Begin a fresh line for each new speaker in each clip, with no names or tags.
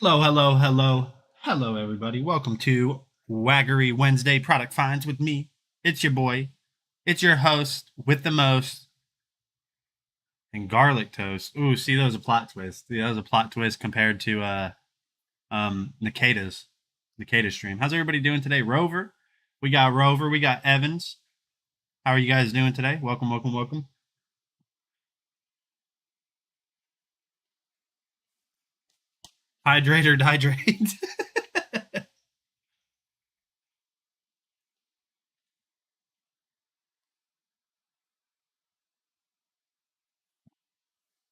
Hello, hello, hello, hello, everybody. Welcome to Waggery Wednesday Product Finds with me. It's your boy. It's your host with the most and garlic toast. Ooh, see, that was a plot twist. See, that was a plot twist compared to Niceda's stream. How's everybody doing today? Rover, we got Evans. How are you guys doing today? Welcome, welcome, welcome. Hydrate or dehydrate.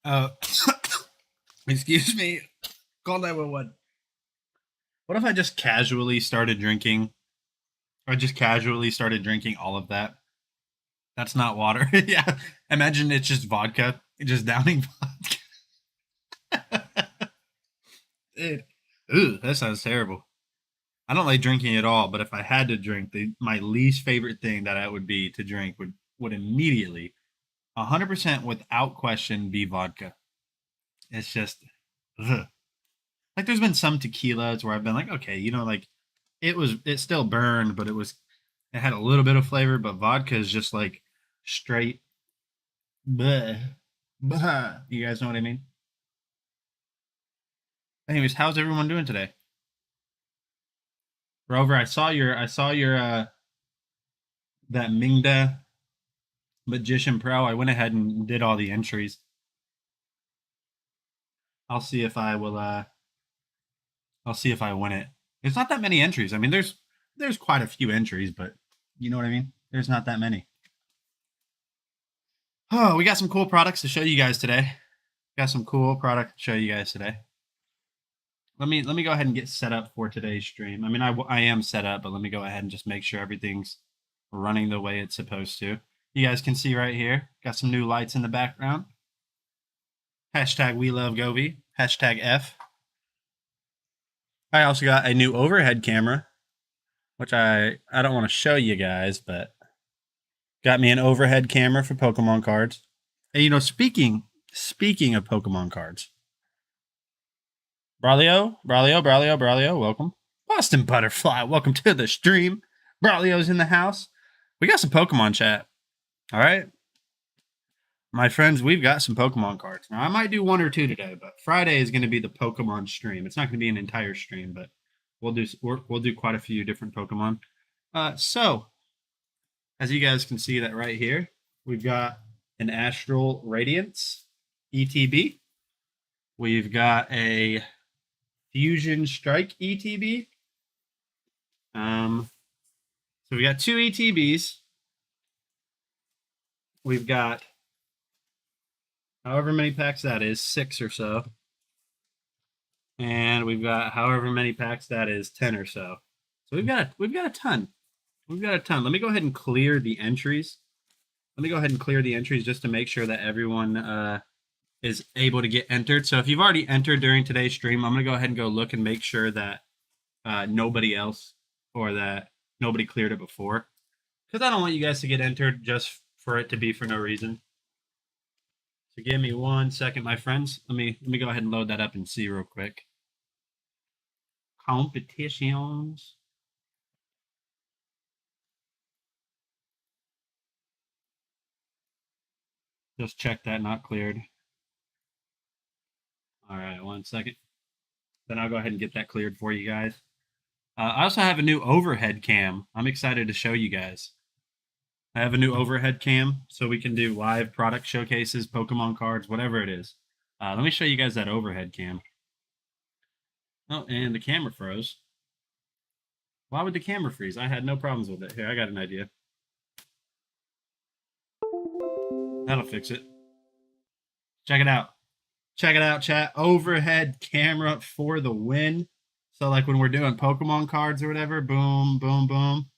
uh, excuse me. Call 911. What if I just casually started drinking I just casually started drinking all of that? That's not water. Yeah. Imagine it's just vodka, just downing vodka. Dude. Ooh, that sounds terrible. I don't like drinking at all, but if I had to drink, my least favorite thing that I would be to drink would immediately, 100% without question, be vodka. It's just, ugh. Like there's been some tequilas where I've been like, okay, like it still burned, but it had a little bit of flavor, but vodka is just like straight bleh. Bleh. You guys know what I mean? Anyways, how's everyone doing today? Rover, I saw your that Mingda Magician Pro. I went ahead and did all the entries. I'll see if I will I'll see if I win it. It's not that many entries. I mean, there's quite a few entries, but you know what I mean? There's not that many. Oh, we got some cool products to show you guys today. Got some cool product to show you guys today. Let me go ahead and get set up for today's stream. I mean, I am set up, but let me go ahead and just make sure everything's running the way it's supposed to. You guys can see right here, got some new lights in the background. Hashtag we love Govee. Hashtag F. I also got a new overhead camera, which I don't want to show you guys, but got me an overhead camera for Pokemon cards. And speaking of Pokemon cards, Braulio, welcome. Boston Butterfly, welcome to the stream. Braulio's in the house. We got some Pokemon chat. All right. My friends, we've got some Pokemon cards. Now, I might do one or two today, but Friday is going to be the Pokemon stream. It's not going to be an entire stream, but we'll do quite a few different Pokemon. So, as you guys can see that right here, we've got an Astral Radiance ETB. We've got a Fusion Strike ETB. So we got two ETBs. We've got however many packs that is, 6 or so. And we've got however many packs that is, 10 or so. So we've got a ton. We've got a ton. Let me go ahead and clear the entries. Let me go ahead and clear the entries just to make sure that everyone is able to get entered. So if you've already entered during today's stream, I'm going to go ahead and go look and make sure that nobody else or that nobody cleared it before. Because I don't want you guys to get entered just for it to be for no reason. So give me 1 second, my friends. Let me go ahead and load that up and see real quick. Competitions. Just check that not cleared. All right, 1 second. Then I'll go ahead and get that cleared for you guys. I also have a new overhead cam. I'm excited to show you guys. I have a new overhead cam so we can do live product showcases, Pokemon cards, whatever it is. Let me show you guys that overhead cam. Oh, and the camera froze. Why would the camera freeze? I had no problems with it. Here, I got an idea. That'll fix it. Check it out. Check it out, chat. Overhead camera for the win. So, like when we're doing Pokemon cards or whatever, boom, boom, boom.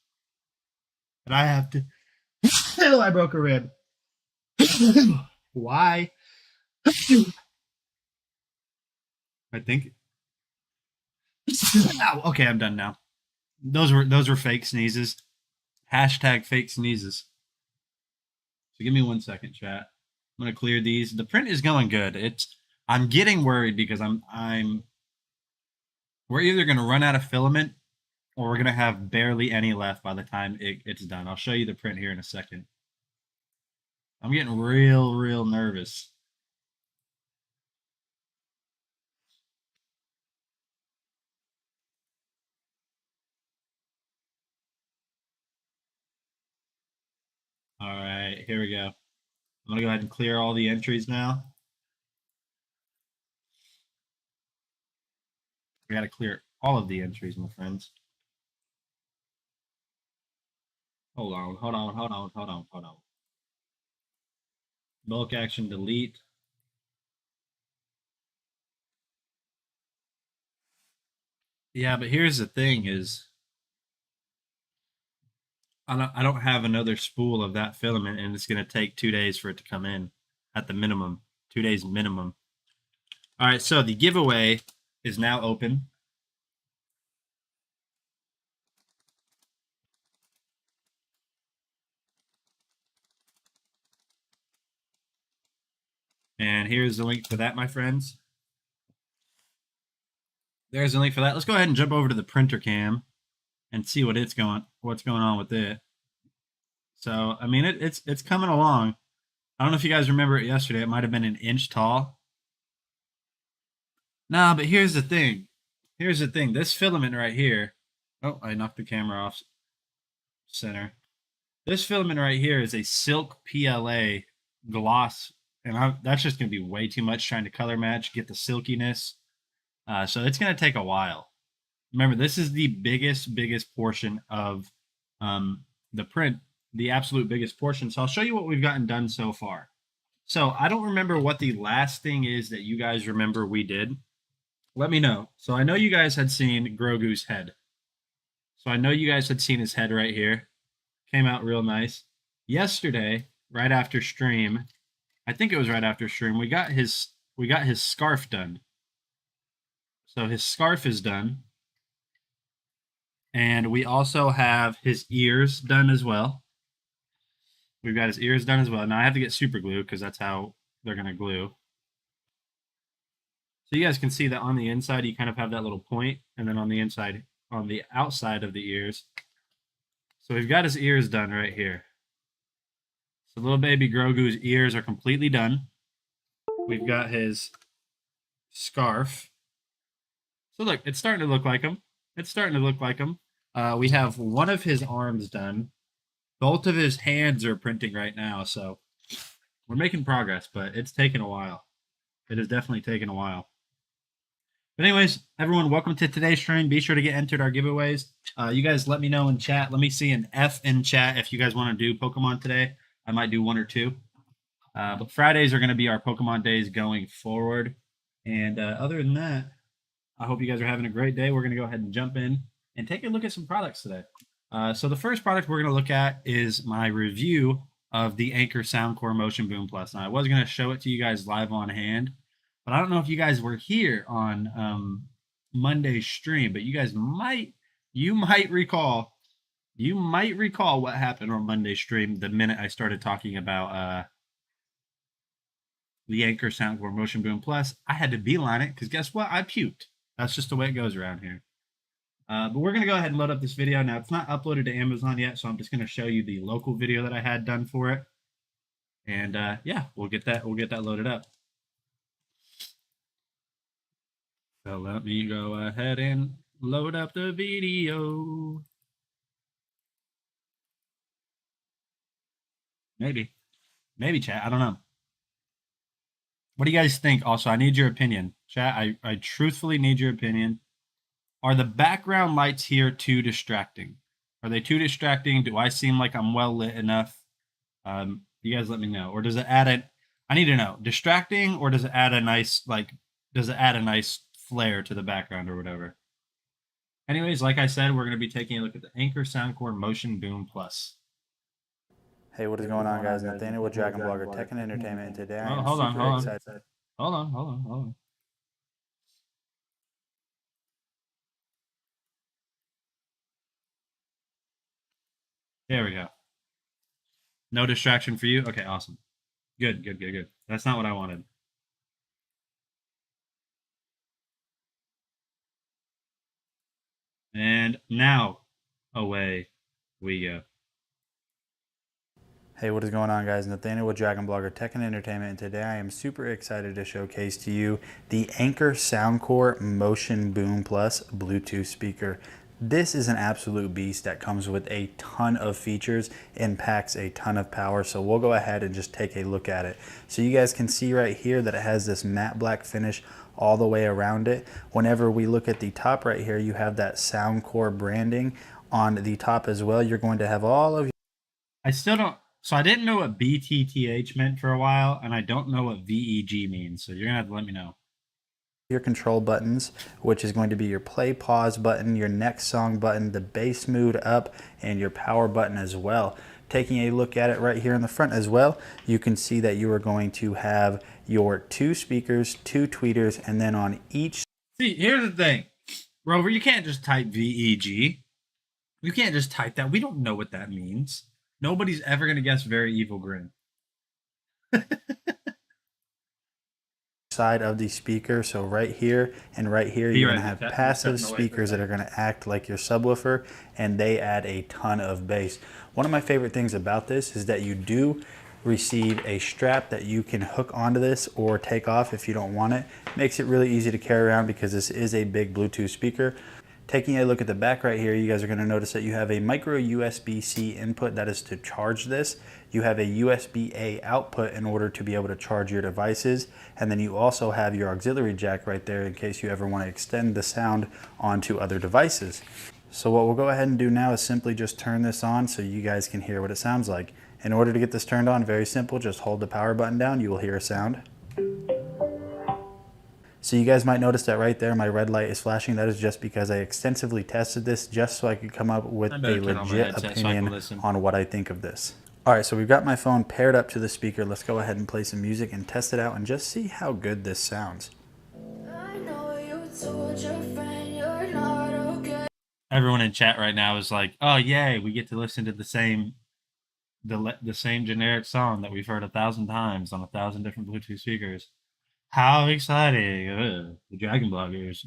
But I have to. Oh, I broke a rib. Why? I think. Ow, okay, I'm done now. Those were fake sneezes. Hashtag fake sneezes. So give me 1 second, chat. I'm gonna clear these. The print is going good. I'm getting worried because I'm we're either going to run out of filament or we're going to have barely any left by the time it's done. I'll show you the print here in a second. I'm getting real nervous. All right, here we go. I'm going to go ahead and clear all the entries now. We got to clear all of the entries, my friends. Hold on. Bulk action delete. Yeah, but here's the thing is I don't have another spool of that filament, and it's going to take 2 days for it to come in at the minimum. 2 days minimum. All right, so the giveaway is now open. And here's the link for that, my friends. There's the link for that. Let's go ahead and jump over to the printer cam and see what's going on with it. So, I mean, it's coming along. I don't know if you guys remember it yesterday. It might have been an inch tall. Nah, but here's the thing. Here's the thing. This filament right here. Oh, I knocked the camera off center. This filament right here is a silk PLA gloss, and that's just going to be way too much trying to color match, get the silkiness. So it's going to take a while. Remember, this is the biggest portion of the print, the absolute biggest portion. So I'll show you what we've gotten done so far. So I don't remember what the last thing is that you guys remember we did. Let me know. So I know you guys had seen Grogu's head. So I know you guys had seen his head right here. Came out real nice. Yesterday, right after stream, I think it was right after stream, we got his scarf done. So his scarf is done. And we also have his ears done as well. We've got his ears done as well. Now I have to get super glue because that's how they're going to glue. So you guys can see that on the inside, you kind of have that little point, and then on the inside, on the outside of the ears. So we've got his ears done right here. So little baby Grogu's ears are completely done. We've got his scarf. So look, it's starting to look like him. It's starting to look like him. We have one of his arms done. Both of his hands are printing right now, so we're making progress, but it's taken a while. It has definitely taken a while. But anyways, everyone, welcome to today's stream. Be sure to get entered our giveaways. You guys let me know in chat. Let me see an F in chat if you guys want to do Pokemon today. I might do one or two. But Fridays are going to be our Pokemon days going forward. And other than that, I hope you guys are having a great day. We're going to go ahead and jump in and take a look at some products today. So the first product we're going to look at is my review of the Anker Soundcore Motion Boom Plus. Now, I was going to show it to you guys live on hand, but I don't know if you guys were here on Monday's stream, but you might recall what happened on Monday's stream the minute I started talking about the Anker Soundcore Motion Boom Plus. I had to beeline it because guess what? I puked. That's just the way it goes around here. But we're going to go ahead and load up this video. Now, it's not uploaded to Amazon yet, so I'm just going to show you the local video that I had done for it. And yeah, we'll get that loaded up. So let me go ahead and load up the video. Maybe chat. I don't know. What do you guys think? Also, I need your opinion. Chat, I truthfully need your opinion. Are the background lights here too distracting? Are they too distracting? Do I seem like I'm well lit enough? You guys let me know. Or does it add I need to know. Distracting, or does it add a nice flare to the background or whatever? Anyways, like I said, we're going to be taking a look at the Anker Soundcore Motion Boom Plus.
Hey, what is going on, guys? Nathaniel with Dragon Blogger Tech and Entertainment. Today I am
hold on.
excited.
Hold on. There we go. No distraction for you? Okay, awesome. Good. That's not what I wanted. And now, away we go.
Hey, what is going on, guys? Nathaniel with Dragon Blogger Tech and Entertainment, and today I am super excited to showcase to you the Anker Soundcore Motion Boom Plus Bluetooth speaker. This is an absolute beast that comes with a ton of features and packs a ton of power, so we'll go ahead and just take a look at it. So you guys can see right here that it has this matte black finish all the way around it. Whenever we look at the top right here, you have that Soundcore branding on the top as well. You're going to have all of
I still don't. So I didn't know what BTTH meant for a while, and I don't know what VEG means. So you're gonna have to let me know.
your control buttons, which is going to be your play pause button, your next song button, the bass mood up, and your power button as well. Taking a look at it right here in the front as well, you can see that you are going to have your 2 speakers, 2 tweeters, and then on each.
See, here's the thing, Rover. You can't just type VEG. You can't just type that. We don't know what that means. Nobody's ever gonna guess Very Evil Grin.
Side of the speaker, so right here and right here you're going to have passive speakers that are going to act like your subwoofer, and they add a ton of bass. One of my favorite things about this is that you do receive a strap that you can hook onto this or take off if you don't want it. Makes it really easy to carry around because this is a big Bluetooth speaker. Taking a look at the back right here, you guys are going to notice that you have a micro USB-C input that is to charge this. You have a USB-A output in order to be able to charge your devices. And then you also have your auxiliary jack right there in case you ever want to extend the sound onto other devices. So what we'll go ahead and do now is simply just turn this on so you guys can hear what it sounds like. In order to get this turned on, very simple, just hold the power button down, you will hear a sound. So you guys might notice that right there my red light is flashing. That is just because I extensively tested this just so I could come up with a legit opinion on what I think of this. Alright, so we've got my phone paired up to the speaker. Let's go ahead and play some music and test it out and just see how good this sounds.
Everyone in chat right now is like, "Oh yay, we get to listen to the same generic song that we've heard 1,000 times on 1,000 different Bluetooth speakers. How exciting!" The Dragon Bloggers,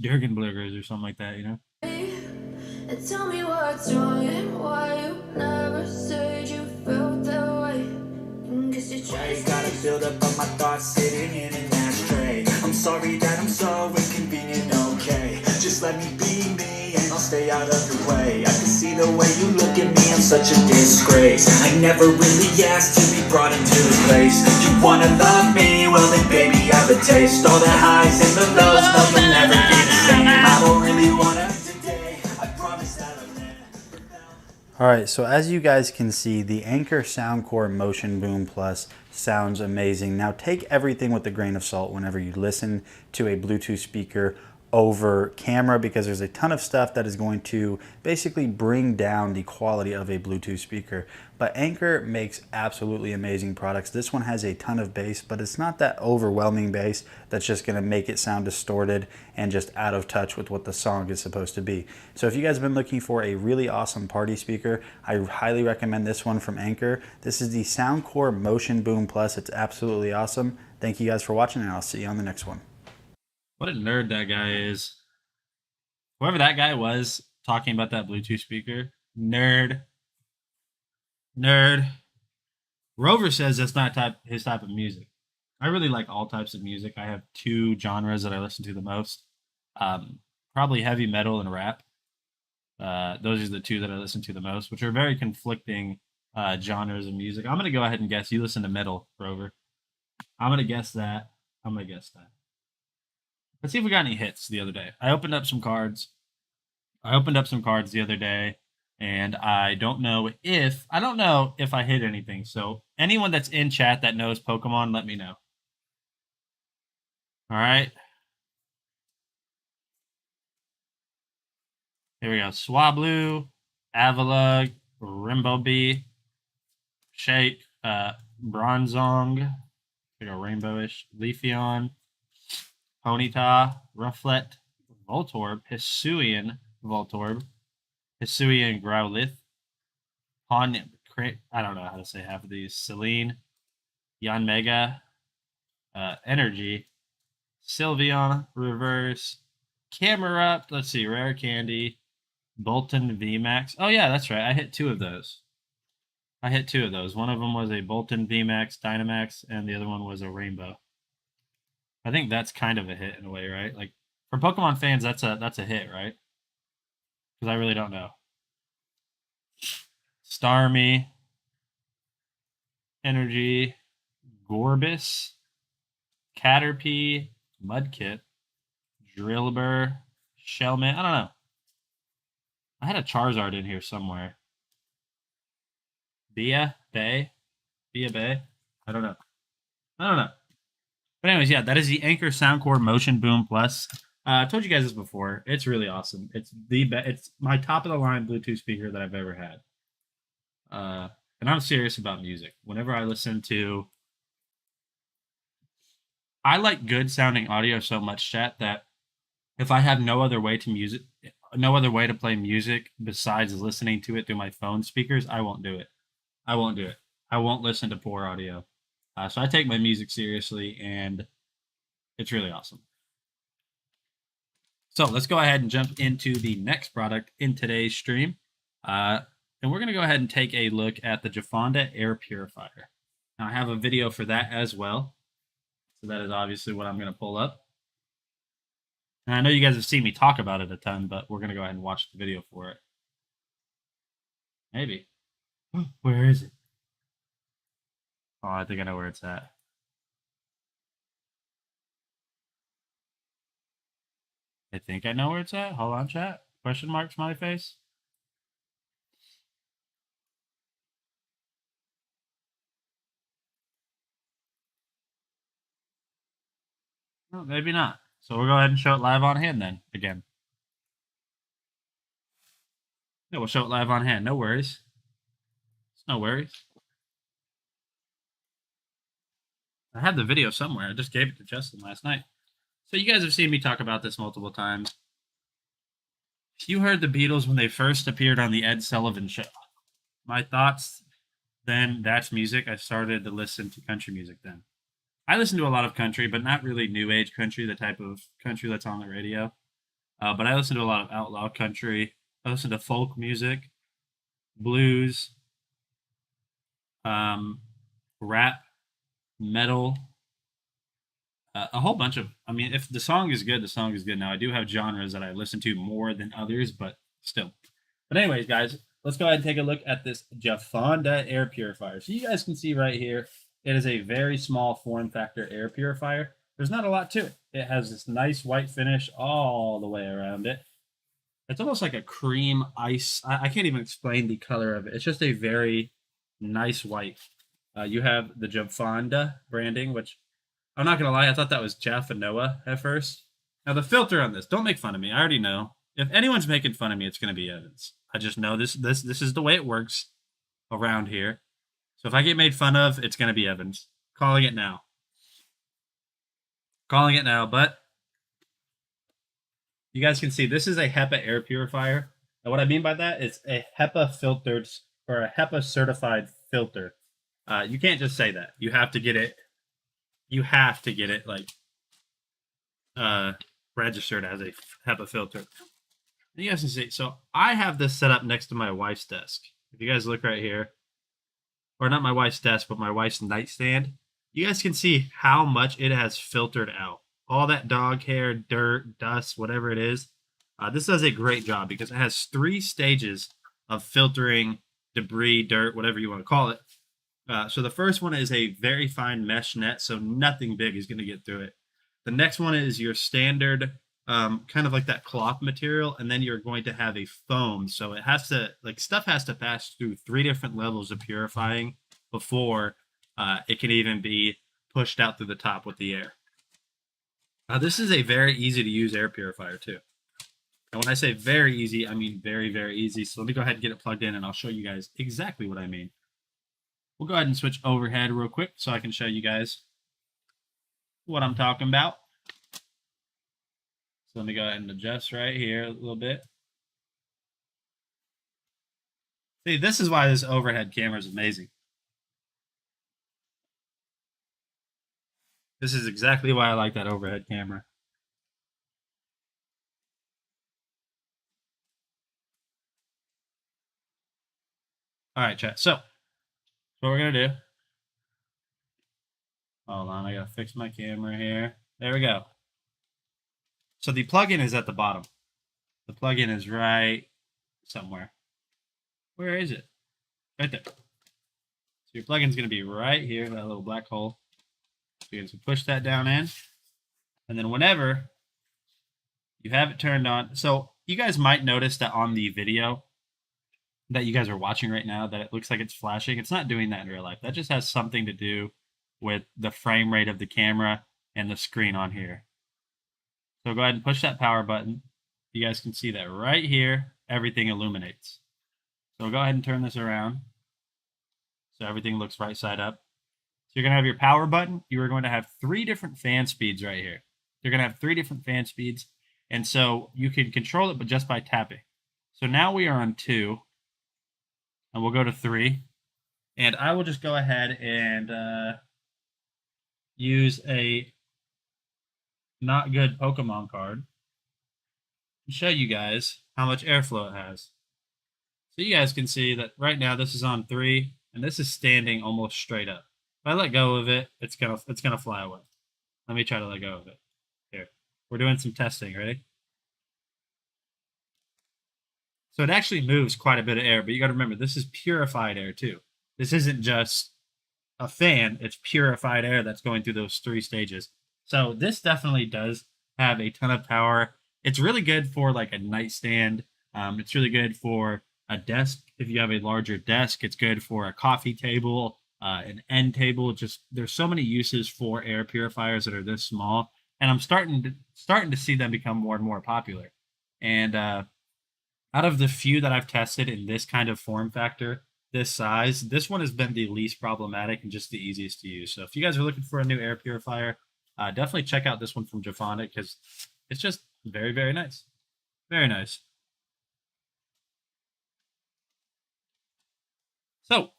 or something like that, you know?
And tell me what's wrong and why you never said you felt that way. Cause you
Gotta build up on my thoughts sitting in an ashtray. I'm sorry that I'm so inconvenient, okay. Just let me be me and I'll stay out of your way. I can see the way you look at me, I'm such a disgrace. I never really asked to be brought into the place. You wanna love me? Well then baby I have a taste. All the highs and the lows, no you'll never be the same. I don't really wanna today, I promise that I'll never.
Alright, so as you guys can see, the Anker Soundcore Motion Boom Plus sounds amazing. Now take everything with a grain of salt whenever you listen to a Bluetooth speaker over camera, because there's a ton of stuff that is going to basically bring down the quality of a Bluetooth speaker. But Anker makes absolutely amazing products. This one has a ton of bass, but it's not that overwhelming bass that's just going to make it sound distorted and just out of touch with what the song is supposed to be. So if you guys have been looking for a really awesome party speaker, I highly recommend this one from Anker. This is the Soundcore Motion Boom Plus. It's absolutely awesome. Thank you guys for watching, and I'll see you on the next one.
What a nerd that guy is. Whoever that guy was talking about that Bluetooth speaker, nerd. Rover says that's not his type of music. I really like all types of music. I have 2 genres that I listen to the most. Probably heavy metal and rap. Those are the 2 that I listen to the most, which are very conflicting genres of music. I'm going to go ahead and guess you listen to metal, Rover. I'm going to guess that. Let's see if we got any hits the other day. I opened up some cards the other day, and I don't know if I hit anything. So anyone that's in chat that knows Pokemon, let me know. All right. Here we go. Swablu, Avalugg, Rimbobee, Shake, Bronzong, we go Rainbowish, Leafeon, Ponyta, Rufflet, Voltorb, Hisuian Voltorb, Hisuian Growlithe, I don't know how to say half of these. Celine, Yanmega, Energy, Sylveon, Reverse, Camerupt, let's see, Rare Candy, Bolton VMAX. Oh yeah, that's right. I hit 2 of those. One of them was a Bolton VMAX Dynamax, and the other one was a Rainbow. I think that's kind of a hit in a way, right? Like for Pokemon fans, that's a hit, right? Because I really don't know. Starmie, Energy, Gorbis, Caterpie, Mudkip, Drillbur, Shellman. I don't know. I had a Charizard in here somewhere. Bia Bay? I don't know. But anyways, yeah, that is the Anchor Soundcore Motion Boom Plus. I told you guys this before. It's really awesome. It's my top of the line Bluetooth speaker that I've ever had. And I'm serious about music. Whenever I listen to, I like good sounding audio so much, chat, that if I have no other way to play music besides listening to it through my phone speakers, I won't do it. I won't listen to poor audio. So I take my music seriously, and it's really awesome. So let's go ahead and jump into the next product in today's stream. And we're going to go ahead and take a look at the Jafonda Air Purifier. Now, I have a video for that as well. So that is obviously what I'm going to pull up. And I know you guys have seen me talk about it a ton, but we're going to go ahead and watch the video for it. Maybe. Where is it? Oh, I think I know where it's at. I think I know where it's at. Hold on, chat. Question mark, smiley face. No, maybe not. So we'll go ahead and show it live on hand then, again. Yeah, we'll show it live on hand. No worries. No worries. I have the video somewhere. I just gave it to Justin last night. So you guys have seen me talk about this multiple times. If you heard the Beatles when they first appeared on the Ed Sullivan Show, my thoughts then, that's music. I started to listen to country music then. I listen to a lot of country, but not really new age country, the type of country that's on the radio. But I listen to a lot of outlaw country. I listen to folk music, blues, rap, metal, a whole bunch of. I mean, if the song is good, the song is good. Now, I do have genres that I listen to more than others, but still. But anyways, guys, let's go ahead and take a look at this Jafonda air purifier. So you guys can see right here, it is a very small form factor air purifier. There's not a lot to it. It has this nice white finish all the way around it. It's almost like a cream ice. I can't even explain the color of it. It's just a very nice white. You have the Jafonda branding, which I'm not going to lie, I thought that was Jaffanoa at first. Now, the filter on this, don't make fun of me. I already know. If anyone's making fun of me, it's going to be Evans. I just know this is the way it works around here. So if I get made fun of, it's going to be Evans. Calling it now. But you guys can see this is a HEPA air purifier. And what I mean by that is a HEPA filtered or a HEPA certified filter. You can't just say that. You have to get it. Like registered as a HEPA filter. You guys can see. So I have this set up next to my wife's desk. If you guys look right here, or not my wife's desk, but my wife's nightstand, you guys can see how much it has filtered out. All that dog hair, dirt, dust, whatever it is. This does a great job because it has 3 stages of filtering debris, dirt, whatever you want to call it. So the first one is a very fine mesh net, so nothing big is going to get through it. The next one is your standard, kind of like that cloth material, and then you're going to have a foam. So it has to, like, stuff has to pass through 3 different levels of purifying before it can even be pushed out through the top with the air. This is a very easy to use air purifier too. And when I say very easy, I mean very, very easy. So let me go ahead and get it plugged in and I'll show you guys exactly what I mean. We'll go ahead and switch overhead real quick so I can show you guys what I'm talking about. So let me go ahead and adjust right here a little bit. See, this is why this overhead camera is amazing. This is exactly why I like that overhead camera. All right, chat. So what we're going to do. Hold on. I got to fix my camera here. There we go. So the plugin is at the bottom. The plugin is right somewhere. Where is it? Right there. So your plugin is going to be right here, that little black hole. So you can push that down in. And then whenever you have it turned on. So you guys might notice that on the video that you guys are watching right now that it looks like it's flashing. It's not doing that in real life. That just has something to do with the frame rate of the camera and the screen on here. So go ahead and push that power button. You guys can see that right here, everything illuminates. So go ahead and turn this around. So everything looks right side up. So you're going to have your power button. You are going to have 3 different fan speeds right here. You're going to have 3 different fan speeds. And so you can control it, but just by tapping. So now we are on 2. And we'll go to 3. And I will just go ahead and use a not good Pokemon card to show you guys how much airflow it has. So you guys can see that right now this is on 3, and this is standing almost straight up. If I let go of it, it's gonna fly away. Let me try to let go of it. Here, we're doing some testing. Ready? So it actually moves quite a bit of air, but you got to remember, this is purified air too. This isn't just a fan, it's purified air that's going through those 3 stages. So this definitely does have a ton of power. It's really good for like a nightstand. It's really good for a desk. If you have a larger desk, it's good for a coffee table, an end table. Just there's so many uses for air purifiers that are this small, and I'm starting to see them become more and more popular. And out of the few that I've tested in this kind of form factor, this size, this one has been the least problematic and just the easiest to use. So if you guys are looking for a new air purifier, definitely check out this one from Japonic because it's just very, very nice. Very nice. So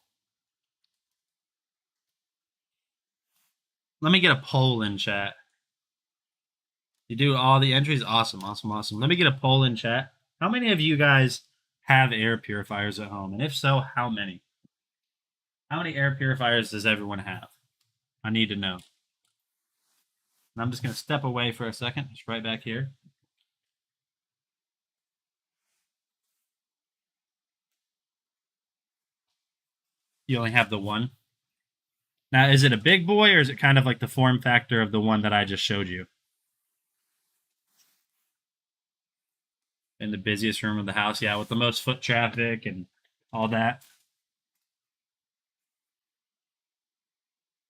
let me get a poll in chat. You do all the entries? Awesome, awesome, awesome. Let me get a poll in chat. How many of you guys have air purifiers at home? And if so, how many? How many air purifiers does everyone have? I need to know. And I'm just going to step away for a second. Just right back here. You only have the one. Now, is it a big boy or is it kind of like the form factor of the one that I just showed you? In the busiest room of the house, yeah, with the most foot traffic and all that.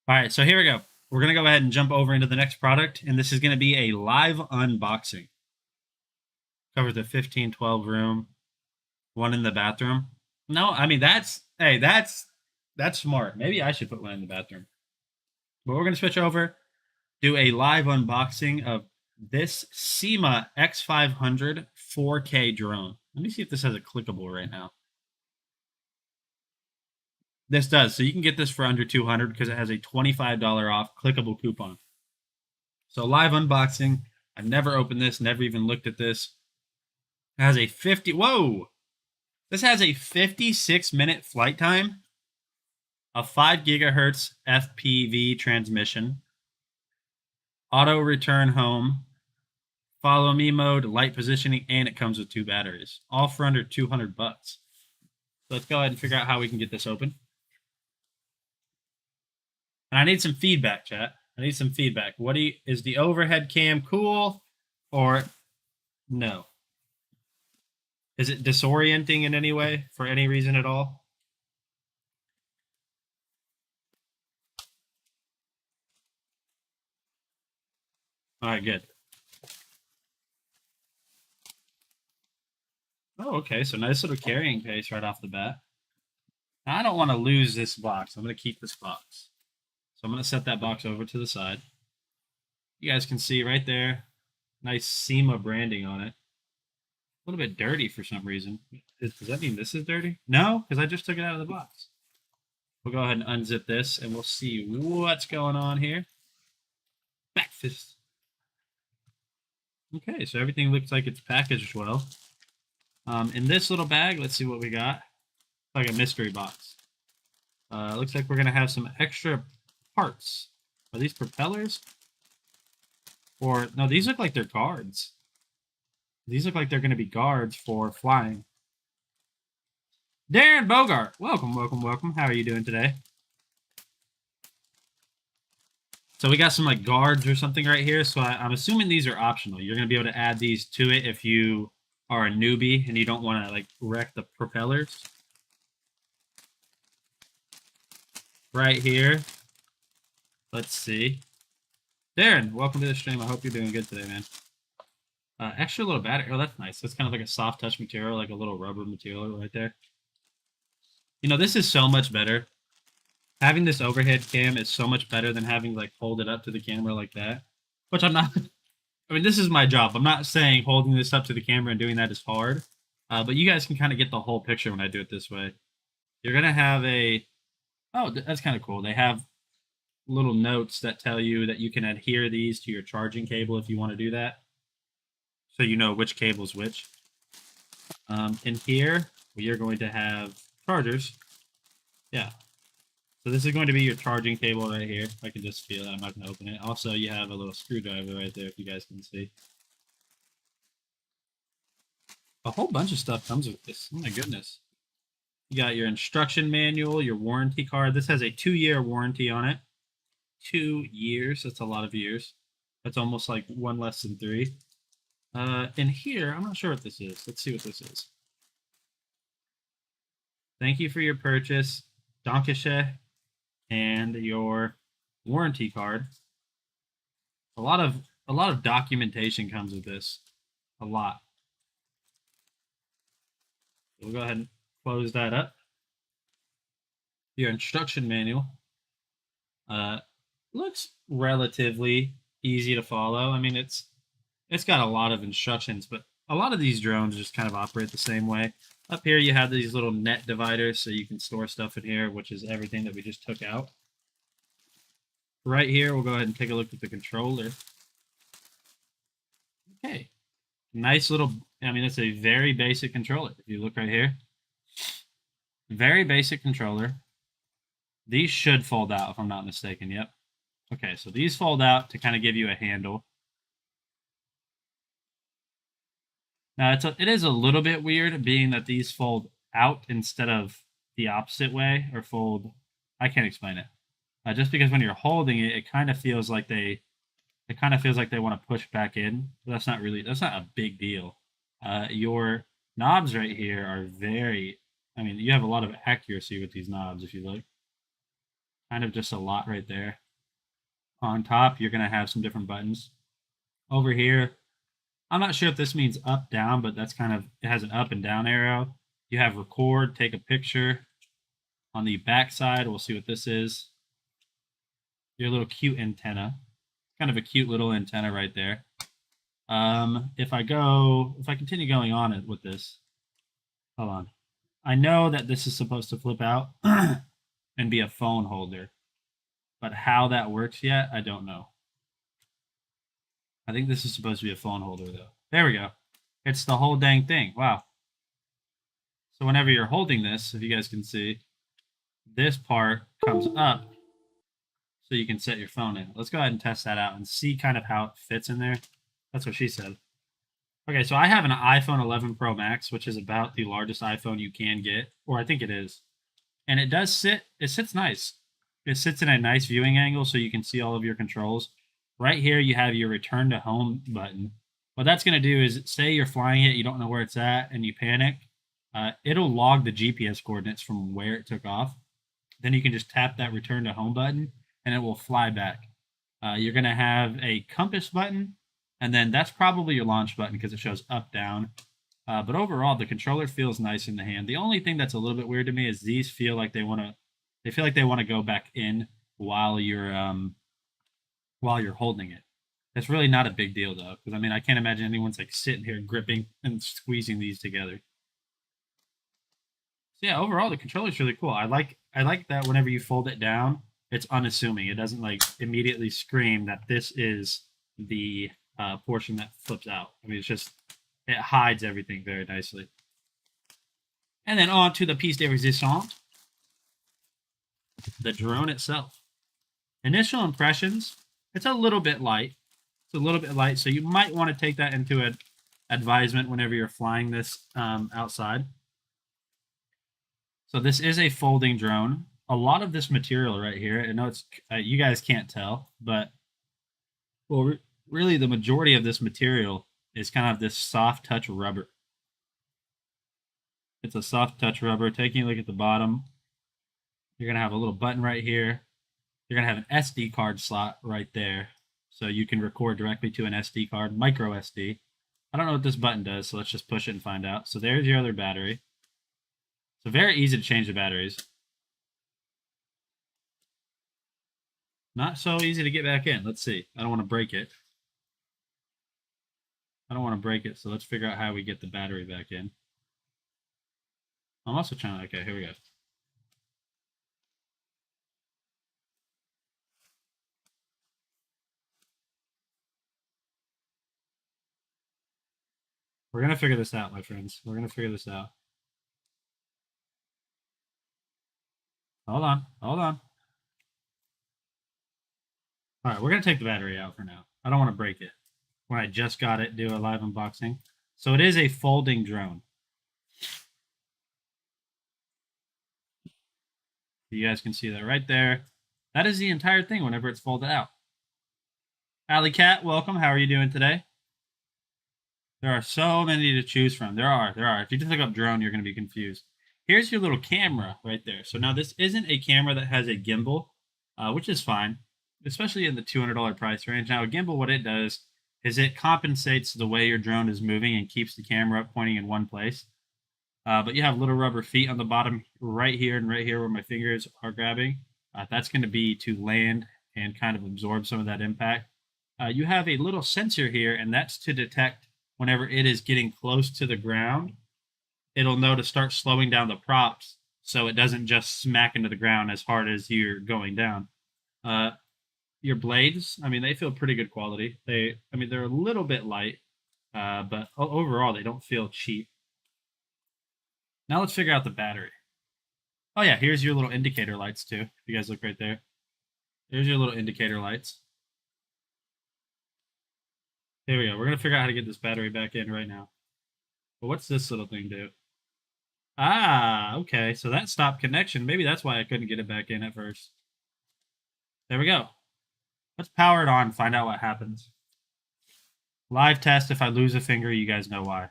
All right, so here we go. We're going to go ahead and jump over into the next product, and this is going to be a live unboxing. Covers the 15-12 room, one in the bathroom. No, I mean, that's smart. Maybe I should put one in the bathroom. But we're going to switch over, do a live unboxing of this Syma X500 4K drone. Let me see if this has a clickable right now. This does. So you can get this for under $200 because it has a $25 off clickable coupon. So live unboxing. I've never opened this, never even looked at this. It has a 50. Whoa! This has a 56-minute flight time, a 5 gigahertz FPV transmission, auto return home, follow me mode, light positioning, and it comes with 2 batteries, all for under $200. So let's go ahead and figure out how we can get this open. And I need some feedback, chat. I need some feedback. Is the overhead cam cool or no? Is it disorienting in any way for any reason at all? All right, good. Oh, okay. So nice little carrying case right off the bat. Now, I don't want to lose this box. I'm going to keep this box. So I'm going to set that box over to the side. You guys can see right there, nice Syma branding on it. A little bit dirty for some reason. Does that mean this is dirty? No, because I just took it out of the box. We'll go ahead and unzip this, and we'll see what's going on here. Back fist. Okay, so everything looks like it's packaged well. In this little bag, let's see what we got. like a mystery box. Looks like we're gonna have some extra parts. Are these propellers? Or no, these look like they're guards. These look like they're gonna be guards for flying. Darren Bogart, welcome, welcome, welcome. How are you doing today? So we got some like guards or something right here. So I'm assuming these are optional. You're gonna be able to add these to it if you are a newbie and you don't want to like wreck the propellers. Right here. Let's see. Darren, welcome to the stream. I hope you're doing good today, man. Extra little battery. Oh, that's nice. That's kind of like a soft touch material, like a little rubber material right there. You know, this is so much better. Having this overhead cam is so much better than having like hold it up to the camera like that. Which I'm not. I mean, this is my job. I'm not saying holding this up to the camera and doing that is hard. But you guys can kind of get the whole picture when I do it this way. You're going to have a... Oh, that's kind of cool. They have little notes that tell you that you can adhere these to your charging cable if you want to do that. So you know which cable is which. In here, we are going to have chargers. Yeah. So this is going to be your charging cable right here. I can just feel it. I'm not going to open it. Also, you have a little screwdriver right there if you guys can see. A whole bunch of stuff comes with this. Oh my goodness. You got your instruction manual, your warranty card. This has a 2-year warranty on it. 2 years. That's a lot of years. That's almost like one less than 3. In here, I'm not sure what this is. Let's see what this is. Thank you for your purchase, Dankeschön, and your warranty card. A lot of documentation comes with this. A lot. We'll go ahead and close that up. Your instruction manual looks relatively easy to follow. I mean, it's got a lot of instructions, but a lot of these drones just kind of operate the same way. Up here, you have these little net dividers, so you can store stuff in here, which is everything that we just took out. Right here, we'll go ahead and take a look at the controller. Okay. Nice little, I mean, it's a very basic controller. If you look right here. Very basic controller. These should fold out, if I'm not mistaken. Yep. Okay, so these fold out to kind of give you a handle. Now, it is a little bit weird, being that these fold out instead of the opposite way, or fold. I can't explain it. Just because when you're holding it, it kind of feels like they want to push back in. But that's not a big deal. Your knobs right here are very. I mean, you have a lot of accuracy with these knobs if you look. Kind of just a lot right there. On top, you're gonna have some different buttons. Over here, I'm not sure if this means up, down, but that's kind of, it has an up and down arrow. You have record, take a picture. On the back side, we'll see what this is. Your little cute antenna. Kind of a cute little antenna right there. If I continue going on it with this, hold on. I know that this is supposed to flip out and be a phone holder, but how that works yet, I don't know. I think this is supposed to be a phone holder, though. There we go. It's the whole dang thing. Wow. So whenever you're holding this, if you guys can see, this part comes up so you can set your phone in. Let's go ahead and test that out and see kind of how it fits in there. That's what she said. Okay, so I have an iPhone 11 Pro Max, which is about the largest iPhone you can get, or I think it is. And it sits nice. It sits in a nice viewing angle so you can see all of your controls. Right here, you have your return to home button. What that's going to do is, say you're flying it, you don't know where it's at, and you panic. It'll log the GPS coordinates from where it took off. Then you can just tap that return to home button, and it will fly back. You're going to have a compass button, and then that's probably your launch button because it shows up, down. But overall, the controller feels nice in the hand. The only thing that's a little bit weird to me is these feel like they want to go back in while you're holding it. That's really not a big deal though, because I mean, I can't imagine anyone's like sitting here gripping and squeezing these together. So yeah, overall the controller's really cool. I like that whenever you fold it down, it's unassuming. It doesn't like immediately scream that this is the portion that flips out. I mean, it hides everything very nicely. And then on to the piece de resistance, the drone itself. Initial impressions, it's a little bit light. It's a little bit light, so you might want to take that into an advisement whenever you're flying this outside. So this is a folding drone. A lot of this material right here, I know it's you guys can't tell, but well, really the majority of this material is kind of this soft touch rubber. It's a soft touch rubber. Taking a look at the bottom, you're going to have a little button right here. You're going to have an SD card slot right there. So you can record directly to an SD card, micro SD. I don't know what this button does, so let's just push it and find out. So there's your other battery. So very easy to change the batteries. Not so easy to get back in. Let's see. I don't want to break it. I don't want to break it, so let's figure out how we get the battery back in. I'm also trying to, okay, here we go. We're going to figure this out, my friends. We're going to figure this out. Hold on. Hold on. All right, we're going to take the battery out for now. I don't want to break it when I just got it, do a live unboxing. So it is a folding drone. You guys can see that right there. That is the entire thing whenever it's folded out. Alley Cat, welcome. How are you doing today? There are so many to choose from. There are. If you just look up drone, you're going to be confused. Here's your little camera right there. So now this isn't a camera that has a gimbal, which is fine, especially in the $200 price range. Now, a gimbal, what it does is it compensates the way your drone is moving and keeps the camera up pointing in one place. But you have little rubber feet on the bottom right here and right here where my fingers are grabbing. That's going to be to land and kind of absorb some of that impact. You have a little sensor here, and that's to detect whenever it is getting close to the ground. It'll know to start slowing down the props so it doesn't just smack into the ground as hard as you're going down. Your blades, I mean, they feel pretty good quality. They're a little bit light, but overall, they don't feel cheap. Now let's figure out the battery. Oh yeah, here's your little indicator lights too. If you guys look right there. There's your little indicator lights. Here we go. We're going to figure out how to get this battery back in right now. But what's this little thing do? Ah, okay. So that stopped connection. Maybe that's why I couldn't get it back in at first. There we go. Let's power it on, find out what happens. Live test. If I lose a finger, you guys know why.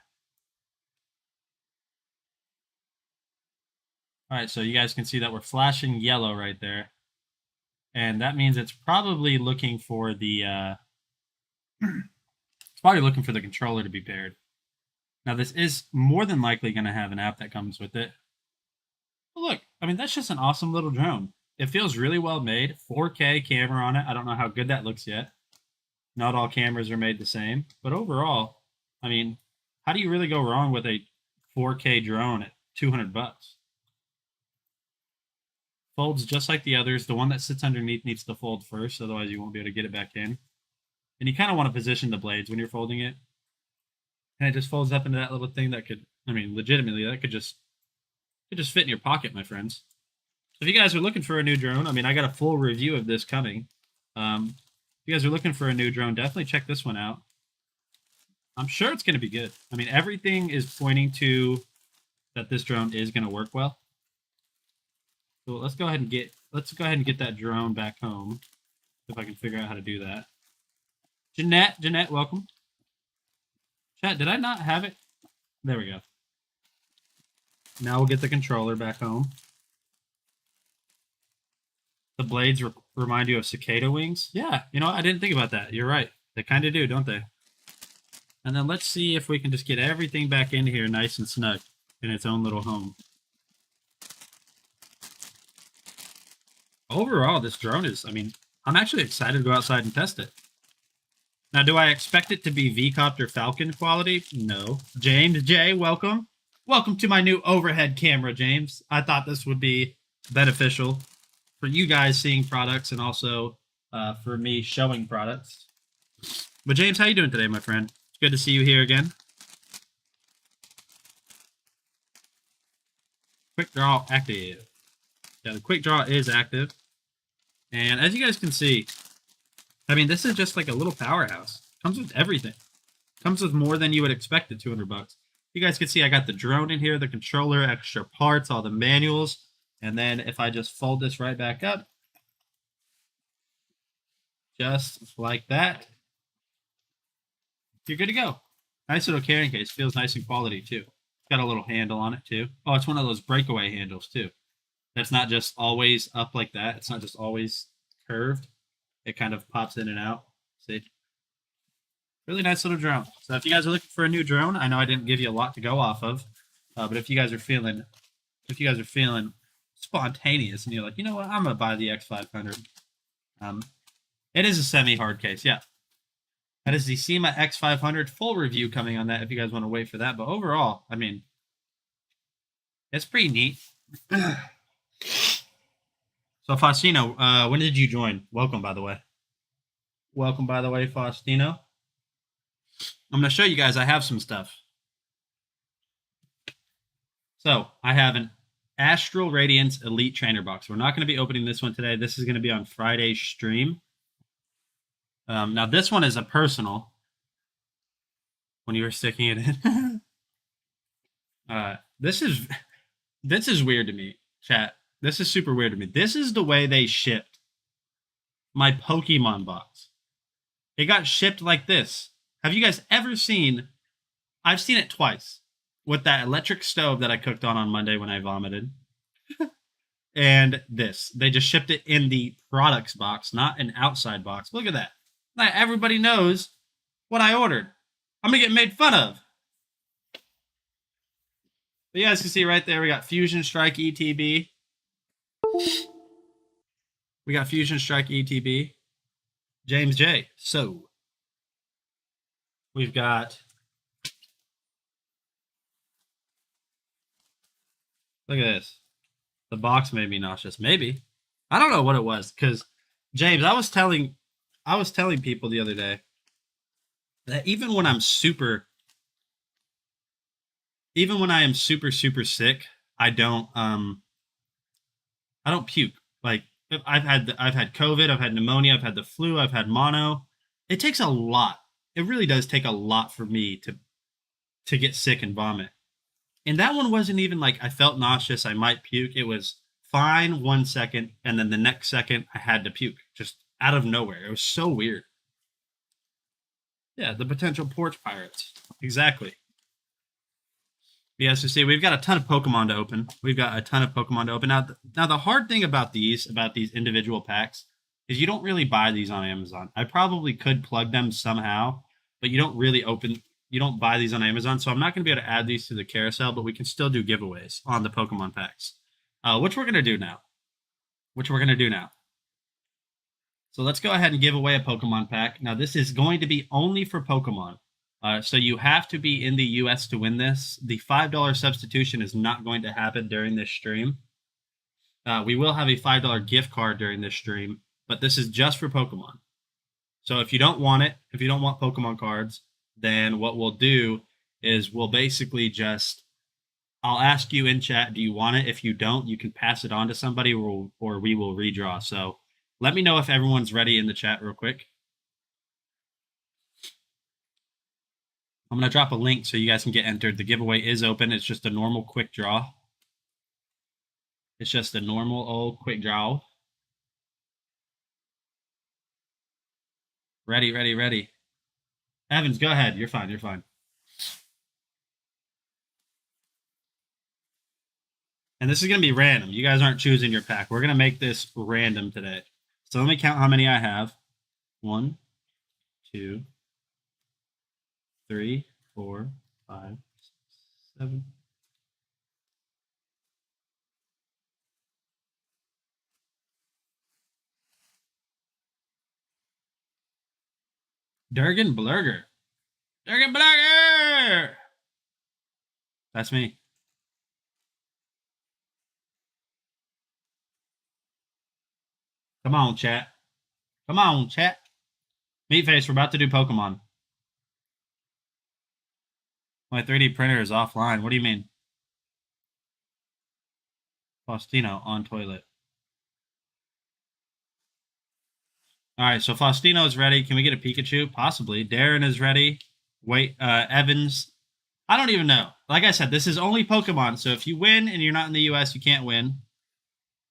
All right, so you guys can see that we're flashing yellow right there. And that means it's probably looking for the controller to be paired. Now, this is more than likely going to have an app that comes with it. But look, I mean, that's just an awesome little drone. It feels really well made. 4K camera on it. I don't know how good that looks yet. Not all cameras are made the same. But overall, I mean, how do you really go wrong with a 4K drone at $200? Folds just like the others. The one that sits underneath needs to fold first, otherwise you won't be able to get it back in. And you kind of want to position the blades when you're folding it. And it just folds up into that little thing that could, I mean, legitimately, that could just fit in your pocket, my friends. So if you guys are looking for a new drone, I mean, I got a full review of this coming. If you guys are looking for a new drone, definitely check this one out. I'm sure it's going to be good. I mean, everything is pointing to that this drone is going to work well. So let's go ahead and get that drone back home. If I can figure out how to do that. Jeanette, welcome. Chat, did I not have it? There we go. Now we'll get the controller back home. The blades remind you of cicada wings. Yeah, you know, I didn't think about that. You're right. They kind of do, don't they? And then let's see if we can just get everything back in here nice and snug in its own little home. Overall, this drone is, I mean, I'm actually excited to go outside and test it. Now, do I expect it to be V-Copter Falcon quality? No. James J, welcome. Welcome to my new overhead camera, James. I thought this would be beneficial for you guys seeing products and also for me showing products. But James, how you doing today, my friend? It's good to see you here again. Quick draw active. Yeah, the quick draw is active. And as you guys can see, I mean, this is just like a little powerhouse. Comes with everything. Comes with more than you would expect at $200. You guys can see I got the drone in here, the controller, extra parts, all the manuals. And then if I just fold this right back up, just like that, you're good to go. Nice little carrying case. Feels nice and quality too. Got a little handle on it too. Oh, it's one of those breakaway handles too. That's not just always up like that. It's not just always curved. It kind of pops in and out. See? Really nice little drone. So if you guys are looking for a new drone, I know I didn't give you a lot to go off of, but if you guys are feeling spontaneous and you're like, you know what, I'm gonna buy the X500. It is a semi-hard case, yeah. That is the SEMA X500. Full review coming on that if you guys want to wait for that. But overall, I mean, it's pretty neat. So Faustino, when did you join? Welcome, by the way. Welcome, by the way, Faustino. I'm going to show you guys I have some stuff. So I have an Astral Radiance Elite Trainer Box. We're not going to be opening this one today. This is going to be on Friday's stream. Now this one is a personal. When you were sticking it in. This is weird to me, chat. This is super weird to me. This is the way they shipped my Pokemon box. It got shipped like this. Have you guys ever seen? I've seen it twice with that electric stove that I cooked on Monday when I vomited. And this. They just shipped it in the products box, not an outside box. Look at that. Now everybody knows what I ordered. I'm going to get made fun of. But you guys can see right there, we got Fusion Strike ETB. We got Fusion Strike ETB. James J. So, we've got... Look at this. The box made me nauseous. Maybe. I don't know what it was. Because, James, I was telling people the other day that even when I am super super sick, I don't puke. Like I've had COVID, I've had pneumonia, I've had the flu, I've had mono. It takes a lot. It really does take a lot for me to get sick and vomit. And that one wasn't even like I felt nauseous, I might puke. It was fine 1 second, and then the next second I had to puke. Just out of nowhere. It was so weird. Yeah, the potential porch pirates. Exactly. Yes, you see, we've got a ton of Pokemon to open. Now, the hard thing about these individual packs is you don't really buy these on Amazon. I probably could plug them somehow, but you don't buy these on Amazon, so I'm not going to be able to add these to the carousel, but we can still do giveaways on the Pokemon packs, which we're going to do now. So let's go ahead and give away a Pokemon pack. Now, this is going to be only for Pokemon. So you have to be in the U.S. to win this. The $5 substitution is not going to happen during this stream. We will have a $5 gift card during this stream, but this is just for Pokemon. So if you don't want it, if you don't want Pokemon cards, then what we'll do is we'll basically I'll ask you in chat, do you want it? If you don't, you can pass it on to somebody or we will redraw. So let me know if everyone's ready in the chat real quick. I'm going to drop a link so you guys can get entered. The giveaway is open. It's just a normal quick draw. It's just a normal old quick draw. Ready. Evans, go ahead. You're fine. And this is going to be random. You guys aren't choosing your pack. We're going to make this random today. So let me count how many I have. 1, 2, 3, 4, 5, 6, 7. Durgan Blurger. That's me. Come on, chat. Meatface, we're about to do Pokemon. My 3D printer is offline. What do you mean? Faustino on toilet. All right, so Faustino is ready. Can we get a Pikachu? Possibly. Darren is ready. Wait, Evans. I don't even know. Like I said, this is only Pokemon, so if you win and you're not in the US, you can't win.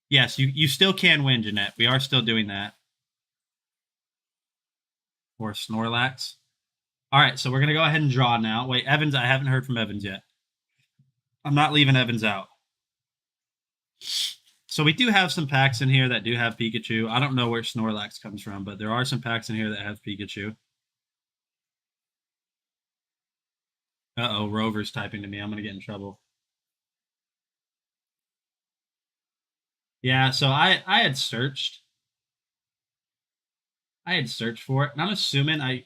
Yes, you still can win, Jeanette. We are still doing that. Or Snorlax. All right, so we're going to go ahead and draw now. Wait, Evans, I haven't heard from Evans yet. I'm not leaving Evans out. So we do have some packs in here that do have Pikachu. I don't know where Snorlax comes from, but there are some packs in here that have Pikachu. Uh-oh, Rover's typing to me. I'm going to get in trouble. Yeah, so I had searched. I had searched for it, and I'm assuming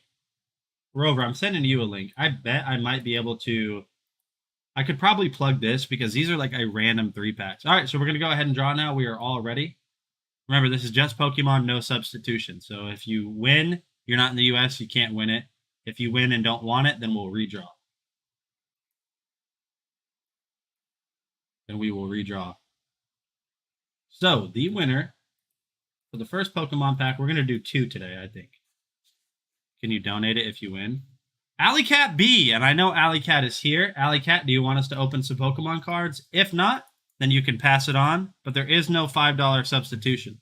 Rover, I'm sending you a link. I bet I might be able to... I could probably plug this because these are like a random 3-packs. All right, so we're going to go ahead and draw now. We are all ready. Remember, this is just Pokemon, no substitution. So if you win, you're not in the US, you can't win it. If you win and don't want it, then we'll redraw. Then we will redraw. So the winner for the first Pokemon pack, we're going to do 2 today, I think. Can you donate it if you win? Alley Cat B, and I know Alley Cat is here. Alley Cat, do you want us to open some Pokemon cards? If not, then you can pass it on, but there is no $5 substitution.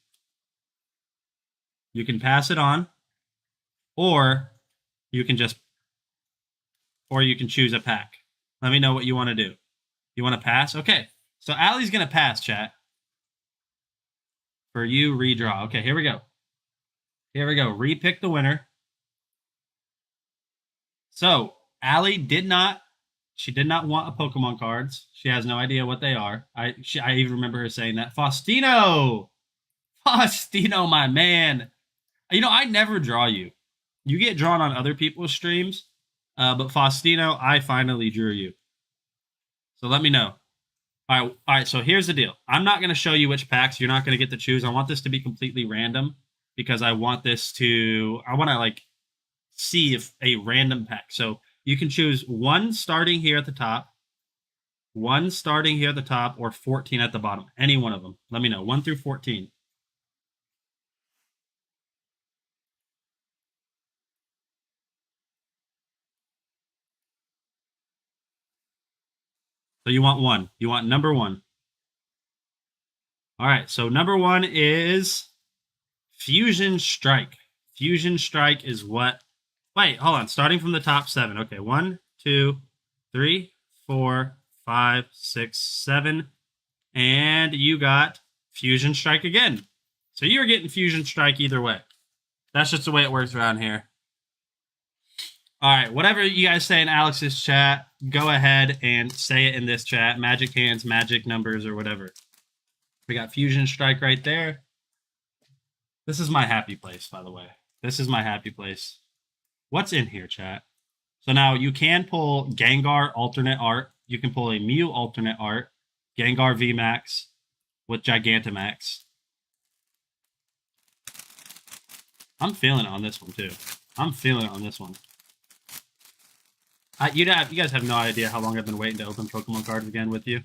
You can pass it on, or you can choose a pack. Let me know what you want to do. You want to pass? Okay, so Allie's going to pass, chat. For you, redraw. Okay, here we go. Here we go. Repick the winner. So, Allie did not want a Pokemon cards. She has no idea what they are. I even remember her saying that. Faustino, my man. You know, I never draw you. You get drawn on other people's streams, but Faustino, I finally drew you. So let me know. All right. So here's the deal. I'm not going to show you which packs. You're not going to get to choose. I want this to be completely random because I want to like see if a random pack. So you can choose 1 starting here at the top, 1 starting here at the top, or 14 at the bottom. Any one of them. Let me know. 1 through 14. So you want 1. You want number 1. All right. So number 1 is Fusion Strike. Fusion Strike is what? Wait, hold on. Starting from the top 7. Okay, 1, 2, 3, 4, 5, 6, 7. And you got Fusion Strike again. So you're getting Fusion Strike either way. That's just the way it works around here. All right, whatever you guys say in Alex's chat, go ahead and say it in this chat. Magic hands, magic numbers, or whatever. We got Fusion Strike right there. This is my happy place, by the way. This is my happy place. What's in here, chat? So now you can pull Gengar alternate art. You can pull a Mew alternate art. Gengar VMAX with Gigantamax. I'm feeling it on this one, too. I'm feeling it on this one. You guys have no idea how long I've been waiting to open Pokemon cards again with you.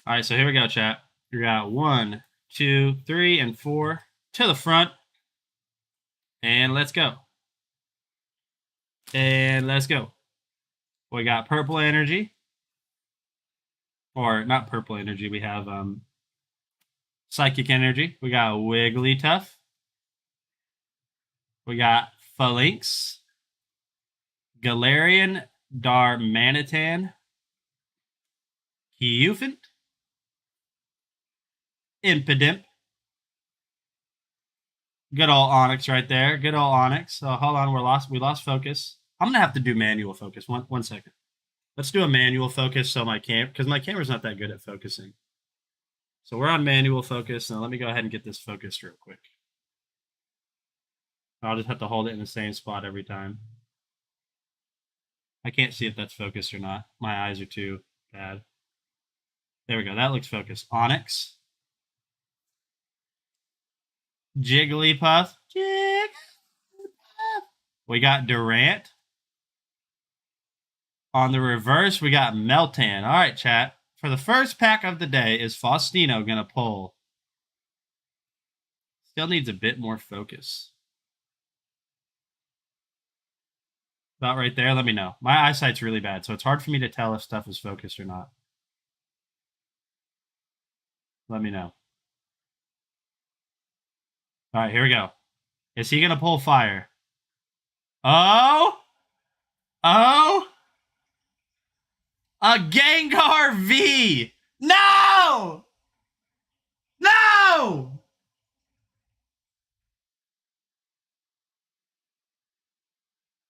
All right, so here we go, chat. We got 1, 2, 3, and 4 to the front. And let's go. And let's go. We got Purple Energy. Or not Purple Energy. We have Psychic Energy. We got Wigglytuff. We got Phalanx. Galarian Darmanitan. Kyufant. Impidimp. Good old Onyx right there. Good old Onyx. Hold on, we lost focus. I'm gonna have to do manual focus. One second. Let's do a manual focus so because my camera's not that good at focusing. So we're on manual focus. Now let me go ahead and get this focused real quick. I'll just have to hold it in the same spot every time. I can't see if that's focused or not. My eyes are too bad. There we go. That looks focused. Onyx. Jigglypuff. We got Durant. On the reverse, we got Meltan. All right, chat. For the first pack of the day, is Faustino going to pull? Still needs a bit more focus. About right there, let me know. My eyesight's really bad, so it's hard for me to tell if stuff is focused or not. Let me know. All right, here we go. Is he going to pull fire? Oh! Oh! A Gengar V! No! No!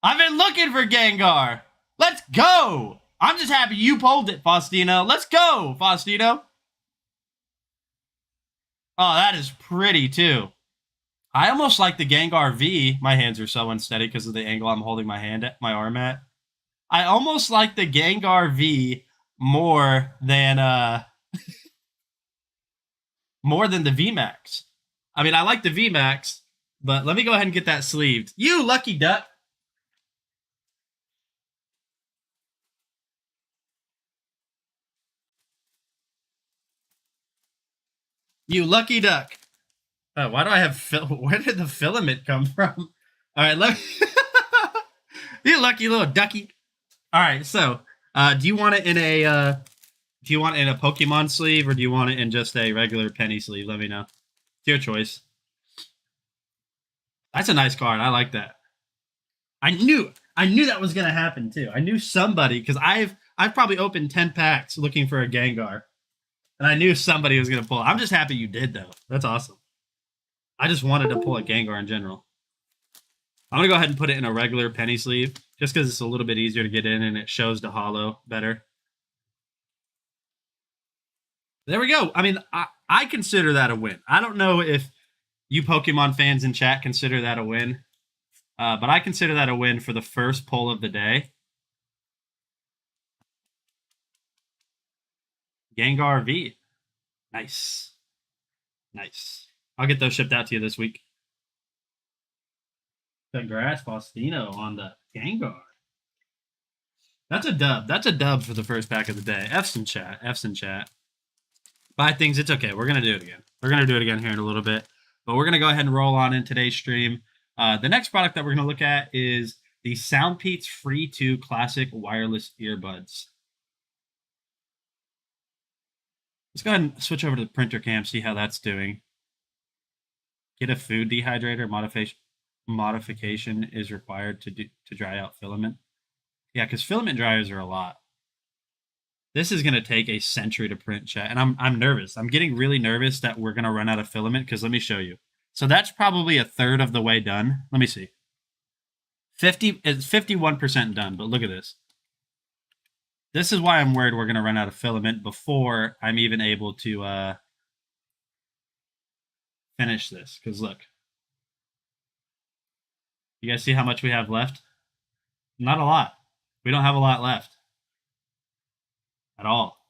I've been looking for Gengar. Let's go. I'm just happy you pulled it, Faustino. Let's go, Faustino. Oh, that is pretty, too. I almost like the Gengar V. My hands are so unsteady because of the angle I'm holding my arm at. I almost like the Gengar V more than more than the VMAX. I mean, I like the VMAX, but let me go ahead and get that sleeved. You lucky duck. You lucky duck. Oh, why do I have where did the filament come from? All right, let me you lucky little ducky. All right, so do you want it in a Pokemon sleeve or do you want it in just a regular penny sleeve? Let me know. It's your choice. That's a nice card. I like that. I knew that was gonna happen too. I knew somebody because I've probably opened 10 packs looking for a Gengar. And I knew somebody was going to pull. I'm just happy you did, though. That's awesome. I just wanted to pull a Gengar in general. I'm going to go ahead and put it in a regular penny sleeve, just because it's a little bit easier to get in and it shows the holo better. There we go. I mean, I consider that a win. I don't know if you Pokemon fans in chat consider that a win, but I consider that a win for the first pull of the day. Gengar V. Nice. Nice. I'll get those shipped out to you this week. Congrats, Faustino, on the Gengar. That's a dub. That's a dub for the first pack of the day. F's in chat. F's in chat. Buy things. It's okay. We're going to do it again. We're going to do it again here in a little bit. But we're going to go ahead and roll on in today's stream. The next product that we're going to look at is the Soundpeats Free 2 Classic Wireless Earbuds. Let's go ahead and switch over to the printer cam, see how that's doing. Get a food dehydrator. Modification is required to dry out filament. Yeah, because filament dryers are a lot. This is going to take a century to print, chat, and I'm nervous. I'm getting really nervous that we're going to run out of filament because let me show you. So that's probably a third of the way done. Let me see. It's 51% done, but look at this. This is why I'm worried we're going to run out of filament before I'm even able to finish this. Because look. You guys see how much we have left? Not a lot. We don't have a lot left. At all.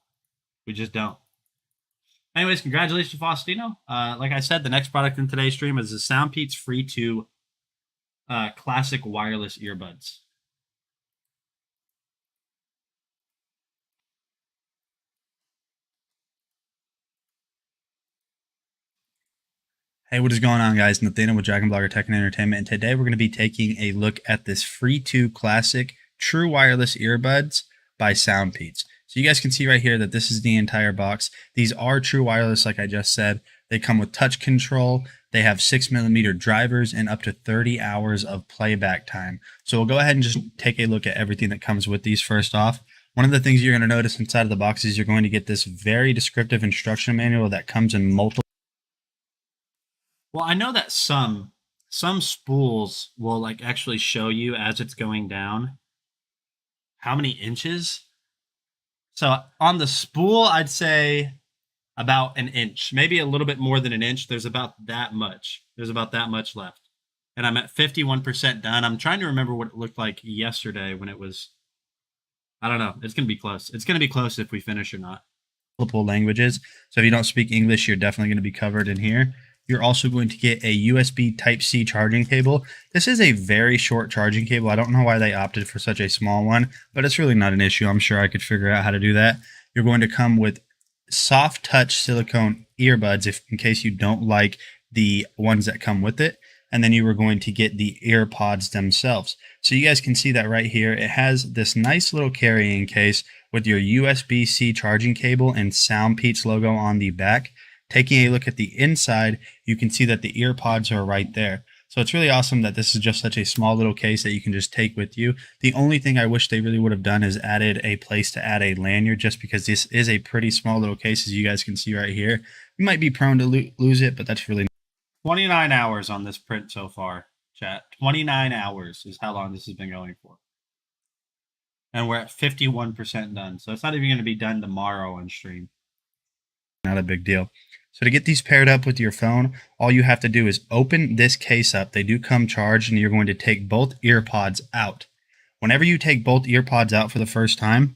We just don't. Anyways, congratulations, Faustino. Like I said, the next product in today's stream is the Soundpeats Free 2 Classic Wireless Earbuds.
Hey, what is going on, guys? Nathaniel with Dragon Blogger Tech and Entertainment, and today we're going to be taking a look at this Free 2 Classic True Wireless Earbuds by Soundpeats. So you guys can see right here that this is the entire box. These are true wireless, like I just said. They come with touch control. They have 6mm drivers and up to 30 hours of playback time. So we'll go ahead and just take a look at everything that comes with these first off. One of the things you're going to notice inside of the box is you're going to get this very descriptive instruction manual that comes in multiple.
Well, I know that some spools will like actually show you as it's going down how many inches. So on the spool, I'd say about an inch, maybe a little bit more than an inch. There's about that much. There's about that much left. And I'm at 51% done. I'm trying to remember what it looked like yesterday when it was, I don't know. It's going to be close. It's going to be close if we finish or not.
Multiple languages. So if you don't speak English, you're definitely going to be covered in here.
you're also going to get a USB Type-C charging cable. This is a very short charging cable. I don't know why they opted for such a small one, but it's really not an issue. I'm sure I could figure out how to do that. You're going to come with soft touch silicone earbuds in case you don't like the ones that come with it. And then you were going to get the AirPods themselves. So you guys can see that right here. It has this nice little carrying case with your USB-C charging cable and SoundPeats logo on the back. Taking a look at the inside, you can see that the EarPods are right there. So it's really awesome that this is just such a small little case that you can just take with you. The only thing I wish they really would have done is added a place to add a lanyard, just because this is a pretty small little case, as you guys can see right here. You might be prone to lose it, but that's really 29 hours on this print so far, chat. 29 hours is how long this has been going for. And we're at 51% done. So it's not even going to be done tomorrow on stream. Not a big deal. So to get these paired up with your phone, all you have to do is open this case up. They do come charged, and you're going to take both EarPods out. Whenever you take both EarPods out for the first time,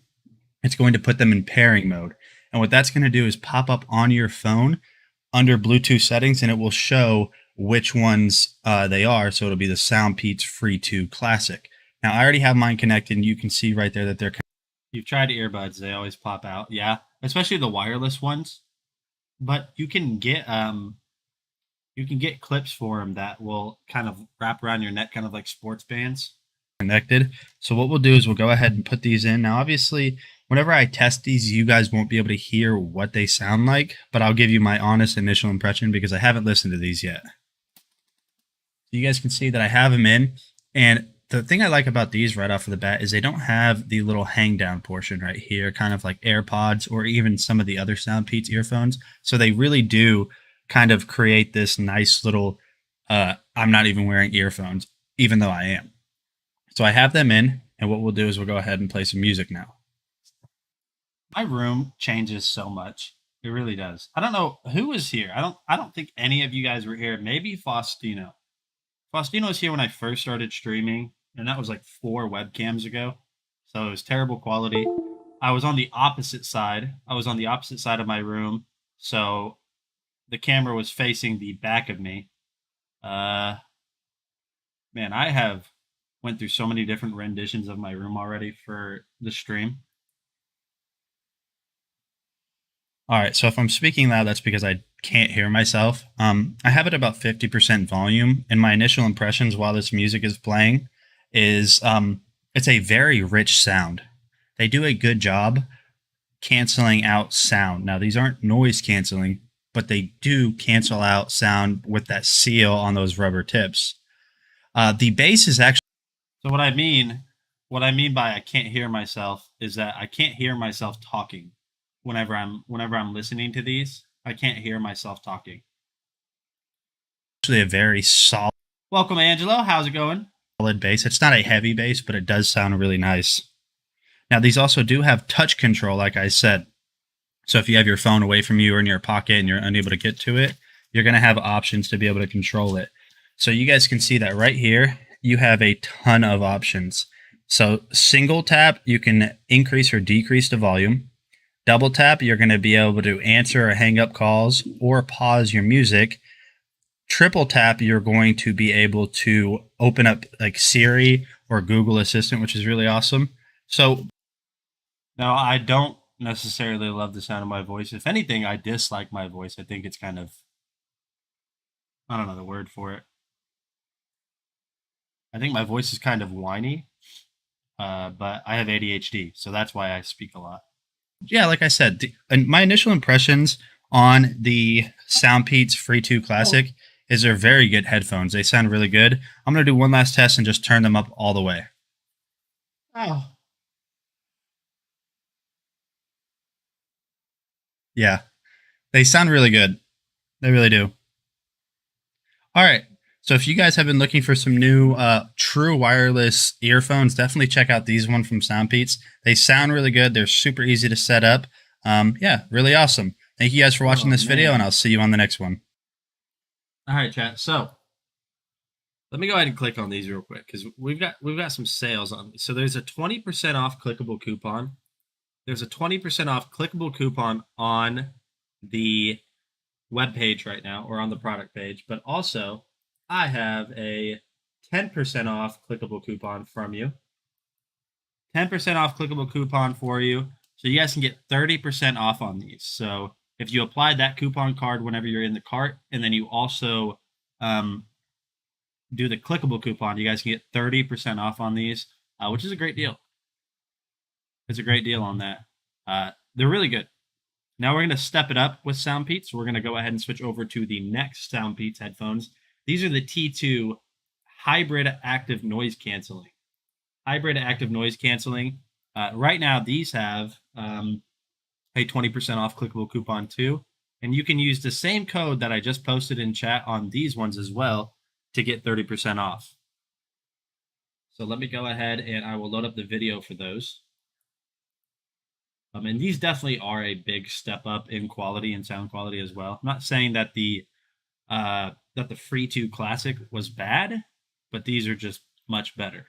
it's going to put them in pairing mode. And what that's going to do is pop up on your phone under Bluetooth settings, and it will show which ones they are. So it'll be the SoundPeats Free 2 Classic. Now, I already have mine connected, and you can see right there that they're connected. You've tried earbuds. They always pop out. Yeah, especially the wireless ones. But you can get clips for them that will kind of wrap around your neck, kind of like sports bands. Connected. So what we'll do is we'll go ahead and put these in. Now, obviously, whenever I test these, you guys won't be able to hear what they sound like, but I'll give you my honest initial impression because I haven't listened to these yet. You guys can see that I have them in, and the thing I like about these right off of the bat is they don't have the little hang down portion right here, kind of like AirPods or even some of the other SoundPeats earphones. So they really do kind of create this nice little, I'm not even wearing earphones, even though I am. So I have them in, and what we'll do is we'll go ahead and play some music now. My room changes so much. It really does. I don't know who was here. I don't think any of you guys were here. Maybe Faustino. Faustino was here when I first started streaming, and that was like 4 webcams ago. So it was terrible quality. I was on the opposite side. I was on the opposite side of my room. So the camera was facing the back of me. Man, I have went through so many different renditions of my room already for the stream. All right, so if I'm speaking loud, that's because I can't hear myself. I have it about 50% volume, and my initial impressions while this music is playing is it's a very rich sound. They do a good job canceling out sound. Now, these aren't noise canceling, but they do cancel out sound with that seal on those rubber tips. The bass is actually... So what I mean by I can't hear myself is that I can't hear myself talking. Whenever I'm listening to these, I can't hear myself talking. Actually, a very solid. Welcome, Angelo. How's it going? Solid bass. It's not a heavy bass, but it does sound really nice. Now, these also do have touch control, like I said. So if you have your phone away from you or in your pocket and you're unable to get to it, you're going to have options to be able to control it. So you guys can see that right here, you have a ton of options. So single tap, you can increase or decrease the volume. Double tap, you're going to be able to answer or hang up calls or pause your music. Triple tap, you're going to be able to open up like Siri or Google Assistant, which is really awesome. So now I don't necessarily love the sound of my voice. If anything, I dislike my voice. I think it's kind of, I don't know the word for it. I think my voice is kind of whiny, but I have ADHD, so that's why I speak a lot. Yeah, like I said, my initial impressions on the SoundPeats Free 2 Classic is they're very good headphones. They sound really good. I'm going to do one last test and just turn them up all the way. Oh. Yeah, they sound really good. They really do. All right. So if you guys have been looking for some new true wireless earphones, definitely check out these ones from SoundPeats. They sound really good. They're super easy to set up. Yeah, really awesome. Thank you guys for watching this video, and I'll see you on the next one. All right, chat. So let me go ahead and click on these real quick because we've got some sales on these. So there's a 20% off clickable coupon. There's a 20% off clickable coupon on the web page right now, or on the product page, but also I have a 10% off clickable coupon from you. 10% off clickable coupon for you. So you guys can get 30% off on these. So if you apply that coupon card whenever you're in the cart, and then you also do the clickable coupon, you guys can get 30% off on these, which is a great deal. It's a great deal on that. They're really good. Now we're going to step it up with SoundPeats. We're going to go ahead and switch over to the next SoundPeats headphones. These are the T2 Hybrid Active Noise Canceling. Hybrid Active Noise Canceling. Right now, these have a 20% off clickable coupon too. And you can use the same code that I just posted in chat on these ones as well to get 30% off. So let me go ahead and I will load up the video for those. And these definitely are a big step up in quality and sound quality as well. I'm not saying that the Free 2 Classic was bad, but these are just much better.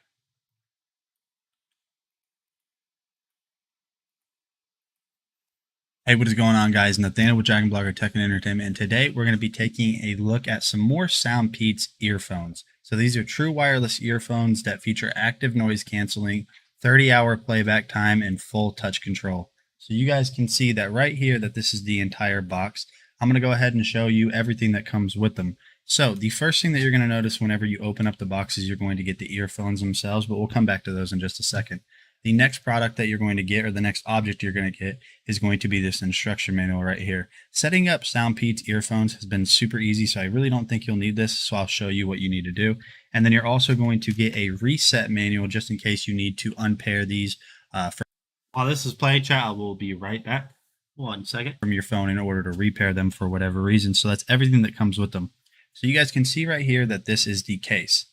Hey, what is going on, guys? Nathaniel with Dragon Blogger Tech and Entertainment, and today we're going to be taking a look at some more SoundPeats earphones. So these are true wireless earphones that feature active noise canceling, 30-hour playback time, and full touch control. So you guys can see that right here that this is the entire box. I'm going to go ahead and show you everything that comes with them. So the first thing that you're going to notice whenever you open up the box is you're going to get the earphones themselves, but we'll come back to those in just a second. The next product that you're going to get, or the next object you're going to get, is going to be this instruction manual right here. Setting up SoundPeats earphones has been super easy, so I really don't think you'll need this, so I'll show you what you need to do. And then you're also going to get a reset manual just in case you need to unpair these
while this is playing, chat, I will be right back. 1 second.
From your phone in order to repair them for whatever reason. So that's everything that comes with them. So you guys can see right here that this is the case.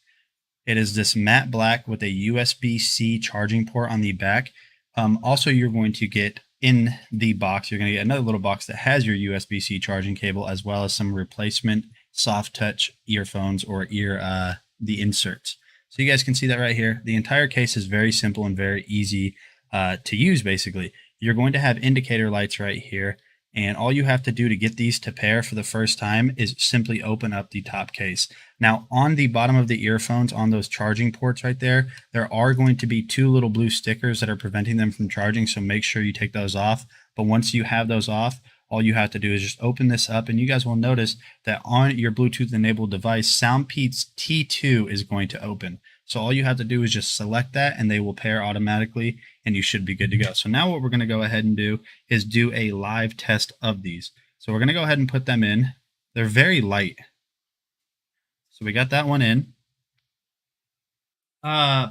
It is this matte black with a USB-C charging port on the back. Also, you're going to get in the box, you're going to get another little box that has your USB-C charging cable, as well as some replacement soft touch earphones or the inserts. So you guys can see that right here. The entire case is very simple and very easy to use. Basically, you're going to have indicator lights right here, and all you have to do to get these to pair for the first time is simply open up the top case. Now, on the bottom of the earphones, on those charging ports right there, there are going to be 2 little blue stickers that are preventing them from charging, so make sure you take those off. But once you have those off, all you have to do is just open this up, and you guys will notice that on your Bluetooth enabled device, SoundPeats T2 is going to open. So all you have to do is just select that, and they will pair automatically, and you should be good to go. So now what we're going to go ahead and do is do a live test of these. So we're going to go ahead and put them in. They're very light. So we got that one in.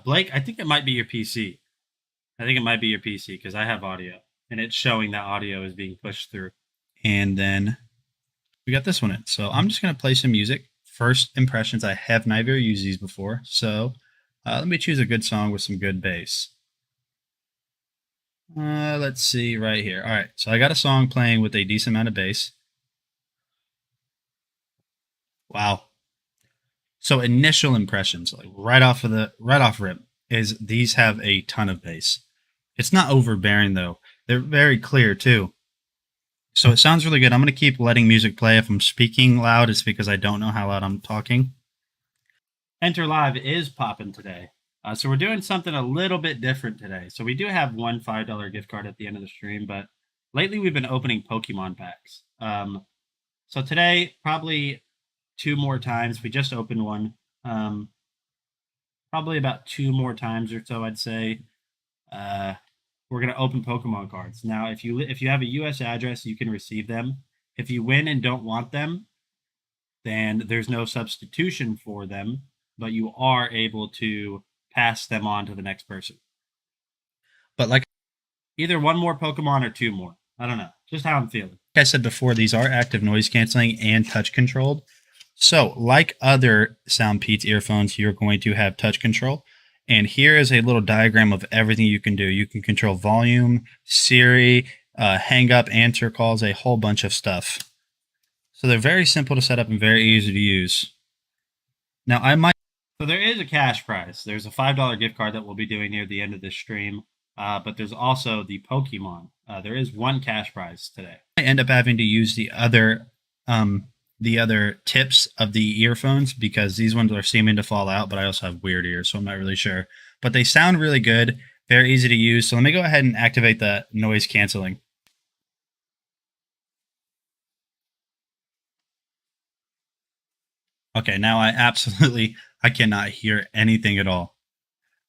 Blake, I think it might be your PC. I think it might be your PC because I have audio, and it's showing that audio is being pushed through.
And then we got this one in. So I'm just going to play some music. First impressions, I have never used these before. So let me choose a good song with some good bass. Let's see right here. All right, so I got a song playing with a decent amount of bass. Wow. So initial impressions, like right off rip, is these have a ton of bass. It's not overbearing though. They're very clear too. So it sounds really good. I'm going to keep letting music play. If I'm speaking loud, it's because I don't know how loud I'm talking.
Enter Live is popping today. So we're doing something a little bit different today. So we do have one $5 gift card at the end of the stream, but lately we've been opening Pokemon packs. So today, probably 2 more times. We just opened one. Probably about 2 more times or so, I'd say. We're going to open Pokemon cards. Now, if you have a U.S. address, you can receive them. If you win and don't want them, then there's no substitution for them, but you are able to pass them on to the next person.
But like
either 1 more Pokemon or 2 more. I don't know. Just how I'm feeling.
Like I said before, these are active noise canceling and touch controlled. So like other SoundPeats earphones, you're going to have touch control. And here is a little diagram of everything you can do. You can control volume, Siri, hang up, answer calls, a whole bunch of stuff. So they're very simple to set up and very easy to use. Now
So there is a cash prize. There's a $5 gift card that we'll be doing near the end of this stream. But there's also the Pokemon. There is 1 cash prize today.
I end up having to use the other
the other tips of the earphones because these ones are seeming to fall out, but I also have weird ears, so I'm not really sure. But they sound really good, very easy to use. So let me go ahead and activate the noise canceling. Okay, now I cannot hear anything at all.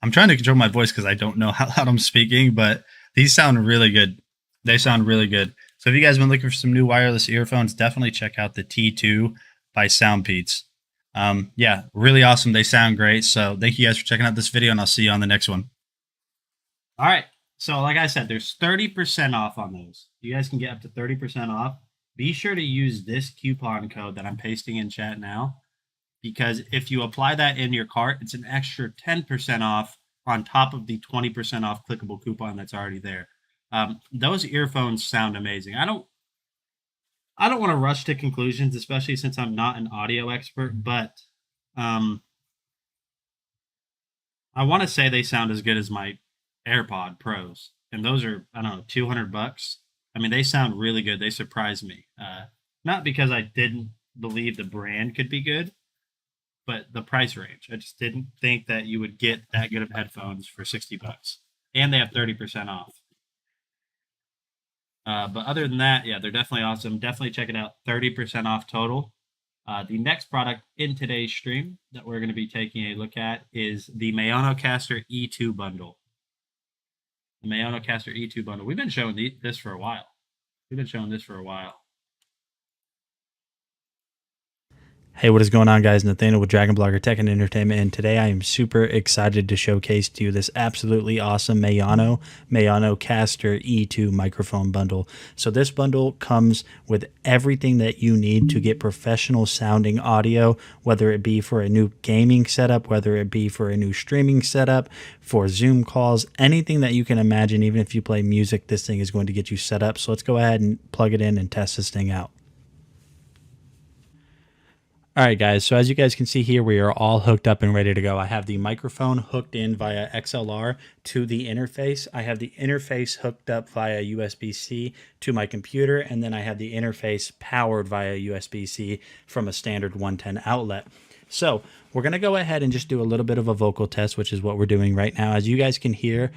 I'm trying to control my voice because I don't know how loud I'm speaking, but these sound really good. They sound really good. So if you guys have been looking for some new wireless earphones, definitely check out the T2 by SoundPeats. Yeah, really awesome. They sound great. So thank you guys for checking out this video, and I'll see you on the next one. All right. So like I said, there's 30% off on those. You guys can get up to 30% off. Be sure to use this coupon code that I'm pasting in chat now, because if you apply that in your cart, it's an extra 10% off on top of the 20% off clickable coupon that's already there. Those earphones sound amazing. I don't want to rush to conclusions, especially since I'm not an audio expert, but I want to say they sound as good as my AirPod Pros, and those are, I don't know, $200. I mean, they sound really good. They surprised me. Not because I didn't believe the brand could be good, but the price range. I just didn't think that you would get that good of headphones for $60, and they have 30% off. But other than that, yeah, they're definitely awesome. Definitely check it out. 30% off total. The next product in today's stream that we're going to be taking a look at is the Maonocaster E2 bundle. The Maonocaster E2 bundle. We've been showing this for a while.
Hey, what is going on, guys? Nathaniel with Dragon Blogger Tech and Entertainment, and today I am super excited to showcase to you this absolutely awesome Maonocaster E2 microphone bundle. So this bundle comes with everything that you need to get professional sounding audio, whether it be for a new gaming setup, whether it be for a new streaming setup, for Zoom calls, anything that you can imagine. Even if you play music, this thing is going to get you set up. So let's go ahead and plug it in and test this thing out. All right, guys, so as you guys can see here, we are all hooked up and ready to go. I have the microphone hooked in via XLR to the interface. I have the interface hooked up via USB-C to my computer, and then I have the interface powered via USB-C from a standard 110 outlet. So we're going to go ahead and just do a little bit of a vocal test, which is what we're doing right now. As you guys can hear,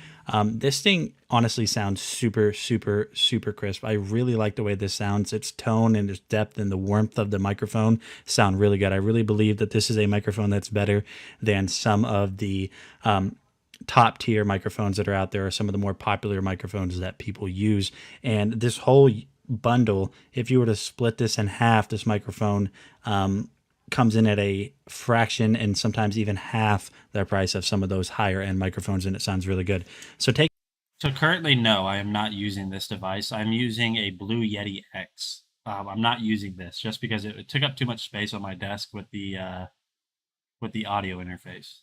this thing honestly sounds super, super, super crisp. I really like the way this sounds. Its tone and its depth and the warmth of the microphone sound really good. I really believe that this is a microphone that's better than some of the top tier microphones that are out there, or some of the more popular microphones that people use. And this whole bundle, if you were to split this in half, this microphone comes in at a fraction and sometimes even half the price of some of those higher end microphones, and it sounds really good. So currently, no, I am not using this device. I'm using a Blue Yeti X. I'm not using this just because it took up too much space on my desk with the audio interface.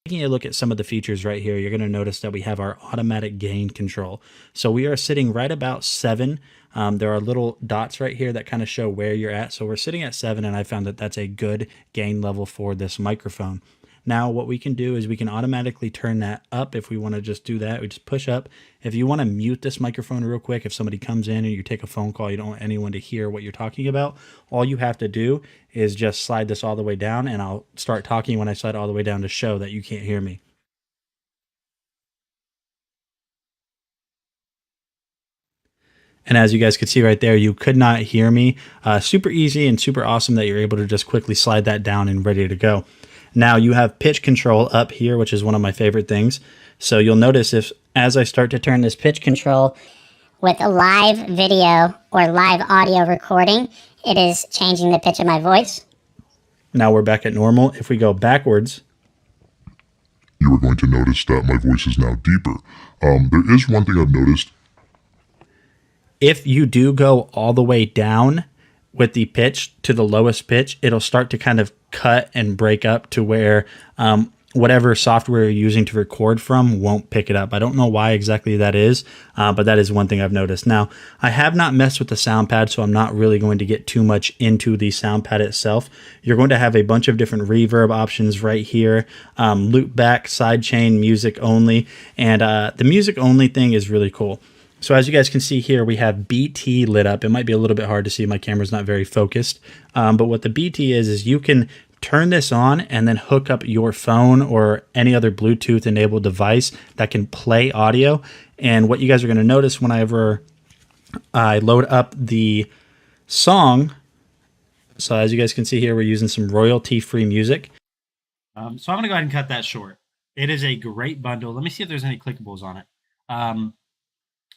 Taking a look at some of the features right here, you're going to notice that we have our automatic gain control. So we are sitting right about 7. There are little dots right here that kind of show where you're at. So we're sitting at 7, and I found that that's a good gain level for this microphone. Now what we can do is we can automatically turn that up. If we want to just do that, we just push up. If you want to mute this microphone real quick, if somebody comes in and you take a phone call, you don't want anyone to hear what you're talking about, all you have to do is just slide this all the way down, and I'll start talking when I slide all the way down to show that you can't hear me. And as you guys could see right there, you could not hear me. Super easy and super awesome that you're able to just quickly slide that down and ready to go. Now you have pitch control up here, which is one of my favorite things. So you'll notice as I start to turn this pitch control
with a live video or live audio recording, it is changing the pitch of my voice.
Now we're back at normal. If we go backwards,
you are going to notice that my voice is now deeper. There is one thing I've noticed.
If you do go all the way down with the pitch to the lowest pitch, it'll start to kind of cut and break up to where whatever software you're using to record from won't pick it up. I don't know why exactly that is, but that is one thing I've noticed. Now, I have not messed with the sound pad, so I'm not really going to get too much into the sound pad itself. You're going to have a bunch of different reverb options right here, loop back, sidechain, music only, and the music only thing is really cool. So as you guys can see here, we have BT lit up. It might be a little bit hard to see. My camera's not very focused. But what the BT is you can turn this on and then hook up your phone or any other Bluetooth enabled device that can play audio. And what you guys are going to notice whenever I load up the song, so as you guys can see here, we're using some royalty-free music.
So I'm going to go ahead and cut that short. It is a great bundle. Let me see if there's any clickables on it.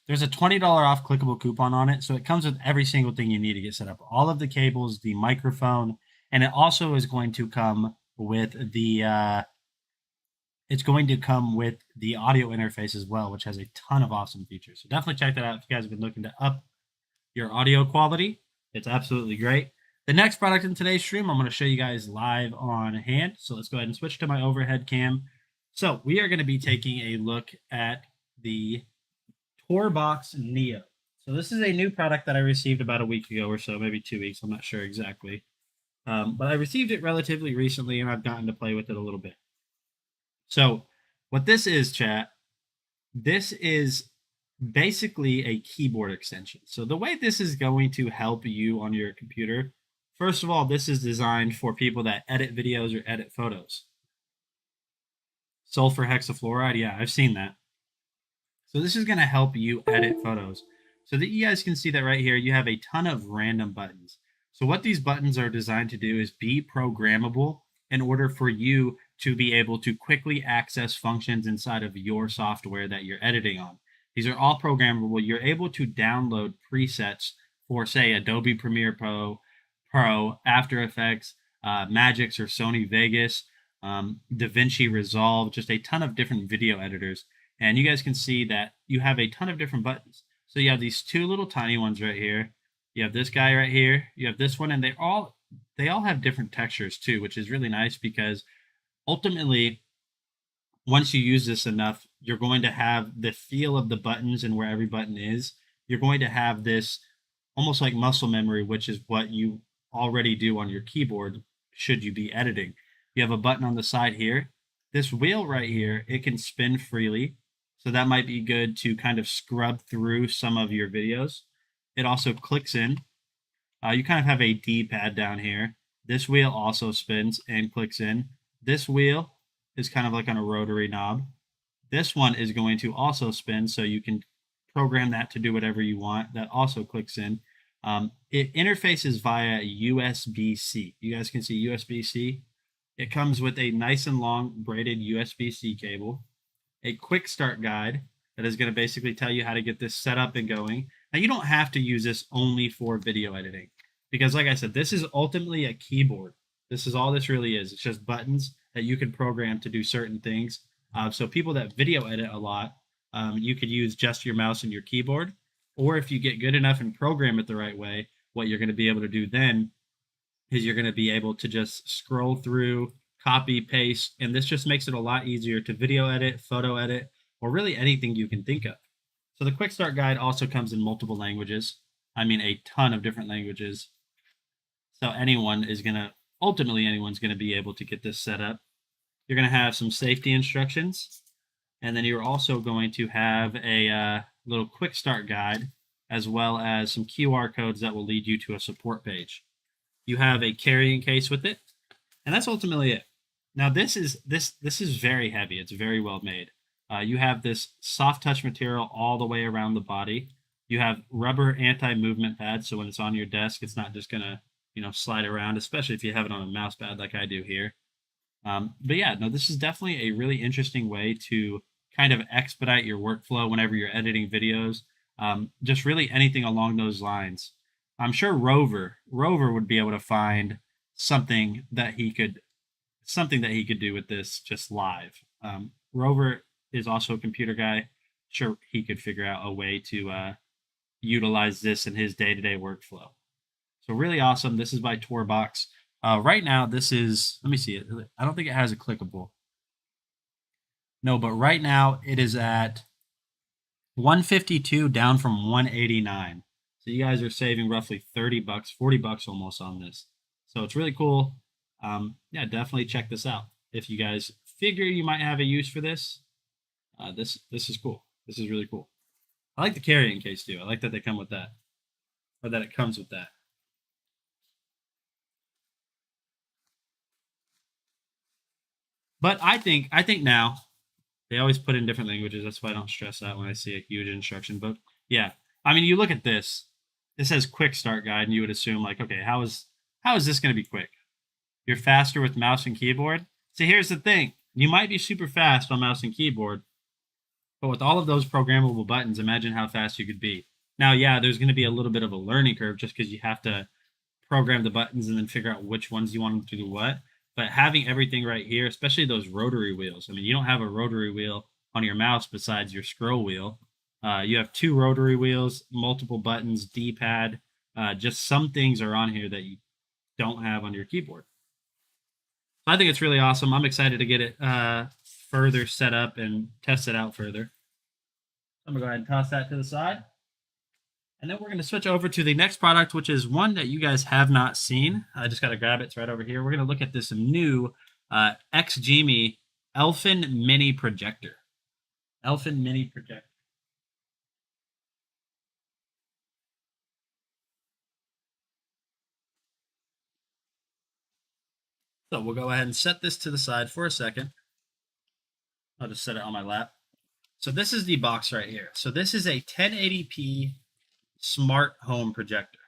There's a $20 off clickable coupon on it. So it comes with every single thing you need to get set up. All of the cables, the microphone, and it also is going to come with the audio interface as well, which has a ton of awesome features. So definitely check that out if you guys have been looking to up your audio quality. It's absolutely great. The next product in today's stream, I'm going to show you guys live on hand. So let's go ahead and switch to my overhead cam. So we are going to be taking a look at the TorBox Neo. So this is a new product that I received about a week ago or so, maybe 2 weeks. I'm not sure exactly. But I received it relatively recently, and I've gotten to play with it a little bit. So what this is, chat, this is basically a keyboard extension. So the way this is going to help you on your computer, first of all, this is designed for people that edit videos or edit photos. Sulfur hexafluoride, yeah, I've seen that. So this is going to help you edit photos. So that you guys can see that right here, you have a ton of random buttons. So what these buttons are designed to do is be programmable in order for you to be able to quickly access functions inside of your software that you're editing on. These are all programmable. You're able to download presets for, say, Adobe Premiere Pro, After Effects, Magix or Sony Vegas, DaVinci Resolve, just a ton of different video editors. And you guys can see that you have a ton of different buttons. So you have these two little tiny ones right here. You have this guy right here. You have this one, and they all have different textures too, which is really nice because ultimately, once you use this enough, you're going to have the feel of the buttons and where every button is. You're going to have this almost like muscle memory, which is what you already do on your keyboard should you be editing. You have a button on the side here. This wheel right here, it can spin freely. So that might be good to kind of scrub through some of your videos. It also clicks in. You kind of have a D-pad down here. This wheel also spins and clicks in. This wheel is kind of like on a rotary knob. This one is going to also spin, so you can program that to do whatever you want. That also clicks in. It interfaces via USB-C. You guys can see USB-C. It comes with a nice and long braided USB-C cable, a quick start guide that is going to basically tell you how to get this set up and going. Now, you don't have to use this only for video editing because, like I said, this is ultimately a keyboard. This is all this really is. It's just buttons that you can program to do certain things. So people that video edit a lot, you could use just your mouse and your keyboard. Or if you get good enough and program it the right way, what you're going to be able to do then is you're going to be able to just scroll through, copy, paste, and this just makes it a lot easier to video edit, photo edit, or really anything you can think of. So the Quick Start Guide also comes in multiple languages. I mean, a ton of different languages. So anyone's going to be able to get this set up. You're going to have some safety instructions, and then you're also going to have a little quick start guide, as well as some QR codes that will lead you to a support page. You have a carrying case with it, and that's ultimately it. Now this is very heavy. It's very well made. You have this soft touch material all the way around the body. You have rubber anti-movement pads, so when it's on your desk, it's not just gonna slide around, especially if you have it on a mouse pad like I do here. But yeah, no, this is definitely a really interesting way to kind of expedite your workflow whenever you're editing videos. Just really anything along those lines. I'm sure Rover would be able to find something that he could do with this just live. Rover is also a computer guy. Sure, he could figure out a way to utilize this in his day-to-day workflow. So really awesome. This is by TorBox. Right now, this is, let me see it. I don't think it has a clickable. No, but right now it is at 152 down from 189. So you guys are saving roughly 30 bucks, 40 bucks almost on this. So it's really cool. Yeah, definitely check this out. If you guys figure you might have a use for this, this is cool. This is really cool. I like the carrying case too. I like that they come with that, or that it comes with that. But I think now they always put in different languages. That's why I don't stress that when I see a huge instruction book. Yeah, I mean, you look at this. This says quick start guide, and you would assume like, okay, how is this going to be quick? You're faster with mouse and keyboard. So here's the thing: you might be super fast on mouse and keyboard, but with all of those programmable buttons, imagine how fast you could be. Now, yeah, there's going to be a little bit of a learning curve just because you have to program the buttons and then figure out which ones you want them to do what. But having everything right here, especially those rotary wheels. I mean, you don't have a rotary wheel on your mouse besides your scroll wheel. You have 2 rotary wheels, multiple buttons, D-pad. Just some things are on here that you don't have on your keyboard. So I think it's really awesome. I'm excited to get it further set up and test it out further. I'm going to go ahead and toss that to the side. And then we're going to switch over to the next product, which is one that you guys have not seen. I just got to grab it. It's right over here. We're going to look at this new XGIMI Elfin Mini Projector. Elfin Mini Projector. So we'll go ahead and set this to the side for a second. I'll just set it on my lap. So this is the box right here. So this is a 1080p smart home projector.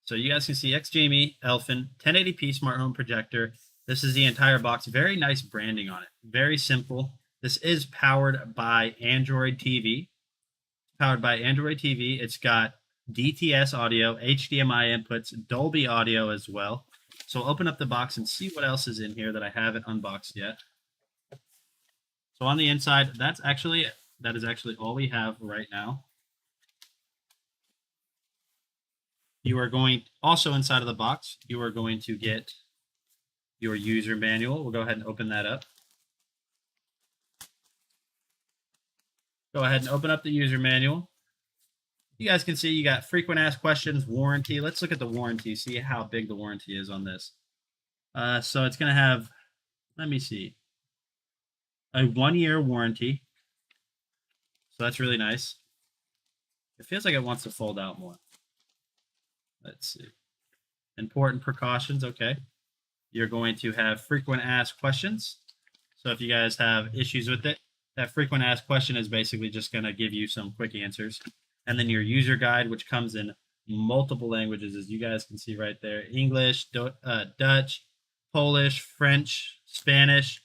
So you guys can see XGIMI Elfin 1080p smart home projector. This is the entire box. Very nice branding on it. Very simple. This is powered by Android TV. Powered by Android TV. It's got DTS audio, HDMI inputs, Dolby audio as well. So open up the box and see what else is in here that I haven't unboxed yet. So on the inside, that is actually all we have right now. You are going, also inside of the box, you are going to get your user manual. We'll go ahead and open that up. Go ahead and open up the user manual. You guys can see you got frequent asked questions, warranty. Let's look at the warranty, see how big the warranty is on this. So it's going to have, let me see, a 1-year warranty. So that's really nice. It feels like it wants to fold out more. Let's see. Important precautions. Okay. You're going to have frequent asked questions. So if you guys have issues with it, that frequent asked question is basically just going to give you some quick answers. And then your user guide, which comes in multiple languages, as you guys can see right there: English, Dutch, Polish, French, Spanish,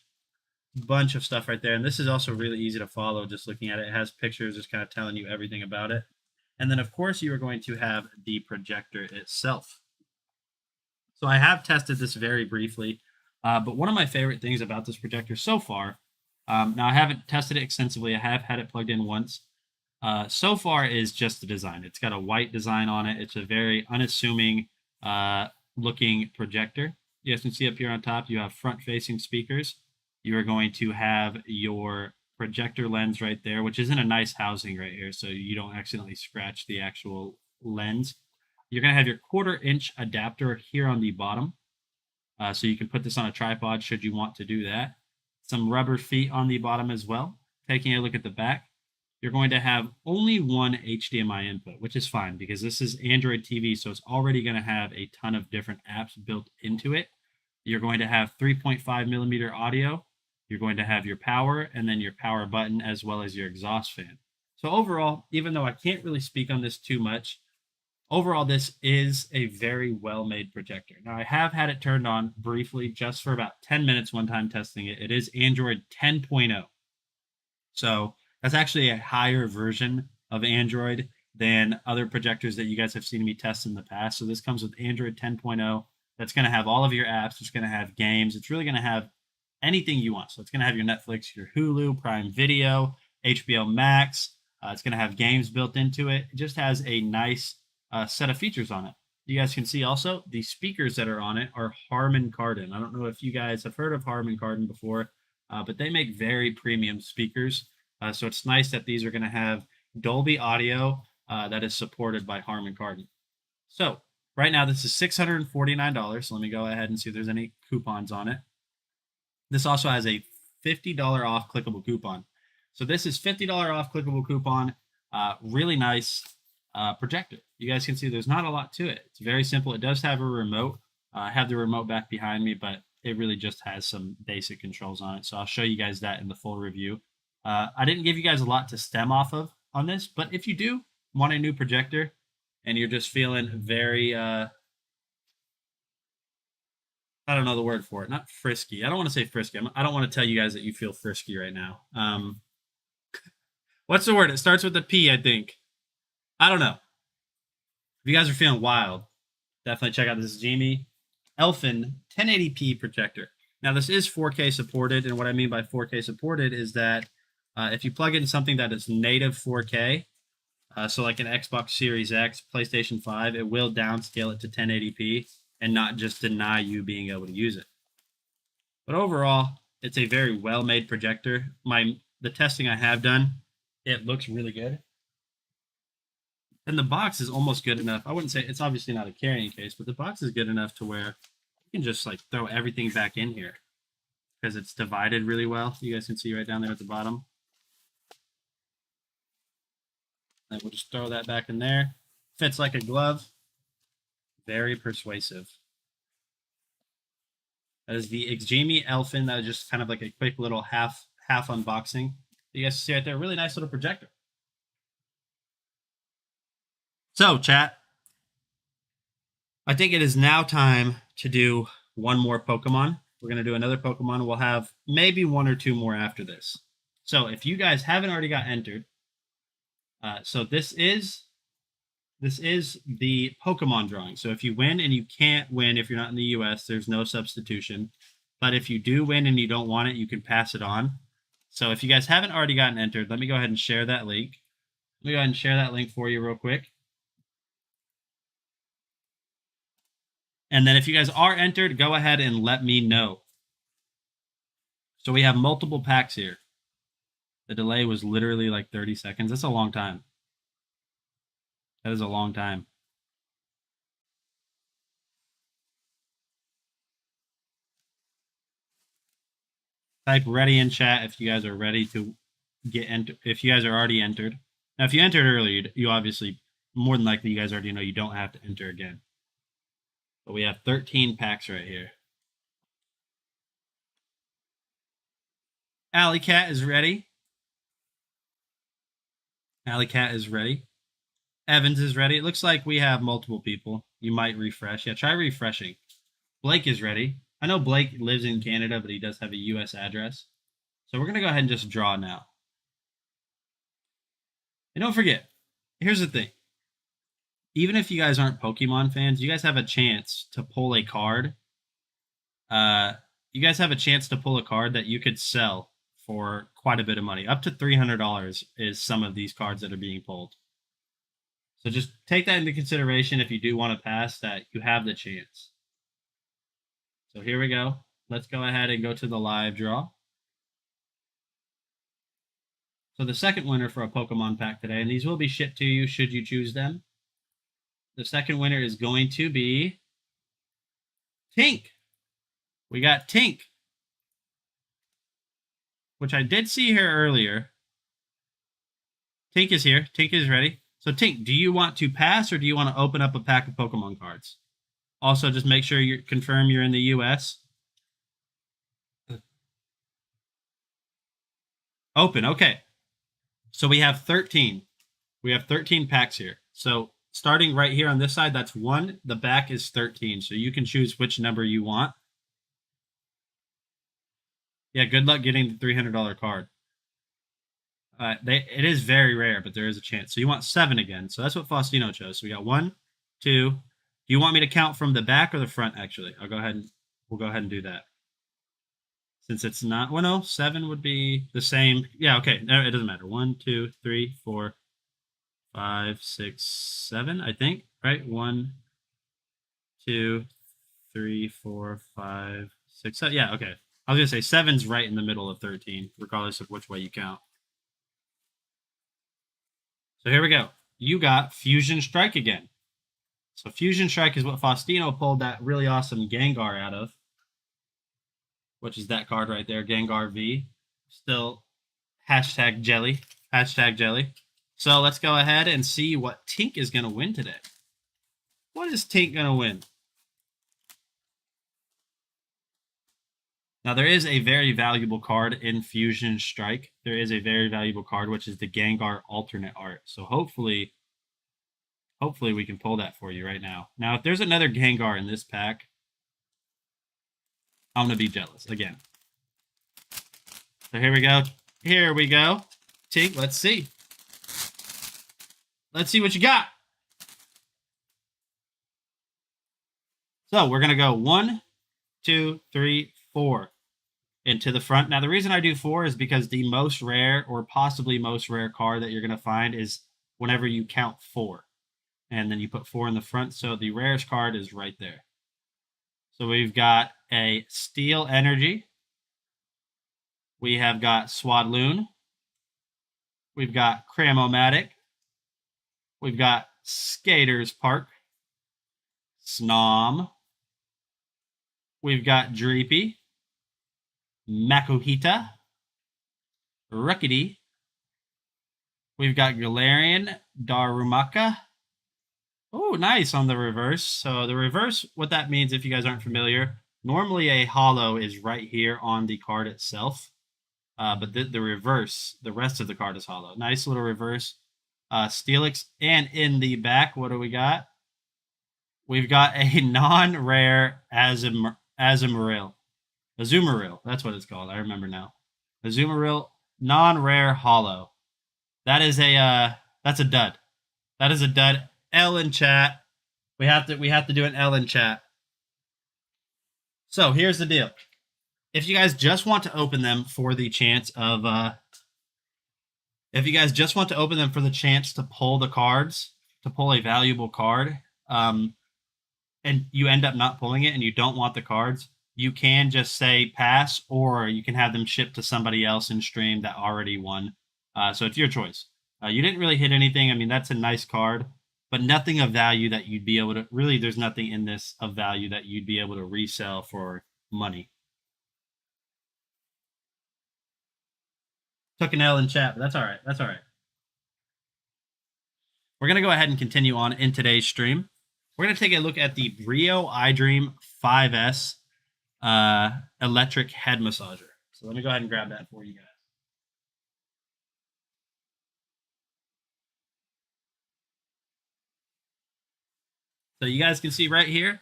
bunch of stuff right there. And this is also really easy to follow just looking at it. It has pictures just kind of telling you everything about it. And then, of course, you are going to have the projector itself. So I have tested this very briefly, but one of my favorite things about this projector so far, now I haven't tested it extensively. I have had it plugged in once. So far is just the design. It's got a white design on it. It's a very unassuming looking projector. You guys can see up here on top, you have front-facing speakers. You are going to have your projector lens right there, which is in a nice housing right here, so you don't accidentally scratch the actual lens. You're going to have your 1/4-inch adapter here on the bottom, so you can put this on a tripod should you want to do that. Some rubber feet on the bottom as well. Taking a look at the back, you're going to have only one HDMI input, which is fine because this is Android TV, so it's already going to have a ton of different apps built into it. You're going to have 3.5mm audio. You're going to have your power and then your power button as well as your exhaust fan. So overall, even though I can't really speak on this too much, overall this is a very well-made projector. Now I have had it turned on briefly just for about 10 minutes one time testing it. It is Android 10.0. So that's actually a higher version of Android than other projectors that you guys have seen me test in the past. So this comes with Android 10.0. That's going to have all of your apps. It's going to have games. It's really going to have anything you want. So it's going to have your Netflix, your Hulu, Prime Video, HBO Max. It's going to have games built into it. It just has a nice set of features on it. You guys can see also the speakers that are on it are Harman Kardon. I don't know if you guys have heard of Harman Kardon before, but they make very premium speakers. So it's nice that these are going to have Dolby audio that is supported by Harman Kardon. So right now this is $649. So let me go ahead and see if there's any coupons on it. This also has a $50 off clickable coupon. So this is $50 off clickable coupon. Really nice projector. You guys can see there's not a lot to it. It's very simple. It does have a remote. I have the remote back behind me, but it really just has some basic controls on it. So I'll show you guys that in the full review. I didn't give you guys a lot to stem off of on this, but if you do want a new projector and you're just feeling very, I don't know the word for it, not frisky. I don't want to say frisky. I don't want to tell you guys that you feel frisky right now. What's the word? It starts with a P, I think. I don't know. If you guys are feeling wild, definitely check out this Gimi Elfin 1080p projector. Now, this is 4K supported, and what I mean by 4K supported is that if you plug in something that is native 4K, so like an Xbox Series X, PlayStation 5, it will downscale it to 1080p and not just deny you being able to use it. But overall, it's a very well-made projector. The testing I have done, it looks really good. And the box is almost good enough. I wouldn't say it's obviously not a carrying case, but the box is good enough to where you can just like throw everything back in here because it's divided really well. You guys can see right down there at the bottom. And we'll just throw that back in there. Fits like a glove. Very persuasive. That is the Gimi Elfin. That was just kind of like a quick little half unboxing. You guys see right there, really nice little projector. So, chat, I think it is now time to do one more Pokemon. We're going to do another Pokemon. We'll have maybe one or two more after this. So, if you guys haven't already got entered, so this is the Pokemon drawing. So if you win, and you can't win if you're not in the US, there's no substitution. But if you do win and you don't want it, you can pass it on. So if you guys haven't already gotten entered, let me go ahead and share that link. Let me go ahead and share that link for you real quick. And then if you guys are entered, go ahead and let me know. So we have multiple packs here. The delay was literally like 30 seconds. That's a long time. That is a long time. Type ready in chat if you guys are ready to get entered. If you guys are already entered. Now, if you entered earlier, you obviously, more than likely, you guys already know you don't have to enter again. But we have 13 packs right here. Alley Cat is ready. Alley Cat is ready. Evans is ready. It looks like we have multiple people. You might refresh. Yeah, try refreshing. Blake is ready. I know Blake lives in Canada, but he does have a US address. So we're going to go ahead and just draw now. And don't forget, here's the thing. Even if you guys aren't Pokemon fans, you guys have a chance to pull a card. You guys have a chance to pull a card that you could sell for quite a bit of money. Up to $300 is some of these cards that are being pulled. So just take that into consideration if you do want to pass, that you have the chance. So here we go. Let's go ahead and go to the live draw. So the second winner for a Pokemon pack today, and these will be shipped to you should you choose them. The second winner is going to be Tink. We got Tink, which I did see here earlier. Tink is here. Tink is ready. So Tink, do you want to pass or do you want to open up a pack of Pokemon cards? Also, just make sure you confirm you're in the US. Open, okay. So we have 13. We have 13 packs here. So starting right here on this side, that's 1. The back is 13. So you can choose which number you want. Yeah, good luck getting the $300 card. It is very rare, but there is a chance. So you want 7 again. So that's what Faustino chose. So we got 1, 2. Do you want me to count from the back or the front? Actually, we'll go ahead and do that. Since it's not, well, no, 7 would be the same. Yeah, okay. No, it doesn't matter. 1, 2, 3, 4, 5, 6, 7. I think, right? 1, 2, 3, 4, 5, 6, 7. Yeah, okay. I was gonna say 7's right in the middle of 13, regardless of which way you count. So here we go. You got Fusion Strike again. So Fusion Strike is what Faustino pulled that really awesome Gengar out of, which is that card right there, Gengar V. Still hashtag jelly. Hashtag jelly. So let's go ahead and see what Tink is going to win today. What is Tink going to win? Now, there is a very valuable card in Fusion Strike. There is a very valuable card, which is the Gengar alternate art. So hopefully we can pull that for you right now. Now, if there's another Gengar in this pack, I'm going to be jealous again. So here we go. Here we go. Tink, let's see. Let's see what you got. So we're going to go 1, 2, 3, 4 into the front. Now, the reason I do 4 is because the most rare or possibly most rare card that you're going to find is whenever you count 4. And then you put 4 in the front. So the rarest card is right there. So we've got a Steel Energy. We have got Swadloon. We've got Cramomatic. We've got Skaters Park. Snom. We've got Dreepy. Makuhita. Rookity. We've got Galarian Darumaka. Oh, nice on the reverse. So the reverse, what that means, if you guys aren't familiar, normally a holo is right here on the card itself. But the reverse, the rest of the card is holo. Nice little reverse. Steelix. And in the back, what do we got? We've got a non-rare Azumarill. Azumarill, that's what it's called. I remember now. Azumarill, non-rare holo. That is that's a dud. That is a dud. L in chat. We have to do an L in chat. So here's the deal. If you guys just want to open them for the chance of to pull the cards, to pull a valuable card, and you end up not pulling it and you don't want the cards, you can just say pass, or you can have them shipped to somebody else in stream that already won. So it's your choice. You didn't really hit anything. I mean, that's a nice card, but nothing of value that you'd be able to, really, there's nothing in this of value that you'd be able to resell for money. Took an L in chat, but that's all right. That's all right. We're going to go ahead and continue on in today's stream. We're going to take a look at the Brio iDream 5S electric head massager. So let me go ahead and grab that for you guys. So you guys can see right here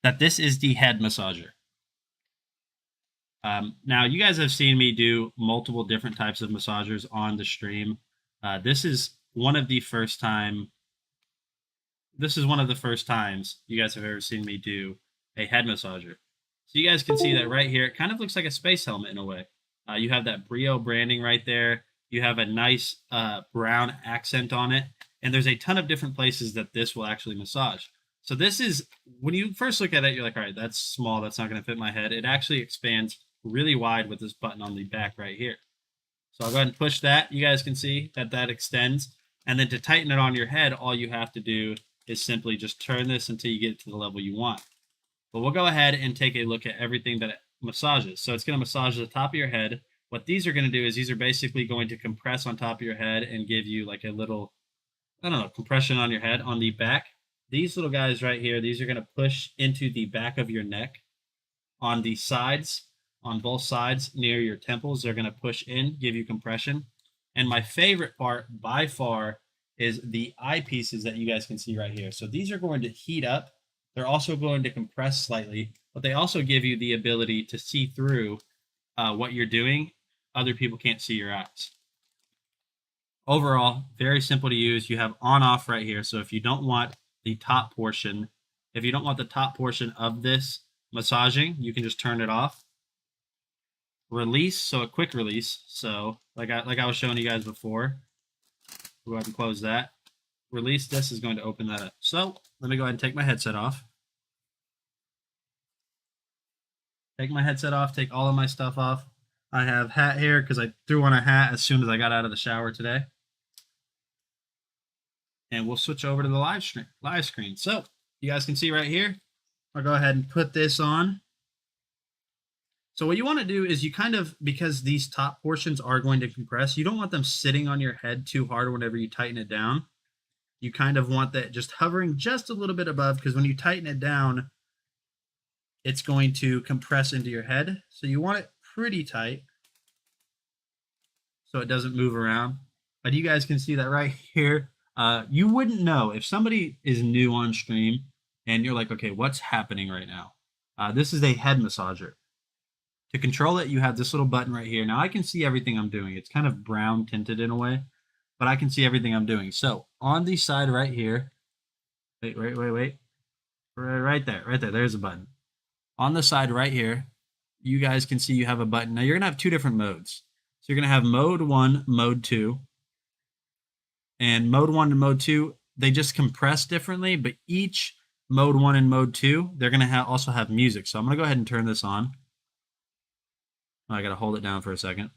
that this is the head massager. Now, you guys have seen me do multiple different types of massagers on the stream. This is one of the first times you guys have ever seen me do a head massager. So you guys can see that right here. It kind of looks like a space helmet in a way. You have that Brio branding right there. You have a nice brown accent on it. And there's a ton of different places that this will actually massage. So this is, when you first look at it, you're like, all right, that's small. That's not going to fit my head. It actually expands really wide with this button on the back right here. So I'll go ahead and push that. You guys can see that that extends. And then to tighten it on your head, all you have to do is simply just turn this until you get to the level you want. But we'll go ahead and take a look at everything that it massages. So it's going to massage the top of your head. What these are going to do is these are basically going to compress on top of your head and give you like a little, I don't know, compression on your head. On the back, these little guys right here, these are going to push into the back of your neck. On the sides, on both sides near your temples, they're going to push in, give you compression. And my favorite part by far is the eyepieces that you guys can see right here. So these are going to heat up. They're also going to compress slightly, but they also give you the ability to see through what you're doing. Other people can't see your eyes. Overall, very simple to use. You have on off right here. So if you don't want the top portion, of this massaging, you can just turn it off. Release, so a quick release. So like I was showing you guys before. Go ahead and close that. Release this is going to open that up. So let me go ahead and take my headset off. Take my headset off, take all of my stuff off. I have hat here because I threw on a hat as soon as I got out of the shower today. And we'll switch over to the live screen. So you guys can see right here. I'll go ahead and put this on. So what you want to do is you kind of, because these top portions are going to compress, you don't want them sitting on your head too hard whenever you tighten it down. You kind of want that just hovering just a little bit above, because when you tighten it down, it's going to compress into your head. So you want it pretty tight so it doesn't move around. But you guys can see that right here. You wouldn't know if somebody is new on stream and you're like, okay, what's happening right now? This is a head massager. To control it, you have this little button right here. Now I can see everything I'm doing. It's kind of brown tinted in a way, but I can see everything I'm doing. So on the side right here, wait. Right there. There's a button. On the side right here, you guys can see you have a button. Now you're gonna have two different modes. So you're gonna have mode 1, mode 2. And mode 1 and mode 2, they just compress differently, but each mode 1 and mode 2, they're gonna also have music. So I'm gonna go ahead and turn this on. I gotta hold it down for a second.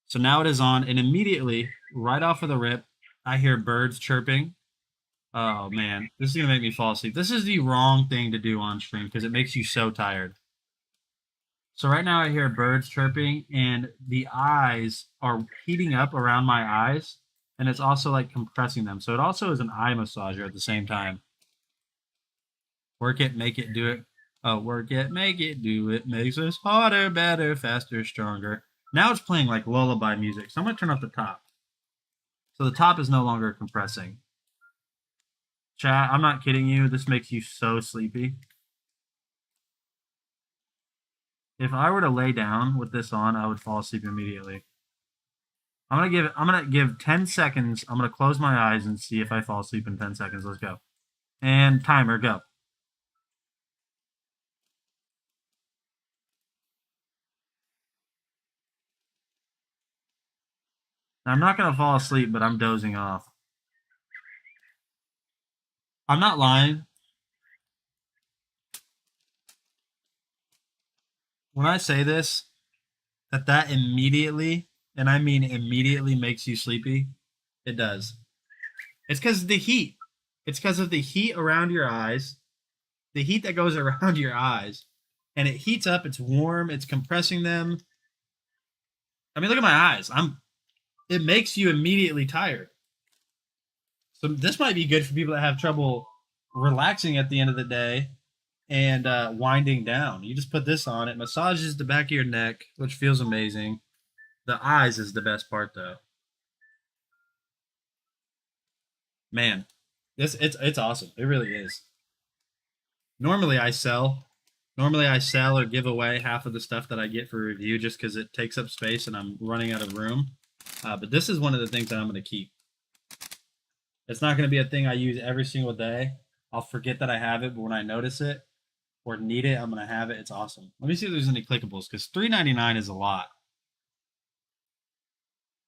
So now it is on, and immediately, right off of the rip, I hear birds chirping. Oh man, this is gonna make me fall asleep. This is the wrong thing to do on stream because it makes you so tired. So right now I hear birds chirping, and the eyes are heating up around my eyes, and it's also like compressing them. So it also is an eye massager at the same time. Work it, make it, do it. Oh, work it, make it, do it. Makes us harder, better, faster, stronger. Now it's playing like lullaby music. So I'm going to turn off the top. So the top is no longer compressing. Chat, I'm not kidding you. This makes you so sleepy. If I were to lay down with this on, I would fall asleep immediately. I'm gonna give 10 seconds. I'm gonna close my eyes and see if I fall asleep in 10 seconds. Let's go. And timer, go. Now, I'm not gonna fall asleep, but I'm dozing off. I'm not lying. When I say this, that immediately, and I mean immediately, makes you sleepy, it does. It's because of the heat. It's because of the heat around your eyes, the heat that goes around your eyes, and it heats up. It's warm. It's compressing them. I mean, look at my eyes. It makes you immediately tired. So this might be good for people that have trouble relaxing at the end of the day and winding down. You just put this on. It massages the back of your neck, which feels amazing. The eyes is the best part, though. Man, it's awesome. It really is. Normally I sell or give away half of the stuff that I get for review just because it takes up space and I'm running out of room. But this is one of the things that I'm going to keep. It's not going to be a thing I use every single day. I'll forget that I have it, but when I notice it or need it, I'm going to have it. It's awesome. Let me see if there's any clickables, because $3.99 is a lot.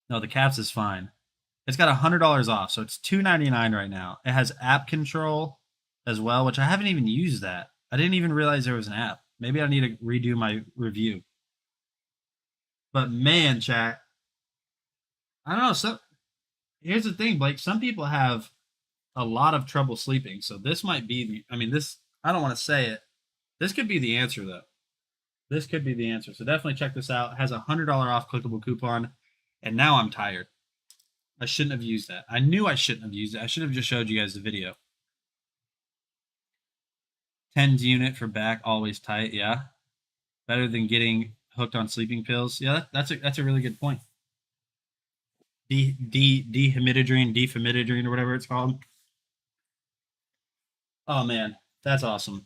No, the caps is fine. It's got $100 off, so it's $2.99 right now. It has app control as well, which I haven't even used that. I didn't even realize there was an app. Maybe I need to redo my review. But man, chat, I don't know. So here's the thing, Blake. Some people have a lot of trouble sleeping, so this might be I don't want to say it. This could be the answer, though. This could be the answer. So definitely check this out. It has a $100 off clickable coupon, and now I'm tired. I shouldn't have used that. I knew I shouldn't have used it. I should have just showed you guys the video. TENS unit for back, always tight. Yeah, better than getting hooked on sleeping pills. Yeah, that's a really good point. Difamidodrine, or whatever it's called. Oh man, that's awesome.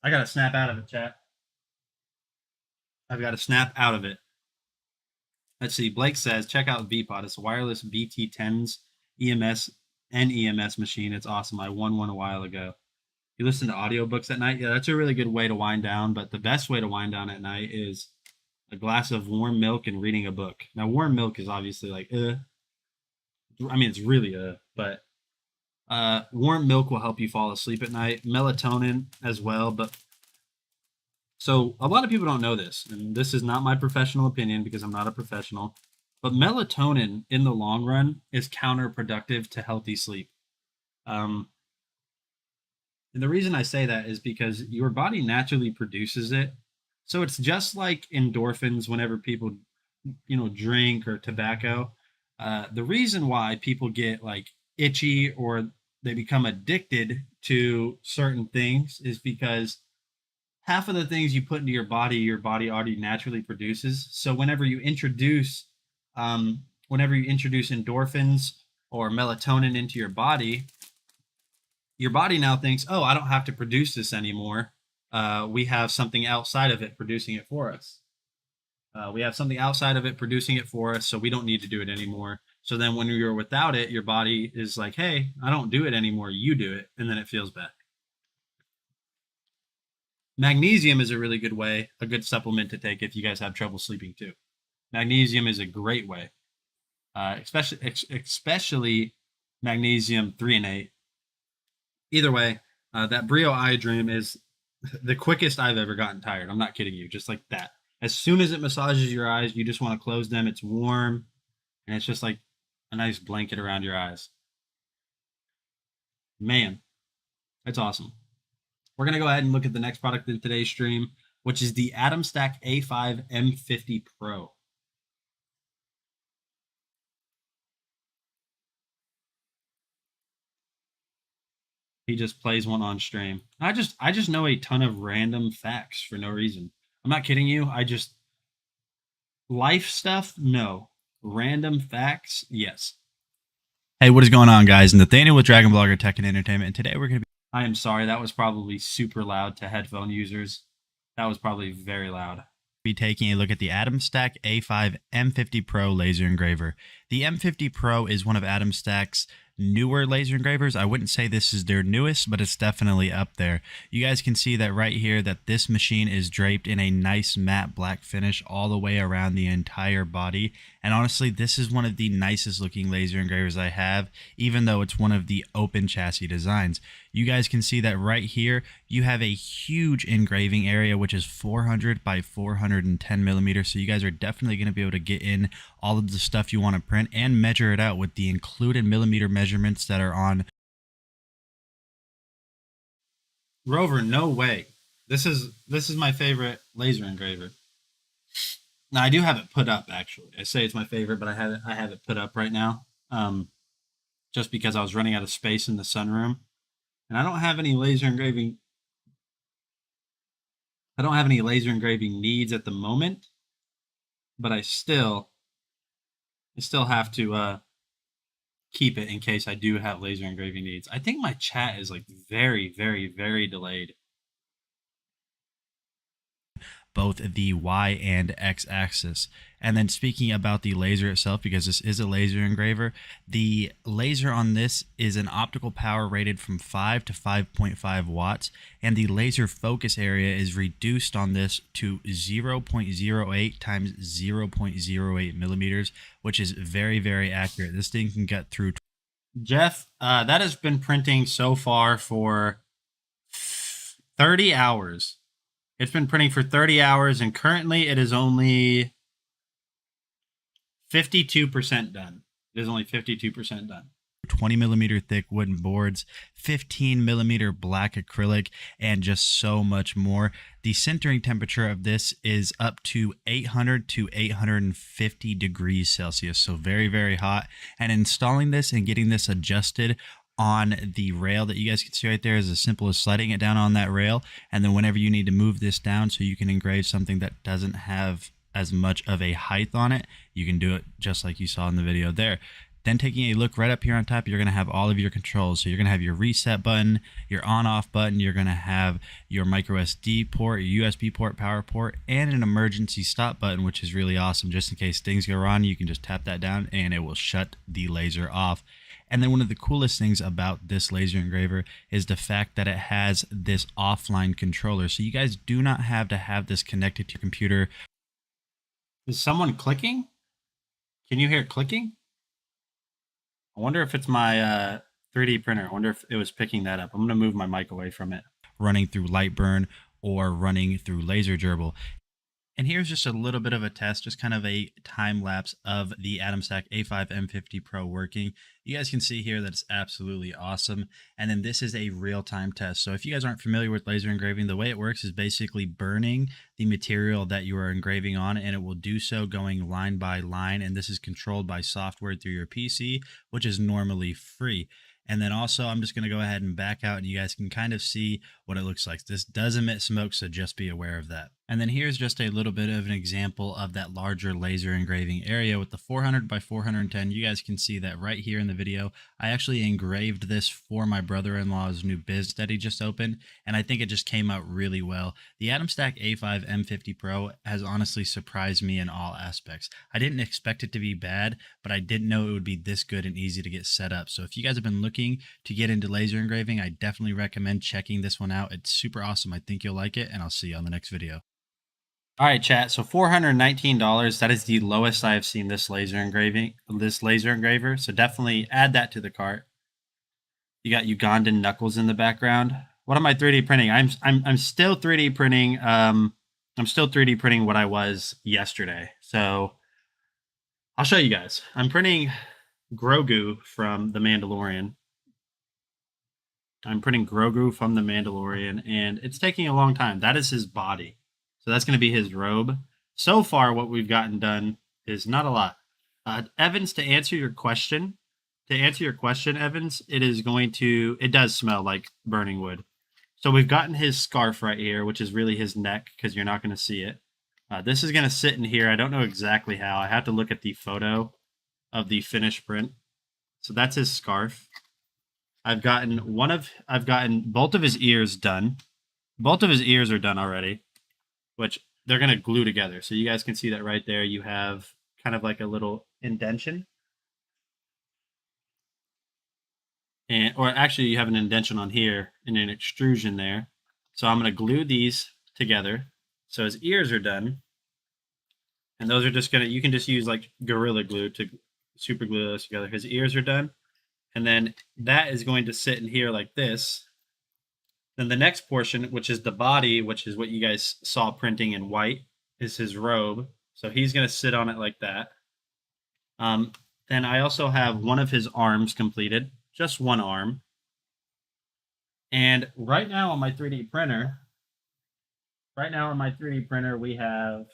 I gotta snap out of it, chat. I've got to snap out of it. Let's see. Blake says, check out VPod. It's a wireless BT10s EMS and EMS machine. It's awesome. I won one a while ago. You listen to audiobooks at night? Yeah, that's a really good way to wind down. But the best way to wind down at night is a glass of warm milk and reading a book. Now, warm milk is obviously like, it's really but warm milk will help you fall asleep at night. Melatonin as well. But so a lot of people don't know this, and this is not my professional opinion because I'm not a professional, but melatonin in the long run is counterproductive to healthy sleep. And the reason I say that is because your body naturally produces it So it's just like endorphins whenever people, drink or tobacco. The reason why people get like itchy or they become addicted to certain things is because half of the things you put into your body already naturally produces. So whenever you introduce endorphins or melatonin into your body now thinks, oh, I don't have to produce this anymore. We have something outside of it producing it for us. So we don't need to do it anymore. So then when you're without it, your body is like, hey, I don't do it anymore. You do it. And then it feels bad. Magnesium is a really a good supplement to take if you guys have trouble sleeping too. Magnesium is a great way, especially magnesium 3-8. Either way, that Brio Eye Dream is the quickest I've ever gotten tired. I'm not kidding you. Just like that. As soon as it massages your eyes, you just want to close them. It's warm, and it's just like a nice blanket around your eyes. Man, that's awesome. We're going to go ahead and look at the next product in today's stream, which is the Atom Stack A5 M50 Pro. He just plays one on stream. I just know a ton of random facts for no reason. I'm not kidding you. Life stuff, no. Random facts, yes. Hey, what is going on, guys? Nathaniel with Dragon Blogger Tech and Entertainment, and today we're going to be... I am sorry, that was probably super loud to headphone users. That was probably very loud. Be taking a look at the Atom Stack A5 M50 Pro laser engraver. The M50 Pro is one of Atom Stack's newer laser engravers. I wouldn't say this is their newest, but it's definitely up there. You guys can see that right here that this machine is draped in a nice matte black finish all the way around the entire body. And honestly, this is one of the nicest looking laser engravers I have, even though it's one of the open chassis designs. You guys can see that right here, you have a huge engraving area, which is 400 by 410 millimeters. So you guys are definitely going to be able to get in all of the stuff you want to print and measure it out with the included millimeter measurements that are on. Rover, no way. This is my favorite laser engraver. Now I do have it put up actually. I say it's my favorite, but I have it put up right now. Just because I was running out of space in the sunroom. And I don't have any laser engraving needs at the moment, but I still have to keep it in case I do have laser engraving needs. I think my chat is like very, very, very delayed. Both the Y and X axis. And then speaking about the laser itself, because this is a laser engraver, the laser on this is an optical power rated from 5 to 5.5 watts, and the laser focus area is reduced on this to 0.08 times 0.08 millimeters, which is very, very accurate. This thing can get through. Jeff, that has been printing so far for 30 hours. It's been printing for 30 hours, and currently it is only 52% done. It is only 52% done. 20 millimeter thick wooden boards, 15 millimeter black acrylic, and just so much more. The centering temperature of this is up to 800 to 850 degrees Celsius, so very, very hot. And installing this and getting this adjusted on the rail that you guys can see right there is as simple as sliding it down on that rail, and then whenever you need to move this down so you can engrave something that doesn't have as much of a height on it, you can do it just like you saw in the video there. Then taking a look right up here on top, you're going to have all of your controls. So you're going to have your reset button, your on-off button, you're going to have your micro SD port, your USB port, power port, and an emergency stop button, which is really awesome. Just in case things go wrong, you can just tap that down and it will shut the laser off. And then one of the coolest things about this laser engraver is the fact that it has this offline controller. So you guys do not have to have this connected to your computer. Is someone clicking? Can you hear clicking? I wonder if it's my 3D printer. I wonder if it was picking that up. I'm going to move my mic away from it. Running through Lightburn or running through Laser Gerbil. And here's just a little bit of a test, just kind of a time lapse of the Atomstack A5 M50 Pro working. You guys can see here that it's absolutely awesome. And then this is a real-time test. So if you guys aren't familiar with laser engraving, the way it works is basically burning the material that you are engraving on, and it will do so going line by line. And this is controlled by software through your PC, which is normally free. And then also, I'm just going to go ahead and back out, and you guys can kind of see what it looks like. This does emit smoke, so just be aware of that. And then here's just a little bit of an example of that larger laser engraving area with the 400 by 410. You guys can see that right here in the video. I actually engraved this for my brother-in-law's new biz that he just opened, and I think it just came out really well. The Atomstack A5 M50 Pro has honestly surprised me in all aspects. I didn't expect it to be bad, but I didn't know it would be this good and easy to get set up. So if you guys have been looking to get into laser engraving, I definitely recommend checking this one out. It's super awesome. I think you'll like it, and I'll see you on the next video. All right, chat. So $419, that is the lowest I have seen this laser engraver. So definitely add that to the cart. You got Ugandan knuckles in the background. What am I 3D printing? I'm still 3D printing. I'm still 3D printing what I was yesterday. So I'll show you guys. I'm printing Grogu from The Mandalorian. And it's taking a long time. That is his body. So that's going to be his robe. So far, what we've gotten done is not a lot. Evans, to answer your question, Evans, it does smell like burning wood. So we've gotten his scarf right here, which is really his neck, because you're not going to see it. This is going to sit in here. I don't know exactly how. I have to look at the photo of the finished print. So that's his scarf. I've gotten both of his ears done. Both of his ears are done already, which they're going to glue together. So you guys can see that right there. You have kind of like a little indentation. Or actually you have an indentation on here and an extrusion there. So I'm going to glue these together. So his ears are done. And those are just you can just use like Gorilla Glue to super glue those together. His ears are done. And then that is going to sit in here like this. Then the next portion, which is the body, which is what you guys saw printing in white, is his robe. So he's going to sit on it like that. Then I also have one of his arms completed, just one arm. And right now on my 3D printer, we have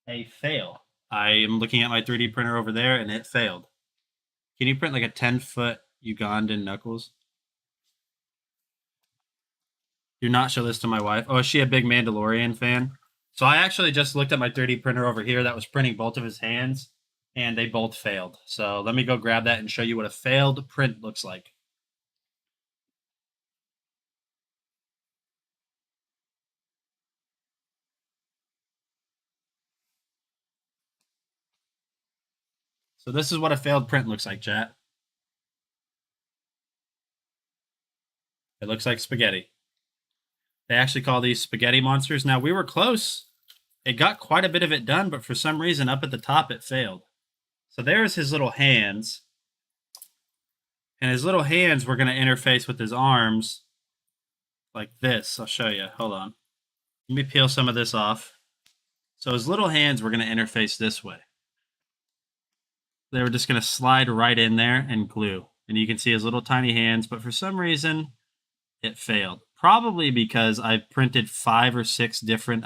a fail. I am looking at my 3D printer over there, and it failed. Can you print like a 10-foot Ugandan knuckles? Do not show this to my wife. Oh, is she a big Mandalorian fan? So I actually just looked at my 3D printer over here that was printing both of his hands, and they both failed. So let me go grab that and show you what a failed print looks like. So this is what a failed print looks like, chat. It looks like spaghetti. They actually call these spaghetti monsters. Now, we were close. It got quite a bit of it done, but for some reason, up at the top, it failed. So there's his little hands. And his little hands were going to interface with his arms like this. I'll show you. Hold on. Let me peel some of this off. So his little hands were going to interface this way. They were just going to slide right in there and glue. And you can see his little tiny hands, but for some reason, it failed. Probably because I've printed 5 or 6 different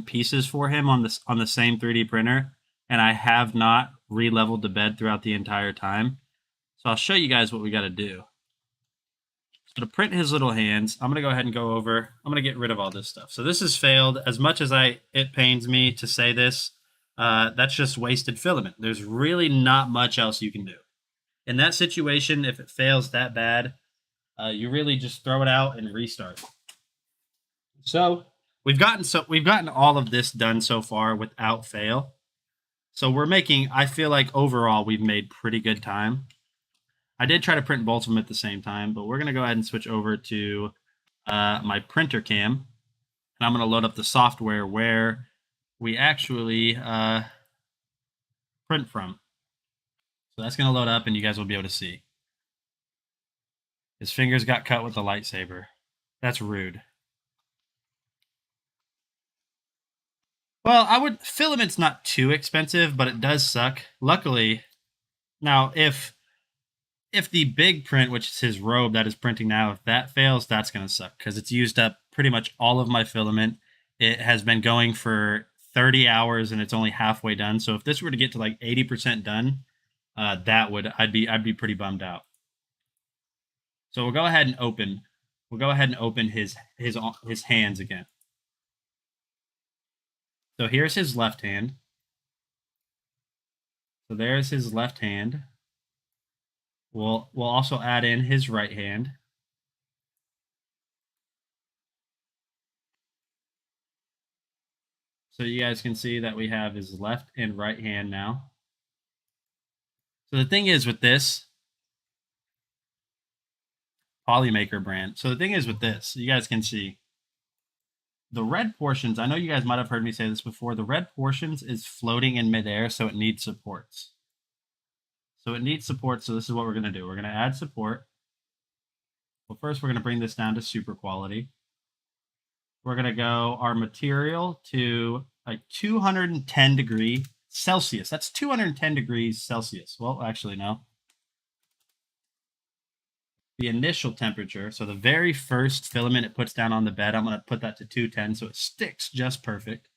pieces for him on the same 3D printer, and I have not re-leveled the bed throughout the entire time. So I'll show you guys what we got to do. So to print his little hands, I'm going to go ahead and I'm going to get rid of all this stuff. So this has failed. As much as it pains me to say this, that's just wasted filament. There's really not much else you can do. In that situation, if it fails that bad, you really just throw it out and restart. So we've gotten all of this done so far without fail. So I feel like overall we've made pretty good time. I did try to print both of them at the same time, but we're going to go ahead and switch over to my printer cam. And I'm going to load up the software where we actually print from. So that's going to load up and you guys will be able to see. His fingers got cut with the lightsaber. That's rude. Well, filament's not too expensive, but it does suck. Luckily, now if the big print, which is his robe that is printing now, if that fails, that's going to suck because it's used up pretty much all of my filament. It has been going for 30 hours and it's only halfway done. So if this were to get to like 80% done, I'd be pretty bummed out. So we'll go ahead and open his hands again. So here's his left hand. So there's his left hand. We'll also add in his right hand. So you guys can see that we have his left and right hand now. So the thing is with this Polymaker brand. So the thing is with this, you guys can see the red portions. I know you guys might have heard me say this before. The red portions is floating in midair, so it needs supports. So this is what we're going to do. We're going to add support. Well, first we're going to bring this down to super quality. We're going to go our material to like 210 degrees Celsius. That's 210 degrees Celsius. Well, actually, no. The initial temperature, so the very first filament it puts down on the bed, I'm going to put that to 210 so it sticks just perfect.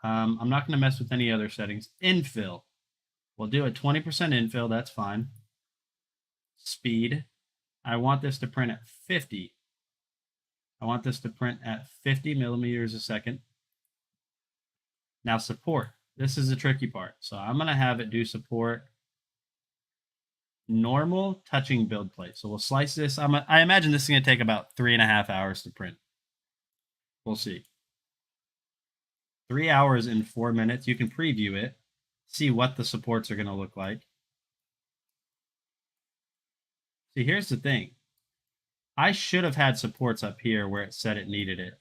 I'm not going to mess with any other settings. Infill. We'll do a 20% infill. That's fine. Speed. I want this to print at 50. I want this to print at 50 millimeters a second. Now support. This is the tricky part. So I'm going to have it do support normal touching build plate. So we'll slice this. I imagine this is going to take about 3.5 hours to print. We'll see. 3 hours and 4 minutes. You can preview it. See what the supports are going to look like. See, here's the thing. I should have had supports up here where it said it needed it.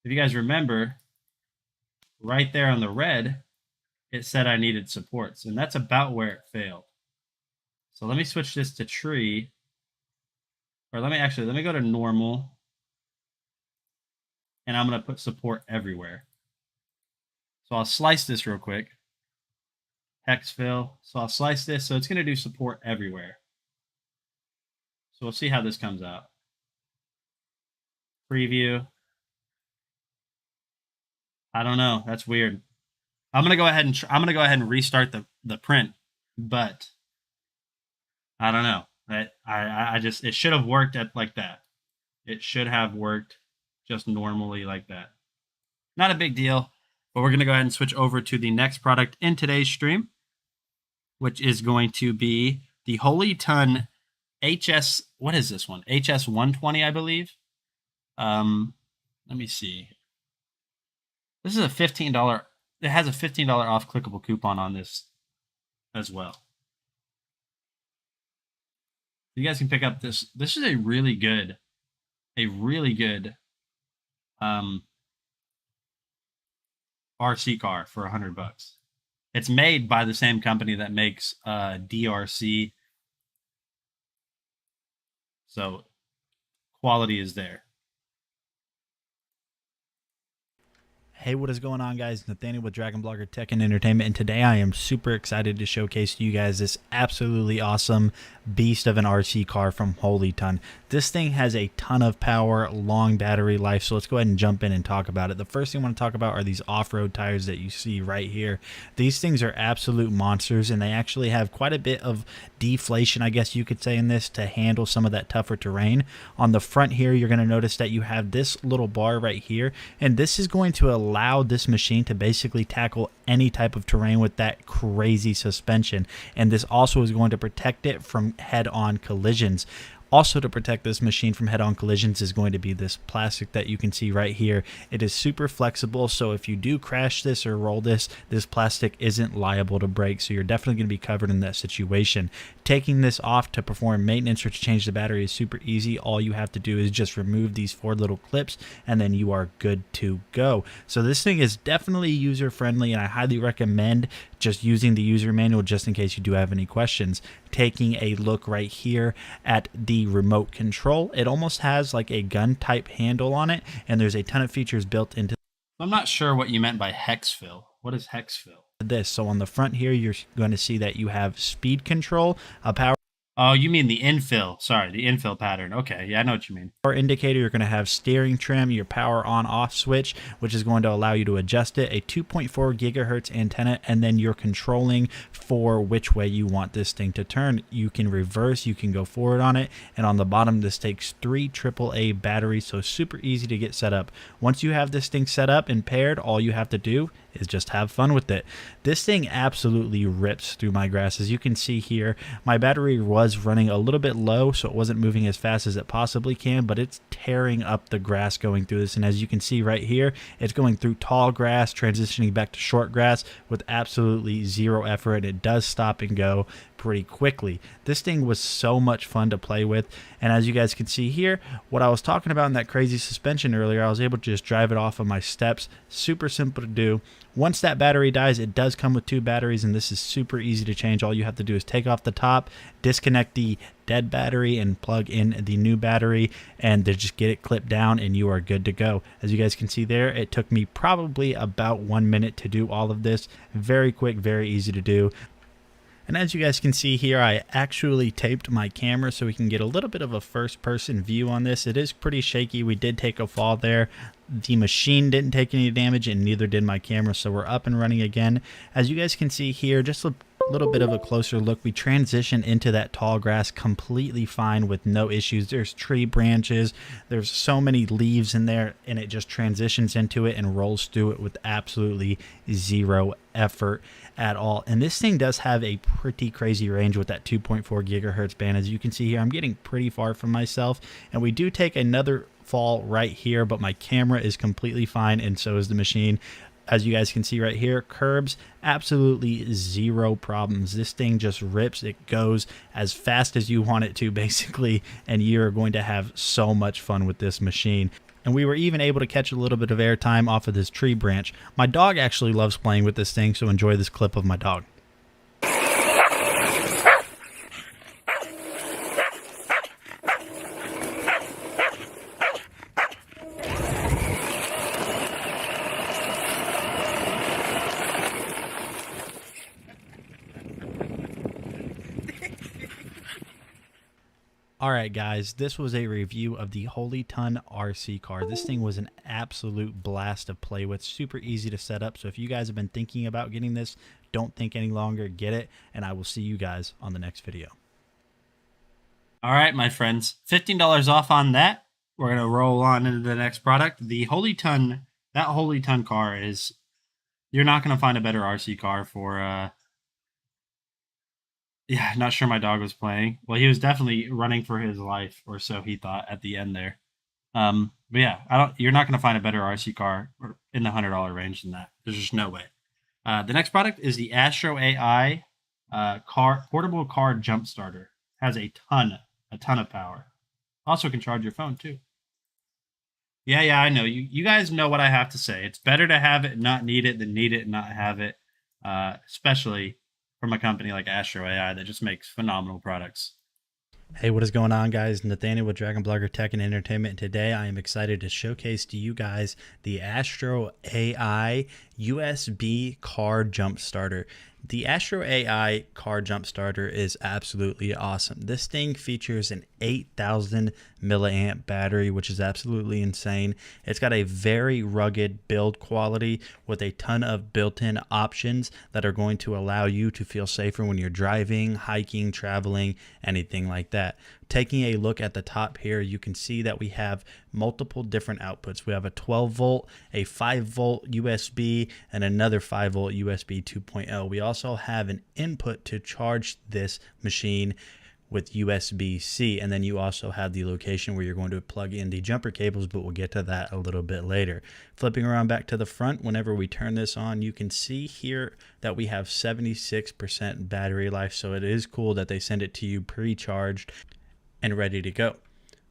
If you guys remember, right there on the red, it said I needed supports, and that's about where it failed. So let me switch this to tree, or let me go to normal, and I'm going to put support everywhere. So I'll slice this real quick. Hex fill. So I'll slice this, so it's going to do support everywhere. So we'll see how this comes out. Preview. I don't know. That's weird. I'm gonna go ahead and restart the print, but I don't know. It should have worked like that. It should have worked just normally like that. Not a big deal, but we're gonna go ahead and switch over to the next product in today's stream, which is going to be the Holy Ton HS. What is this one? HS 120, I believe. Let me see. This is a $15. It has a $15 off clickable coupon on this as well. You guys can pick up this. This is a really good RC car for $100. It's made by the same company that makes DRC. So quality is there.
Hey, what is going on, guys? Nathaniel with Dragon Blogger Tech and Entertainment, and today I am super excited to showcase to you guys this absolutely awesome beast of an RC car from Holy Ton. This thing has a ton of power, long battery life, so let's go ahead and jump in and talk about it. The first thing I want to talk about are these off-road tires that you see right here. These things are absolute monsters, and they actually have quite a bit of deflation, I guess you could say, in this to handle some of that tougher terrain. On the front here, you're going to notice that you have this little bar right here, and this is going to allow this machine to basically tackle any type of terrain with that crazy suspension, and this also is going to protect it from head-on collisions. Also, to protect this machine from head-on collisions is going to be this plastic that you can see right here. It is super flexible, so if you do crash this or roll this, this plastic isn't liable to break, so you're definitely going to be covered in that situation. Taking this off to perform maintenance or to change the battery is super easy. All you have to do is just remove these 4 little clips, and then you are good to go. So this thing is definitely user-friendly, and I highly recommend just using the user manual just in case you do have any questions. taking a look right here at the remote control. It almost has like a gun type handle on it, and there's a ton of features built into
I'm not sure what you meant by hex fill. What is hex fill?
this. So on the front here, you're going to see that you have speed control, a power
Oh, you mean the infill. Sorry, the infill pattern. Okay, yeah, I know what you mean.
indicator. You're going to have steering trim, your power on off switch, which is going to allow you to adjust it, a 2.4 gigahertz antenna, and then you're controlling for which way you want this thing to turn. You can reverse, you can go forward on it, and on the bottom this takes 3 AAA batteries, so super easy to get set up. Once you have this thing set up and paired, all you have to do is just have fun with it. This thing absolutely rips through my grass. As you can see here, my battery was running a little bit low, so it wasn't moving as fast as it possibly can, but it's tearing up the grass going through this. And as you can see right here, it's going through tall grass, transitioning back to short grass with absolutely zero effort, and it does stop and go pretty quickly. This thing was so much fun to play with, and as you guys can see here, what I was talking about in that crazy suspension earlier, I was able to just drive it off of my steps. Super simple to do. Once that battery dies, it does come with 2 batteries, and this is super easy to change. All you have to do is take off the top, disconnect the dead battery, and plug in the new battery, and then just get it clipped down, and you are good to go. As you guys can see there, it took me probably about 1 minute to do all of this. Very quick, very easy to do. And as you guys can see here, I actually taped my camera so we can get a little bit of a first-person view on this. It is pretty shaky. We did take a fall there. The machine didn't take any damage, and neither did my camera, so we're up and running again. As you guys can see here, just a little bit of a closer look, we transition into that tall grass completely fine with no issues. There's tree branches, there's so many leaves in there, and it just transitions into it and rolls through it with absolutely zero effort at all. And this thing does have a pretty crazy range with that 2.4 gigahertz band. As you can see here, I'm getting pretty far from myself, and we do take another fall right here, but my camera is completely fine, and so is the machine. As you guys can see right here, curbs, absolutely zero problems. This thing just rips. It goes as fast as you want it to, basically, and you're going to have so much fun with this machine. And we were even able to catch a little bit of airtime off of this tree branch. My dog actually loves playing with this thing, so enjoy this clip of my dog. Alright guys, this was a review of the Holy Ton RC car. This thing was an absolute blast to play with, super easy to set up. So if you guys have been thinking about getting this, don't think any longer, get it, and I will see you guys on the next video.
Alright, my friends, $15 off on that. We're going to roll on into the next product. The Holy Ton, that Holy Ton car is, you're not going to find a better RC car for, yeah, not sure my dog was playing. Well, he was definitely running for his life, or so he thought at the end there. But yeah, you're not going to find a better RC car in the $100 range than that. There's just no way. The next product is the Astro AI portable car jump starter. Has a ton of power. Also can charge your phone too. Yeah, I know. You guys know what I have to say. It's better to have it and not need it than need it and not have it, especially from a company like Astro AI that just makes phenomenal products.
Hey, what is going on, guys? Nathaniel with Dragon Blogger Tech and Entertainment. And today I am excited to showcase to you guys the Astro AI USB car jump starter. The Astro AI car jump starter is absolutely awesome. This thing features an 8,000 milliamp battery, which is absolutely insane. It's got a very rugged build quality with a ton of built-in options that are going to allow you to feel safer when you're driving, hiking, traveling, anything like that. Taking a look at the top here, you can see that we have multiple different outputs. We have a 12 volt, a 5 volt USB, and another 5 volt USB 2.0. We also have an input to charge this machine with USB-C, and then you also have the location where you're going to plug in the jumper cables, but we'll get to that a little bit later. Flipping around back to the front, whenever we turn this on, you can see here that we have 76% battery life, so it is cool that they send it to you pre-charged and ready to go.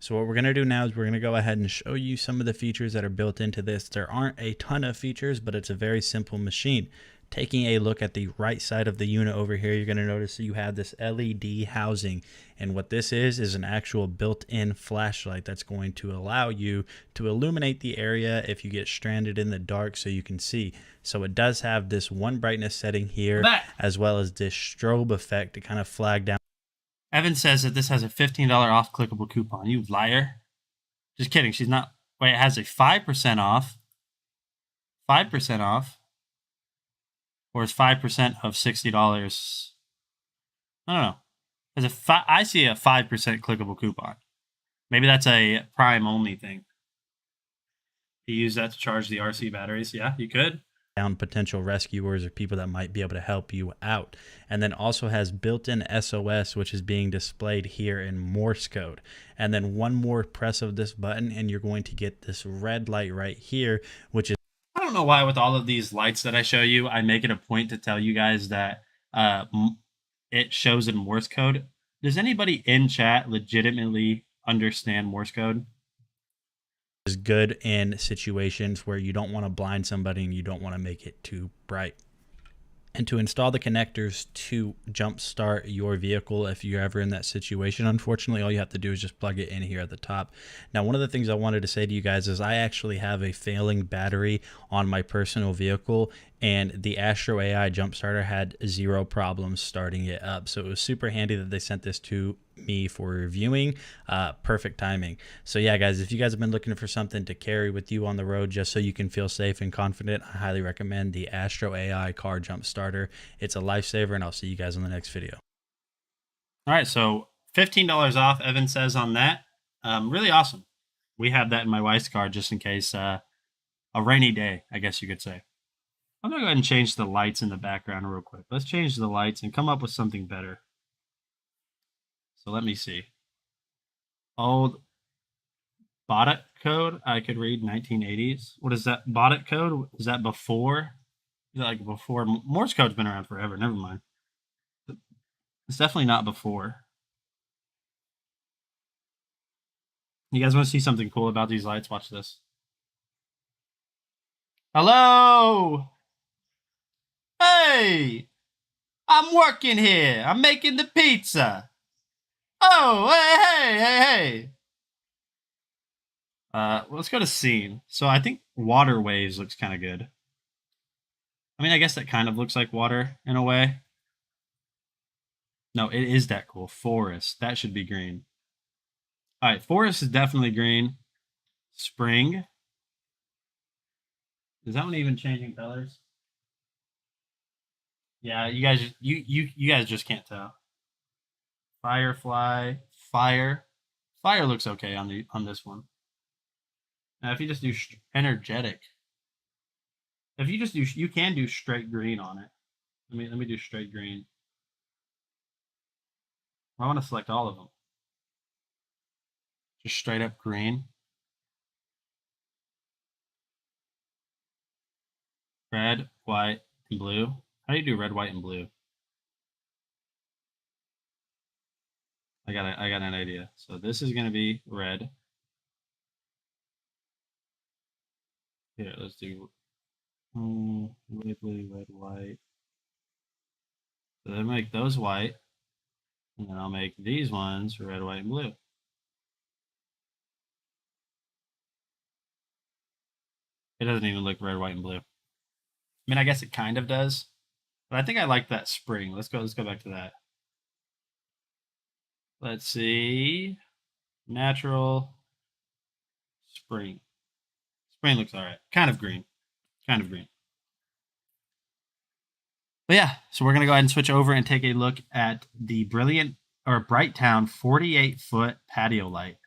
So what we're going to do now is we're going to go ahead and show you some of the features that are built into this. There aren't a ton of features, but it's a very simple machine. Taking a look at the right side of the unit over here, you're going to notice that you have this LED housing. And what this is an actual built-in flashlight that's going to allow you to illuminate the area if you get stranded in the dark so you can see. So it does have this one brightness setting here, as well as this strobe effect to kind of flag down.
Evan says that this has a $15 off clickable coupon. You liar. Just kidding. She's not. Wait, it has a 5% off. 5% off. Or is 5% of $60? I don't know. There's I see a 5% clickable coupon. Maybe that's a Prime only thing. You use that to charge the RC batteries. Yeah, you could.
Down potential rescuers or people that might be able to help you out. And then also has built-in SOS, which is being displayed here in Morse code. And then one more press of this button and you're going to get this red light right here, which is,
I don't know why with all of these lights that I show you, I make it a point to tell you guys that it shows in Morse code. Does anybody in chat legitimately understand Morse code?
is good in situations where you don't want to blind somebody and you don't want to make it too bright. And to install the connectors to jumpstart your vehicle if you're ever in that situation, unfortunately, all you have to do is just plug it in here at the top. Now, one of the things I wanted to say to you guys is I actually have a failing battery on my personal vehicle, and the Astro AI Jumpstarter had 0 problems starting it up. So it was super handy that they sent this to me for reviewing. Perfect timing. So yeah, guys, if you guys have been looking for something to carry with you on the road just so you can feel safe and confident, I highly recommend the Astro AI Car Jumpstarter. It's a lifesaver, and I'll see you guys in the next video.
All right, so $15 off, Evan says on that. Really awesome. We have that in my wife's car just in case a rainy day, I guess you could say. I'm going to go ahead and change the lights in the background real quick. Let's change the lights and come up with something better. So let me see. Old Baudot code, I could read 1980s. What is that? Baudot code? Is that before? Is that like before? Morse code's been around forever. Never mind. It's definitely not before. You guys want to see something cool about these lights? Watch this. Hello! Hey! I'm working here. I'm making the pizza. Oh, hey. Let's go to scene. So I think water waves looks kind of good. I mean, I guess that kind of looks like water in a way. No, it is that cool. Forest. That should be green. All right, forest is definitely green. Spring. Is that one even changing colors? Yeah, you guys just can't tell. Firefly, fire looks okay on this one. Now, if you just do energetic, if you just do, you can do straight green on it. Let me do straight green. I want to select all of them. Just straight up green. Red, white, and blue. How do you do red, white, and blue? I got an idea. So this is gonna be red. Here, let's do red, blue, red, white. So then make those white, and then I'll make these ones red, white, and blue. It doesn't even look red, white, and blue. I mean, I guess it kind of does, but I think I like that spring. Let's go back to that. Let's see. Natural spring. Spring looks all right. Kind of green. Kind of green. But yeah, so we're going to go ahead and switch over and take a look at the Brighttown 48-foot patio light.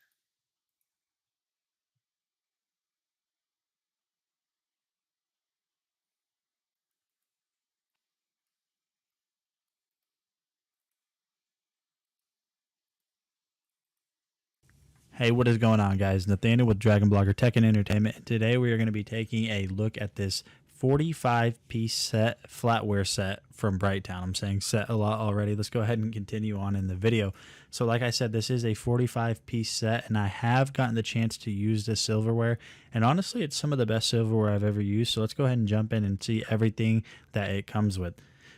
Hey, what is going on, guys? Nathaniel with Dragon Blogger Tech and Entertainment. Today we are going to be taking a look at this 45-piece set, flatware set from Brighttown. I'm saying set a lot already. Let's go ahead and continue on in the video. So like I said, this is a 45-piece set, and I have gotten the chance to use this silverware, and honestly, it's some of the best silverware I've ever used. So let's go ahead and jump in and see everything that it comes with.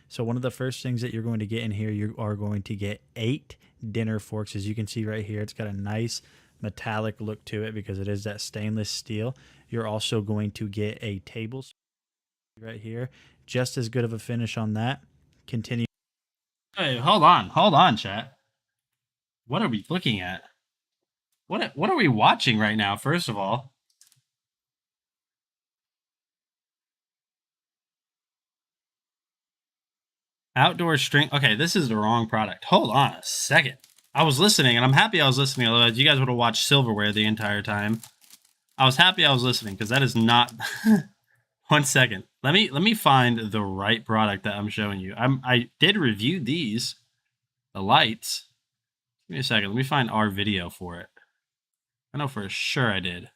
So one of the first things that you're going to get in here, you are going to get 8 dinner forks. As you can see right here, it's got a nice metallic look to it because it is that stainless steel. You're also going to get a table right here, just as good of a finish on that. Continue.
Hey, hold on, chat. What are we looking at? What are we watching right now? First of all, outdoor string. Okay, this is the wrong product. Hold on a second. I was listening, and I'm happy I was listening. Otherwise, you guys would have watched silverware the entire time. I was happy I was listening because that is not. 1 second. Let me find the right product that I'm showing you. I did review these, the lights. Give me a second. Let me find our video for it. I know for sure I did.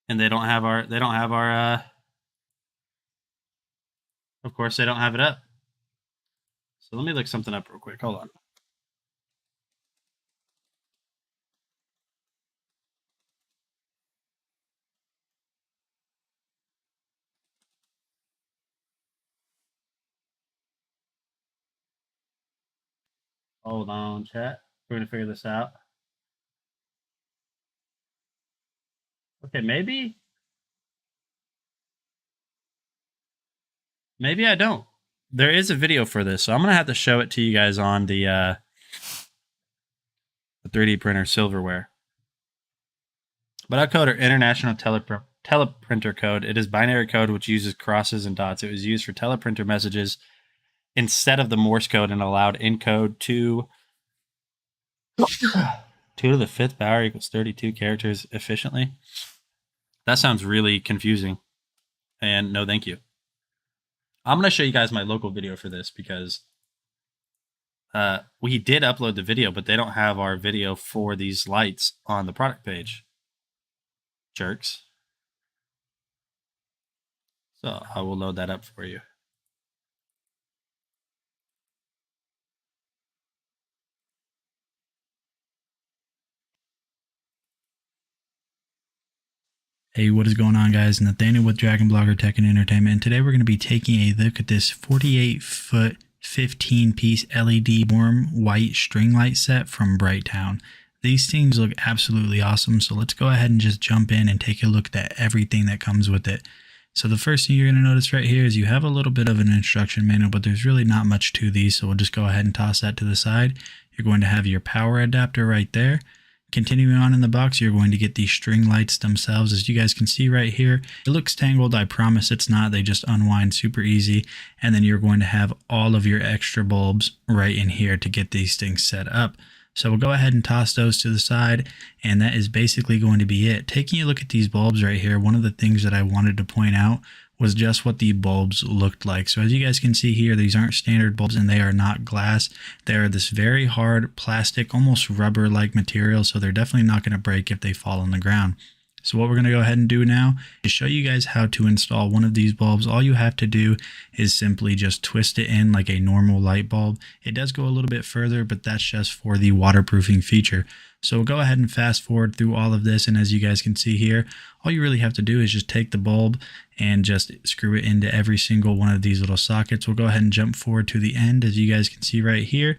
And they don't have our of course they don't have it up. So let me look something up real quick. Hold on. Hold on, chat. We're going to figure this out. Okay, maybe I don't. There is a video for this, so I'm going to have to show it to you guys on the 3D printer silverware. But our code are International Teleprinter Code. It is binary code which uses crosses and dots. It was used for teleprinter messages instead of the Morse code and allowed encode 2 to the 5th power equals 32 characters efficiently. That sounds really confusing. And no thank you. I'm going to show you guys my local video for this because we did upload the video, but they don't have our video for these lights on the product page. Jerks. So I will load that up for you.
Hey, what is going on, guys? Nathaniel with Dragon Blogger Tech and Entertainment, and today we're going to be taking a look at this 48-foot 15-piece LED warm white string light set from Brighttown. These things look absolutely awesome, so let's go ahead and just jump in and take a look at everything that comes with it. So the first thing you're going to notice right here is you have a little bit of an instruction manual, but there's really not much to these, so we'll just go ahead and toss that to the side. You're going to have your power adapter right there. Continuing on in the box, you're going to get these string lights themselves. As you guys can see right here, it looks tangled. I promise it's not. They just unwind super easy. And then you're going to have all of your extra bulbs right in here to get these things set up. So we'll go ahead and toss those to the side, and that is basically going to be it. Taking a look at these bulbs right here, one of the things that I wanted to point out was just what the bulbs looked like. So as you guys can see here, these aren't standard bulbs and they are not glass. They are this very hard plastic, almost rubber-like material, so they're definitely not going to break if they fall on the ground. So what we're going to go ahead and do now is show you guys how to install one of these bulbs. All you have to do is simply just twist it in like a normal light bulb. It does go a little bit further, but that's just for the waterproofing feature. So we'll go ahead and fast forward through all of this, and as you guys can see here, all you really have to do is just take the bulb and just screw it into every single one of these little sockets. We'll go ahead and jump forward to the end. As you guys can see right here,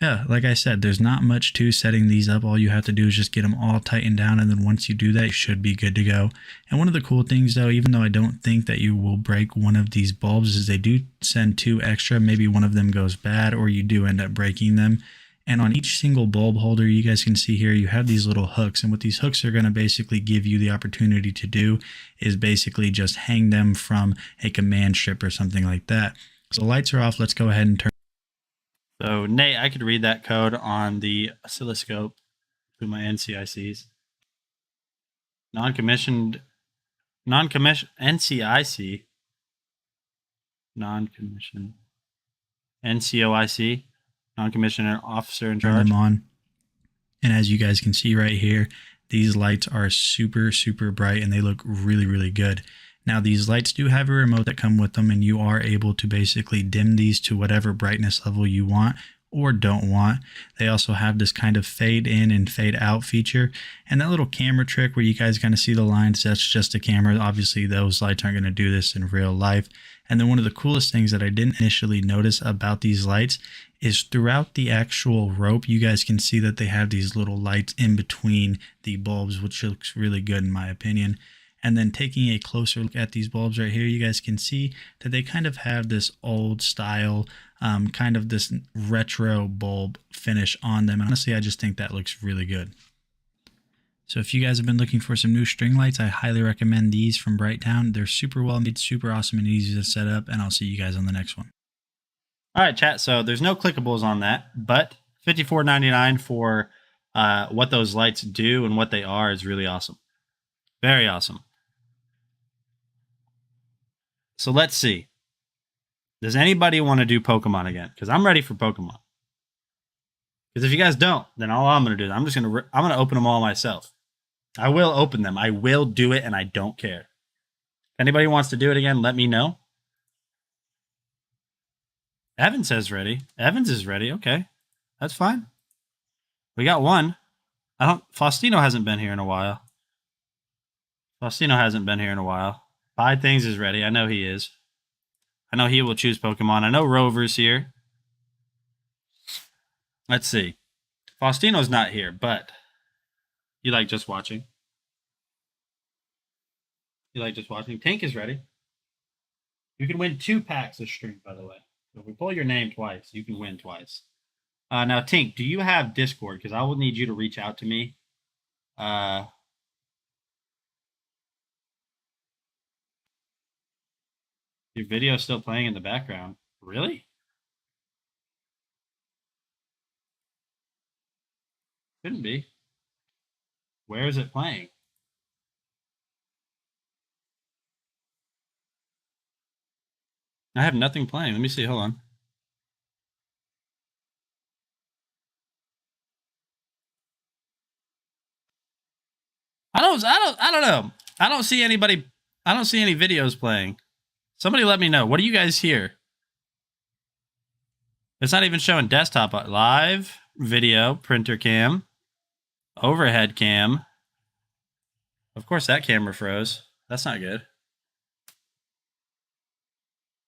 yeah, like I said, there's not much to setting these up. All you have to do is just get them all tightened down, and then once you do that, you should be good to go. And one of the cool things, though, even though I don't think that you will break one of these bulbs, is they do send 2 extra. Maybe one of them goes bad, or you do end up breaking them. And on each single bulb holder, you guys can see here, you have these little hooks. And what these hooks are going to basically give you the opportunity to do is basically just hang them from a command strip or something like that. So the lights are off. Let's go ahead and turn.
So, Nate, I could read that code on the oscilloscope through my NCICs. NCIC, NCOIC, non-commissioned officer in charge.
Turn them on. And as you guys can see right here, these lights are super, super bright and they look really, really good. Now these lights do have a remote that come with them, and you are able to basically dim these to whatever brightness level you want or don't want. They also have this kind of fade in and fade out feature, and that little camera trick where you guys kind of see the lines, that's just a camera. Obviously those lights aren't going to do this in real life. And then one of the coolest things that I didn't initially notice about these lights is throughout the actual rope, you guys can see that they have these little lights in between the bulbs, which looks really good in my opinion. And then taking a closer look at these bulbs right here, you guys can see that they kind of have this old style, kind of this retro bulb finish on them. And honestly, I just think that looks really good. So if you guys have been looking for some new string lights, I highly recommend these from BrightTown. They're super well made, super awesome and easy to set up, and I'll see you guys on the next one.
All right, chat. So there's no clickables on that, but $54.99 for what those lights do and what they are is really awesome. Very awesome. So let's see. Does anybody want to do Pokemon again? Because I'm ready for Pokemon. Because if you guys don't, then all I'm going to do is I'm going to open them all myself. I will open them. I will do it, and I don't care. If anybody wants to do it again, let me know. Evan says ready. Evans is ready. Okay. That's fine. We got one. Faustino hasn't been here in a while. Buy Things is ready. I know he is. I know he will choose Pokemon. I know Rover's here. Let's see. Faustino's not here, but you like just watching. Tank is ready. You can win 2 packs of string, by the way. So if we pull your name twice, you can win twice. Now, Tink, do you have Discord? Because I will need you to reach out to me. Your video is still playing in the background. Really? Couldn't be. Where is it playing? I have nothing playing. Let me see. Hold on. I don't know. I don't see anybody. I don't see any videos playing. Somebody let me know. What do you guys hear? It's not even showing desktop. Live, video, printer cam, overhead cam. Of course, that camera froze. That's not good.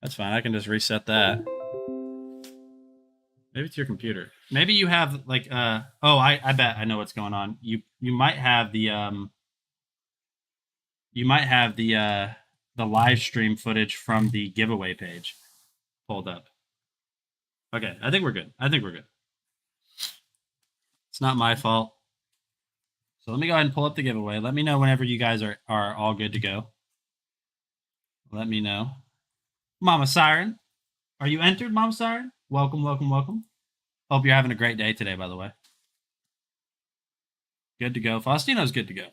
That's fine. I can just reset that. Maybe it's your computer. Maybe you have like oh, I bet I know what's going on. You might have the live stream footage from the giveaway page pulled up. Okay, I think we're good. It's not my fault. So let me go ahead and pull up the giveaway. Let me know whenever you guys are all good to go. Let me know. Mama Siren, are you entered, Mama Siren? Welcome. Hope you're having a great day today, by the way. Good to go. Faustino's good to go.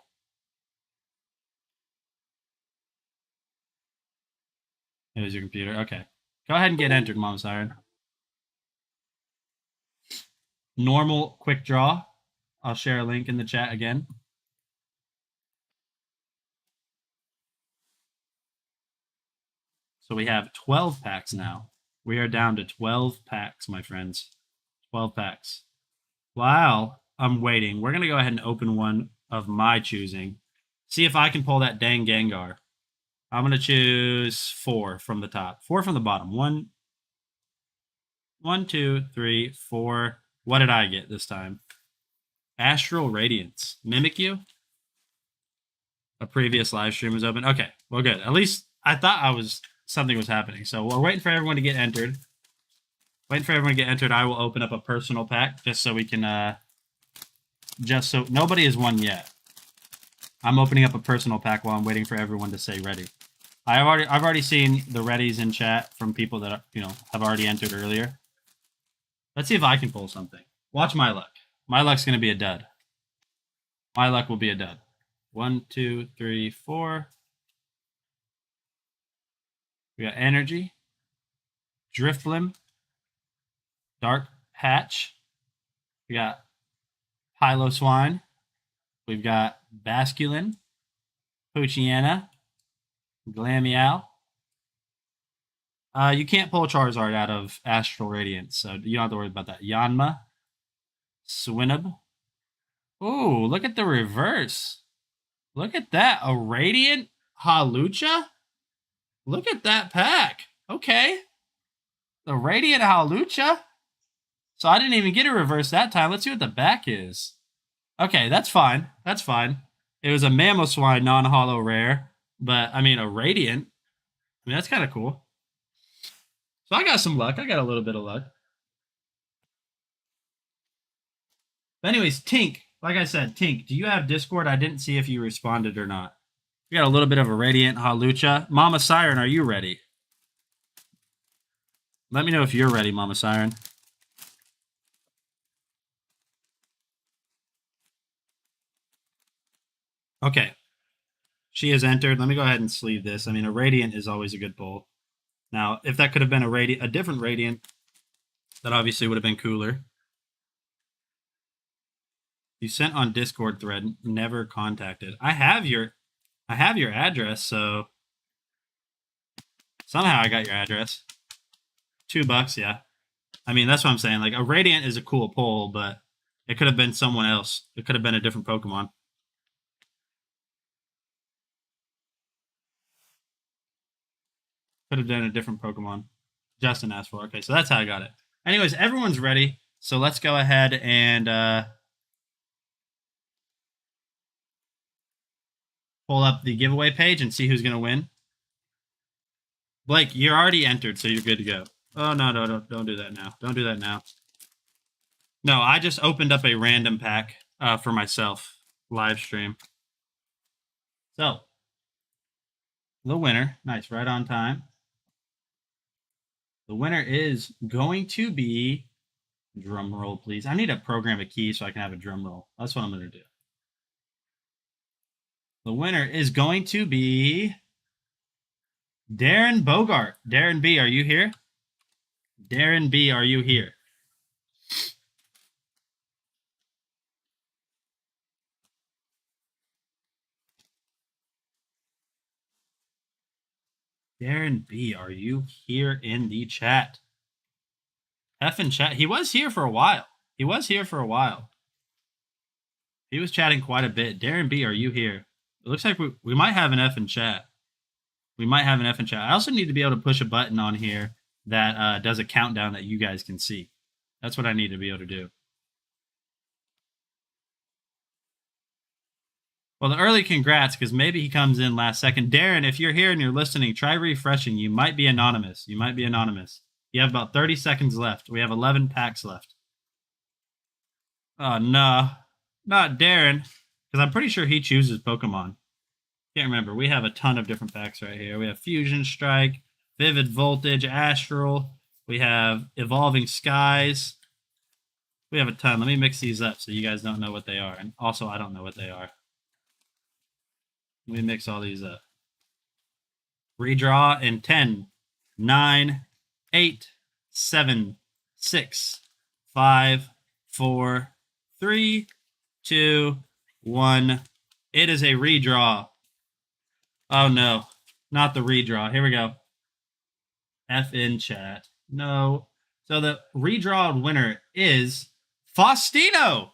Here's your computer. Okay. Go ahead and get entered, Mama Siren. Normal quick draw. I'll share a link in the chat again. So we have 12 packs now. We are down to 12 packs, my friends. 12 packs. While I'm waiting, we're going to go ahead and open one of my choosing. See if I can pull that dang Gengar. I'm going to choose 4 from the top. 4 from the bottom. 1, 2, 3, 4. What did I get this time? Astral Radiance. Mimikyu? A previous live stream was open. Okay, well, good. At least I thought something was happening. So we're waiting for everyone to get entered. I will open up a personal pack just so we can, just so nobody has won yet. I'm opening up a personal pack while I'm waiting for everyone to say ready. I've already seen the readies in chat from people that have already entered earlier. Let's see if I can pull something. Watch my luck. My luck's gonna be a dud. My luck will be a dud. 1, 2, 3, 4. We got Energy, Drifblim, Dark Patch. We got Piloswine. We've got Basculin, Poochyena, Glameow. You can't pull Charizard out of Astral Radiance, so you don't have to worry about that. Yanma. Swinub. Ooh, look at the reverse. Look at that. A Radiant Hawlucha? Look at that pack. Okay. The Radiant Hawlucha? So I didn't even get a reverse that time. Let's see what the back is. Okay, that's fine. That's fine. It was a Mamoswine non-holo rare, but I mean a Radiant. I mean, that's kind of cool. So I got some luck. I got a little bit of luck. But anyways, Tink, like I said, Tink, do you have Discord? I didn't see if you responded or not. We got a little bit of a Radiant Hawlucha. Mama Siren, are you ready? Let me know if you're ready, Mama Siren. Okay. She has entered. Let me go ahead and sleeve this. I mean, a Radiant is always a good pull. Now, if that could have been a different Radiant, that obviously would have been cooler. You sent on Discord thread, never contacted. I have your address, so somehow I got your address. $2, yeah. I mean, that's what I'm saying. Like, a Radiant is a cool pull, but it could have been someone else. It could have been a different Pokemon. Could have done a different Pokemon. Justin asked for. Okay, so that's how I got it. Anyways, everyone's ready. So let's go ahead and pull up the giveaway page and see who's going to win. Blake, you're already entered, so you're good to go. Oh, no, don't do that now. Don't do that now. No, I just opened up a random pack for myself. Live stream. So, the winner. Nice, right on time. The winner is going to be, drum roll, please. I need to program a key so I can have a drum roll. That's what I'm going to do. The winner is going to be Darren Bogart. Darren B, are you here? Darren B, are you here? Darren B, are you here in the chat? F in chat. He was here for a while. He was chatting quite a bit. Darren B, are you here? It looks like we might have an F in chat. I also need to be able to push a button on here that does a countdown that you guys can see. That's what I need to be able to do. Well, the early congrats, because maybe he comes in last second. Darren, if you're here and you're listening, try refreshing. You might be anonymous. You have about 30 seconds left. We have 11 packs left. Oh, no. Not Darren, because I'm pretty sure he chooses Pokemon. Can't remember. We have a ton of different packs right here. We have Fusion Strike, Vivid Voltage, Astral. We have Evolving Skies. We have a ton. Let me mix these up so you guys don't know what they are. And also, I don't know what they are. Let me mix all these up. Redraw in 10, 9, 8, 7, 6, 5, 4, 3, 2, 1. It is a redraw. Oh, no. Not the redraw. Here we go. F in chat. No. So the redrawed winner is Faustino.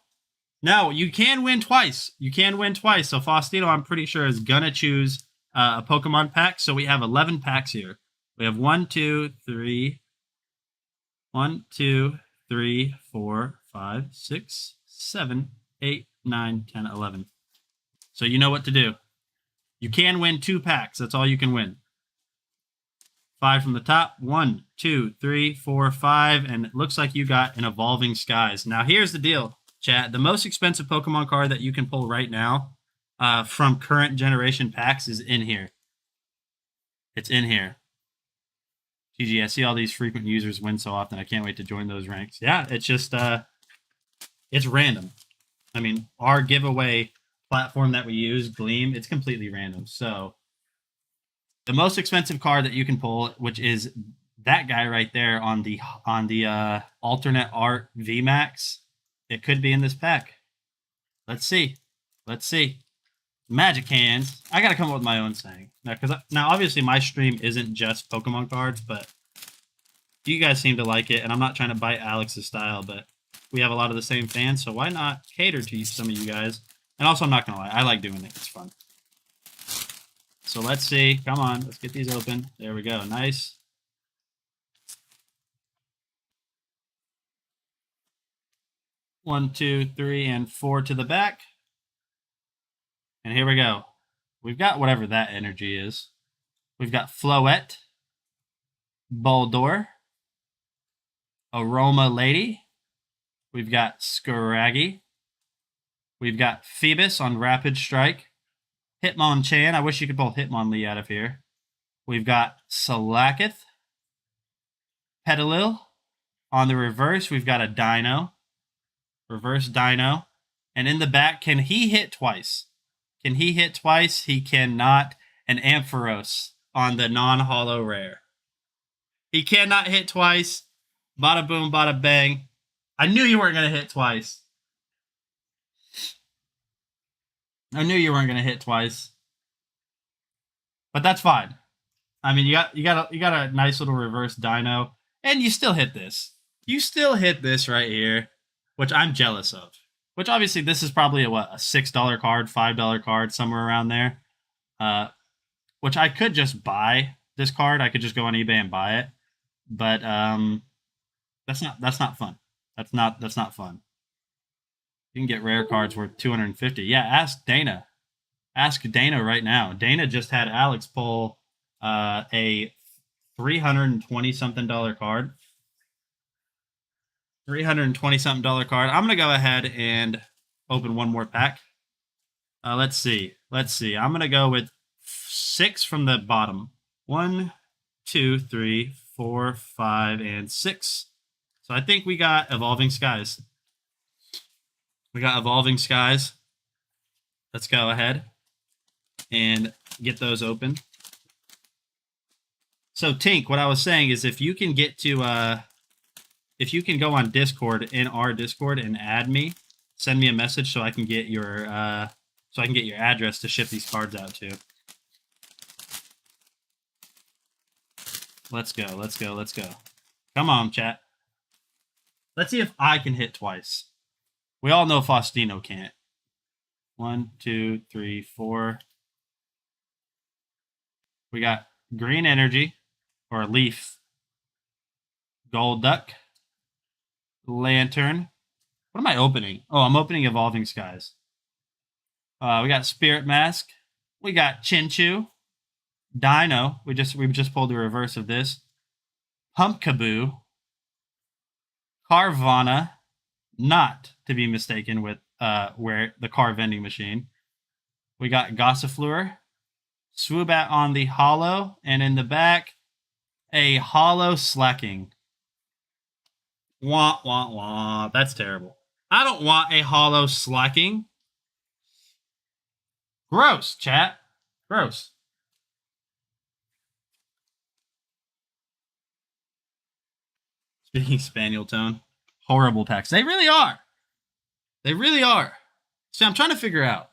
No, you can win twice. So Faustino, I'm pretty sure, is going to choose a Pokemon pack. So we have 11 packs here. We have 1, 2, 3, 4, 5, 6, 7, 8, 9, 10, 11. So you know what to do. You can win 2 packs. That's all you can win. 5 from the top. 1, 2, 3, 4, 5. And it looks like you got an Evolving Skies. Now, here's the deal, chat. The most expensive Pokemon card that you can pull right now from current generation packs is in here. It's in here. GG, I see all these frequent users win so often. I can't wait to join those ranks. Yeah, it's just, it's random. I mean, our giveaway platform that we use, Gleam, it's completely random. So the most expensive card that you can pull, which is that guy right there on the alternate art VMAX, it could be in this pack. Let's see. Magic hands. I gotta come up with my own saying now obviously my stream isn't just Pokemon cards, but you guys seem to like it, and I'm not trying to bite Alex's style, but we have a lot of the same fans, so why not cater to some of you guys? And also, I'm not gonna lie, I like doing it. It's fun. So let's see. Come on, let's get these open. There we go. Nice. One, two, three, and 4 to the back. And here we go. We've got whatever that energy is. We've got Floette, Boldore, Aroma Lady. We've got Scraggy. We've got Phoebus on Rapid Strike. Hitmonchan. I wish you could pull Hitmonlee out of here. We've got Salakith. Petalil. On the reverse, we've got a Dino. Reverse Dino. And in the back, can he hit twice? Can he hit twice? He cannot. An Ampharos on the non-holo rare. He cannot hit twice. Bada boom, bada bang. I knew you weren't going to hit twice. I knew you weren't going to hit twice. But that's fine. I mean, you got a nice little reverse Dino, and you still hit this. You still hit this right here, which I'm jealous of. Which obviously this is probably a $6 card, $5 card, somewhere around there. Which I could just buy this card. I could just go on eBay and buy it. But that's not fun. That's not fun. You can get rare cards worth 250. Yeah, ask Dana. Ask Dana right now. Dana just had Alex pull a $320-something card. $320-something card. I'm gonna go ahead and open one more pack. Let's see. I'm gonna go with 6 from the bottom. 1, 2, 3, 4, 5, and 6. So I think we got Evolving Skies. Let's go ahead and get those open. So Tink, what I was saying is if you can get to if you can go on Discord, in our Discord, and add me, send me a message so I can get your address to ship these cards out to. Let's go. Come on, chat. Let's see if I can hit twice. We all know Faustino can't. 1, 2, 3, 4. We got Green Energy, or Leaf. Golduck. Lantern. What am I opening? Oh, I'm opening Evolving Skies. We got Spirit Mask. We got Chinchou. Dino. We just pulled the reverse of this. Pumpkaboo. Carvana. Not to be mistaken with where the car vending machine. We got Gossifleur. Swoobat on the holo. And in the back, a holo Slacking. Wah, wah, wah. That's terrible. I don't want a holo Slacking. Gross, chat. Gross. Speaking Spaniel tone. Horrible packs. They really are. See, I'm trying to figure out.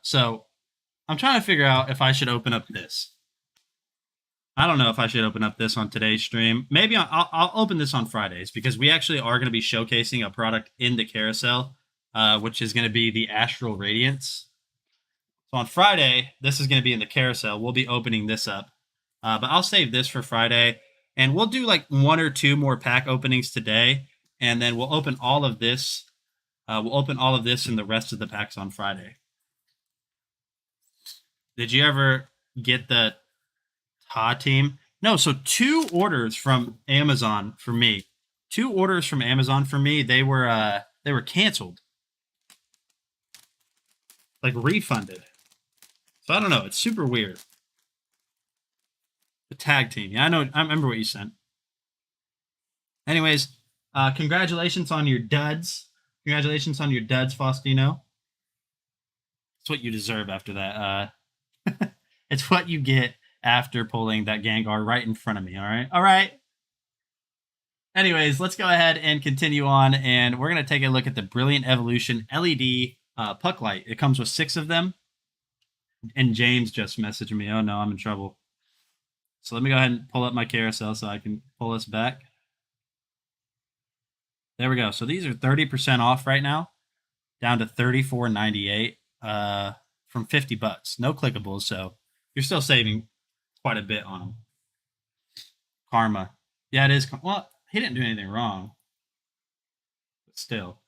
If I should open up this. I don't know if I should open up this on today's stream. Maybe I'll open this on Fridays, because we actually are going to be showcasing a product in the carousel, which is going to be the Astral Radiance. So on Friday, this is going to be in the carousel. We'll be opening this up. But I'll save this for Friday. And we'll do like 1 or 2 more pack openings today. And then we'll open all of this. We'll open all of this and the rest of the packs on Friday. Did you ever get the Ta team? No, so 2 orders from Amazon for me. 2 orders from Amazon for me. They were canceled. Like refunded. So I don't know. It's super weird. The tag team. Yeah, I remember what you sent. Anyways, congratulations on your duds. Congratulations on your duds, Faustino. It's what you deserve after that. It's what you get after pulling that Gengar right in front of me, all right? All right. Anyways, let's go ahead and continue on, and we're going to take a look at the Brilliant Evolution LED Puck Light. It comes with 6 of them. And James just messaged me. Oh no, I'm in trouble. So let me go ahead and pull up my carousel so I can pull us back. There we go. So these are 30% off right now, down to $34.98 from $50. No clickables, so you're still saving quite a bit on them. Karma. Yeah, it is. Well, he didn't do anything wrong. But still.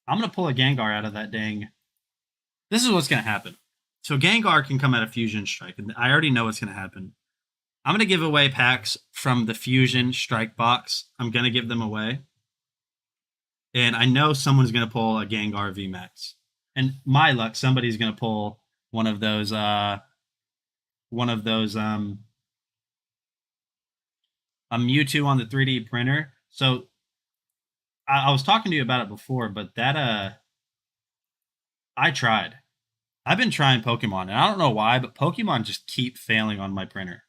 I'm going to pull a Gengar out of that dang. This is what's going to happen. So Gengar can come out of Fusion Strike. And I already know what's going to happen. I'm going to give away packs from the Fusion Strike box. I'm going to give them away. And I know someone's going to pull a Gengar VMAX. And my luck, somebody's going to pull one of those a Mewtwo on the 3D printer. So I was talking to you about it before, but that I tried. I've been trying Pokemon, and I don't know why, but Pokemon just keep failing on my printer.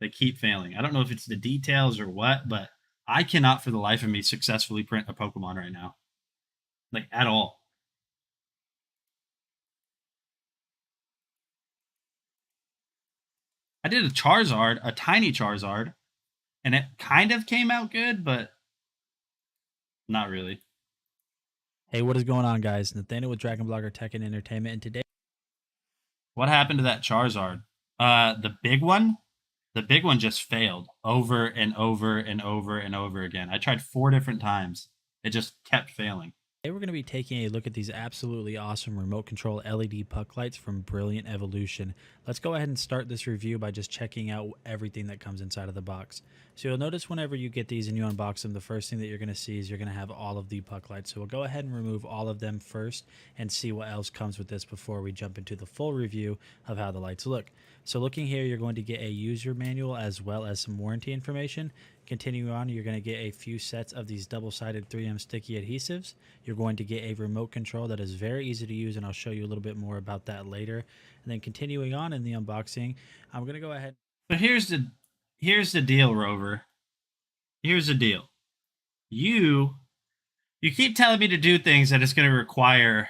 They keep failing. I don't know if it's the details or what, but I cannot for the life of me successfully print a Pokemon right now. Like, at all. I did a Charizard, a tiny Charizard, and it kind of came out good, but not really.
Hey, what is going on, guys? Nathaniel with Dragon Blogger Tech and Entertainment, and today...
What happened to that Charizard? The big one just failed over and over and over and over again. I tried 4 different times. It just kept failing.
Today we're going to be taking a look at these absolutely awesome remote control LED puck lights from Brilliant Evolution. Let's go ahead and start this review by just checking out everything that comes inside of the box. So you'll notice whenever you get these and you unbox them, the first thing that you're going to see is you're going to have all of the puck lights. So we'll go ahead and remove all of them first and see what else comes with this before we jump into the full review of how the lights look. So looking here, you're going to get a user manual as well as some warranty information. Continuing on, you're going to get a few sets of these double-sided 3M sticky adhesives. You're going to get a remote control that is very easy to use, and I'll show you a little bit more about that later. And then continuing on in the unboxing, I'm going to go ahead.
So here's the deal, Rover. Here's the deal. You keep telling me to do things that it's going to require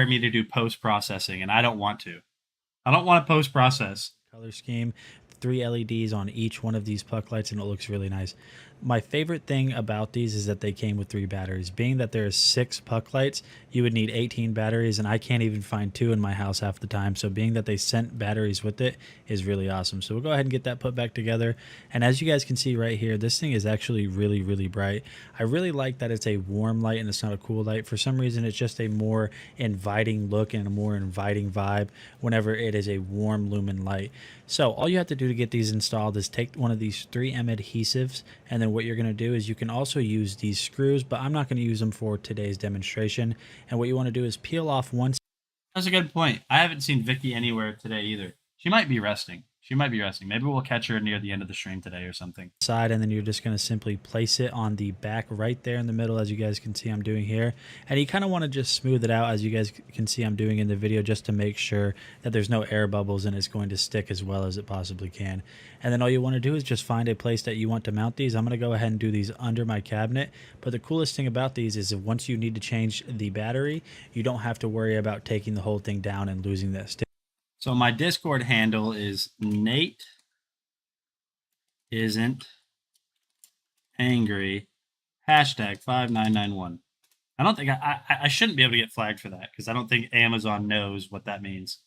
me to do post-processing, and I don't want to. I don't want to post-process.
Color scheme, 3 LEDs on each one of these puck lights, and it looks really nice. My favorite thing about these is that they came with 3 batteries. Being that there are 6 puck lights, you would need 18 batteries, and I can't even find 2 in my house half the time. So being that they sent batteries with it is really awesome. So we'll go ahead and get that put back together. And as you guys can see right here, this thing is actually really, really bright. I really like that it's a warm light and it's not a cool light. For some reason, it's just a more inviting look and a more inviting vibe whenever it is a warm lumen light. So all you have to do to get these installed is take one of these 3M adhesives, and then what you're going to do is you can also use these screws, but I'm not going to use them for today's demonstration. And what you want to do is peel off one.
That's a good point. I haven't seen Vicky anywhere today either. She might be resting. Maybe we'll catch her near the end of the stream today or something.
Side, and then you're just going to simply place it on the back right there in the middle, as you guys can see I'm doing here. And you kind of want to just smooth it out, as you guys can see I'm doing in the video, just to make sure that there's no air bubbles and it's going to stick as well as it possibly can. And then all you want to do is just find a place that you want to mount these. I'm going to go ahead and do these under my cabinet. But the coolest thing about these is that once you need to change the battery, you don't have to worry about taking the whole thing down and losing this.
So my Discord handle is Nate isn't angry #5991. I don't think I shouldn't be able to get flagged for that, because I don't think Amazon knows what that means.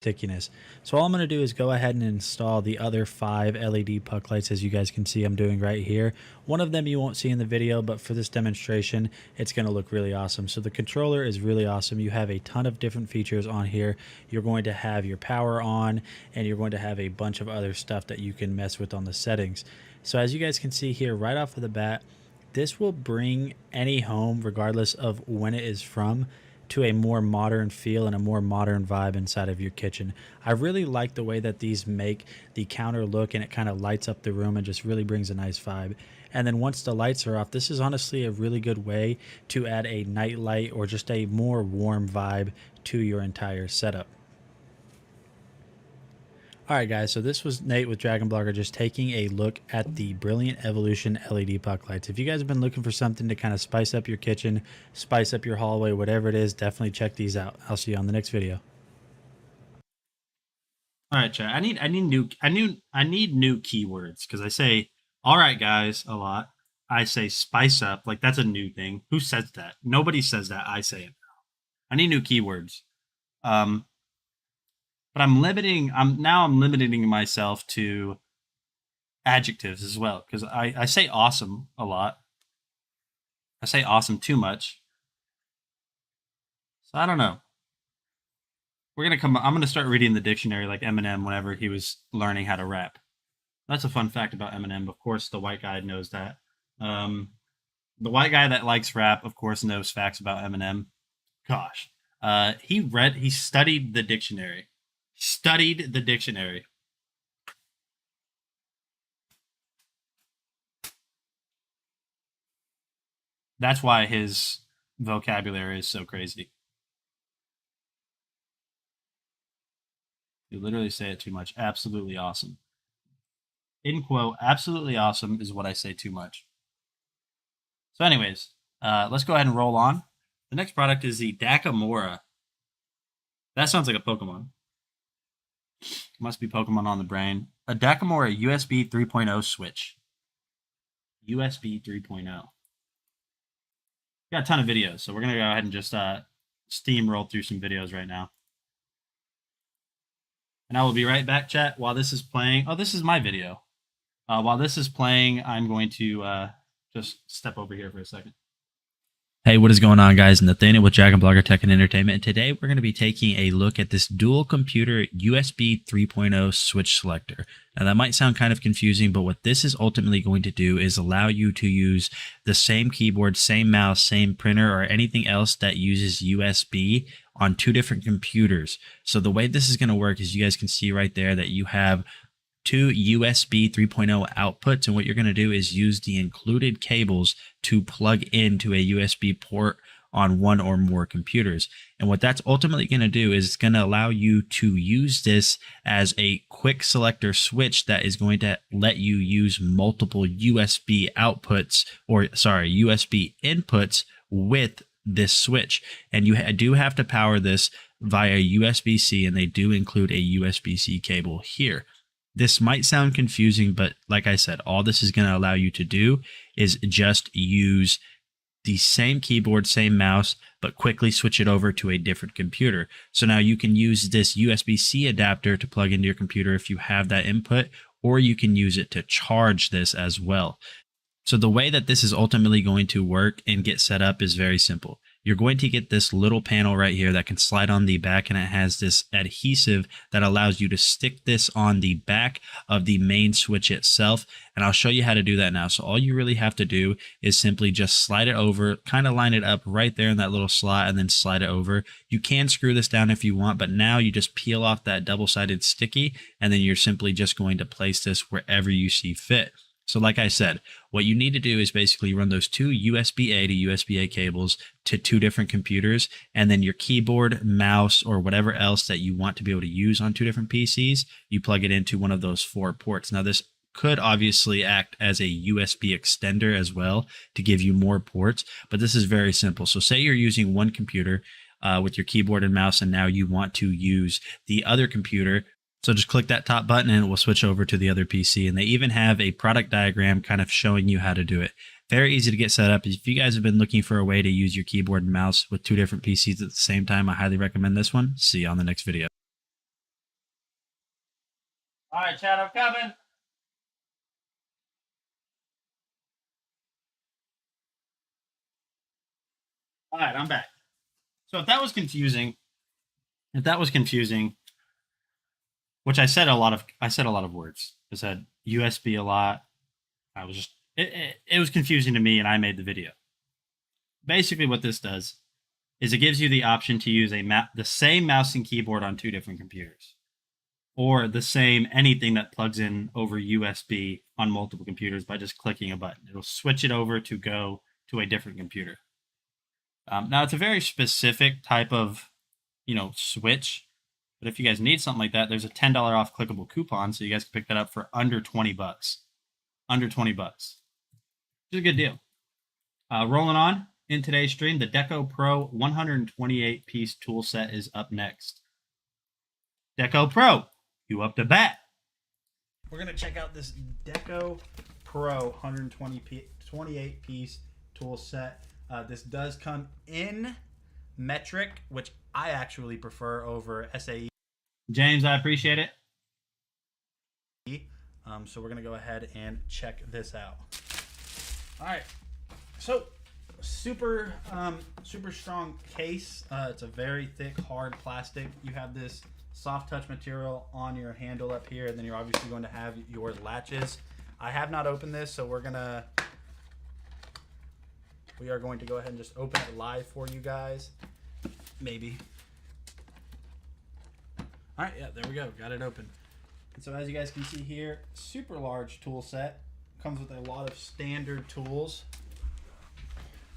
Stickiness. So all I'm going to do is go ahead and install the other 5 LED puck lights, as you guys can see I'm doing right here. One of them you won't see in the video, but for this demonstration it's going to look really awesome. So the controller is really awesome. You have a ton of different features on here. You're going to have your power on, and you're going to have a bunch of other stuff that you can mess with on the settings. So as you guys can see here right off of the bat, this will bring any home, regardless of when it is from, to a more modern feel and a more modern vibe inside of your kitchen. I really like the way that these make the counter look, and it kind of lights up the room and just really brings a nice vibe. And then once the lights are off, this is honestly a really good way to add a night light or just a more warm vibe to your entire setup. All right, guys, so this was Nate with Dragon Blogger just taking a look at the Brilliant Evolution LED puck lights. If you guys have been looking for something to kind of spice up your kitchen, spice up your hallway, whatever it is, definitely check these out. I'll see you on the next video.
All right, chat. I need new keywords, because I say "all right, guys" a lot. I say "spice up," like that's a new thing. Who says that? Nobody says that. I say it now. I need new keywords. But I'm limiting myself to adjectives as well, because I say awesome a lot. I say awesome too much. So I don't know. I'm gonna start reading the dictionary like Eminem whenever he was learning how to rap. That's a fun fact about Eminem. Of course, the white guy knows that. The white guy that likes rap, of course, knows facts about Eminem. Gosh. He studied the dictionary. That's why his vocabulary is so crazy. You literally say it too much. Absolutely awesome. In quote, absolutely awesome is what I say too much. So anyways, let's go ahead and roll on. The next product is the Dakamora. That sounds like a Pokemon. Must be Pokemon on the brain. A Dakamora USB 3.0 switch. USB 3.0. Got a ton of videos, so we're going to go ahead and just steamroll through some videos right now. And I will be right back, chat, while this is playing. Oh, this is my video. While this is playing, I'm going to just step over here for a second. Hey, what is going on, guys? Nathaniel with Dragon Blogger Tech and Entertainment, and today we're going to be taking a look at this dual computer USB 3.0 switch selector. Now, that might sound kind of confusing, but what this is ultimately going to do is allow you to use the same keyboard, same mouse, same printer, or anything else that uses USB on two different computers. So the way this is going to work is you guys can see right there that you have two USB 3.0 outputs, and what you're going to do is use the included cables to plug into a USB port on one or more computers. And what that's ultimately going to do is it's going to allow you to use this as a quick selector switch that is going to let you use multiple USB outputs, or sorry, USB inputs with this switch. And you do have to power this via USB-C, and they do include a USB-C cable here. This might sound confusing, but like I said, all this is going to allow you to do is just use the same keyboard, same mouse, but quickly switch it over to a different computer. So now you can use this USB-C adapter to plug into your computer if you have that input, or you can use it to charge this as well. So the way that this is ultimately going to work and get set up is very simple. You're going to get this little panel right here that can slide on the back, and it has this adhesive that allows you to stick this on the back of the main switch itself. And I'll show you how to do that now. So all you really have to do is simply just slide it over, kind of line it up right there in that little slot, and then slide it over. You can screw this down if you want, but now you just peel off that double-sided sticky, and then you're simply just going to place this wherever you see fit. So like I said, what you need to do is basically run those two USB-A to USB-A cables to two different computers, and then your keyboard, mouse, or whatever else that you want to be able to use on two different PCs, you plug it into one of those four ports. Now this could obviously act as a USB extender as well to give you more ports, but this is very simple. So say you're using one computer with your keyboard and mouse, and now you want to use the other computer. So just click that top button and it will switch over to the other PC. And they even have a product diagram kind of showing you how to do it. Very easy to get set up. If you guys have been looking for a way to use your keyboard and mouse with two different PCs at the same time, I highly recommend this one. See you on the next video. All right, chat, I'm coming. All right, I'm back. So if that was confusing, which I said a lot of words. I said USB a lot. I was just it was confusing to me, and I made the video. Basically, what this does is it gives you the option to use the same mouse and keyboard on two different computers, or the same anything that plugs in over USB on multiple computers by just clicking a button. It'll switch it over to go to a different computer. Now it's a very specific type of switch. But if you guys need something like that, there's a $10 off clickable coupon, so you guys can pick that up for under 20 bucks. Under 20 bucks. Which is a good deal. Rolling on in today's stream, the Deco Pro 128-piece tool set is up next. Deco Pro, you up to bat.
We're going to check out this Deco Pro 128-piece tool set. This does come in metric, which I actually prefer over SAE.
James, I appreciate it.
So we're going to go ahead and check this out. All right. So super strong case. It's a very thick, hard plastic. You have this soft touch material on your handle up here, and then you're obviously going to have your latches. I have not opened this, so we are going to go ahead and just open it live for you guys. Maybe. All right, yeah, there we go. Got it open. And so as you guys can see here, super large tool set. Comes with a lot of standard tools.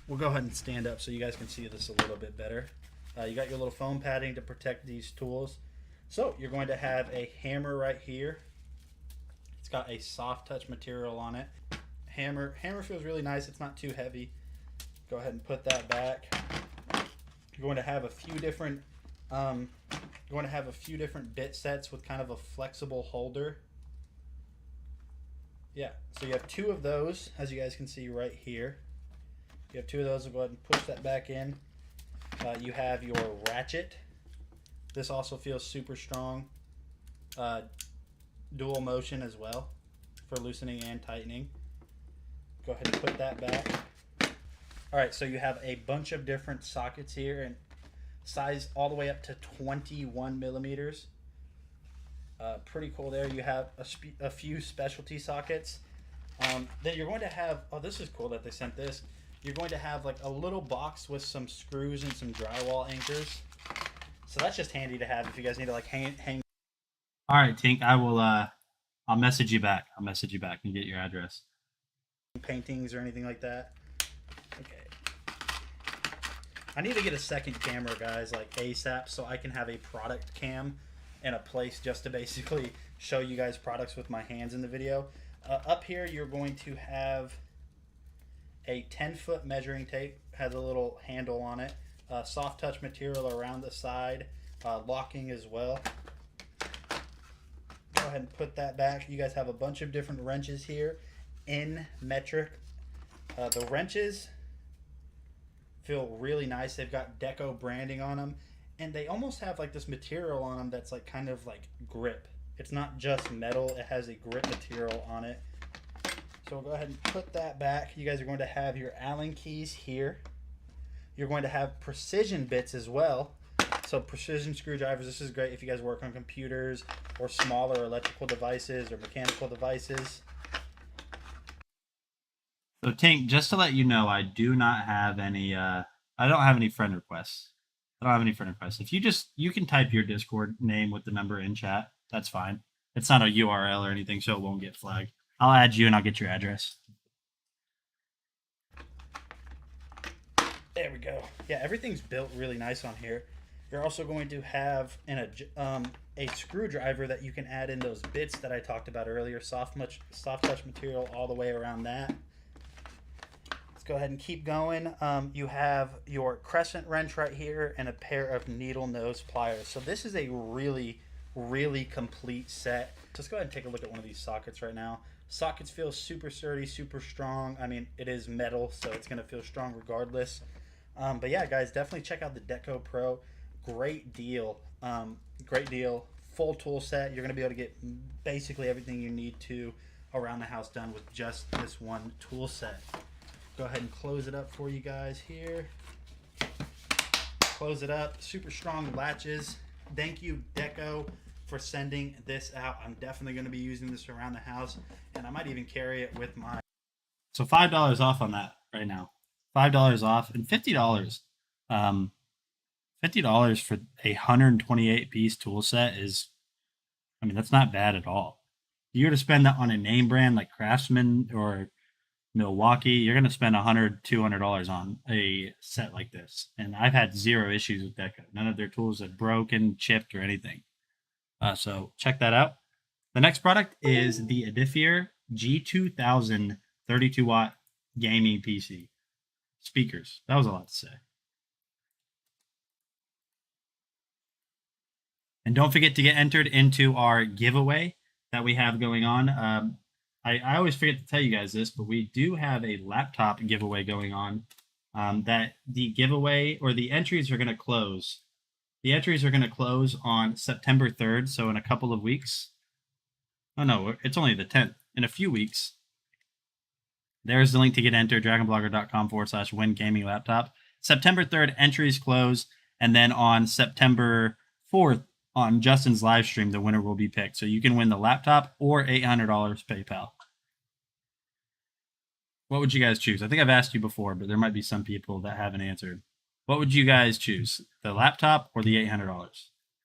We'll go ahead and stand up so you guys can see this a little bit better. You got your little foam padding to protect these tools. So you're going to have a hammer right here. It's got a soft touch material on it. Hammer feels really nice. It's not too heavy. Go ahead and put that back. You're going to have a few different bit sets with kind of a flexible holder. Yeah, so you have two of those, as you guys can see right here. You have two of those. We'll go ahead and push that back in. You have your ratchet. This also feels super strong. Dual motion as well for loosening and tightening. Go ahead and put that back. All right, so you have a bunch of different sockets here, and size all the way up to 21 millimeters. Pretty cool there. You have a few specialty sockets. Then you're going to have, oh, this is cool that they sent this. You're going to have like a little box with some screws and some drywall anchors. So that's just handy to have if you guys need to like hang.
All right, Tink, I will, I'll message you back. I'll message you back and get your address.
Paintings or anything like that. Okay. I need to get a second camera, guys, like ASAP, so I can have a product cam in a place just to basically show you guys products with my hands in the video. Up here, you're going to have a 10-foot measuring tape. Has a little handle on it. Soft touch material around the side. Locking as well. Go ahead and put that back. You guys have a bunch of different wrenches here in metric. The wrenches feel really nice. They've got Deco branding on them, and they almost have like this material on them that's like kind of like grip. It's not just metal, it has a grip material on it. So we'll go ahead and put that back. You guys are going to have your Allen keys here. You're going to have precision bits as well. So precision screwdrivers, this is great if you guys work on computers or smaller electrical devices or mechanical devices.
So Tink, just to let you know, I do not have any, I don't have any friend requests. If you can type your Discord name with the number in chat. That's fine. It's not a URL or anything, so it won't get flagged. I'll add you and I'll get your address.
There we go. Yeah, everything's built really nice on here. You're also going to have a screwdriver that you can add in those bits that I talked about earlier. Soft touch material all the way around that. Let's go ahead and keep going. You have your crescent wrench right here and a pair of needle nose pliers. So this is a really, really complete set. Let's go ahead and take a look at one of these sockets right now. Sockets feel super sturdy, super strong. I mean, it is metal, so it's going to feel strong regardless. But yeah, guys, definitely check out the Deco Pro. Great deal. Great deal. Full tool set. You're going to be able to get basically everything you need to around the house done with just this one tool set. Go ahead and close it up for you guys here. Close it up. Super strong latches. Thank you, Deco, for sending this out. I'm definitely going to be using this around the house, and I might even carry it with my...
So $5 off on that right now. $5 off and $50. $50 for a 128-piece tool set is, I mean, that's not bad at all. You're to spend that on a name brand like Craftsman or Milwaukee, you're going to spend $100, $200 on a set like this. And I've had zero issues with Deco. None of their tools have broken, chipped, or anything. So check that out. The next product is the Edifier G2000 32-watt gaming PC. Speakers. That was a lot to say. And don't forget to get entered into our giveaway that we have going on. I always forget to tell you guys this, but we do have a laptop giveaway going on. That the giveaway or the entries are going to close. The entries are going to close on September 3rd, so in a couple of weeks. Oh no, it's only the 10th. In a few weeks. There's the link to get entered, dragonblogger.com/win gaming laptop. September 3rd, entries close, and then on September 4th, on Justin's live stream, the winner will be picked. So you can win the laptop or $800 PayPal. What would you guys choose? I think I've asked you before, but there might be some people that haven't answered. What would you guys choose? The laptop or the $800?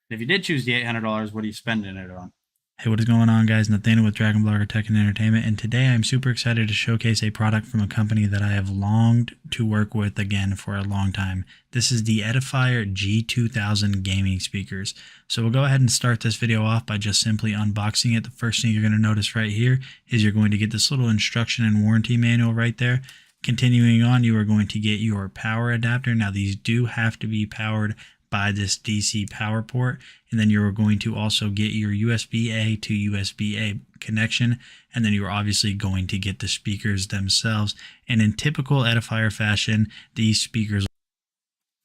If you did choose the $800, what are you spending it on?
Hey, what is going on, guys? Nathaniel with Dragon Blogger Tech and Entertainment, and today I'm super excited to showcase a product from a company that I have longed to work with again for a long time. This is the Edifier G2000 gaming speakers. So we'll go ahead and start this video off by just simply unboxing it. The first thing you're going to notice right here is you're going to get this little instruction and warranty manual right there. Continuing on, you are going to get your power adapter. Now, these do have to be powered by this DC power port, and then you're going to also get your USB-A to USB-A connection, and then you're obviously going to get the speakers themselves. And in typical Edifier fashion, these speakers.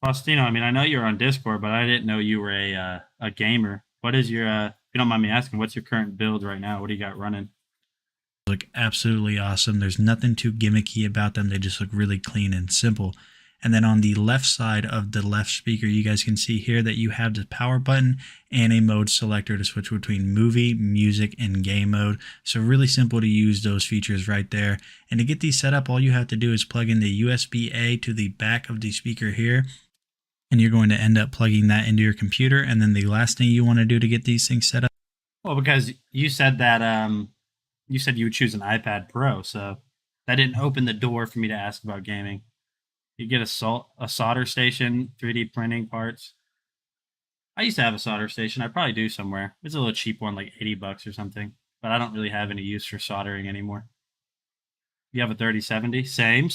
Faustino, I mean, I know you're on Discord, but I didn't know you were a gamer. What is your, if you don't mind me asking, what's your current build right now? What do you got running?
Look absolutely awesome. There's nothing too gimmicky about them. They just look really clean and simple. And then on the left side of the left speaker, you guys can see here that you have the power button and a mode selector to switch between movie, music, and game mode. So really simple to use those features right there. And to get these set up, all you have to do is plug in the USB-A to the back of the speaker here. And you're going to end up plugging that into your computer. And then the last thing you want to do to get these things set up.
Well, because you said that you said you would choose an iPad Pro, so that didn't open the door for me to ask about gaming. You get a solder station, 3D printing parts. I used to have a solder station. I probably do somewhere. It's a little cheap one, like $80 or something. But I don't really have any use for soldering anymore. You have a 3070? Same.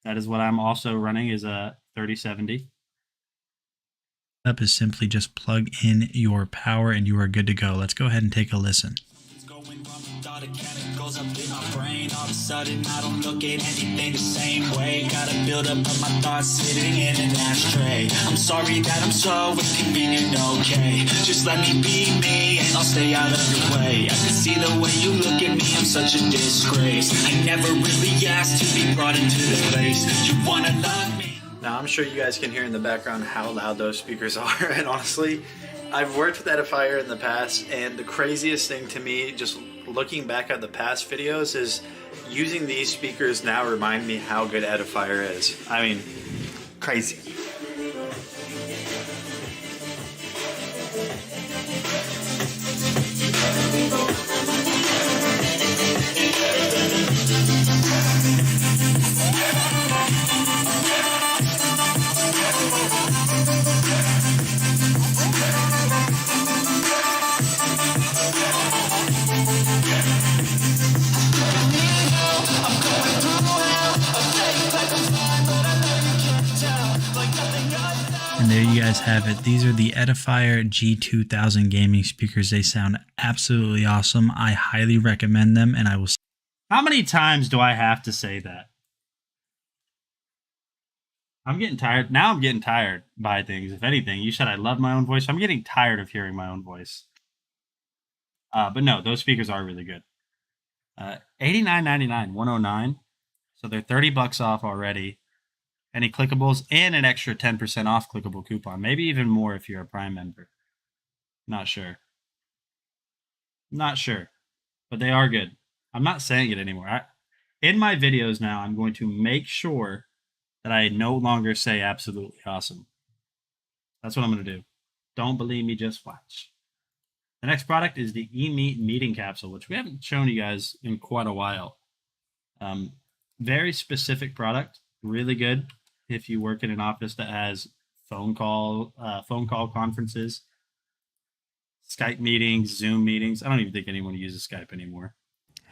That is what I'm also running, is a 3070.
Up is simply just plug in your power and you are good to go. Let's go ahead and take a listen.
The cannon goes up in my brain. All of a sudden I don't look at anything the same way. Gotta build up of my thoughts sitting in an ashtray. I'm sorry that I'm so inconvenient, okay. Just let me be me and I'll stay out of your way. I can see the way you look at me, I'm such a disgrace. I never really asked to be brought into this place. You wanna love me?
Now, I'm sure you guys can hear in the background how loud those speakers are, and honestly, I've worked with Edifier in the past, and the craziest thing to me, just looking back at the past videos, is using these speakers now remind me how good Edifier is. I mean, crazy.
And there you guys have it. These are the Edifier G2000 gaming speakers. They sound absolutely awesome. I highly recommend them, and I will.
How many times do I have to say that? I'm getting tired. Now I'm getting tired by things. If anything, you said I love my own voice. So I'm getting tired of hearing my own voice. But no, those speakers are really good. $89.99, $109. So they're $30 off already. Any clickables and an extra 10% off clickable coupon. Maybe even more if you're a Prime member. Not sure. But they are good. I'm not saying it anymore. In my videos now, I'm going to make sure that I no longer say absolutely awesome. That's what I'm going to do. Don't believe me, just watch. The next product is the eMeet meeting capsule, which we haven't shown you guys in quite a while. Very specific product. Really good if you work in an office that has phone call conferences. Skype meetings, Zoom meetings. I don't even think anyone uses Skype anymore.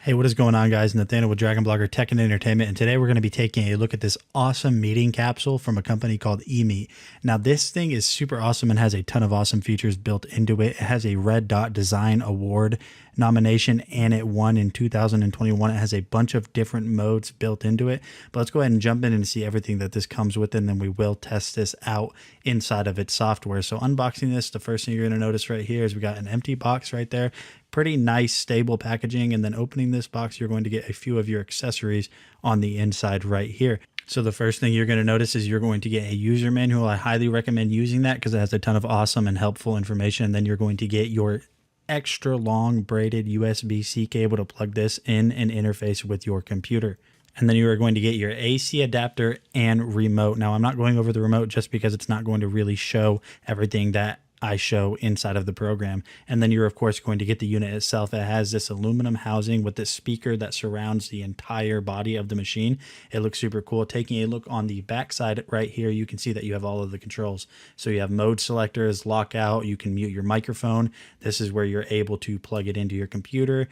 Hey, what is going on, guys? Nathaniel with Dragon Blogger Tech and Entertainment, and today we're going to be taking a look at this awesome meeting capsule from a company called eMeet. Now, this thing is super awesome and has a ton of awesome features built into it. It has a Red Dot Design Award nomination, and it won in 2021. It has a bunch of different modes built into it, but let's go ahead and jump in and see everything that this comes with, and then we will test this out inside of its software. So unboxing this, the first thing you're going to notice right here is we got an empty box right there. Pretty nice, stable packaging. And then opening this box, you're going to get a few of your accessories on the inside right here. So the first thing you're going to notice is you're going to get a user manual. I highly recommend using that because it has a ton of awesome and helpful information. And then you're going to get your extra long braided USB-C cable to plug this in and interface with your computer. And then you are going to get your AC adapter and remote. Now, I'm not going over the remote just because it's not going to really show everything that I show inside of the program. And then you're of course going to get the unit itself. It has this aluminum housing with this speaker that surrounds the entire body of the machine. It looks super cool. Taking a look on the back side right here, you can see that you have all of the controls. So you have mode selectors, lockout, you can mute your microphone. This is where you're able to plug it into your computer,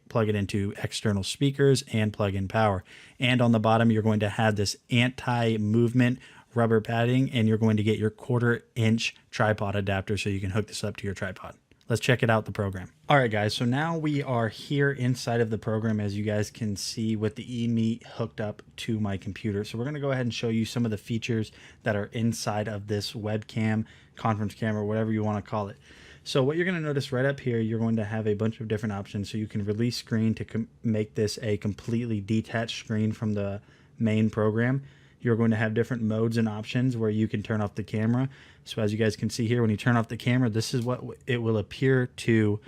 plug it into external speakers, and plug in power. And on the bottom, you're going to have this anti-movement rubber padding, and you're going to get your 1/4 inch tripod adapter so you can hook this up to your tripod. Let's check it out, the program. All right, guys, so now we are here inside of the program, as you guys can see, with the eMeet hooked up to my computer. So we're going to go ahead and show you some of the features that are inside of this webcam, conference camera, whatever you want to call it. So what you're going to notice right up here, you're going to have a bunch of different options. So you can release screen to make this a completely detached screen from the main program. You're going to have different modes and options where you can turn off the camera. So as you guys can see here, when you turn off the camera, this is what it will appear to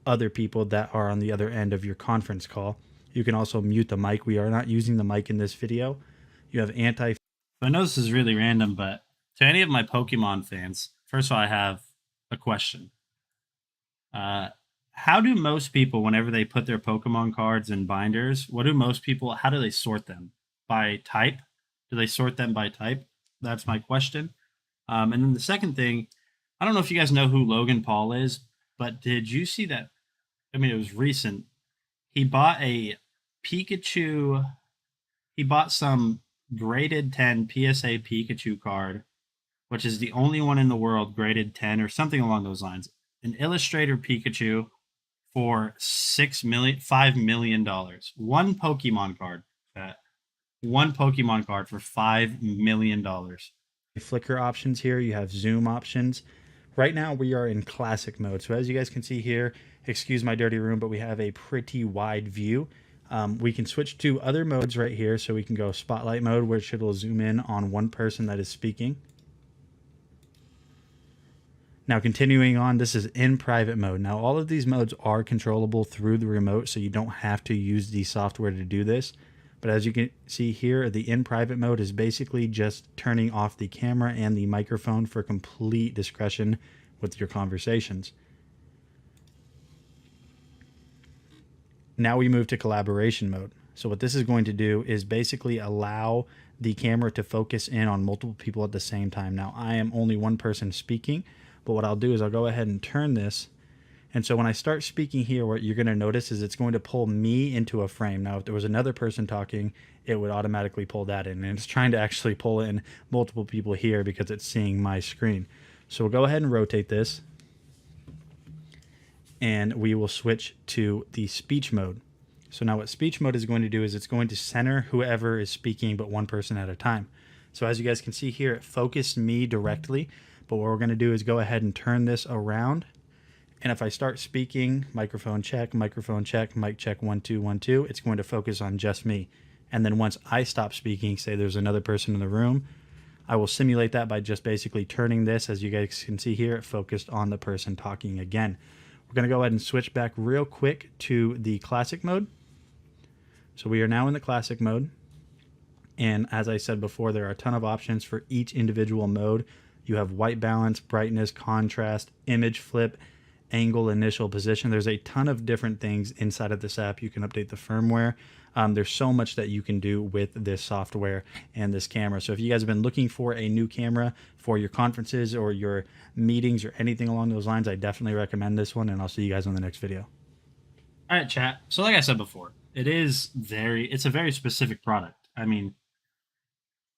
other people that are on the other end of your conference call. You can also mute the mic. We are not using the mic in this video. You have
I know this is really random, but to any of my Pokemon fans, first of all, I have a question. How do most people, whenever they put their Pokemon cards in binders, how do they sort them? By type? Do they sort them by type? That's my question. And then the second thing, I don't know if you guys know who Logan Paul is, but did you see that? I mean, it was recent. He bought a Pikachu. He bought some graded 10 PSA Pikachu card, which is the only one in the world graded 10 or something along those lines. An Illustrator Pikachu for $5 million. One Pokemon card. One Pokemon card for $5 million.
Flicker options here. You have zoom options. Right now we are in classic mode. So as you guys can see here, excuse my dirty room, but we have a pretty wide view. We can switch to other modes right here. So we can go spotlight mode, which it will zoom in on one person that is speaking. Now continuing on, this is in private mode. Now all of these modes are controllable through the remote, so you don't have to use the software to do this. But as you can see here, the in private mode is basically just turning off the camera and the microphone for complete discretion with your conversations. Now we move to collaboration mode. So what this is going to do is basically allow the camera to focus in on multiple people at the same time. Now I am only one person speaking, but what I'll do is I'll go ahead and turn this. And so when I start speaking here, what you're going to notice is it's going to pull me into a frame. Now, if there was another person talking, it would automatically pull that in. And it's trying to actually pull in multiple people here because it's seeing my screen. So we'll go ahead and rotate this. And we will switch to the speech mode. So now what speech mode is going to do is it's going to center whoever is speaking, but one person at a time. So as you guys can see here, it focused me directly. But what we're going to do is go ahead and turn this around. And if I start speaking, microphone check, mic check, 1 2 1 2, it's going to focus on just me. And then once I stop speaking, say there's another person in the room, I will simulate that by just basically turning this. As you guys can see here, it focused on the person talking again. We're going to go ahead and switch back real quick to the classic mode. So we are now in the classic mode. And as I said before, there are a ton of options for each individual mode. You have white balance, brightness, contrast, image flip, angle initial position. There's a ton of different things inside of this app. You can update the firmware. There's so much that you can do with this software and this camera. So if you guys have been looking for a new camera for your conferences or your meetings or anything along those lines, I definitely recommend this one, and I'll see you guys on the next video.
All right, chat. So like I said before, it's a very specific product. I mean,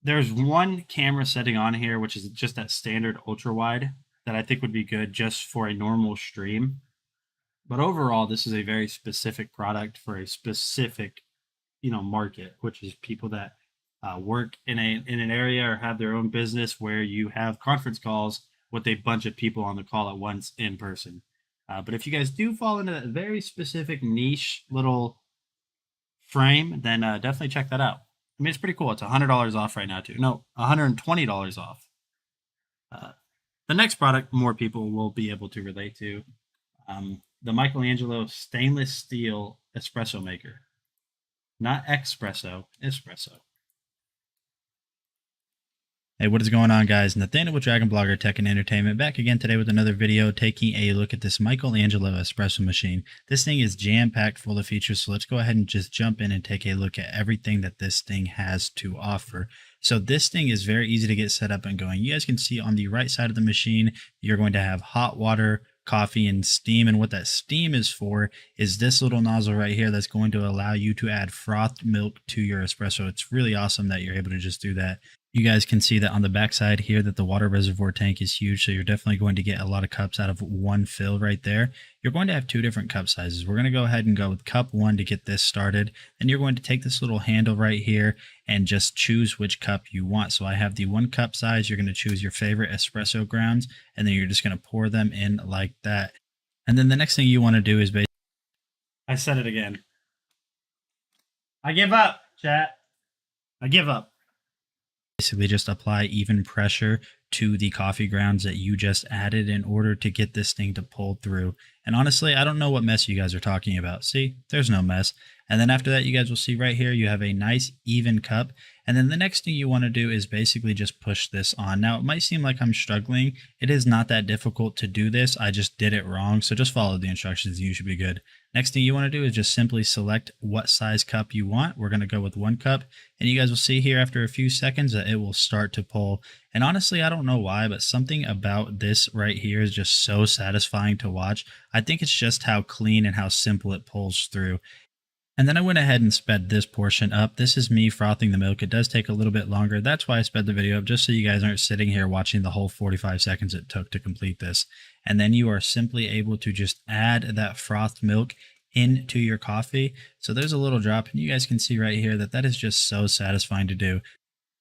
there's one camera setting on here, which is just that standard ultra wide that I think would be good just for a normal stream. But overall, this is a very specific product for a specific, market, which is people that work in an area or have their own business where you have conference calls with a bunch of people on the call at once in person. But if you guys do fall into that very specific niche little frame, then definitely check that out. I mean, it's pretty cool. It's $100 off right now, too. No, $120 off. The next product more people will be able to relate to, the Michelangelo stainless steel espresso maker. Not espresso, espresso.
Hey, what is going on, guys? Nathaniel with Dragon Blogger Tech and Entertainment, back again today with another video taking a look at this Michelangelo espresso machine. This thing is jam-packed full of features, so let's go ahead and just jump in and take a look at everything that this thing has to offer. So this thing is very easy to get set up and going. You guys can see on the right side of the machine, you're going to have hot water, coffee, and steam. And what that steam is for is this little nozzle right here that's going to allow you to add frothed milk to your espresso. It's really awesome that you're able to just do that. You guys can see that on the back side here that the water reservoir tank is huge, so you're definitely going to get a lot of cups out of one fill right there. You're going to have two different cup sizes. We're going to go ahead and go with cup 1 to get this started. Then you're going to take this little handle right here and just choose which cup you want. So I have the 1 cup size. You're going to choose your favorite espresso grounds, and then you're just going to pour them in like that. And then the next thing you want to do is basically...
I said it again. I give up, chat. I give up.
Basically just apply even pressure to the coffee grounds that you just added in order to get this thing to pull through. And honestly, I don't know what mess you guys are talking about. See, there's no mess. And then after that, you guys will see right here, you have a nice even cup. And then the next thing you want to do is basically just push this on. Now, it might seem like I'm struggling. It is not that difficult to do this. I just did it wrong. So just follow the instructions and you should be good. Next thing you want to do is just simply select what size cup you want. We're going to go with 1 cup. And you guys will see here after a few seconds that it will start to pull. And honestly, I don't know why, but something about this right here is just so satisfying to watch. I think it's just how clean and how simple it pulls through. And then I went ahead and sped this portion up. This is me frothing the milk. It does take a little bit longer. That's why I sped the video up, just so you guys aren't sitting here watching the whole 45 seconds it took to complete this. And then you are simply able to just add that frothed milk into your coffee. So there's a little drop, and you guys can see right here that that is just so satisfying to do.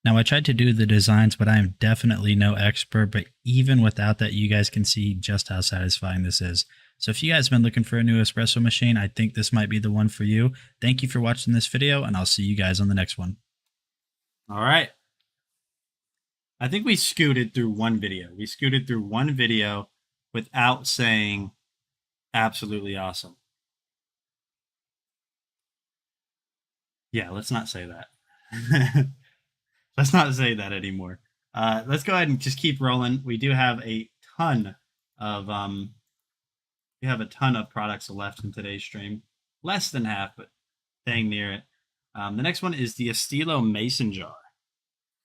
Now, I tried to do the designs, but I am definitely no expert, but even without that, you guys can see just how satisfying this is. So if you guys have been looking for a new espresso machine, I think this might be the one for you. Thank you for watching this video, and I'll see you guys on the next one.
All right. I think we scooted through one video. We scooted through one video without saying absolutely awesome. Yeah, let's not say that. Let's not say that anymore. Let's go ahead and just keep rolling. We do have a ton of products left in today's stream. Less than half, but dang near it. The next one is the Estilo Mason Jar.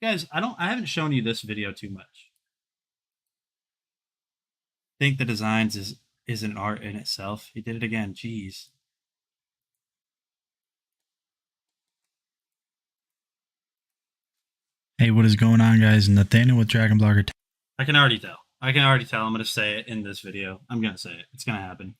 Guys, I haven't shown you this video too much. I think the designs is an art in itself. He did it again. Jeez.
Hey, what is going on, guys? Nathaniel with Dragon Blogger.
I can already tell. I'm going to say it in this video. I'm going to say it. It's going to happen.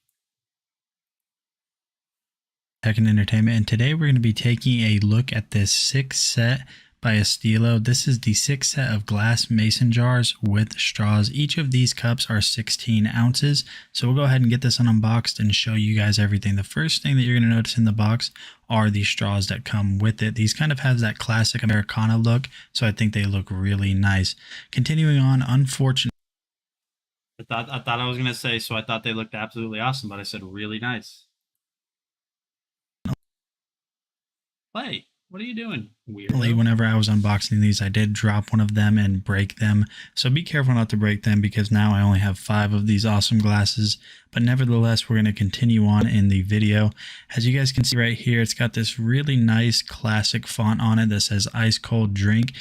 Tech and Entertainment, and today we're going to be taking a look at this 6 set by Estilo. This is the 6 set of glass mason jars with straws. Each of these cups are 16 ounces. So we'll go ahead and get this unboxed and show you guys everything. The first thing that you're going to notice in the box are the straws that come with it. These kind of have that classic Americana look, so I think they look really nice. Continuing on, unfortunately,
I thought I was going to say, so I thought they looked absolutely awesome, but I said really nice. Play. What are you doing?
Weirdo. Whenever I was unboxing these, I did drop one of them and break them. So be careful not to break them because now I only have 5 of these awesome glasses. But nevertheless, we're going to continue on in the video. As you guys can see right here, it's got this really nice classic font on it that says Ice Cold Drink.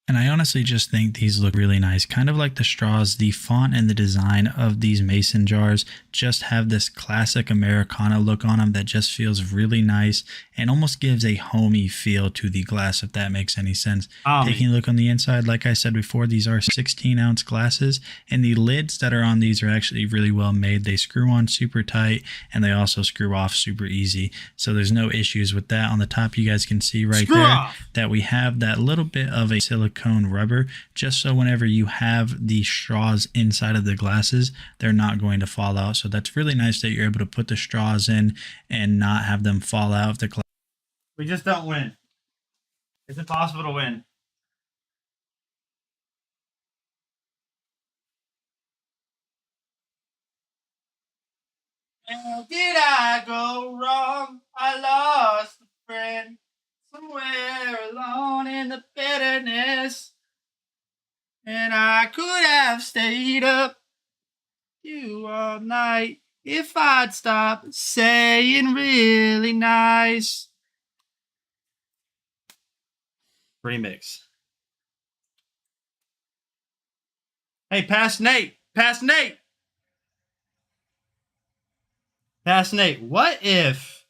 And I honestly just think these look really nice, kind of like the straws. The font and the design of these mason jars just have this classic Americana look on them that just feels really nice and almost gives a homey feel to the glass, if that makes any sense. Taking a look on the inside, like I said before, these are 16-ounce glasses, and the lids that are on these are actually really well made. They screw on super tight, and they also screw off super easy, so there's no issues with that. On the top, you guys can see right there that we have that little bit of a silicone rubber, just so whenever you have the straws inside of the glasses, they're not going to fall out. So that's really nice that you're able to put the straws in and not have them fall out of the glass.
We just don't win. It's impossible to win. Where did I go wrong? I lost a friend somewhere alone in the bitterness. And I could have stayed up you all night if I'd stop saying really nice. Remix. Hey, pass Nate. Pass Nate. Pass Nate. What if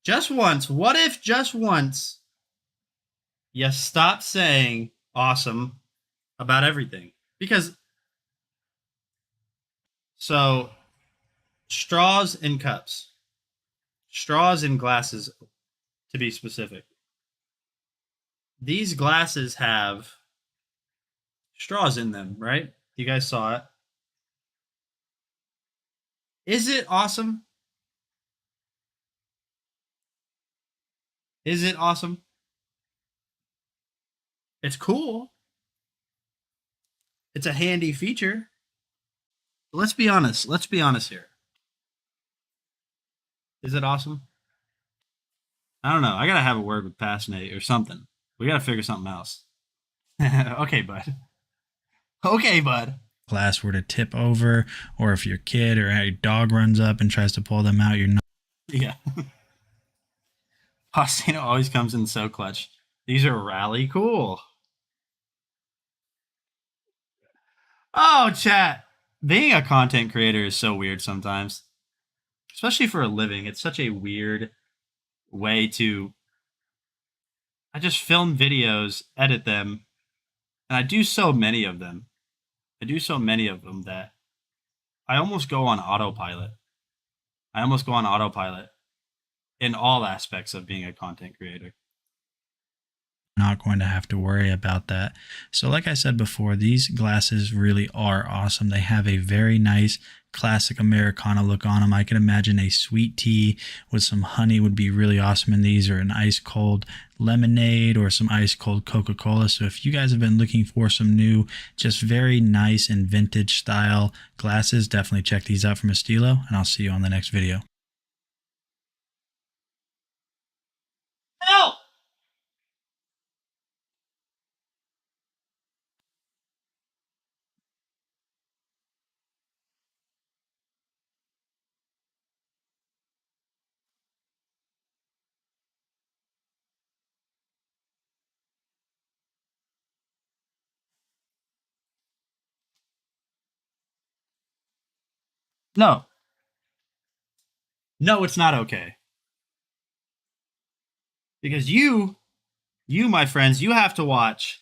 just once you stop saying awesome about everything? Because so straws in cups, straws in glasses, to be specific. These glasses have straws in them, right? You guys saw it. Is it awesome? Is it awesome? It's cool. It's a handy feature. Let's be honest. Let's be honest here. Is it awesome? I don't know. I gotta have a word with Pass Nate or something. We gotta figure something else. Okay, bud. Okay, bud.
Glass were to tip over, or if your kid or a dog runs up and tries to pull them out, you're not.
Yeah. Faustino always comes in so clutch. These are rally cool. Oh, chat. Being a content creator is so weird sometimes. Especially for a living. It's such a weird way to... I just film videos, edit them, and I do so many of them. That I almost go on autopilot. In all aspects of being a content creator.
Not going to have to worry about that. So like I said before, these glasses really are awesome. They have a very nice classic Americana look on them. I can imagine a sweet tea with some honey would be really awesome in these, or an ice cold lemonade or some ice cold Coca-Cola. So if you guys have been looking for some new, just very nice and vintage style glasses, definitely check these out from Estilo, and I'll see you on the next video.
Help! No. No, it's not okay. Because you, my friends, you have to watch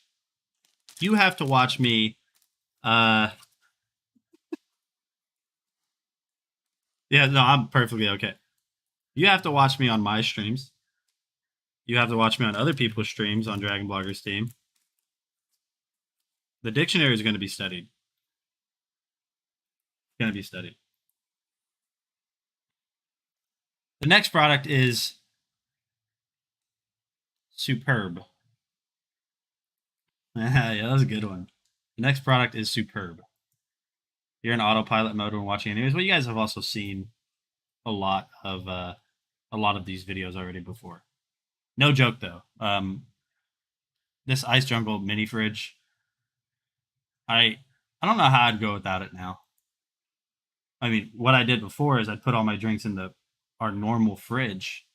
me, yeah, no, I'm perfectly okay. You have to watch me on my streams. You have to watch me on other people's streams on Dragon Blogger's team. The dictionary is going to be studied. The next product is Superb. Yeah, that was a good one. The next product is Superb. You're in autopilot mode when watching anyways. Well, you guys have also seen a lot of these videos already before. No joke though. This Ice Jungle mini fridge, I don't know how I'd go without it now. I mean, what I did before is I'd put all my drinks in our normal fridge,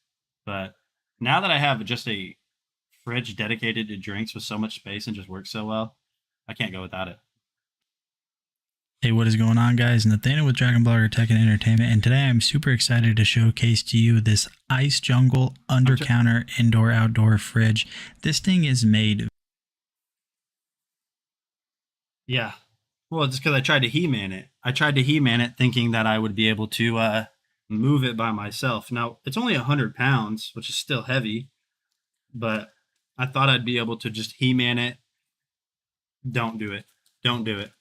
but now that I have just a fridge dedicated to drinks with so much space and just works so well, I can't go without it.
Hey, what is going on, guys? Nathaniel with Dragon Blogger Tech and Entertainment, and today I'm super excited to showcase to you this Ice Jungle under counter indoor outdoor fridge. This thing is made.
Yeah, well, just because I tried to He-Man it. I tried to He-Man it thinking that I would be able to move it by myself. Now it's only 100 pounds, which is still heavy, but I thought I'd be able to just He-Man it. Don't do it. Don't do it.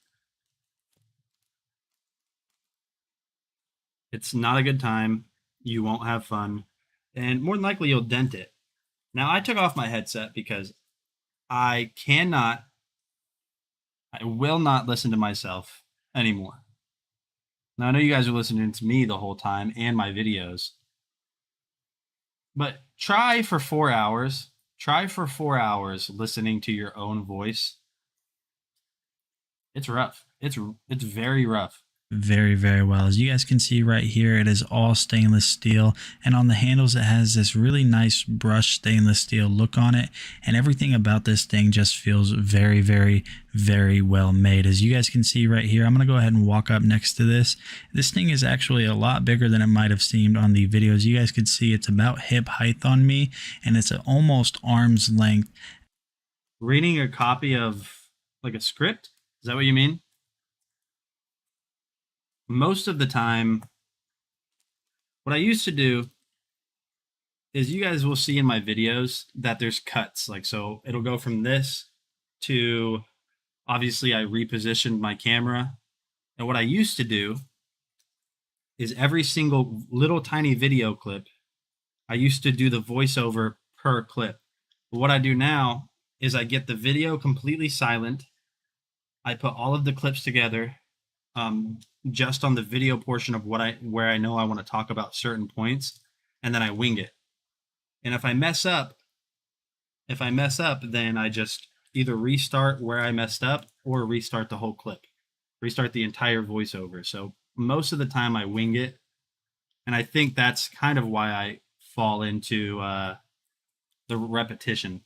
It's not a good time. You won't have fun. And more than likely, you'll dent it. Now, I took off my headset because I will not listen to myself anymore. Now, I know you guys are listening to me the whole time and my videos. But try for 4 hours. Try for 4 hours listening to your own voice. It's rough. It's very rough.
Very, very well. As you guys can see right here, it is all stainless steel, and on the handles it has this really nice brushed stainless steel look on it, and everything about this thing just feels very, very, very well made. As you guys can see right here, I'm going to go ahead and walk up next to this. This thing is actually a lot bigger than it might have seemed on the videos. You guys could see it's about hip height on me, and it's almost arm's length.
Reading a copy of like a script? Is that what you mean? Most of the time, what I used to do is, you guys will see in my videos that there's cuts. Like, so it'll go from this to, obviously I repositioned my camera. And what I used to do is every single little tiny video clip, I used to do the voiceover per clip. But what I do now is I get the video completely silent. I put all of the clips together, just on the video portion of where I know I want to talk about certain points, and then I wing it. And if I mess up, then I just either restart where I messed up or restart the whole clip, restart the entire voiceover. So most of the time I wing it, and I think that's kind of why I fall into the repetition.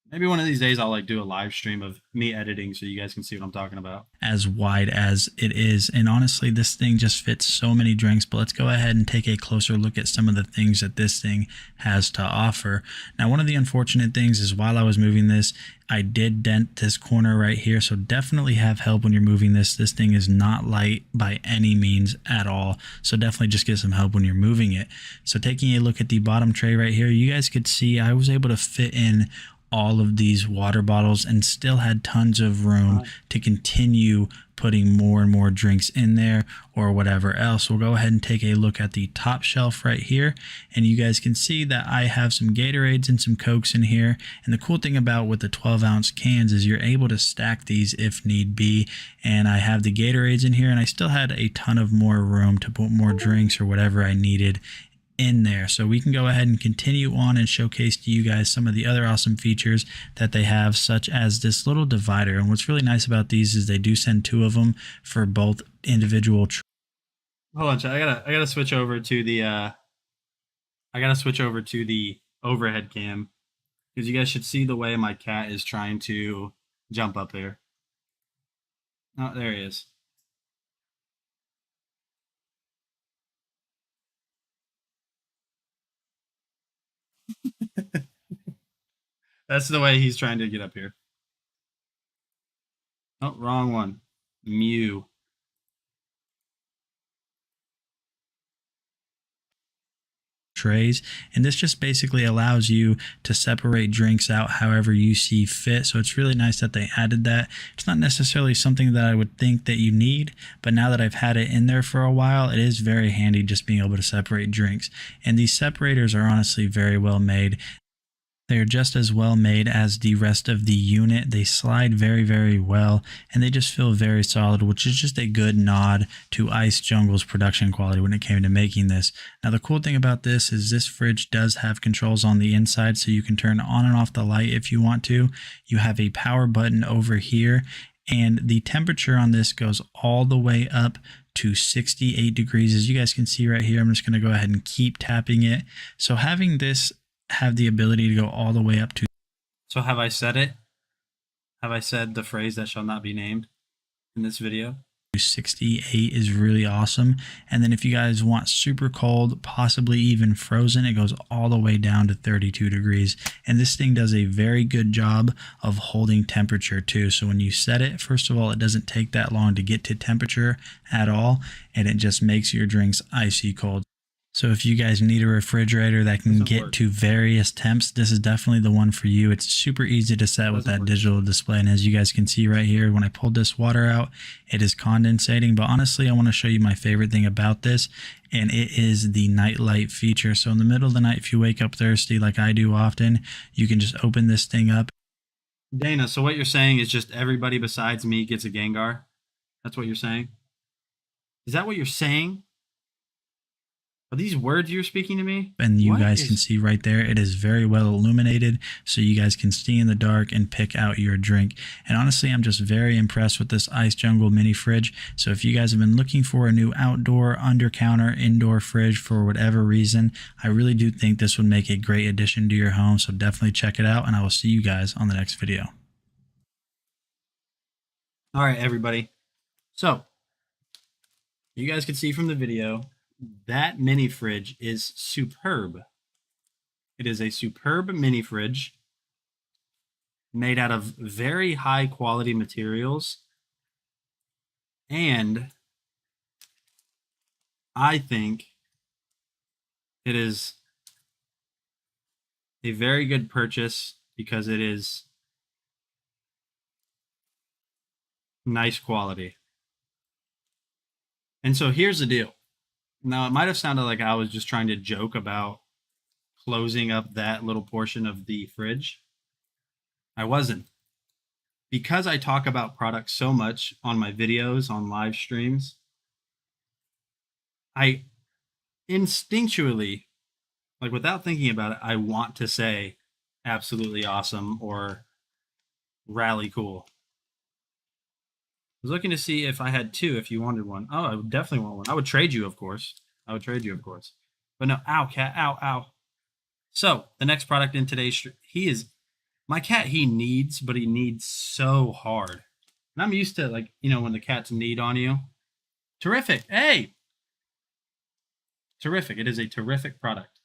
Maybe one of these days I'll like do a live stream of me editing so you guys can see what I'm talking about.
As wide as it is, and honestly this thing just fits so many drinks. But let's go ahead and take a closer look at some of the things that this thing has to offer. Now, one of the unfortunate things is, while I was moving this, I did dent this corner right here, so definitely have help when you're moving this. This thing is not light by any means at all, so definitely just get some help when you're moving it. So taking a look at the bottom tray right here, you guys could see I was able to fit in all of these water bottles and still had tons of room to continue putting more and more drinks in there or whatever else. We'll go ahead and take a look at the top shelf right here, and you guys can see that I have some Gatorades and some Cokes in here. And the cool thing about with the 12-ounce cans is you're able to stack these if need be. And I have the Gatorades in here, and I still had a ton of more room to put more drinks or whatever I needed in there. So we can go ahead and continue on and showcase to you guys some of the other awesome features that they have, such as this little divider. And what's really nice about these is they do send 2 of them for both individual.
Hold on, I gotta switch over to the overhead cam, because you guys should see the way my cat is trying to jump up there. Oh, there he is. That's the way he's trying to get up here. Oh, wrong one. Mew.
Trays, and this just basically allows you to separate drinks out however you see fit. So it's really nice that they added that. It's not necessarily something that I would think that you need, but now that I've had it in there for a while, it is very handy just being able to separate drinks. And these separators are honestly very well made. They are just as well made as the rest of the unit. They slide very, very well, and they just feel very solid, which is just a good nod to Ice Jungle's production quality when it came to making this. Now, the cool thing about this is this fridge does have controls on the inside, so you can turn on and off the light if you want to. You have a power button over here, and the temperature on this goes all the way up to 68 degrees. As you guys can see right here, I'm just going to go ahead and keep tapping it. So having this have the ability to go all the way up to...
So have I said it? Have I said the phrase that shall not be named in this video?
68 is really awesome. And then if you guys want super cold, possibly even frozen, it goes all the way down to 32 degrees. And this thing does a very good job of holding temperature too. So when you set it, first of all, it doesn't take that long to get to temperature at all, and it just makes your drinks icy cold. So if you guys need a refrigerator that can get to various temps, this is definitely the one for you. It's super easy to set with that digital display. And as you guys can see right here, when I pulled this water out, it is condensating. But honestly, I want to show you my favorite thing about this, and it is the night light feature. So in the middle of the night, if you wake up thirsty like I do often, you can just open this thing up.
Dana, so what you're saying is just everybody besides me gets a Gengar? That's what you're saying? Is that what you're saying? Are these words you're speaking to me?
And you guys can see right there, it is very well illuminated, so you guys can see in the dark and pick out your drink. And honestly, I'm just very impressed with this Ice Jungle mini fridge. So if you guys have been looking for a new outdoor, under counter, indoor fridge for whatever reason, I really do think this would make a great addition to your home. So definitely check it out, and I will see you guys on the next video.
All right, everybody. So you guys can see from the video, that mini fridge is superb. It is a superb mini fridge made out of very high quality materials. And I think it is a very good purchase because it is nice quality. And so here's the deal. Now, it might have sounded like I was just trying to joke about closing up that little portion of the fridge. I wasn't. Because I talk about products so much on my videos, on live streams, I instinctually, like without thinking about it, I want to say absolutely awesome or rally cool. I was looking to see if I had two, if you wanted one. Oh, I would definitely want one. I would trade you, of course. I would trade you, of course. But no, ow, cat, ow, ow. So, the next product in today's my cat, he needs, but he needs so hard. And I'm used to, like, you know, when the cats need on you. Terrific. Hey! Terrific. It is a terrific product.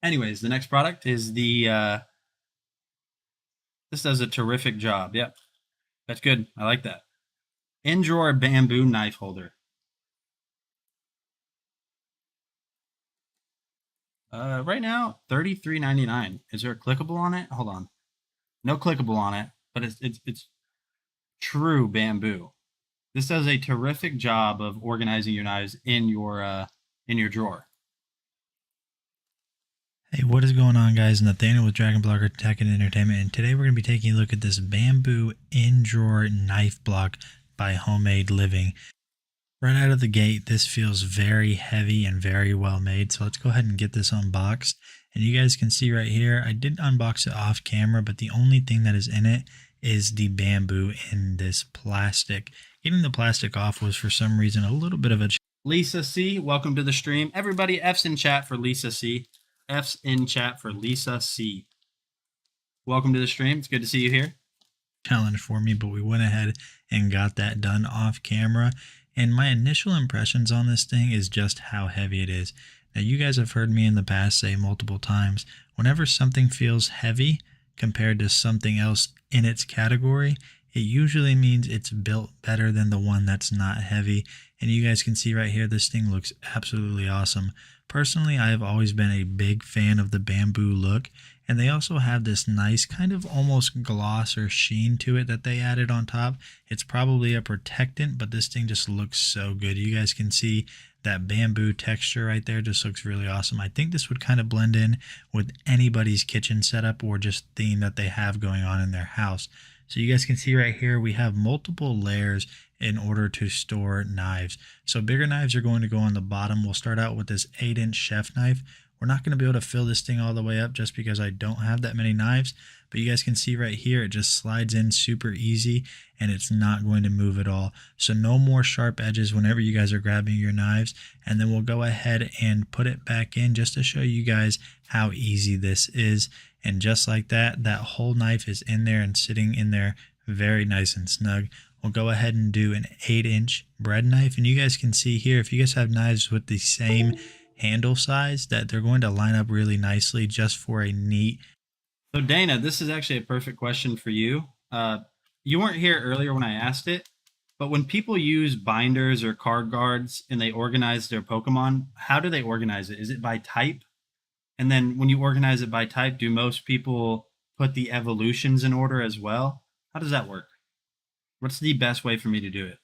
Anyways, the next product is the, this does a terrific job. Yep. That's good. I like that. In-drawer bamboo knife holder. Right now, $33.99. Is there a clickable on it? Hold on. No clickable on it, but it's true bamboo. This does a terrific job of organizing your knives in your drawer.
Hey, what is going on, guys? Nathaniel with Dragon Blocker Tech and Entertainment, and today we're going to be taking a look at this bamboo in-drawer knife block by Homemade Living. Right out of the gate, this feels very heavy and very well made, so let's go ahead and get this unboxed. And you guys can see right here, I did unbox it off camera, but the only thing that is in it is the bamboo in this plastic. Getting the plastic off was for some reason a little bit of a...
Lisa C, welcome to the stream. Everybody, F's in chat for Lisa C. F's in chat for Lisa C. Welcome to the stream. It's good to see you here.
Challenge for me, but we went ahead and got that done off camera. And my initial impressions on this thing is just how heavy it is. Now, you guys have heard me in the past say multiple times, whenever something feels heavy compared to something else in its category, it usually means it's built better than the one that's not heavy. And you guys can see right here, this thing looks absolutely awesome. Personally, I have always been a big fan of the bamboo look, and they also have this nice kind of almost gloss or sheen to it that they added on top. It's probably a protectant, but this thing just looks so good. You guys can see That bamboo texture right there just looks really awesome. I think this would kind of blend in with anybody's kitchen setup or just theme that they have going on in their house. So you guys can see right here, we have multiple layers in order to store knives. So bigger knives are going to go on the bottom. We'll start out with this 8-inch chef knife. We're not going to be able to fill this thing all the way up just because I don't have that many knives, but you guys can see right here, it just slides in super easy and it's not going to move at all. So no more sharp edges whenever you guys are grabbing your knives. And then we'll go ahead and put it back in just to show you guys how easy this is. And just like that, that whole knife is in there and sitting in there very nice and snug. We'll go ahead and do an 8-inch bread knife. And you guys can see here, if you guys have knives with the same handle size, that they're going to line up really nicely just for a neat.
So Dana, this is actually a perfect question for you. You weren't here earlier when I asked it, but when people use binders or card guards and they organize their Pokemon, how do they organize it? Is it by type? And then when you organize it by type, do most people put the evolutions in order as well? How does that work? What's the best way for me to do it?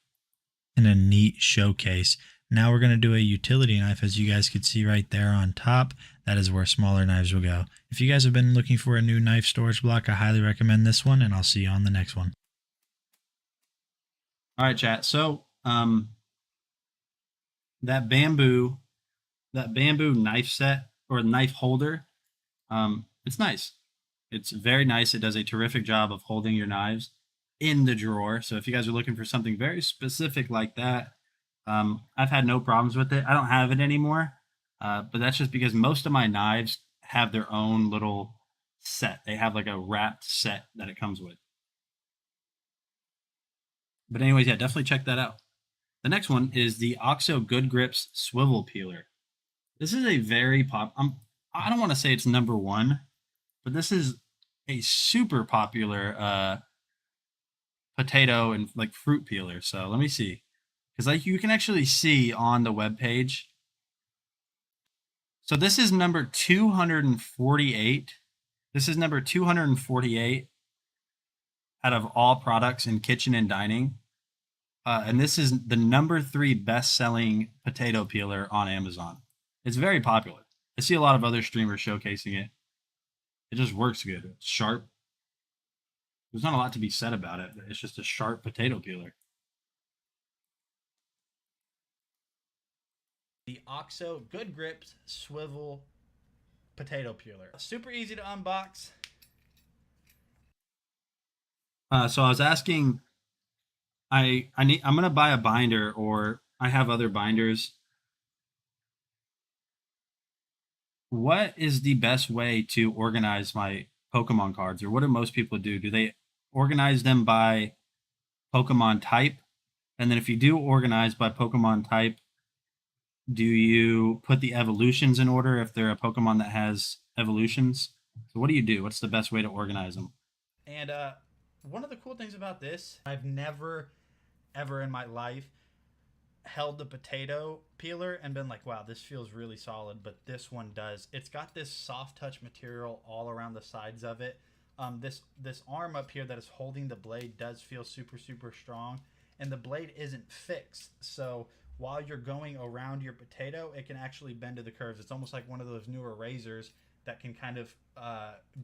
In a neat showcase. Now we're going to do a utility knife, as you guys could see right there on top. That is where smaller knives will go. If you guys have been looking for a new knife storage block, I highly recommend this one, and I'll see you on the next one.
All right, chat. So that bamboo knife set or knife holder, it's nice. It's very nice. It does a terrific job of holding your knives in the drawer. So if you guys are looking for something very specific like that, I've had no problems with it. I don't have it anymore, but that's just because most of my knives have their own little set. They have like a wrapped set that it comes with. But anyways, yeah, definitely check that out. The next one is the OXO Good Grips Swivel Peeler. This is a very I don't want to say it's number one, but this is a super popular potato and like fruit peeler. So let me see. Because like you can actually see on the webpage. So this is number 248. This is number 248 out of all products in kitchen and dining. And this is the number 3 best-selling potato peeler on Amazon. It's very popular. I see a lot of other streamers showcasing it. It just works good. It's sharp. There's not a lot to be said about it. It's just a sharp potato peeler.
The OXO Good Grips Swivel Potato Peeler. Super easy to unbox.
So I was asking, I'm gonna buy a binder, or I have other binders. What is the best way to organize my Pokemon cards, or what do most people do? Do they organize them by Pokemon type? And then if you do organize by Pokemon type, do you put the evolutions in order if they're a Pokemon that has evolutions? So what do you do? What's the best way to organize them?
And one of the cool things about this, I've never, ever in my life held the potato peeler and been like, wow, this feels really solid, but this one does. It's got this soft touch material all around the sides of it. This arm up here that is holding the blade does feel super, super strong, and the blade isn't fixed. So while you're going around your potato, it can actually bend to the curves. It's almost like one of those newer razors that can kind of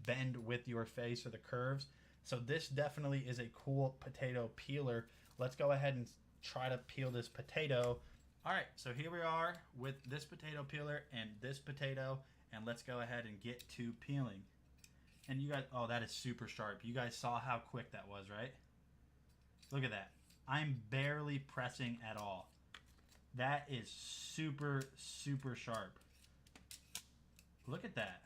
bend with your face or the curves. So this definitely is a cool potato peeler. Let's go ahead and try to peel this potato. All right, so here we are with this potato peeler and this potato, and let's go ahead and get to peeling. And you guys, oh, that is super sharp. You guys saw how quick that was, right? Look at that. I'm barely pressing at all. That is super, super sharp. Look at that.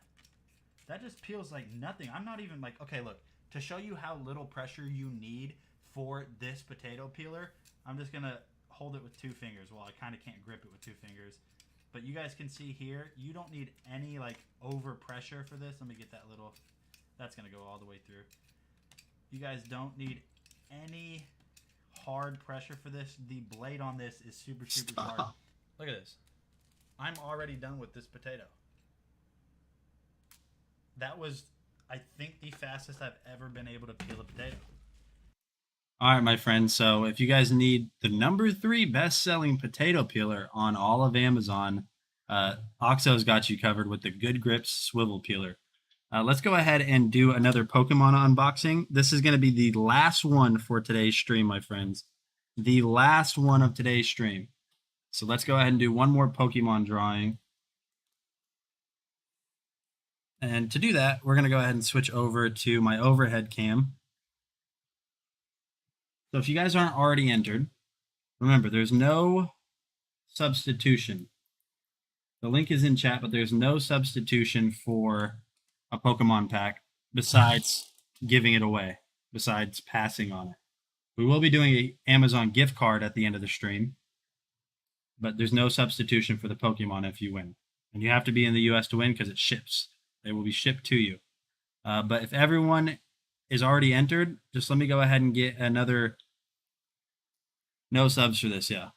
That just peels like nothing. I'm not even like, okay, look, to show you how little pressure you need for this potato peeler, I'm just gonna hold it with 2 fingers. Well, I kind of can't grip it with 2 fingers, but you guys can see here, you don't need any like over pressure for this. Let me get that little, that's gonna go all the way through. You guys don't need any hard pressure for this. The blade on this is super, super sharp. Look at this. I'm already done with this potato. That was, I think, the fastest I've ever been able to peel a potato.
All right, my friends. So if you guys need the #3 best-selling potato peeler on all of Amazon, Oxo's got you covered with the Good Grips swivel peeler. Let's go ahead and do another Pokemon unboxing. This is going to be the last one for today's stream, my friends. The last one of today's stream. So let's go ahead and do one more Pokemon drawing. And to do that, we're going to go ahead and switch over to my overhead cam. So if you guys aren't already entered, remember, there's no substitution. The link is in chat, but there's no substitution for a Pokemon pack besides giving it away, besides passing on it. We will be doing an Amazon gift card at the end of the stream, but there's no substitution for the Pokemon if you win. And you have to be in the US to win because it ships. They will be shipped to you. But if everyone is already entered, just let me go ahead and get another no subs for this, yeah.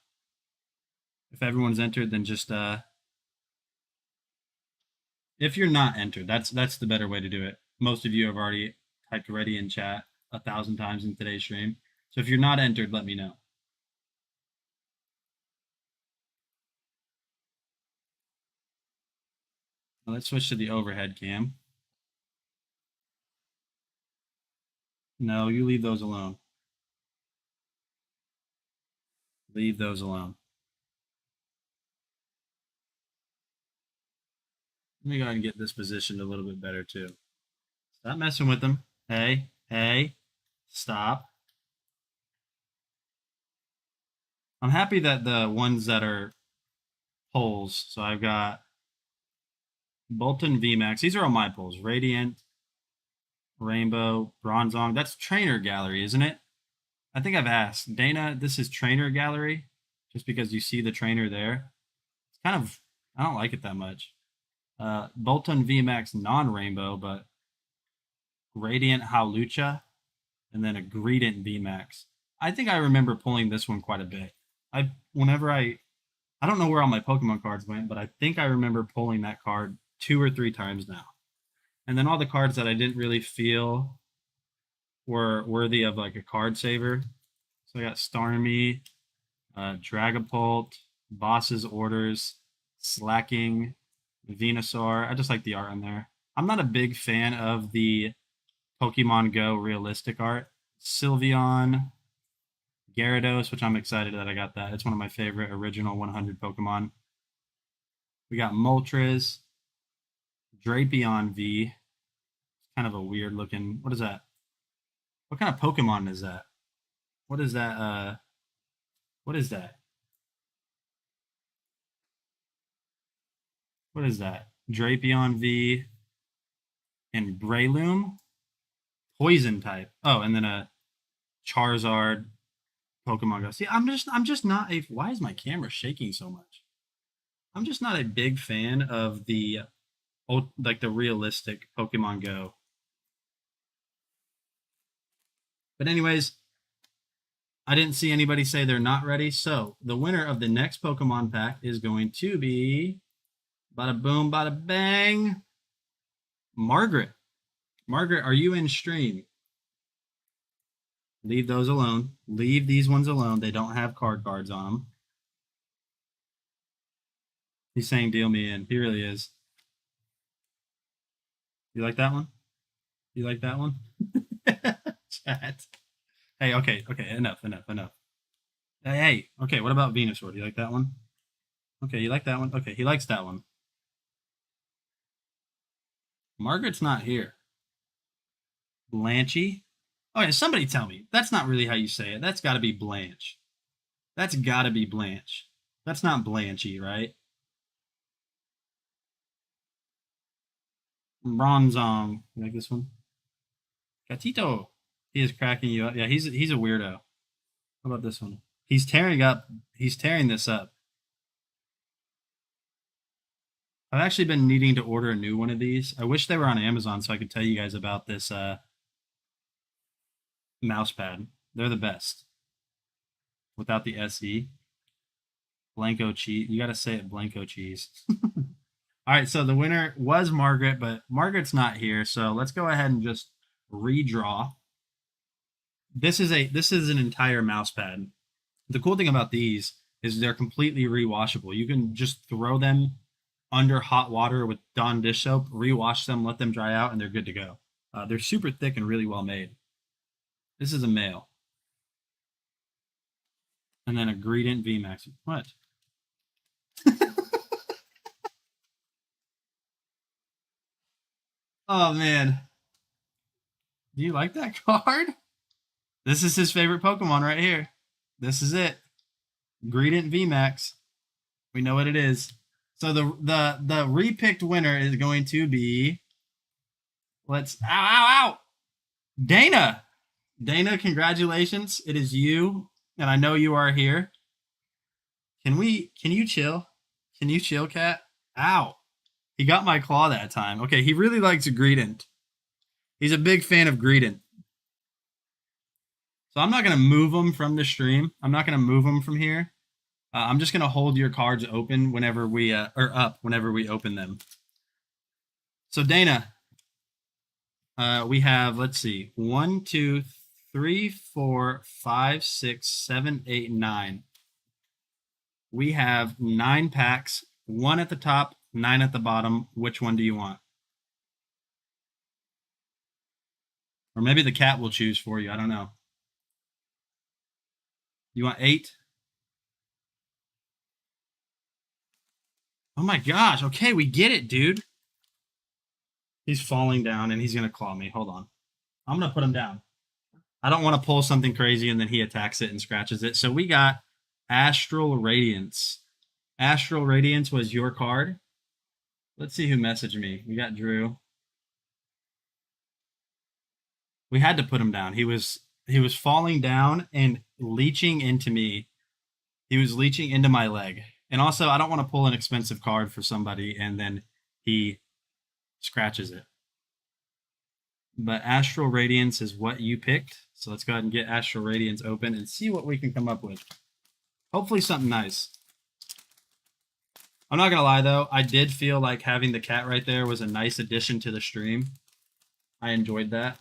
If everyone's entered, then just if you're not entered, that's the better way to do it. Most of you have already typed ready in chat 1,000 times in today's stream. So if you're not entered, let me know. Now let's switch to the overhead cam. No, you leave those alone. Leave those alone. Let me go ahead and get this positioned a little bit better too. Stop messing with them. Hey, stop. I'm happy that the ones that are polls, so I've got Bolton VMAX. These are all my polls. Radiant, Rainbow, Bronzong. That's Trainer Gallery, isn't it? I think I've asked. Dana, this is Trainer Gallery, just because you see the trainer there. It's kind of, I don't like it that much. Bolton VMAX non-rainbow, but Radiant Howlucha, and then a Greedent VMAX. I think I remember pulling this one quite a bit. I don't know where all my Pokemon cards went, but I think I remember pulling that card 2 or 3 times now. And then all the cards that I didn't really feel were worthy of like a card saver. So I got Starmie, Dragapult, Boss's Orders, Slacking, Venusaur. I just like the art in there. I'm not a big fan of the Pokemon Go realistic art. Sylveon, Gyarados, which I'm excited that I got that. It's one of my favorite original 100 Pokemon. We got Moltres, Drapion V. It's kind of a weird looking. What is that? What kind of Pokemon is that? What is that? What is that? What is that? Drapion V and Breloom. Poison type. Oh, and then a Charizard Pokemon Go. See, I'm just not a. Why is my camera shaking so much? I'm just not a big fan of the like the realistic Pokemon Go. But anyways, I didn't see anybody say they're not ready. So the winner of the next Pokemon pack is going to be bada boom, bada bang. Margaret. Margaret, are you in stream? Leave those alone. Leave these ones alone. They don't have cards on them. He's saying deal me in. He really is. You like that one? You like that one? Chat. Hey, okay, enough. Hey, okay, what about Venusaur? Do you like that one? Okay, you like that one? Okay, he likes that one. Margaret's not here. Blanchy? Oh yeah, somebody tell me. That's not really how you say it. That's got to be Blanche. That's got to be Blanche. That's not Blanchy, right? Bronzong. You like this one? Gatito. He is cracking you up. Yeah, he's a weirdo. How about this one? He's tearing this up. I've actually been needing to order a new one of these. I wish they were on Amazon so I could tell you guys about this mouse pad. They're the best. Without the SE. Blanco cheese. You got to say it Blanco cheese. All right, so the winner was Margaret, but Margaret's not here. So let's go ahead and just redraw. this is an entire mouse pad. The cool thing about these is they're completely rewashable. You can just throw them under hot water with Dawn dish soap, rewash them, let them dry out, and they're good to go. They're super thick and really well made. This is a male. And then a Gradient VMAX. What? Oh, man. Do you like that card? This is his favorite Pokemon right here. This is it. Gradient VMAX. We know what it is. So the repicked winner is going to be... Ow! Dana! Dana, congratulations. It is you, and I know you are here. Can you chill? Can you chill, cat? Ow. He got my claw that time. Okay, he really likes Greedent. He's a big fan of Greedent. So I'm not going to move him from the stream. I'm not going to move him from here. I'm just going to hold your cards open whenever we, whenever we open them. So Dana, we have, let's see, 1, 2, 3, 4, 5, 6, 7, 8, 9. We have 9 packs, 1 at the top, 9 at the bottom. Which one do you want? Or maybe the cat will choose for you. I don't know. You want 8? Oh my gosh. Okay, we get it, dude. He's falling down and he's going to claw me. Hold on. I'm going to put him down. I don't want to pull something crazy and then he attacks it and scratches it. So we got Astral Radiance. Astral Radiance was your card. Let's see who messaged me. We got Drew. We had to put him down. He was falling down and leeching into me. He was leeching into my leg. And also, I don't want to pull an expensive card for somebody and then he scratches it. But Astral Radiance is what you picked. So let's go ahead and get Astral Radiance open and see what we can come up with. Hopefully something nice. I'm not going to lie, though. I did feel like having the cat right there was a nice addition to the stream. I enjoyed that.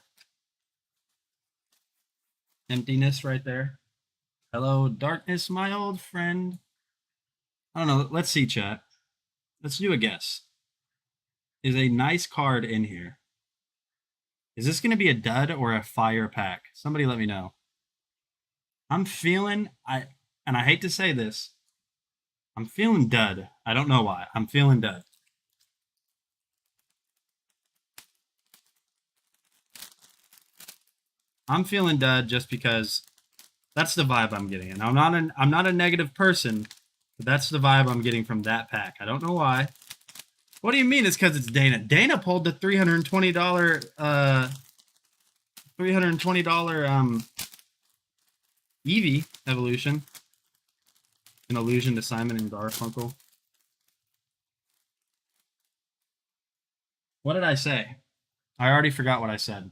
Emptiness right there. Hello, darkness, my old friend. I don't know. Let's see, chat. Let's do a guess. Is a nice card in here? Is this going to be a dud or a fire pack? Somebody let me know. I'm feeling... And I hate to say this, I'm feeling dud. I don't know why. I'm feeling dud. I'm feeling dud just because that's the vibe I'm getting. And I'm not a negative person, but that's the vibe I'm getting from that pack. I don't know why. What do you mean it's because it's Dana? Dana pulled the $320 Eevee evolution. An allusion to Simon and Garfunkel. What did I say? I already forgot what I said.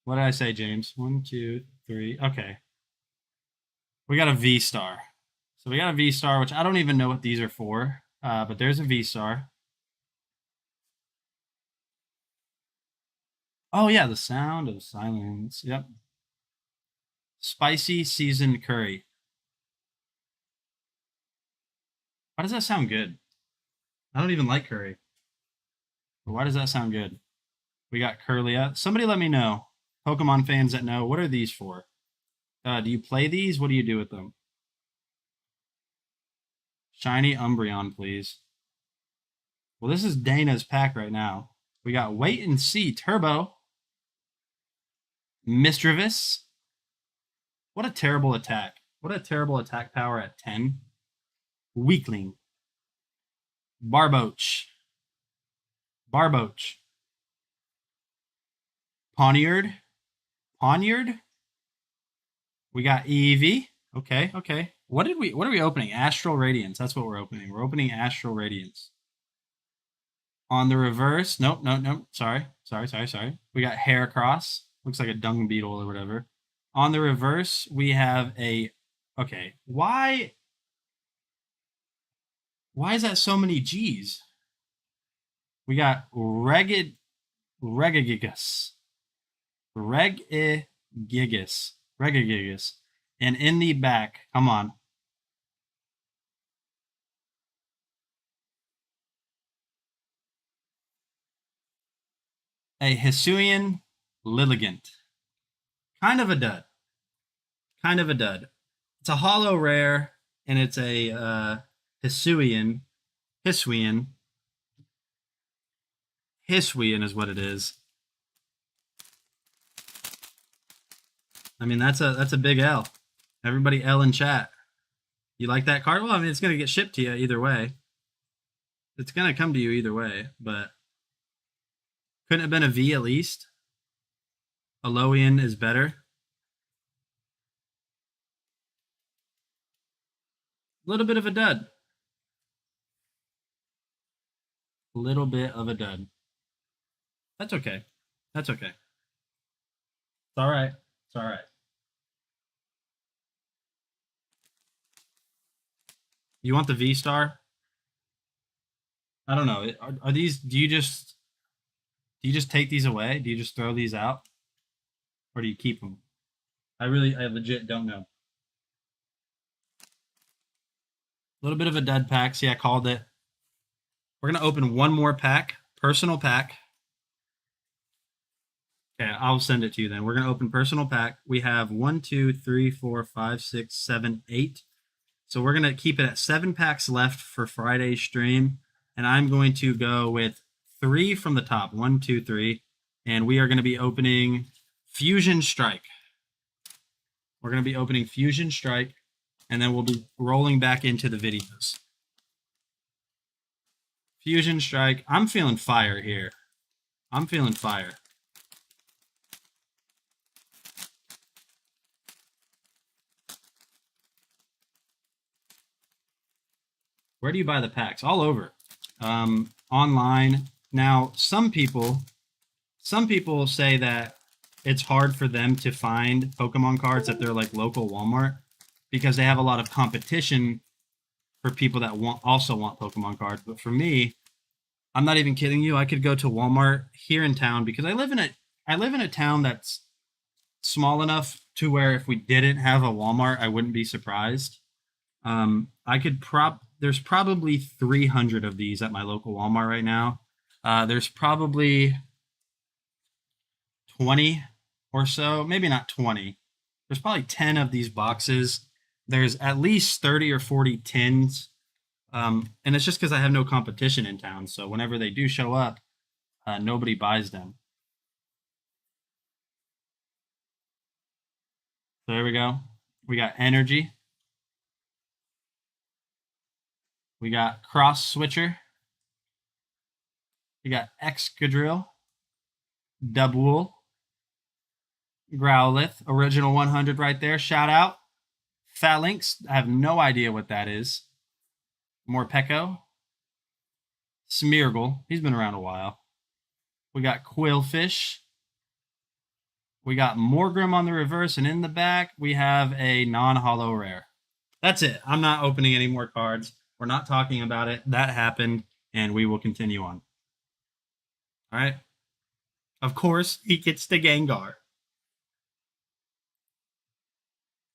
What did I say, James? 1, 2, 3. Okay. We got a V-Star. So we got a V-Star, which I don't even know what these are for. But there's a V-Star. Oh, yeah. The sound of silence. Yep. Spicy seasoned curry. Why does that sound good? I don't even like curry. But why does that sound good? We got Curlia. Somebody let me know. Pokemon fans that know, what are these for? Do you play these? What do you do with them? Shiny Umbreon, please. Well, this is Dana's pack right now. We got Wait and See Turbo. Misdreavus. What a terrible attack. What a terrible attack power at 10. Weakling. Barboach. Poniard. We got Eevee. Okay. What are we opening? Astral Radiance. That's what we're opening. We're opening Astral Radiance. On the reverse. Nope. Sorry. We got Heracross. Looks like a dung beetle or whatever. On the reverse, we have a... Okay. Why is that so many G's? We got Regigigas. Regigigas. Regigigas. And in the back, come on. A Hisuian Lilligant. Kind of a dud. Kind of a dud. It's a holo rare, and it's a Hisuian. Hisuian is what it is. I mean, that's a big L. Everybody L in chat. You like that card? Well, I mean, it's going to get shipped to you either way. It's going to come to you either way, but couldn't have been a V at least. Aloian is better. A little bit of a dud. A little bit of a dud. That's okay. That's okay. It's all right. It's all right. You want the V star? I don't know. Are these? Do you just take these away? Do you just throw these out, or do you keep them? I legit don't know. A little bit of a dud pack. See, I called it. We're gonna open one more pack, personal pack. Okay, I'll send it to you then. We're gonna open personal pack. We have 1, 2, 3, 4, 5, 6, 7, 8. So we're gonna keep it at 7 packs left for Friday's stream, and I'm going to go with 3 from the top. 1, 2, 3, and we are gonna be opening Fusion Strike. We're gonna be opening Fusion Strike, and then we'll be rolling back into the videos. Fusion Strike. I'm feeling fire here. I'm feeling fire. Where do you buy the packs? All over. Online. Now, some people say that it's hard for them to find Pokemon cards at their like local Walmart because they have a lot of competition for people that also want Pokemon cards. But for me, I'm not even kidding you. I could go to Walmart here in town because I live in a town that's small enough to where if we didn't have a Walmart, I wouldn't be surprised. There's probably 300 of these at my local Walmart right now. There's probably 20 or so, maybe not 20. There's probably 10 of these boxes. There's at least 30 or 40 tins. And it's just because I have no competition in town. So whenever they do show up, nobody buys them. So there we go. We got Energy. We got Cross Switcher. We got Excadrill. Dubwool. Growlithe. Original 100 right there. Shout out. Phalanx. I have no idea what that is. Morpeko. Smeargle. He's been around a while. We got Quillfish. We got Morgrim on the reverse, and in the back, we have a non-holo rare. That's it. I'm not opening any more cards. We're not talking about it. That happened, and we will continue on. All right. Of course, he gets the Gengar.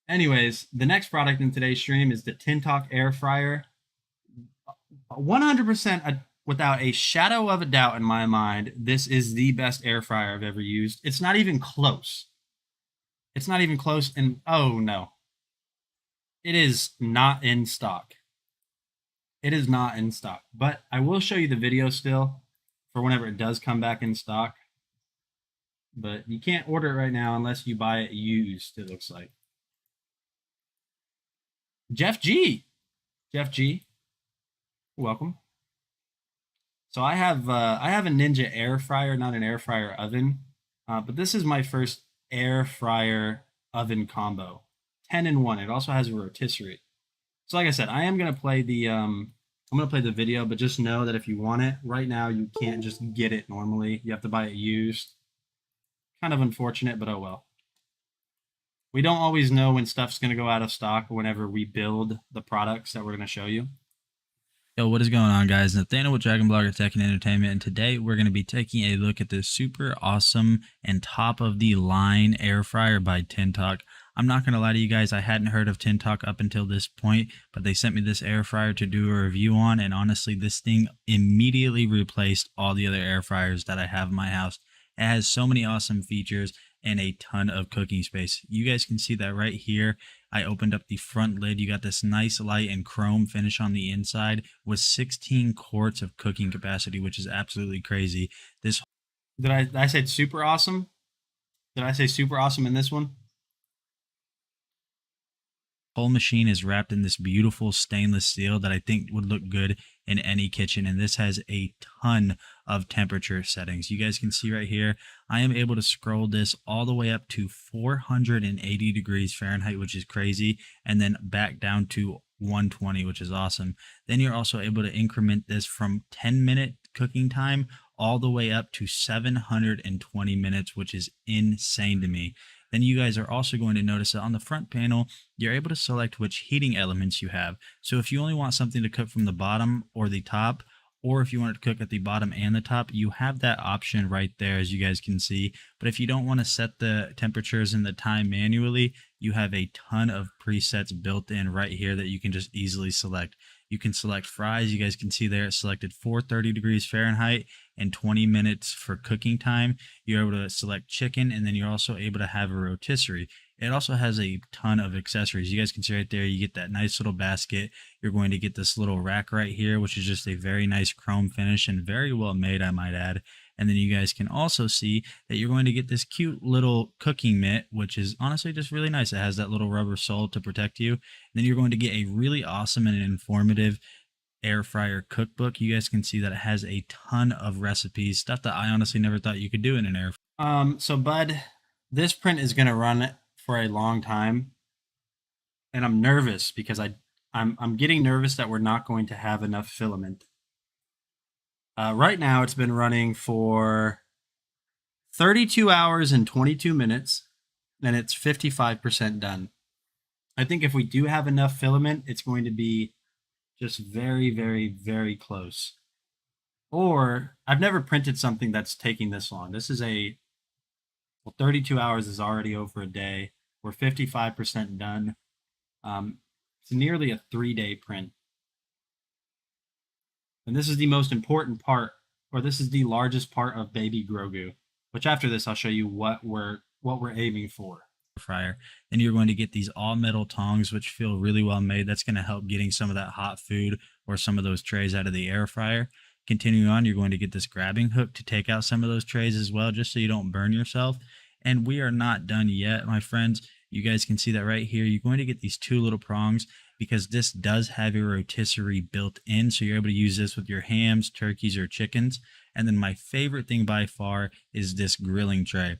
Anyways, the next product in today's stream is the Tintok Air Fryer. 100% without a shadow of a doubt in my mind, this is the best air fryer I've ever used. It's not even close. It's not even close. And oh no, it is not in stock. It is not in stock, but I will show you the video still for whenever it does come back in stock. But you can't order it right now unless you buy it used, it looks like. Jeff G. Welcome. So I have a Ninja air fryer, not an air fryer oven, but this is my first air fryer oven combo, 10-in-1. It also has a rotisserie. So like I said, I am gonna play the video, but just know that if you want it right now, you can't just get it normally. You have to buy it used. Kind of unfortunate, but oh well. We don't always know when stuff's gonna go out of stock whenever we build the products that we're gonna show you.
Yo, what is going on, guys? Nathaniel with Dragon Blogger Tech and Entertainment, and today we're going to be taking a look at this super awesome and top of the line air fryer by Tintok. I'm not going to lie to you guys, I hadn't heard of Tintok up until this point, but they sent me this air fryer to do a review on, and honestly, this thing immediately replaced all the other air fryers that I have in my house. It has so many awesome features and a ton of cooking space. You guys can see that right here. I opened up the front lid. You got this nice light and chrome finish on the inside with 16 quarts of cooking capacity, which is absolutely crazy. This
Did I say super awesome? Did I say super awesome in this one?
whole machine is wrapped in this beautiful stainless steel that I think would look good in any kitchen, and this has a ton of temperature settings. You guys can see right here, I am able to scroll this all the way up to 480 degrees Fahrenheit, which is crazy, and then back down to 120, which is awesome. Then you're also able to increment this from 10-minute cooking time all the way up to 720 minutes, which is insane to me. Then you guys are also going to notice that on the front panel, you're able to select which heating elements you have. So if you only want something to cook from the bottom or the top, or if you want it to cook at the bottom and the top, you have that option right there, as you guys can see. But if you don't want to set the temperatures and the time manually, you have a ton of presets built in right here that you can just easily select. You can select fries. You guys can see there it's selected 430 degrees Fahrenheit and 20 minutes for cooking time. You're able to select chicken, and then you're also able to have a rotisserie. It also has a ton of accessories. You guys can see right there, you get that nice little basket. You're going to get this little rack right here, which is just a very nice chrome finish and very well made, I might add. And then you guys can also see that you're going to get this cute little cooking mitt, which is honestly just really nice. It has that little rubber sole to protect you. And then you're going to get a really awesome and informative air fryer cookbook. You guys can see that it has a ton of recipes, stuff that I honestly never thought you could do in an air fryer.
So Bud, this print is going to run for a long time, and I'm nervous because I'm getting nervous that we're not going to have enough filament. Right now, it's been running for 32 hours and 22 minutes, and it's 55% done. I think if we do have enough filament, it's going to be just very, very, very close. Or I've never printed something that's taking this long. This is 32 hours is already over a day. We're 55% done. It's nearly a 3-day print. And this is the most important part, or this is the largest part of Baby Grogu, which after this, I'll show you what we're aiming for.
Fryer. And you're going to get these all metal tongs, which feel really well made. That's going to help getting some of that hot food or some of those trays out of the air fryer. Continuing on, you're going to get this grabbing hook to take out some of those trays as well, just so you don't burn yourself. And we are not done yet, my friends. You guys can see that right here. You're going to get these two little prongs because this does have a rotisserie built in. So you're able to use this with your hams, turkeys, or chickens. And then my favorite thing by far is this grilling tray.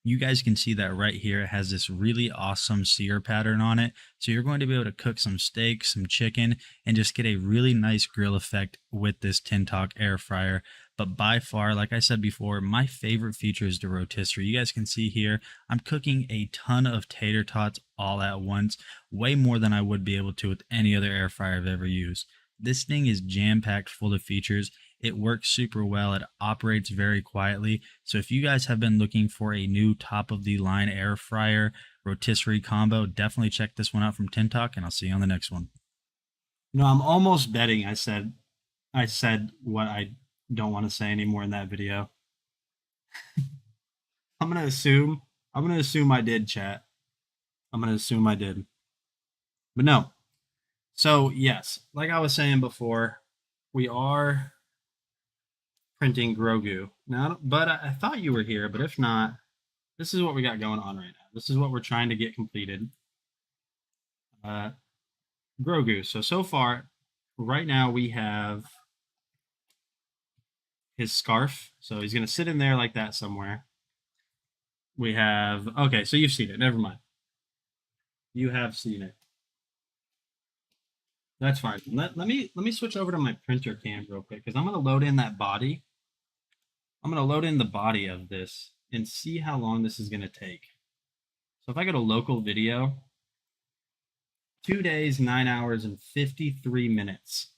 You guys can see that right here. It has this really awesome sear pattern on it. So you're going to be able to cook some steak, some chicken, and just get a really nice grill effect with this Tintok air fryer. But by far, like I said before, my favorite feature is the rotisserie. You guys can see here, I'm cooking a ton of tater tots all at once, way more than I would be able to with any other air fryer I've ever used. This thing is jam-packed full of features. It works super well. It operates very quietly. So if you guys have been looking for a new top-of-the-line air fryer rotisserie combo, definitely check this one out from Tintok, and I'll see you on the next one.
No, I'm almost betting I said what I don't want to say anymore in that video. I'm gonna assume I did, chat. I'm gonna assume I did. But no. So yes, like I was saying before, we are printing Grogu. Now, but I thought you were here, but if not, this is what we got going on right now. This is what we're trying to get completed. Grogu. So far, right now we have his scarf. So he's going to sit in there like that somewhere. We have, okay, so you've seen it. Never mind. You have seen it. That's fine. Let me switch over to my printer cam real quick, because I'm going to load in that body. I'm going to load in the body of this and see how long this is going to take. So if I go to local video, 2 days, 9 hours, and 53 minutes.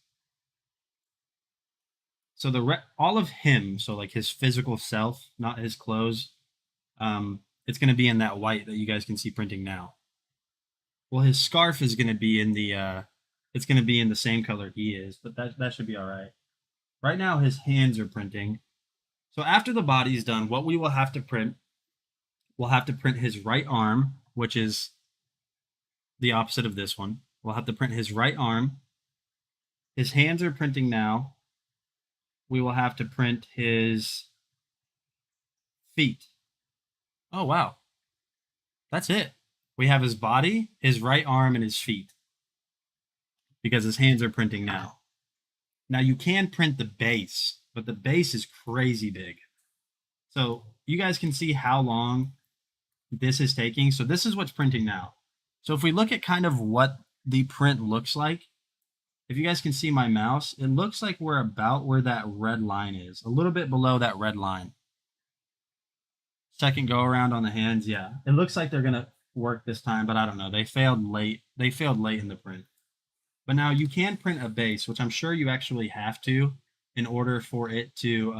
So all of him, so like his physical self, not his clothes, it's going to be in that white that you guys can see printing now. Well, his scarf is going to be in the it's going to be in the same color he is, but that should be all right. Right now his hands are printing. So after the body's done, what we will have to print, we'll have to print his right arm, which is the opposite of this one. We'll have to print his right arm. His hands are printing now. We will have to print his feet. Oh, wow. That's it. We have his body, his right arm, and his feet, because his hands are printing now. Now you can print the base, but the base is crazy big. So you guys can see how long this is taking. So this is what's printing now. So if we look at kind of what the print looks like, if you guys can see my mouse, it looks like we're about where that red line is, a little bit below that red line. Second go around on the hands, yeah. It looks like they're gonna work this time, but I don't know. They failed late. They failed late in the print. But now you can print a base, which I'm sure you actually have to in order for it to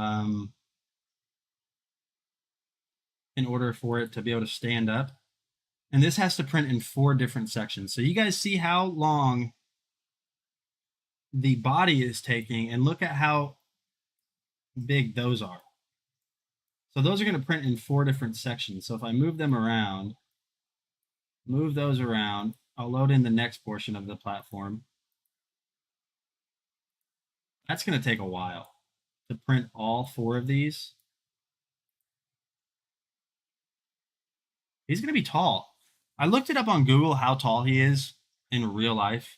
be able to stand up. And this has to print in 4 different sections. So you guys see how long the body is taking, and look at how big those are. So those are going to print in 4 different sections. So if I move them around, move those around, I'll load in the next portion of the platform. That's going to take a while to print all 4 of these. He's going to be tall. I looked it up on Google how tall he is in real life.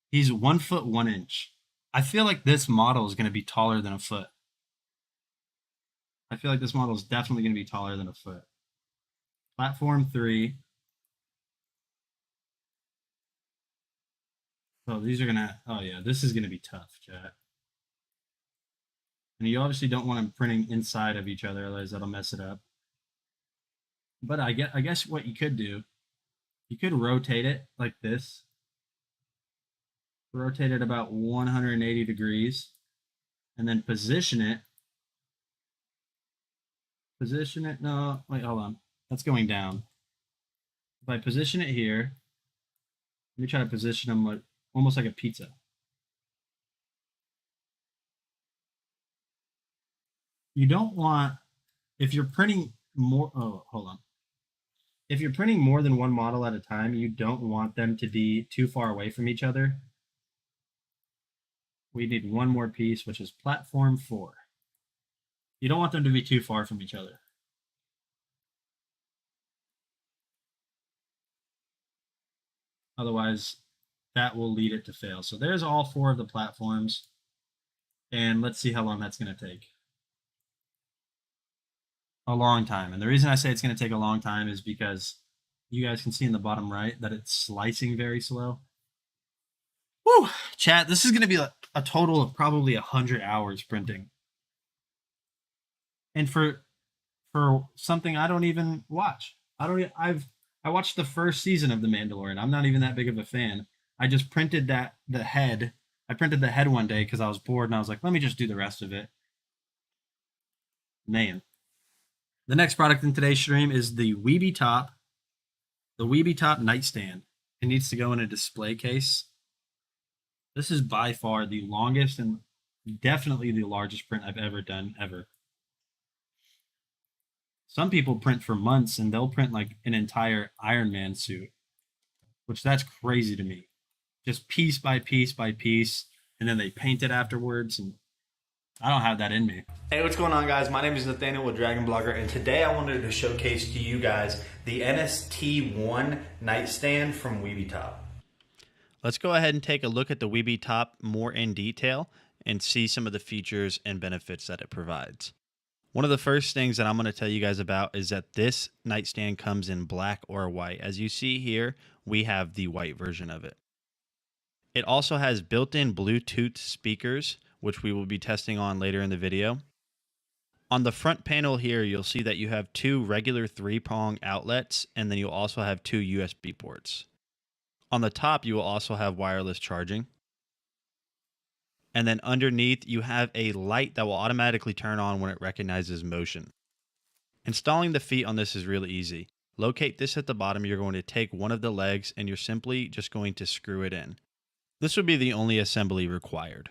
He's 1 foot 1 inch. I feel like this model is going to be taller than a foot. I feel like this model is definitely going to be taller than a foot. Platform 3. So these are going to, oh yeah, this is going to be tough, chat. And you obviously don't want them printing inside of each other, otherwise that'll mess it up. But I guess what you could do, you could rotate it like this. Rotate it about 180 degrees. And then position it. Position it, no, wait, hold on. That's going down. If I position it here, let me try to position them like, almost like a pizza. You don't want, if you're printing more, oh, hold on. If you're printing more than one model at a time, you don't want them to be too far away from each other. We need one more piece, which is platform 4. You don't want them to be too far from each other. Otherwise, that will lead it to fail. So there's all 4 of the platforms. And let's see how long that's going to take. A long time. And the reason I say it's going to take a long time is because you guys can see in the bottom right that it's slicing very slow. Woo! Chat, this is going to be a total of probably 100 hours printing. And for something I don't even watch. I watched the first season of The Mandalorian. I'm not even that big of a fan. I just printed the head. I printed the head one day because I was bored and I was like, let me just do the rest of it. Man. The next product in today's stream is the Weeby Top. The Weeby Top nightstand. It needs to go in a display case. This is by far the longest and definitely the largest print I've ever done, ever. Some people print for months and they'll print like an entire Iron Man suit, which that's crazy to me. Just piece by piece by piece, and then they paint it afterwards, and I don't have that in me.
Hey, what's going on, guys? My name is Nathaniel with Dragon Blogger, and today I wanted to showcase to you guys the NST1 nightstand from Weeby Top.
Let's go ahead and take a look at the Weeby Top more in detail and see some of the features and benefits that it provides. One of the first things that I'm going to tell you guys about is that this nightstand comes in black or white. As you see here, we have the white version of it. It also has built-in Bluetooth speakers, which we will be testing on later in the video. On the front panel here, you'll see that you have 2 regular 3-prong outlets, and then you'll also have 2 USB ports. On the top, you will also have wireless charging.
And then underneath, you have a light that will automatically turn on when it recognizes motion. Installing the feet on this is really easy. Locate this at the bottom. You're going to take one of the legs and you're simply just going to screw it in. This would be the only assembly required.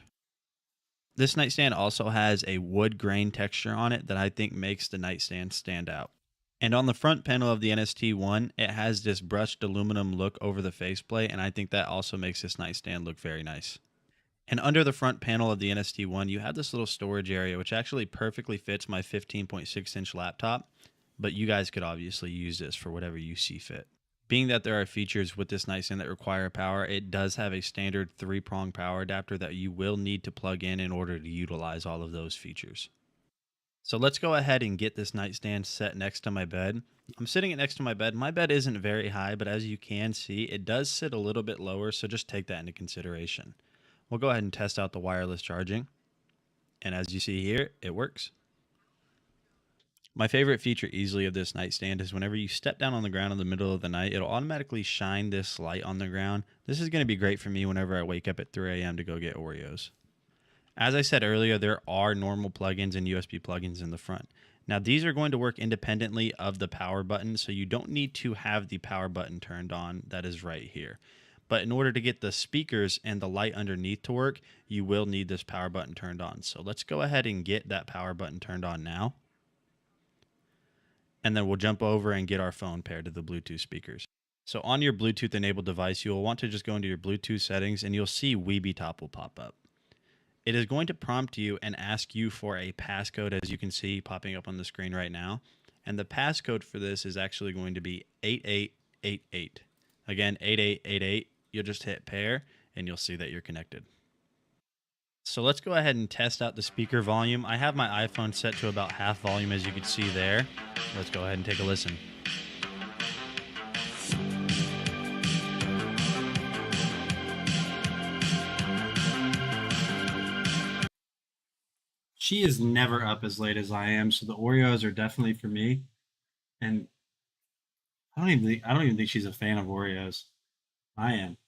This nightstand also has a wood grain texture on it that I think makes the nightstand stand out. And on the front panel of the NST1, it has this brushed aluminum look over the faceplate, and I think that also makes this nightstand look very nice. And under the front panel of the NST1, you have this little storage area, which actually perfectly fits my 15.6-inch laptop, but you guys could obviously use this for whatever you see fit. Being that there are features with this nightstand that require power, it does have a standard 3-prong power adapter that you will need to plug in order to utilize all of those features. So let's go ahead and get this nightstand set next to my bed. I'm sitting it next to my bed. My bed isn't very high, but as you can see, it does sit a little bit lower, so just take that into consideration. We'll go ahead and test out the wireless charging. And as you see here, it works. My favorite feature easily of this nightstand is whenever you step down on the ground in the middle of the night, it'll automatically shine this light on the ground. This is going to be great for me whenever I wake up at 3 a.m. to go get Oreos. As I said earlier, there are normal plugins and USB plugins in the front. Now, these are going to work independently of the power button, so you don't need to have the power button turned on. That is right here. But in order to get the speakers and the light underneath to work, you will need this power button turned on. So let's go ahead and get that power button turned on now. And then we'll jump over and get our phone paired to the Bluetooth speakers. So on your Bluetooth enabled device, you'll want to just go into your Bluetooth settings and you'll see WeeBieTop will pop up. It is going to prompt you and ask you for a passcode, as you can see popping up on the screen right now. And the passcode for this is actually going to be 8888. Again, 8888. You'll just hit pair and you'll see that you're connected. So let's go ahead and test out the speaker volume. I have my iPhone set to about half volume, as you can see there. Let's go ahead and take a listen.
She is never up as late as I am, so the Oreos are definitely for me. And I don't even think she's a fan of Oreos. I am.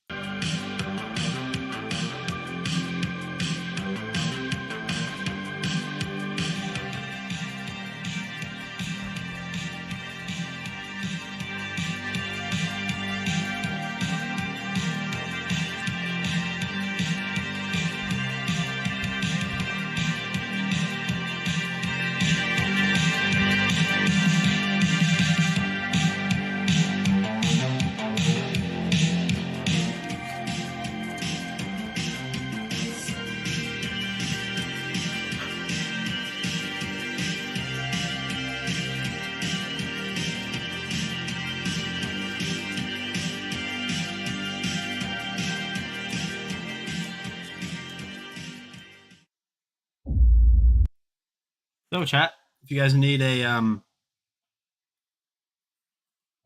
So chat, if you guys need a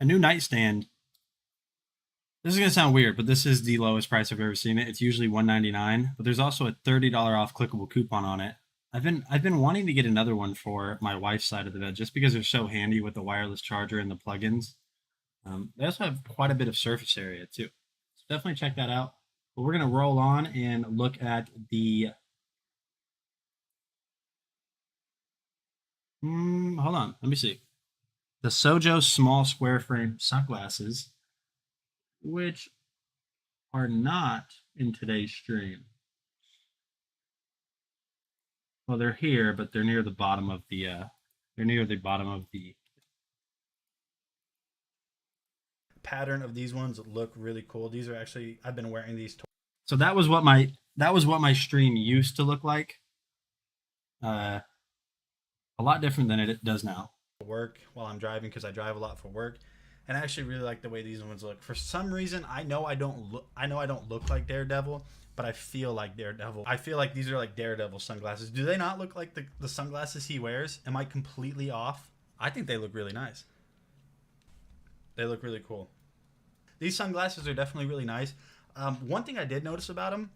new nightstand, this is gonna sound weird, but this is the lowest price I've ever seen it. It's usually $199, but there's also a $30 off clickable coupon on it. I've been wanting to get another one for my wife's side of the bed just because they're so handy with the wireless charger and the plugins. They also have quite a bit of surface area too, so definitely check that out. But we're gonna roll on and look at the. Hold on, let me see. The Sojo small square frame sunglasses, which are not in today's stream. Well, they're here, but they're near the bottom of the.
Pattern of these ones look really cool. These are actually, I've been wearing these.
So that was what my stream used to look like. A lot different than it does now.
Work while I'm driving, because I drive a lot for work, and I actually really like the way these ones look. For some reason, I know I don't look like Daredevil, but I feel like Daredevil. I feel like these are like Daredevil sunglasses. Do they not look like the sunglasses he wears? Am I completely off? I think they look really nice. They look really cool. These sunglasses are definitely really nice. One thing I did notice about them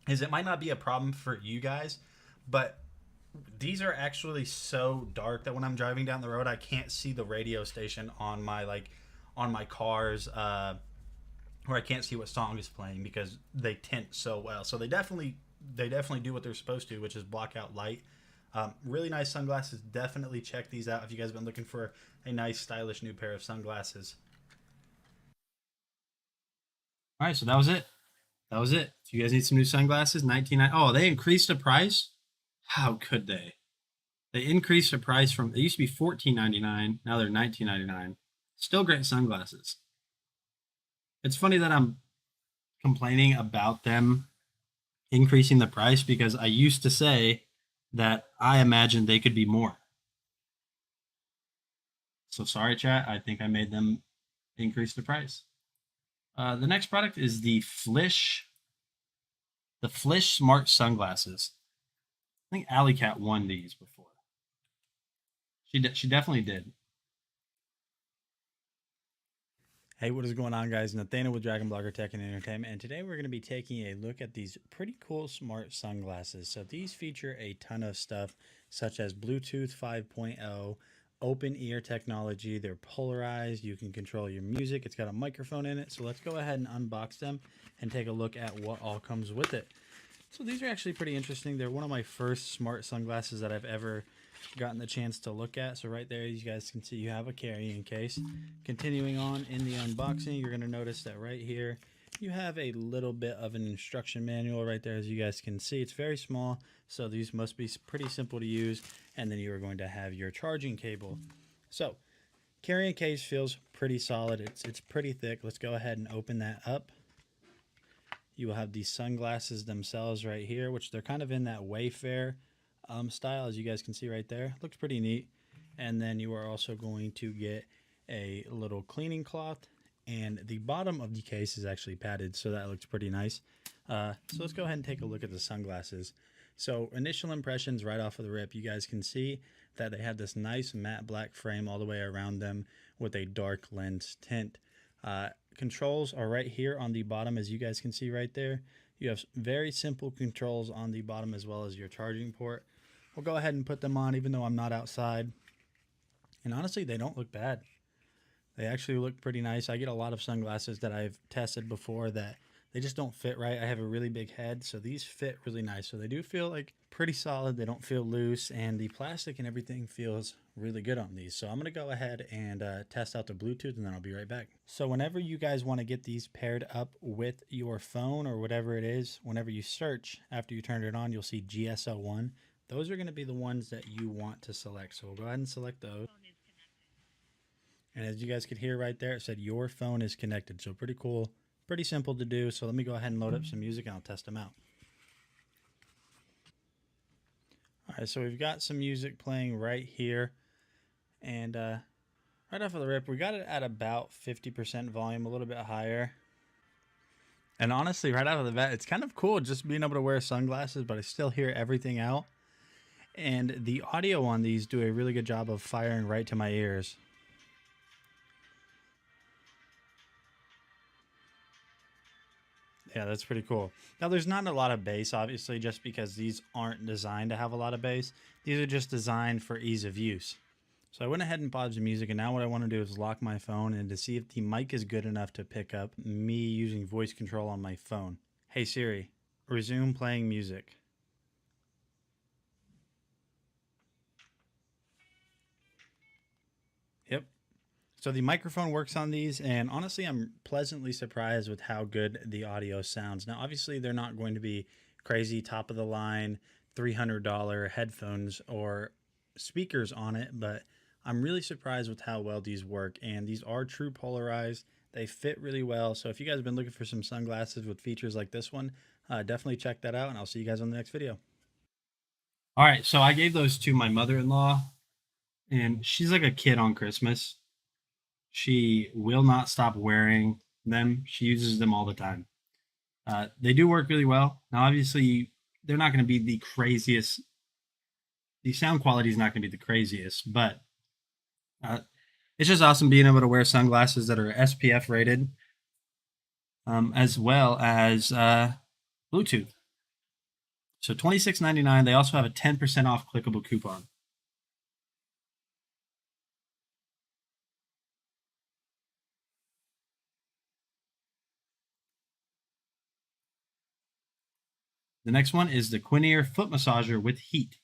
is it might not be a problem for you guys, but these are actually so dark that when I'm driving down the road, I can't see the radio station on my cars, or I can't see what song is playing because they tint so well. So they definitely they definitely do what they're supposed to, which is block out light. Really nice sunglasses. Definitely check these out if you guys have been looking for a nice, stylish new pair of sunglasses.
All right, so that was it. That was it. If you guys need some new sunglasses, $19.99. Oh, they increased the price? How could they? They increased the price from, it used to be $14.99. Now they're $19.99. Still great sunglasses. It's funny that I'm complaining about them increasing the price because I used to say that I imagined they could be more. So sorry, chat. I think I made them increase the price. The next product is the Flish Smart Sunglasses. I think Alley Cat won these before. She definitely did.
Hey, what is going on, guys? Nathaniel with Dragon Blogger Tech and Entertainment, and today we're going to be taking a look at these pretty cool smart sunglasses. So these feature a ton of stuff, such as Bluetooth 5.0, open ear technology. They're polarized. You can control your music. It's got a microphone in it. So let's go ahead and unbox them and take a look at what all comes with it. So these are actually pretty interesting. They're one of my first smart sunglasses that I've ever gotten the chance to look at. So right there, you guys can see you have a carrying case. Continuing on in the unboxing, you're going to notice that right here you have a little bit of an instruction manual right there. As you guys can see, it's very small, so these must be pretty simple to use. And then you are going to have your charging cable. So carrying case feels pretty solid. It's pretty thick. Let's go ahead and open that up. You will have these sunglasses themselves right here, which they're kind of in that Wayfair style, as you guys can see right there. Looks pretty neat. And then you are also going to get a little cleaning cloth, and the bottom of the case is actually padded, so that looks pretty nice. So let's go ahead and take a look at the sunglasses. So initial impressions right off of the rip, you guys can see that they have this nice matte black frame all the way around them with a dark lens tint. Controls are right here on the bottom, as you guys can see right there. You have very simple controls on the bottom, as well as your charging port. We'll go ahead and put them on even though I'm not outside. And honestly, they don't look bad. They actually look pretty nice. I get a lot of sunglasses that I've tested before that they just don't fit right. I have a really big head, so these fit really nice. So they do feel like pretty solid. They don't feel loose, and the plastic and everything feels really good on these. So I'm going to go ahead and test out the Bluetooth, and then I'll be right back. So whenever you guys want to get these paired up with your phone or whatever it is, whenever you search, after you turn it on, you'll see GSO1. Those are going to be the ones that you want to select. So we'll go ahead and select those. And as you guys could hear right there, it said your phone is connected. So pretty cool, pretty simple to do. So let me go ahead and load up some music and I'll test them out. All right, so we've got some music playing right here. And right off of the rip, we got it at about 50% volume, a little bit higher. And honestly, right out of the bat, it's kind of cool just being able to wear sunglasses, but I still hear everything out. And the audio on these do a really good job of firing right to my ears. Yeah, that's pretty cool. Now, there's not a lot of bass, obviously, just because these aren't designed to have a lot of bass. These are just designed for ease of use. So I went ahead and paused the music, and now what I want to do is lock my phone and to see if the mic is good enough to pick up me using voice control on my phone. Hey Siri, resume playing music. Yep. So the microphone works on these, and honestly, I'm pleasantly surprised with how good the audio sounds. Now, obviously, they're not going to be crazy top of the line $300 headphones or speakers on it, but I'm really surprised with how well these work, and these are true polarized. They fit really well. So if you guys have been looking for some sunglasses with features like this one, definitely check that out, and I'll see you guys on the next video.
All right, so I gave those to my mother-in-law, and she's like a kid on Christmas. She will not stop wearing them. She uses them all the time. They do work really well. Now, obviously, they're not going to be the craziest. The sound quality is not going to be the craziest, but it's just awesome being able to wear sunglasses that are SPF rated, as well as Bluetooth. So $26.99. They also have a 10% off clickable coupon. The next one is the Quinn-Ear foot massager with heat.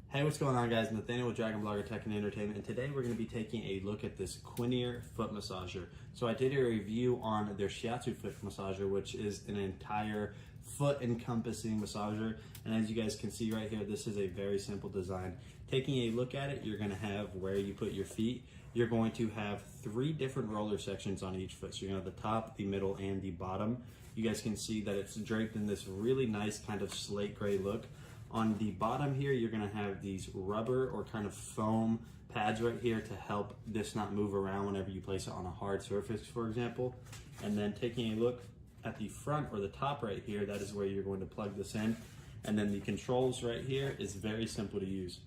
Hey, what's going on, guys? Nathaniel with Dragon Blogger Tech and Entertainment, and today we're going to be taking a look at this Quinn-Ear foot massager. So I did a review on their Shiatsu foot massager, which is an entire foot encompassing massager, and as you guys can see right here, this is a very simple design. Taking a look at it, you're going to have where you put your feet. You're going to have 3 different roller sections on each foot. So you're going to have the top, the middle, and the bottom. You guys can see that it's draped in this really nice kind of slate gray look. On the bottom here, you're gonna have these rubber or kind of foam pads right here to help this not move around whenever you place it on a hard surface, for example. And then taking a look at the front or the top right here, that is where you're going to plug this in. And then the controls right here is very simple to use.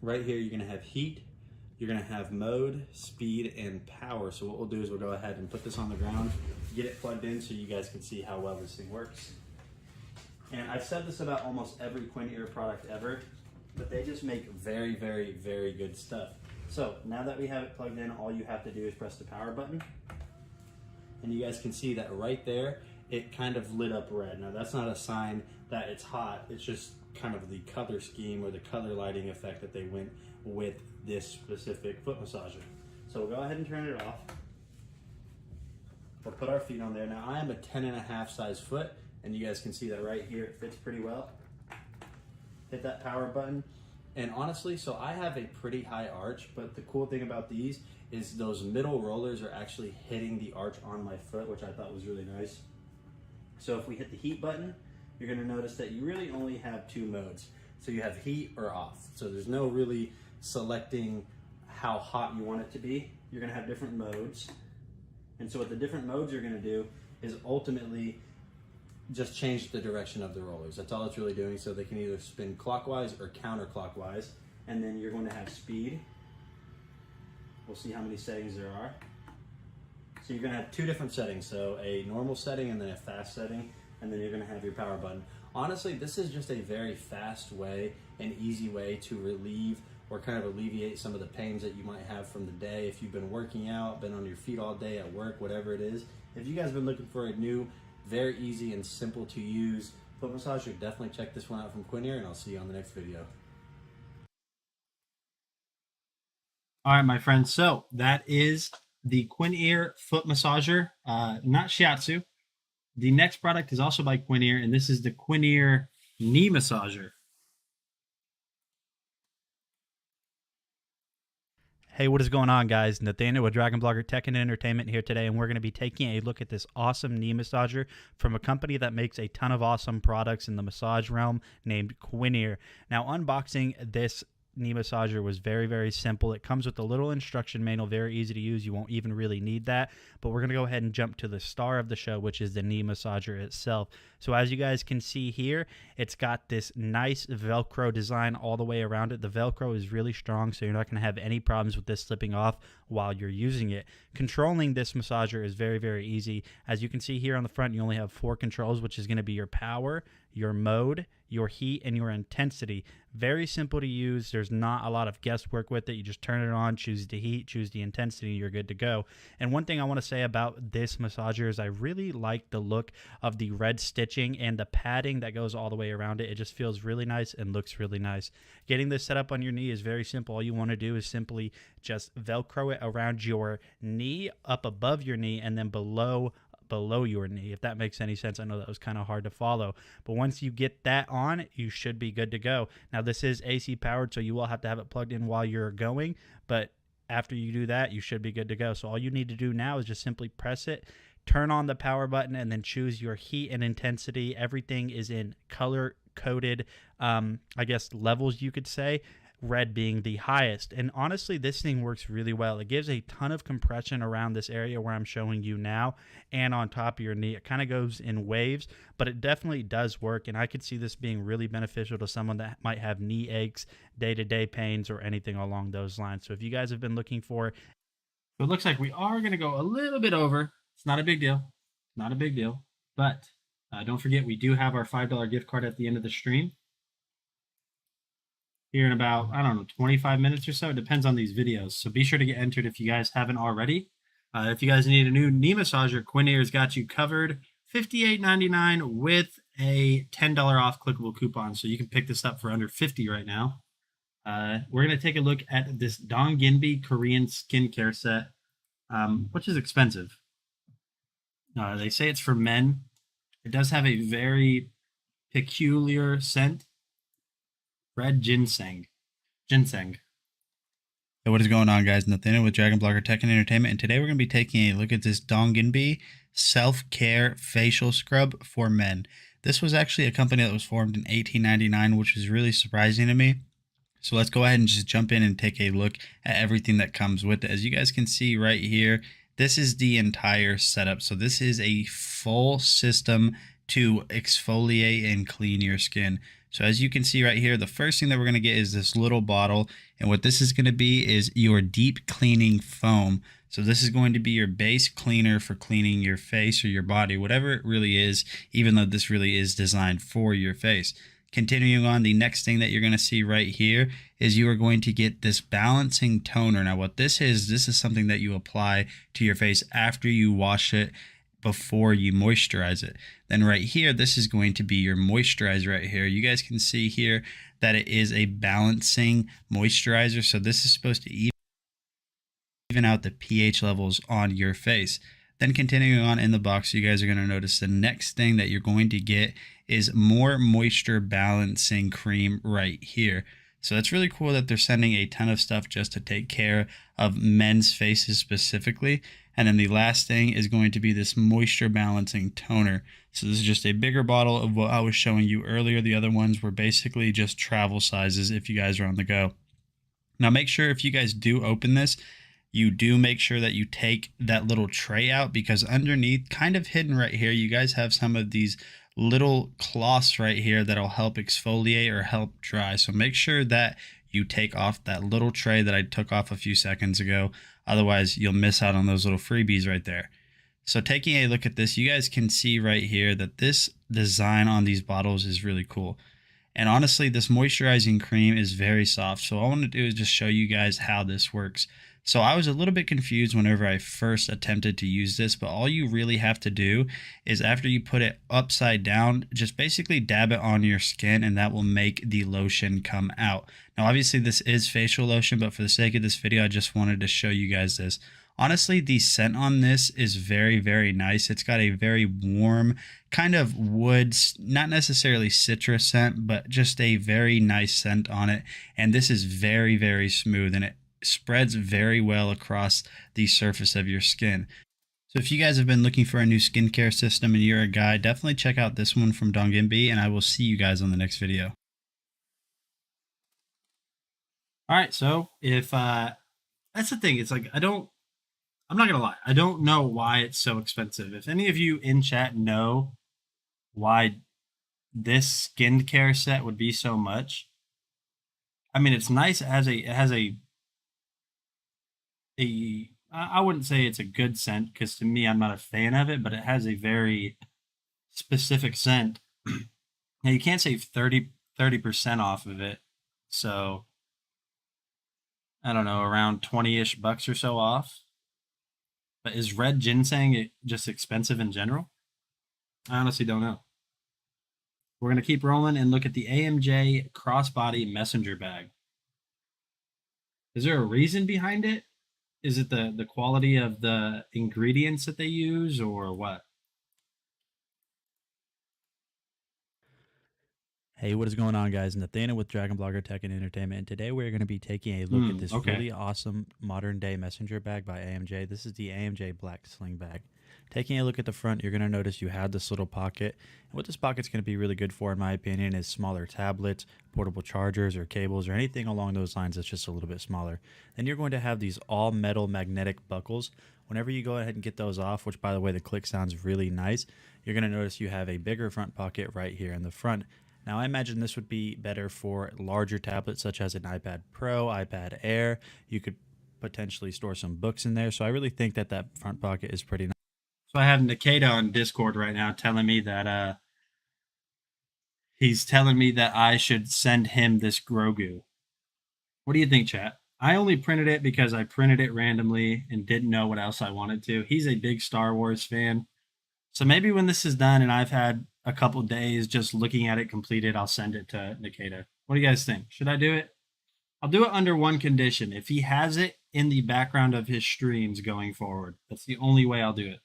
Right here, you're gonna have heat, you're gonna have mode, speed, and power. So what we'll do is we'll go ahead and put this on the ground, get it plugged in so you guys can see how well this thing works. And I've said this about almost every Quinn-Ear product ever, but they just make very, very, very good stuff. So now that we have it plugged in, all you have to do is press the power button. And you guys can see that right there, it kind of lit up red. Now that's not a sign that it's hot, it's just kind of the color scheme or the color lighting effect that they went with this specific foot massager. So we'll go ahead and turn it off. We'll put our feet on there. Now I am a 10.5 size foot, and you guys can see that right here, it fits pretty well. Hit that power button. And honestly, so I have a pretty high arch, but the cool thing about these is those middle rollers are actually hitting the arch on my foot, which I thought was really nice. So if we hit the heat button, you're gonna notice that you really only have 2 modes. So you have heat or off. So there's no really selecting how hot you want it to be. You're gonna have different modes. And so what the different modes you're gonna do is ultimately just change the direction of the rollers. That's all it's really doing. So they can either spin clockwise or counterclockwise. And then you're going to have speed. We'll see how many settings there are. So you're going to have 2 different settings. So a normal setting and then a fast setting. And then you're going to have your power button. Honestly, this is just a very fast way and easy way to relieve or kind of alleviate some of the pains that you might have from the day. If you've been working out, been on your feet all day at work, whatever it is. If you guys have been looking for a new, very easy and simple to use foot massager, definitely check this one out from Quinn-Ear, and I'll see you on the next video. All right, my friends, so that is the Quinn-Ear foot massager, not Shiatsu. The next product is also by Quinn-Ear, and this is the Quinn-Ear knee massager.
Hey, what is going on, guys? Nathaniel with Dragon Blogger Tech and Entertainment here today, and we're going to be taking a look at this awesome knee massager from a company that makes a ton of awesome products in the massage realm named Quinn-Ear. Now, unboxing this knee massager was very, very simple. It comes with a little instruction manual, very easy to use. You won't even really need that, but we're going to go ahead and jump to the star of the show, which is the knee massager itself. So as you guys can see here, it's got this nice Velcro design all the way around it. The Velcro is really strong, so you're not going to have any problems with this slipping off while you're using it. Controlling this massager is very, very easy. As you can see here on the front, you only have 4 controls, which is going to be your power, your mode, your heat, and your intensity. Very simple to use. There's not a lot of guesswork with it. You just turn it on, choose the heat, choose the intensity, you're good to go. And one thing I want to say about this massager is I really like the look of the red stitching and the padding that goes all the way around it. It just feels really nice and looks really nice. Getting this set up on your knee is very simple. All you want to do is simply just Velcro it around your knee, up above your knee, and then below your knee, if that makes any sense. I know that was kind of hard to follow, but once you get that on, you should be good to go. Now, this is AC powered, so you will have to have it plugged in while you're going, but after you do that, you should be good to go. So all you need to do now is just simply press it, turn on the power button, and then choose your heat and intensity. Everything is in color coded, I guess, levels, you could say. Red being the highest. And honestly, this thing works really well. It gives a ton of compression around this area where I'm showing you now and on top of your knee. It kind of goes in waves, but it definitely does work. And I could see this being really beneficial to someone that might have knee aches, day-to-day pains, or anything along those lines. So if you guys have been looking for...
So it looks like we are going to go a little bit over. It's not a big deal. Not a big deal. But don't forget, we do have our $5 gift card at the end of the stream. Here in about, I don't know, 25 minutes or so. It depends on these videos. So be sure to get entered if you guys haven't already. If you guys need a new knee massager, Quinair's got you covered. $58.99 with a $10 off clickable coupon. So you can pick this up for under $50 right now. We're going to take a look at this Donginbi Korean skincare set, which is expensive. They say it's for men. It does have a very peculiar scent. Red ginseng. Hey, what is going on, guys? Nathaniel with Dragon Blogger Tech and Entertainment, and today we're going to be taking a look at this Donginbi Self-Care Facial Scrub for Men. This was actually a company that was formed in 1899, which was really surprising to me. So let's go ahead and just jump in and take a look at everything that comes with it. As you guys can see right here, this is the entire setup. So this is a full system to exfoliate and clean your skin. So as you can see right here, the first thing that we're going to get is this little bottle. And what this is going to be is your deep cleaning foam. So this is going to be your base cleaner for cleaning your face or your body, whatever it really is, even though this really is designed for your face. Continuing on, the next thing that you're going to see right here is you are going to get this balancing toner. Now what this is something that you apply to your face after you wash it before you moisturize it. Then right here, this is going to be your moisturizer right here. You guys can see here that it is a balancing moisturizer. So this is supposed to even out the pH levels on your face. Then continuing on in the box, you guys are going to notice the next thing that you're going to get is more moisture balancing cream right here. So it's really cool that they're sending a ton of stuff just to take care of men's faces specifically. And then the last thing is going to be this moisture balancing toner. So this is just a bigger bottle of what I was showing you earlier. The other ones were basically just travel sizes if you guys are on the go. Now make sure if you guys do open this, you do make sure that you take that little tray out, because underneath, kind of hidden right here, you guys have some of these little cloths right here that'll help exfoliate or help dry. So make sure that you take off that little tray that I took off a few seconds ago. Otherwise, you'll miss out on those little freebies right there. So taking a look at this, you guys can see right here that this design on these bottles is really cool. And honestly, this moisturizing cream is very soft. So all I want to do is just show you guys how this works. So I was a little bit confused whenever I first attempted to use this, but all you really have to do is after you put it upside down, just basically dab it on your skin and that will make the lotion come out. Now, obviously this is facial lotion, but for the sake of this video, I just wanted to show you guys this. Honestly, the scent on this is very, very nice. It's got a very warm kind of wood, not necessarily citrus scent, but just a very nice scent on it. And this is very, very smooth, and it spreads very well across the surface of your skin. So if you guys have been looking for a new skincare system and you're a guy, definitely check out this one from Donginbi, and I will see you guys on the next video. All right, so if that's the thing, it's like I'm not gonna lie, I don't know why it's so expensive. If any of you in chat know why this skincare set would be so much, I mean, it's nice. It has a I wouldn't say it's a good scent, because to me, I'm not a fan of it, but it has a very specific scent. Now you can't save 30% off of it. So I don't know, around 20-ish bucks or so off. But is red ginseng just expensive in general? I honestly don't know. We're going to keep rolling and look at the AMJ Crossbody Messenger Bag. Is there a reason behind it? Is it the quality of the ingredients that they use, or what?
Hey, what is going on, guys? Nathaniel with Dragon Blogger Tech and Entertainment, and today we're going to be taking a look at this really awesome modern day messenger bag by AMJ. This is the AMJ Black Sling Bag. Taking a look at the front, you're going to notice you have this little pocket. And what this pocket's going to be really good for, in my opinion, is smaller tablets, portable chargers, or cables, or anything along those lines that's just a little bit smaller. Then you're going to have these all metal magnetic buckles. Whenever you go ahead and get those off, which by the way, the click sounds really nice, you're going to notice you have a bigger front pocket right here in the front. Now, I imagine this would be better for larger tablets such as an iPad Pro, iPad Air. You could potentially store some books in there. So I really think that that front pocket is pretty nice.
So I have Nikita on Discord right now telling me that he's telling me that I should send him this Grogu. What do you think, chat? I only printed it because I printed it randomly and didn't know what else I wanted to. He's a big Star Wars fan. So maybe when this is done and I've had a couple days just looking at it completed, I'll send it to Nikita. What do you guys think? Should I do it? I'll do it under one condition. If he has it in the background of his streams going forward, that's the only way I'll do it.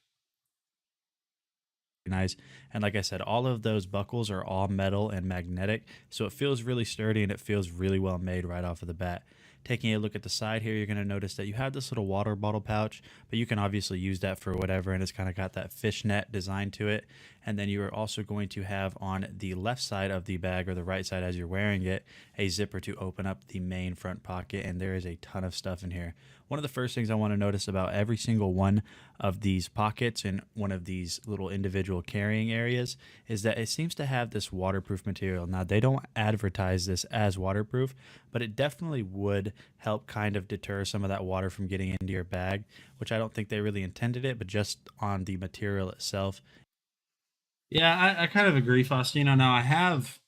Nice. And like I said, all of those buckles are all metal and magnetic, so it feels really sturdy and it feels really well made right off of the bat. Taking a look at the side here, you're going to notice that you have this little water bottle pouch, but you can obviously use that for whatever, and it's kind of got that fishnet design to it. And then you are also going to have on the left side of the bag, or the right side as you're wearing it, a zipper to open up the main front pocket, and there is a ton of stuff in here. One of the first things I want to notice about every single one of these pockets and one of these little individual carrying areas is that it seems to have this waterproof material. Now, they don't advertise this as waterproof, but it definitely would help kind of deter some of that water from getting into your bag, which I don't think they really intended it, but just on the material itself.
Yeah, I kind of agree, Faustino. Now I have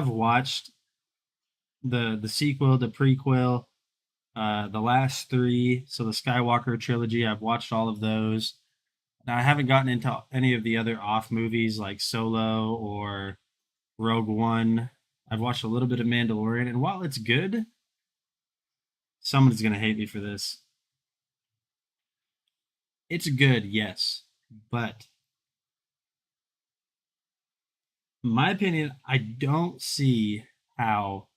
watched the sequel, the prequel, the last three. So the Skywalker trilogy, I've watched all of those. Now I haven't gotten into any of the other off movies like Solo or Rogue One. I've watched a little bit of Mandalorian, and while it's good, someone's gonna hate me for this. It's good, yes, but in my opinion, I don't see how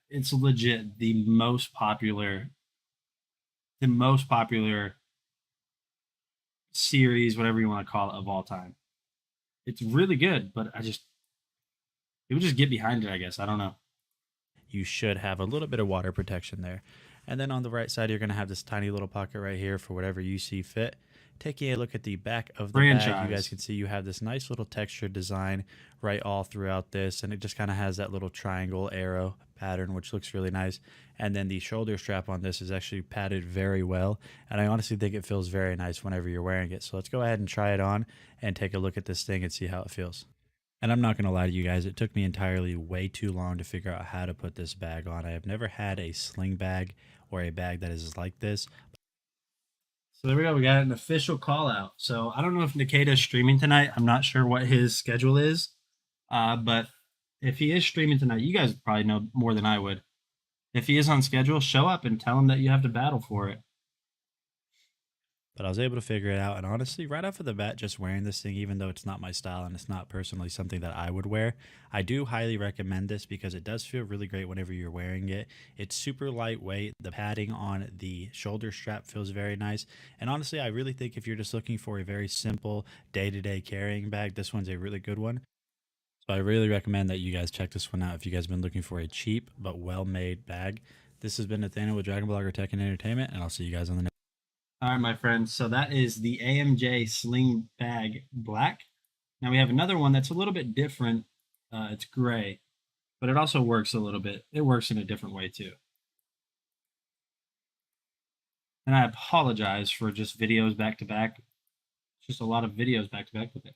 it's legit the most popular series, whatever you want to call it, of all time. It's really good, but people just get behind it, I guess. I don't know.
You should have a little bit of water protection there. And then on the right side, you're going to have this tiny little pocket right here for whatever you see fit. Taking a look at the back of the bag, you guys can see you have this nice little textured design right all throughout this, and it just kind of has that little triangle arrow pattern, which looks really nice. And then the shoulder strap on this is actually padded very well, and I honestly think it feels very nice whenever you're wearing it. So let's go ahead and try it on and take a look at this thing and see how it feels. And I'm not going to lie to you guys, it took me entirely way too long to figure out how to put this bag on. I have never had a sling bag or a bag that is like this.
So there we go. We got an official call out. So I don't know if Nikita is streaming tonight. I'm not sure what his schedule is. But if he is streaming tonight, you guys probably know more than I would. If he is on schedule, show up and tell him that you have to battle for it.
But I was able to figure it out. And honestly, right off of the bat, just wearing this thing, even though it's not my style and it's not personally something that I would wear, I do highly recommend this because it does feel really great whenever you're wearing it. It's super lightweight. The padding on the shoulder strap feels very nice. And honestly, I really think if you're just looking for a very simple day-to-day carrying bag, this one's a really good one. So I really recommend that you guys check this one out if you guys have been looking for a cheap but well-made bag. This has been Nathaniel with Dragon Blogger Tech and Entertainment, and I'll see you guys on the next.
All right, my friends. So that is the AMJ Sling Bag Black. Now we have another one that's a little bit different. It's gray, but it also works a little bit. It works in a different way too. And I apologize for just videos back to back. It's just a lot of videos back to back with it.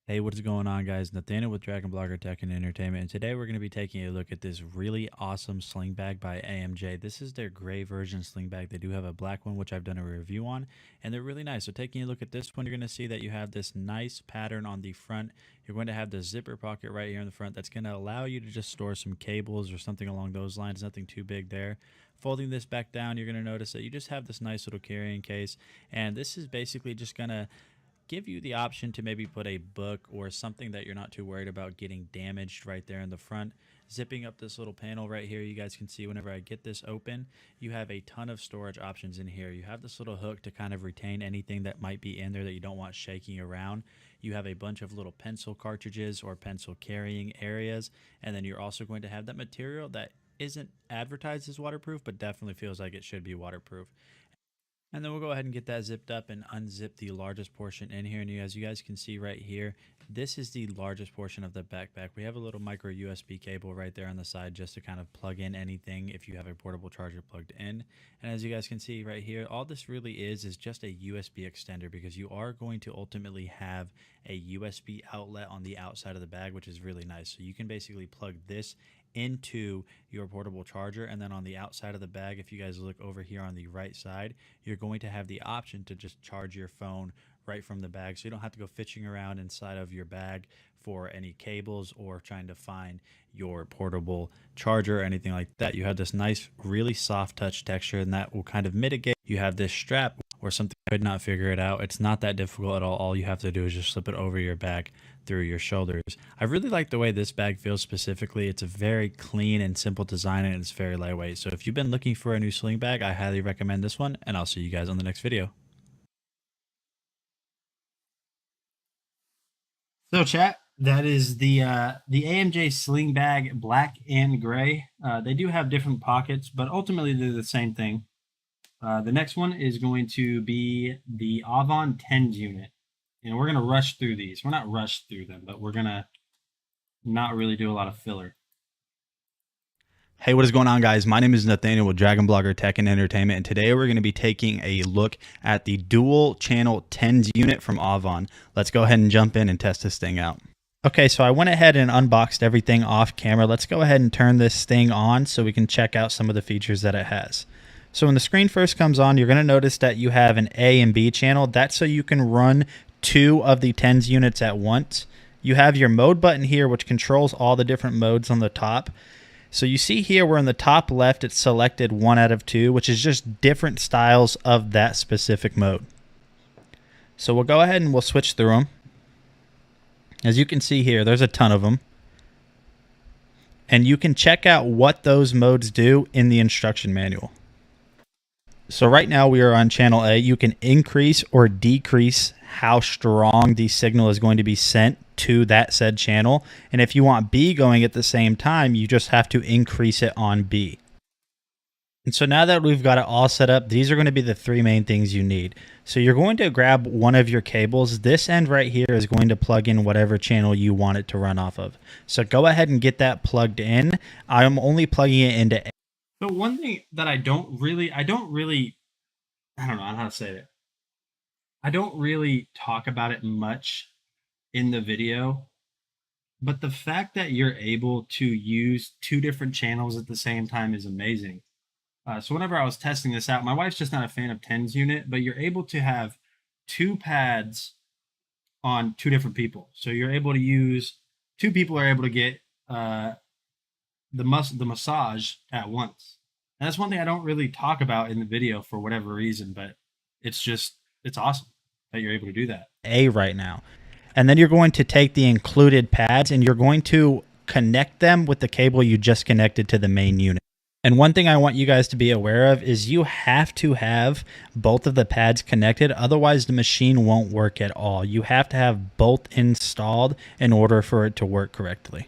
Hey, what's going on, guys? Nathaniel with Dragon Blogger Tech and Entertainment, and today we're going to be taking a look at this really awesome sling bag by AMJ. This is their gray version sling bag. They do have a black one, which I've done a review on, and they're really nice. So taking a look at this one, you're going to see that you have this nice pattern on the front. You're going to have the zipper pocket right here in the front that's going to allow you to just store some cables or something along those lines. Nothing too big there. Folding this back down, you're going to notice that you just have this nice little carrying case, and this is basically just going to give you the option to maybe put a book or something that you're not too worried about getting damaged right there in the front. Zipping up this little panel right here, you guys can see whenever I get this open, you have a ton of storage options in here. You have this little hook to kind of retain anything that might be in there that you don't want shaking around. You have a bunch of little pencil cartridges or pencil carrying areas, and then you're also going to have that material that isn't advertised as waterproof but definitely feels like it should be waterproof. And then we'll go ahead and get that zipped up and unzip the largest portion in here. And as you guys can see right here, this is the largest portion of the backpack. We have a little micro USB cable right there on the side just to kind of plug in anything if you have a portable charger plugged in. And as you guys can see right here, all this really is just a USB extender because you are going to ultimately have a USB outlet on the outside of the bag, which is really nice. So you can basically plug this into your portable charger. And then on the outside of the bag, if you guys look over here on the right side, you're going to have the option to just charge your phone right from the bag, so you don't have to go fishing around inside of your bag for any cables or trying to find your portable charger or anything like that. You have this nice, really soft touch texture, and that will kind of mitigate. You have this strap or something could not figure it out. It's not that difficult at all. All you have to do is just slip it over your bag through your shoulders. I really like the way this bag feels specifically. It's a very clean and simple design, and it's very lightweight. So if you've been looking for a new sling bag, I highly recommend this one, and I'll see you guys on the next video.
So chat, that is the AMJ Sling Bag Black and Gray. They do have different pockets, but ultimately they're the same thing. The next one is going to be the Avon TENS unit. And we're going to rush through these. We're not rush through them, but we're going to not really do a lot of filler.
Hey, what is going on, guys? My name is Nathaniel with Dragon Blogger Tech and Entertainment, and today we're going to be taking a look at the dual channel TENS unit from Avon. Let's go ahead and jump in and test this thing out. Okay, so I went ahead and unboxed everything off camera. Let's go ahead and turn this thing on so we can check out some of the features that it has. So when the screen first comes on, you're going to notice that you have an A and B channel. That's so you can run 2 of the TENS units at once. You have your mode button here, which controls all the different modes on the top. So you see here where in the top left it's selected 1 out of 2, which is just different styles of that specific mode. So we'll go ahead and we'll switch through them. As you can see here, there's a ton of them. And you can check out what those modes do in the instruction manual. So right now we are on channel A. You can increase or decrease how strong the signal is going to be sent to that said channel. And if you want B going at the same time, you just have to increase it on B. And so now that we've got it all set up, these are going to be the 3 main things you need. So you're going to grab one of your cables. This end right here is going to plug in whatever channel you want it to run off of. So go ahead and get that plugged in. I'm only plugging it into A.
But one thing that I don't know how to say it. I don't really talk about it much in the video, but the fact that you're able to use 2 different channels at the same time is amazing. So whenever I was testing this out, my wife's just not a fan of TENS unit, but you're able to have 2 pads on 2 different people. So you're able to use 2 people are able to get the massage at once. And that's one thing I don't really talk about in the video for whatever reason, but it's awesome that you're able to do that.
A right now. And then you're going to take the included pads and you're going to connect them with the cable you just connected to the main unit. And one thing I want you guys to be aware of is you have to have both of the pads connected. Otherwise, the machine won't work at all. You have to have both installed in order for it to work correctly.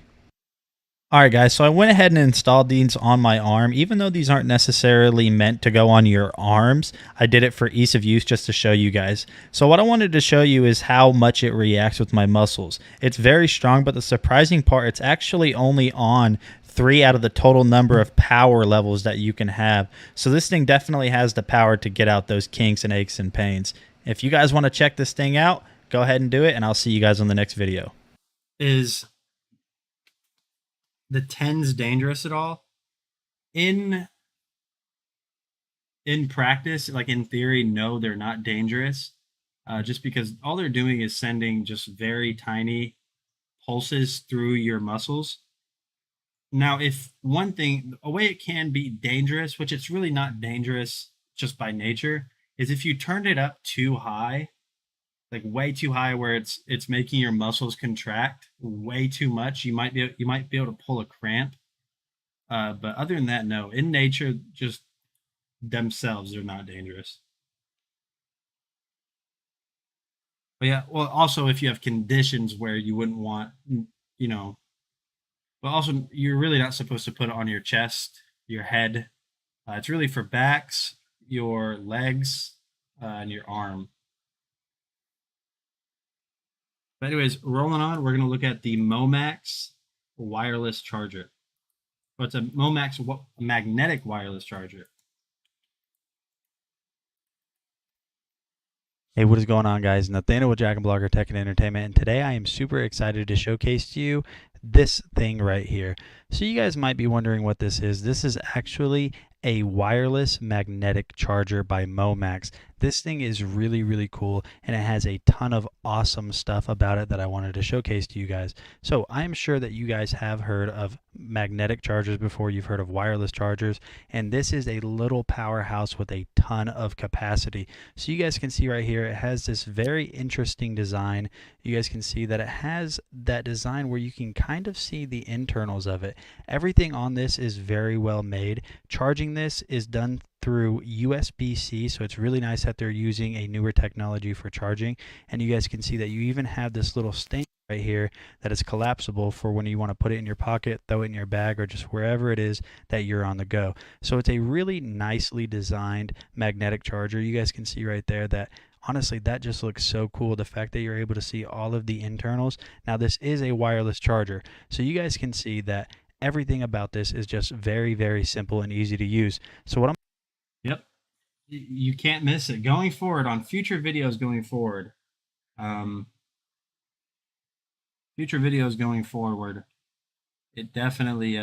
All right, guys, so I went ahead and installed these on my arm. Even though these aren't necessarily meant to go on your arms, I did it for ease of use just to show you guys. So what I wanted to show you is how much it reacts with my muscles. It's very strong, but the surprising part, it's actually only on 3 out of the total number of power levels that you can have. So this thing definitely has the power to get out those kinks and aches and pains. If you guys want to check this thing out, go ahead and do it, and I'll see you guys on the next video.
Is the TENS dangerous at all? In practice, like in theory, no, they're not dangerous. Just because all they're doing is sending just very tiny pulses through your muscles. Now, if one thing, a way it can be dangerous, which it's really not dangerous just by nature, is if you turned it up too high, like way too high, where it's making your muscles contract way too much, you might be able to pull a cramp. But other than that, no. In nature, just themselves, they're not dangerous. But yeah, well, also if you have conditions where you wouldn't want, but also you're really not supposed to put it on your chest, your head. It's really for backs, your legs, and your arm. But anyways, rolling on, we're going to look at the Momax wireless charger. So it's a Momax magnetic wireless charger.
Hey, what is going on, guys? Nathaniel with Dragon Blogger Tech and Entertainment, and today I am super excited to showcase to you this thing right here. So you guys might be wondering what this is. This is actually a wireless magnetic charger by Momax. This thing is really, really cool, and it has a ton of awesome stuff about it that I wanted to showcase to you guys. So I'm sure that you guys have heard of magnetic chargers before. You've heard of wireless chargers, and this is a little powerhouse with a ton of capacity. So you guys can see right here, it has this very interesting design. You guys can see that it has that design where you can kind of see the internals of it. Everything on this is very well made. Charging this is done through USB-C, so it's really nice that they're using a newer technology for charging. And you guys can see that you even have this little stand right here that is collapsible for when you want to put it in your pocket, throw it in your bag, or just wherever it is that you're on the go. So it's a really nicely designed magnetic charger. You guys can see right there that honestly, that just looks so cool. The fact that you're able to see all of the internals. Now, this is a wireless charger, so you guys can see that everything about this is just very, very simple and easy to use. So what I'm
Yep. You can't miss it. Going forward on future videos going forward, it definitely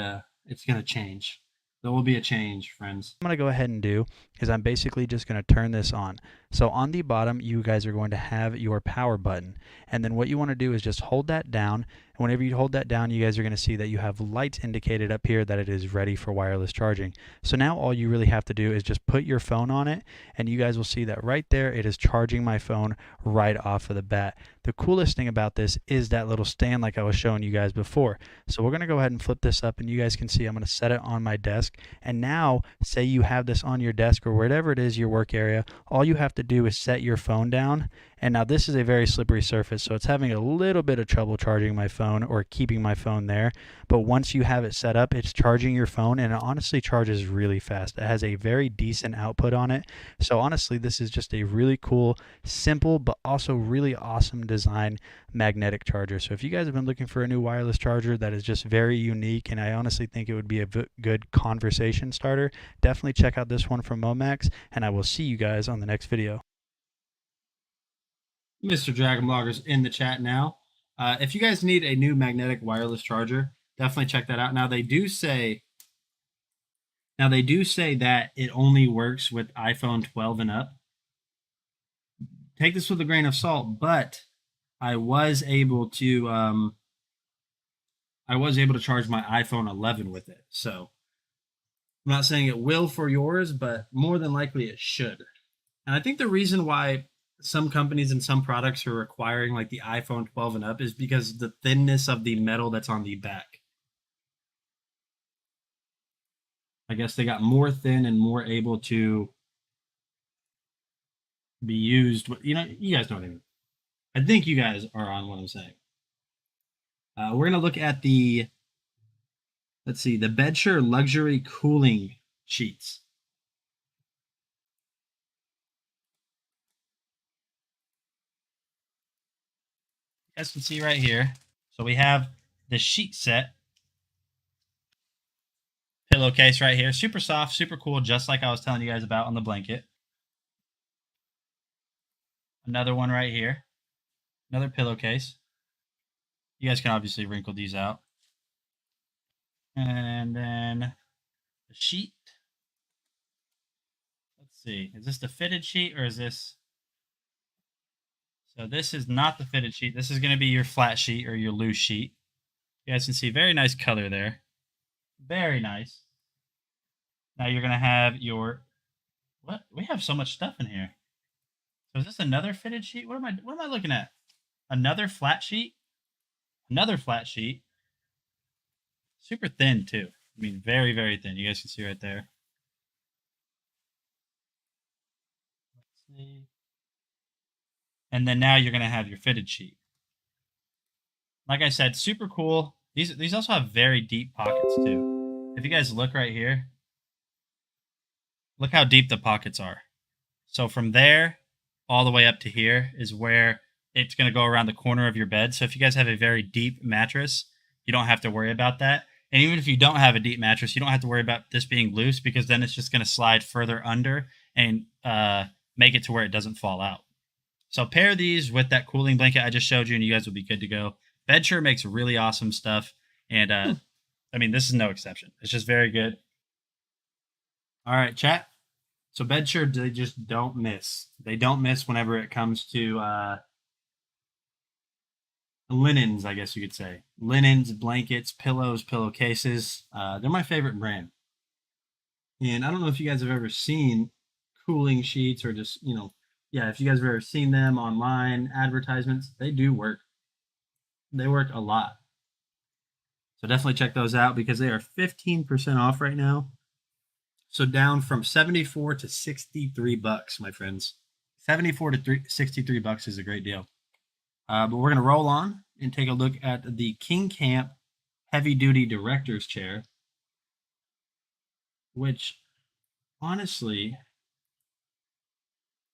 it's going to change. There will be a change, friends.
going to go ahead and do is I'm basically just going to turn this on. So on the bottom, you guys are going to have your power button. And then what you want to do is just hold that down. And whenever you hold that down, you guys are going to see that you have lights indicated up here that it is ready for wireless charging. So now all you really have to do is just put your phone on it, and you guys will see that right there it is charging my phone right off of the bat. The coolest thing about this is that little stand like I was showing you guys before. So we're going to go ahead and flip this up, and you guys can see I'm going to set it on my desk. And now say you have this on your desk or wherever it is your work area, all you have to do is set your phone down. And now this is a very slippery surface, so it's having a little bit of trouble charging my phone or keeping my phone there. But once you have it set up, it's charging your phone, and it honestly charges really fast. It has a very decent output on it. So honestly, this is just a really cool, simple, but also really awesome design magnetic charger. So if you guys have been looking for a new wireless charger that is just very unique, and I honestly think it would be a good conversation starter, definitely check out this one from Momax, and I will see you guys on the next video.
Mr. Dragon Bloggers in the chat now. If you guys need a new magnetic wireless charger, definitely check that out. Now they do say that it only works with iPhone 12 and up. Take this with a grain of salt, but I was able to charge my iPhone 11 with it. So I'm not saying it will for yours, but more than likely it should. And I think the reason why some companies and some products are requiring like the iPhone 12 and up is because the thinness of the metal that's on the back. I guess they got more thin and more able to be used. You know, you guys know what I mean. I think you guys are on what I'm saying. We're going to look at the, let's see, the Bedsure Luxury Cooling Sheets. You guys can see right here. So we have the sheet set pillowcase right here. Super soft, super cool, just like I was telling you guys about on the blanket. Another one right here. Another pillowcase. You guys can obviously wrinkle these out. And then the sheet. Let's see. Is this the fitted sheet or is this? So this is not the fitted sheet. This is going to be your flat sheet or your loose sheet. You guys can see very nice color there. Very nice. Now you're going to have your, what? We have so much stuff in here. So is this another fitted sheet? What am I looking at? Another flat sheet? Another flat sheet. Super thin too. I mean, very, very thin. You guys can see right there. Let's see. And then now you're going to have your fitted sheet. Like I said, super cool. These also have very deep pockets too. If you guys look right here, look how deep the pockets are. So from there all the way up to here is where it's going to go around the corner of your bed. So if you guys have a very deep mattress, you don't have to worry about that. And even if you don't have a deep mattress, you don't have to worry about this being loose because then it's just going to slide further under and make it to where it doesn't fall out. So pair these with that cooling blanket I just showed you and you guys will be good to go. Bedsure makes really awesome stuff. And I mean, this is no exception. It's just very good. All right, chat. So Bedsure, they just don't miss. They don't miss whenever it comes to linens, I guess you could say. Linens, blankets, pillows, pillowcases. They're my favorite brand. And I don't know if you guys have ever seen cooling sheets or just, yeah, if you guys have ever seen them online, advertisements, they do work. They work a lot. So definitely check those out because they are 15% off right now. So down from 74 to 63 bucks, my friends. 74 to 63 bucks is a great deal. But we're going to roll on and take a look at the King Camp Heavy Duty Director's Chair, which honestly,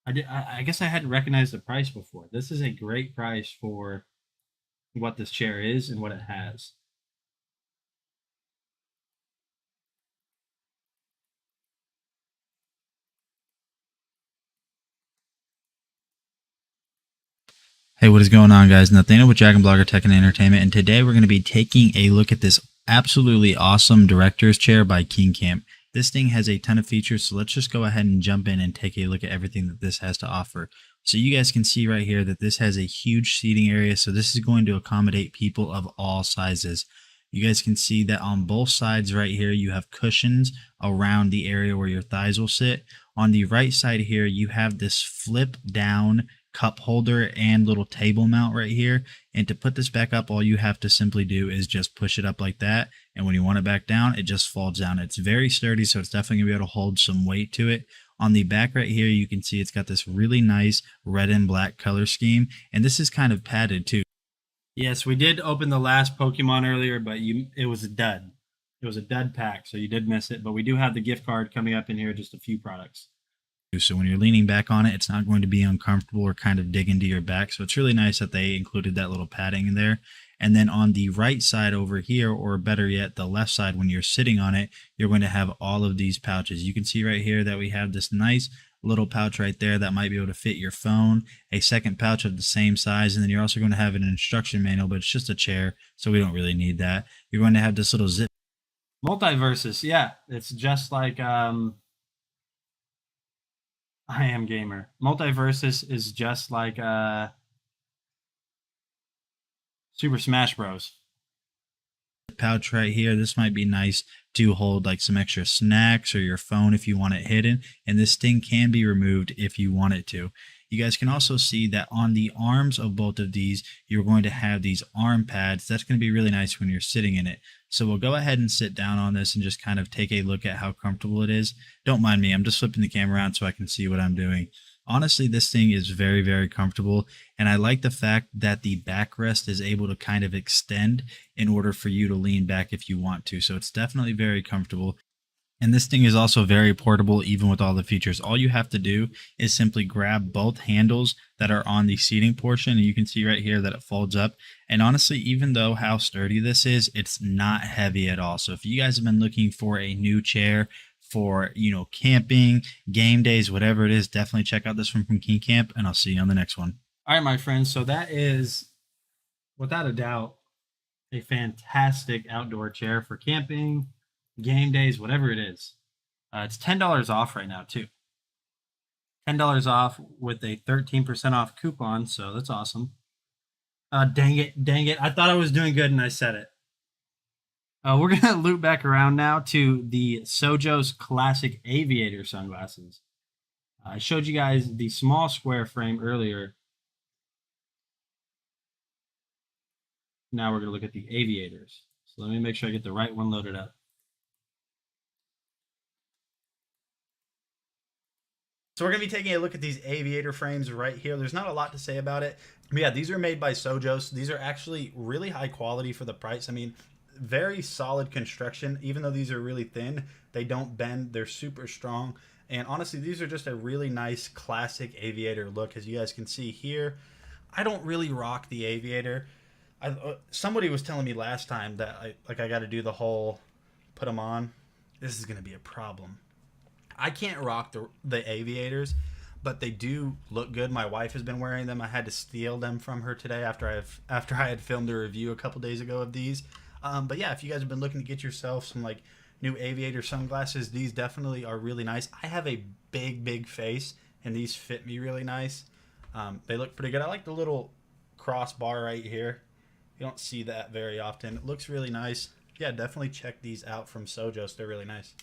I guess I hadn't recognized the price before. This is a great price for what this chair is and what it has.
Hey, what is going on, guys? Nathaniel with Dragon Blogger Tech and Entertainment, and today we're going to be taking a look at this absolutely awesome director's chair by King Camp. This thing has a ton of features, so let's just go ahead and jump in and take a look at everything that this has to offer. So you guys can see right here that this has a huge seating area, so this is going to accommodate people of all sizes. You guys can see that on both sides right here, you have cushions around the area where your thighs will sit. On the right side here, you have this flip down cup holder and little table mount right here. And to put this back up, all you have to simply do is just push it up like that. And when you want it back down, it just falls down. It's very sturdy, so it's definitely gonna be able to hold some weight to it. On the back right here, you can see it's got this really nice red and black color scheme. And this is kind of padded too.
Yes, we did open the last Pokemon earlier, but it was a dud. It was a dud pack, so you did miss it. But we do have the gift card coming up in here, just a few products.
So when you're leaning back on it, it's not going to be uncomfortable or kind of dig into your back. So it's really nice that they included that little padding in there. And then on the right side over here, or better yet, the left side, when you're sitting on it, you're going to have all of these pouches. You can see right here that we have this nice little pouch right there that might be able to fit your phone, a second pouch of the same size, and then you're also going to have an instruction manual, but it's just a chair, so we don't really need that. You're going to have this little zip.
Multiversus, yeah, it's just like I Am Gamer. Multiversus is just like Super Smash Bros.
Pouch right here. This might be nice to hold like some extra snacks or your phone if you want it hidden, and this thing can be removed if you want it to. You guys can also see that on the arms of both of these, you're going to have these arm pads. That's going to be really nice when you're sitting in it. So we'll go ahead and sit down on this and just kind of take a look at how comfortable it is. Don't mind me, I'm just flipping the camera around so I can see what I'm doing. Honestly, this thing is very, very comfortable, and I like the fact that the backrest is able to kind of extend in order for you to lean back if you want to. So it's definitely very comfortable. And this thing is also very portable, even with all the features. All you have to do is simply grab both handles that are on the seating portion, and you can see right here that it folds up. And honestly, even though how sturdy this is, it's not heavy at all. So if you guys have been looking for a new chair for, camping, game days, whatever it is, definitely check out this one from King Camp, and I'll see you on the next one.
All right, my friends. So that is, without a doubt, a fantastic outdoor chair for camping, game days, whatever it is. It's $10 off right now, too. $10 off with a 13% off coupon, so that's awesome. Dang it. I thought I was doing good, and I said it. We're going to loop back around now to the Sojos Classic Aviator sunglasses. I showed you guys the small square frame earlier. Now we're going to look at the Aviators. So let me make sure I get the right one loaded up.
So we're going to be taking a look at these Aviator frames right here. There's not a lot to say about it. But yeah, these are made by Sojos. These are actually really high quality for the price. I mean, very solid construction. Even though these are really thin, they don't bend. They're super strong. And honestly, these are just a really nice classic Aviator look. As you guys can see here, I don't really rock the Aviator. Somebody was telling me last time that I got to do the whole put them on. This is going to be a problem. I can't rock the Aviators, but they do look good. My wife has been wearing them. I had to steal them from her today after I had filmed a review a couple days ago of these. But yeah, if you guys have been looking to get yourself some like new aviator sunglasses, these definitely are really nice. I have a big face, and these fit me really nice. They look pretty good. I like the little crossbar right here. You don't see that very often. It looks really nice. Yeah, definitely check these out from Sojos. They're really nice.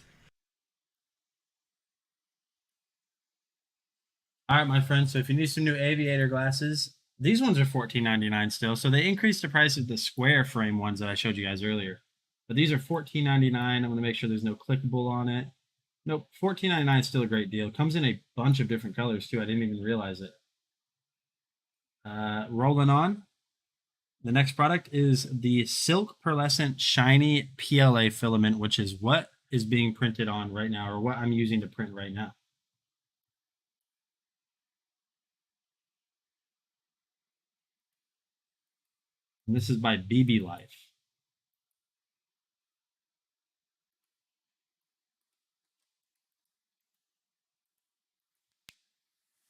All right, my friends. So if you need some new aviator glasses, these ones are $14.99 still. So they increased the price of the square frame ones that I showed you guys earlier. But these are $14.99. I'm going to make sure there's no clickable on it. Nope, $14.99 is still a great deal. It comes in a bunch of different colors too. I didn't even realize it. Rolling on. The next product is the Silk Pearlescent Shiny PLA filament, which is what is being printed on right now, or what I'm using to print right now. And this is by BB Life.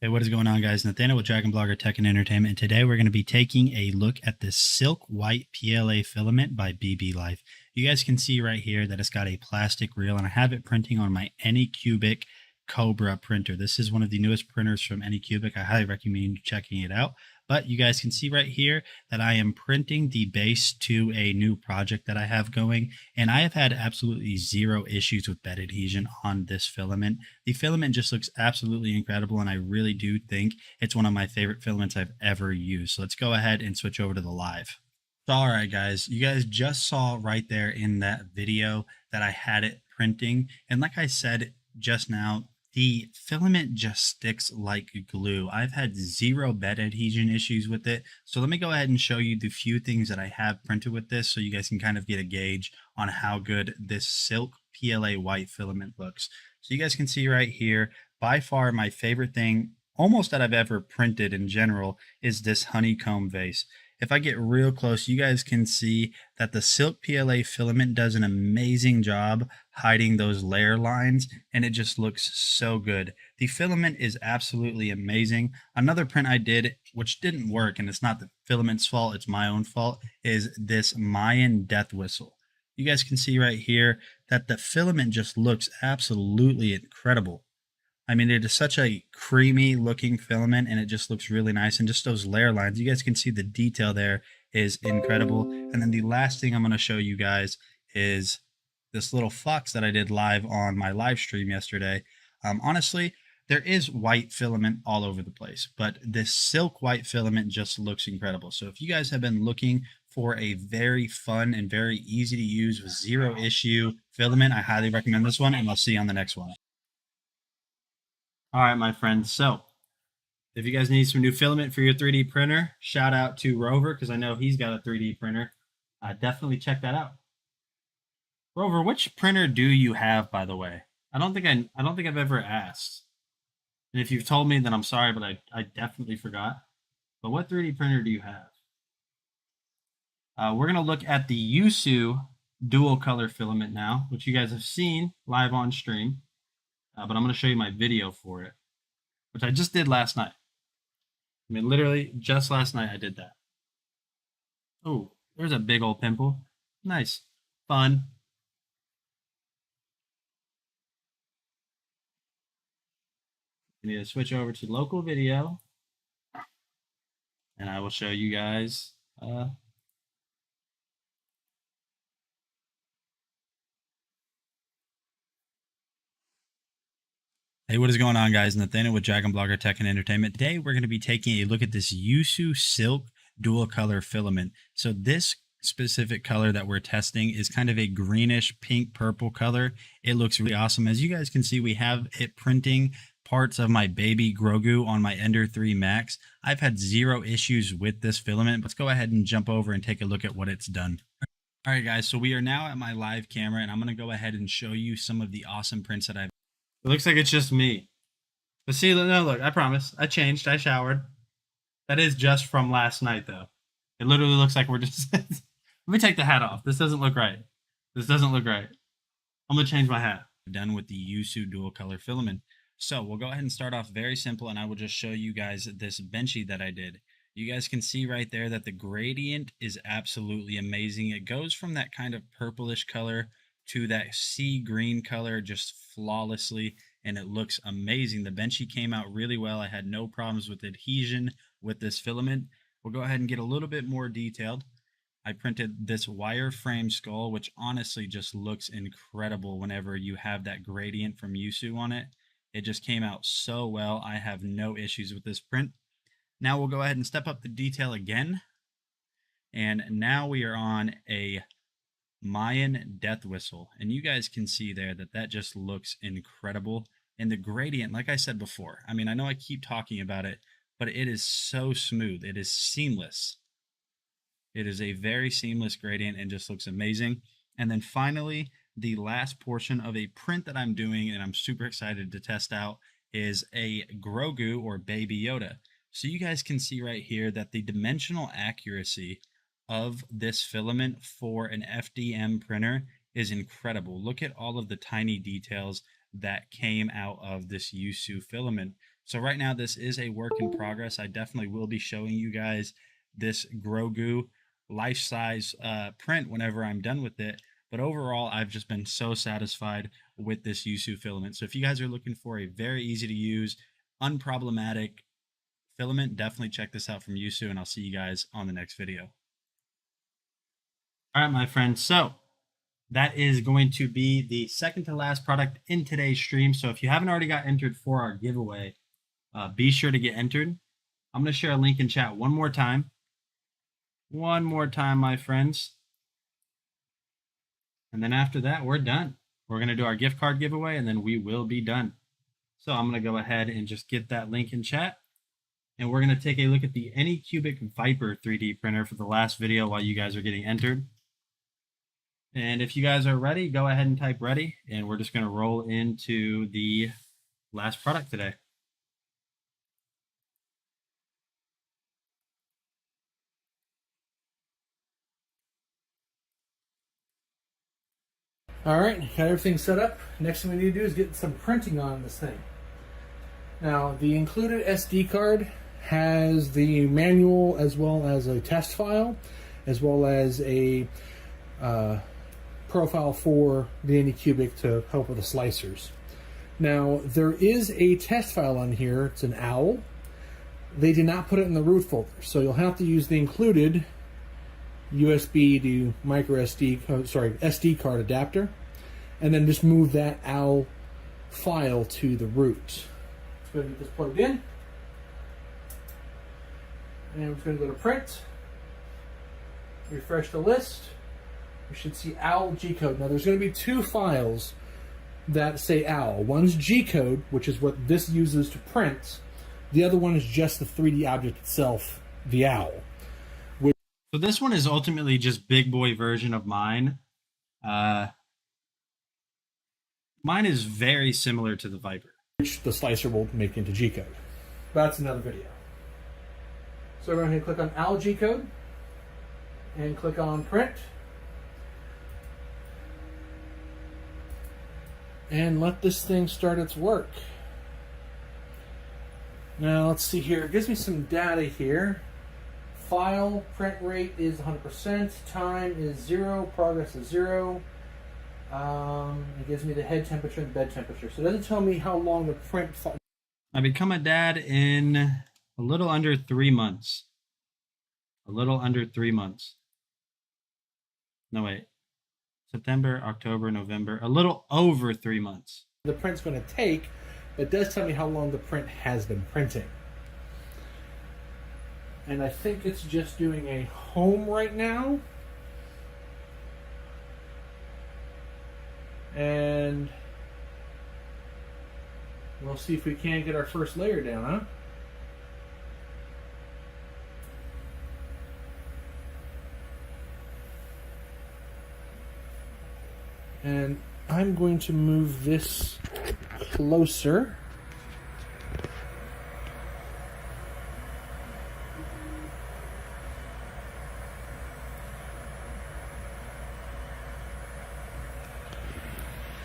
Hey, what is going on, guys? Nathaniel with Dragon Blogger Tech and Entertainment, and today we're going to be taking a look at this Silk White PLA filament by BB Life. You guys can see right here that it's got a plastic reel, and I have it printing on my Anycubic Cobra printer. This is one of the newest printers from Anycubic. I highly recommend checking it out. But you guys can see right here that I am printing the base to a new project that I have going, and I have had absolutely zero issues with bed adhesion on this filament. The filament just looks absolutely incredible, and I really do think it's one of my favorite filaments I've ever used. So let's go ahead and switch over to the live. All right, guys, you guys just saw right there in that video that I had it printing, and like I said just now, the filament just sticks like glue. I've had zero bed adhesion issues with it. So let me go ahead and show you the few things that I have printed with this so you guys can kind of get a gauge on how good this Silk PLA white filament looks. So you guys can see right here, by far my favorite thing almost that I've ever printed in general is this honeycomb vase. If I get real close, you guys can see that the Silk PLA filament does an amazing job hiding those layer lines, and it just looks so good. The filament is absolutely amazing. Another print I did, which didn't work, and it's not the filament's fault, it's my own fault, is this Mayan death whistle. You guys can see right here that the filament just looks absolutely incredible. I mean, it is such a creamy looking filament, and it just looks really nice. And just those layer lines, you guys can see the detail there is incredible. And then the last thing I'm going to show you guys is this little fox that I did live on my live stream yesterday. Honestly, there is white filament all over the place, but this Silk white filament just looks incredible. So if you guys have been looking for a very fun and very easy to use with zero issue filament, I highly recommend this one, and I'll see you on the next one. All right, my friends. So if you guys need some new filament for your 3D printer, shout out to Rover, because I know he's got a 3D printer. Definitely check that out. Rover, which printer do you have, by the way? I don't think I've ever asked. And if you've told me, then I'm sorry, but I definitely forgot. But what 3D printer do you have? We're going to look at the Yusu dual color filament now, which you guys have seen live on stream. But I'm going to show you my video for it, which I just did last night. I mean, literally just last night I did that. Oh, there's a big old pimple. Nice. Fun. I need to switch over to local video, and I will show you guys Hey, what is going on, guys? Nathaniel with Dragon Blogger Tech and Entertainment. Today, we're going to be taking a look at this Yusu Silk dual color filament. So this specific color that we're testing is kind of a greenish pink purple color. It looks really awesome. As you guys can see, we have it printing parts of my baby Grogu on my Ender 3 Max. I've had zero issues with this filament. Let's go ahead and jump over and take a look at what it's done. All right, guys, so we are now at my live camera, and I'm going to go ahead and show you some of the awesome prints that I've. It looks like it's just me. But see, no, look, I promise. I changed. I showered. That is just from last night, though. It literally looks like we're just... Let me take the hat off. This doesn't look right. This doesn't look right. I'm going to change my hat. Done with the Yusu dual color filament. So we'll go ahead and start off very simple, and I will just show you guys this Benchy that I did.
You guys can see right there that the gradient is absolutely amazing. It goes from that kind of purplish color to that sea green color just flawlessly, and it looks amazing. The Benchy came out really well. I had no problems with adhesion with this filament. We'll go ahead and get a little bit more detailed. I printed this wireframe skull, which honestly just looks incredible whenever you have that gradient from Yusu on it. It just came out so well. I have no issues with this print. Now we'll go ahead and step up the detail again. And now we are on a Mayan death whistle. And you guys can see there that that just looks incredible. And the gradient, like I said before, I mean, I know I keep talking about it, but it is so smooth. It is seamless. It is a very seamless gradient and just looks amazing. And then finally, the last portion of a print that I'm doing and I'm super excited to test out is a Grogu or Baby Yoda. So you guys can see right here that the dimensional accuracy of this filament for an FDM printer is incredible. Look at all of the tiny details that came out of this Yusu filament. So right now this is a work in progress. I definitely will be showing you guys this Grogu life-size print whenever I'm done with it. But overall, I've just been so satisfied with this Yusu filament. So if you guys are looking for a very easy to use, unproblematic filament, definitely check this out from Yusu, and I'll see you guys on the next video. All right, my friends. So that is going to be the second to last product in today's stream. So if you haven't already got entered for our giveaway, be sure to get entered. I'm going to share a link in chat one more time. One more time, my friends. And then after that, we're done. We're going to do our gift card giveaway, and then we will be done. So I'm going to go ahead and just get that link in chat. And we're going to take a look at the Anycubic Viper 3D printer for the last video while you guys are getting entered. And if you guys are ready, go ahead and type ready. And we're just going to roll into the last product today.
All right, got everything set up. Next thing we need to do is get some printing on this thing. Now, the included SD card has the manual as well as a test file, as well as a profile for the Anycubic to help with the slicers. Now, there is a test file on here. It's an OWL. They did not put it in the root folder, so you'll have to use the included USB to micro SD card adapter, and then just move that OWL file to the root. Let's go ahead and get this plugged in, and we're just going to go to print, refresh the list. We should see OWL G-code. Now there's going to be two files that say OWL. One's G-code, which is what this uses to print. The other one is just the 3D object itself, the OWL.
So this one is ultimately just big boy version of mine. Mine is very similar to the Viper,
which the slicer will make into G-code. That's another video. So we're going to click on OWL G-code and click on print. And let this thing start its work. Now let's see here. It gives me some data here. File print rate is 100%, time is 0, progress is 0. It gives me the head temperature and the bed temperature. So it doesn't tell me how long the print.
I become a dad in a little under 3 months. A little under 3 months. No, wait. September, October, November. A little over 3 months.
The print's going to take, but it does tell me how long the print has been printing. And I think it's just doing a home right now. And we'll see if we can't get our first layer down, huh? And I'm going to move this closer.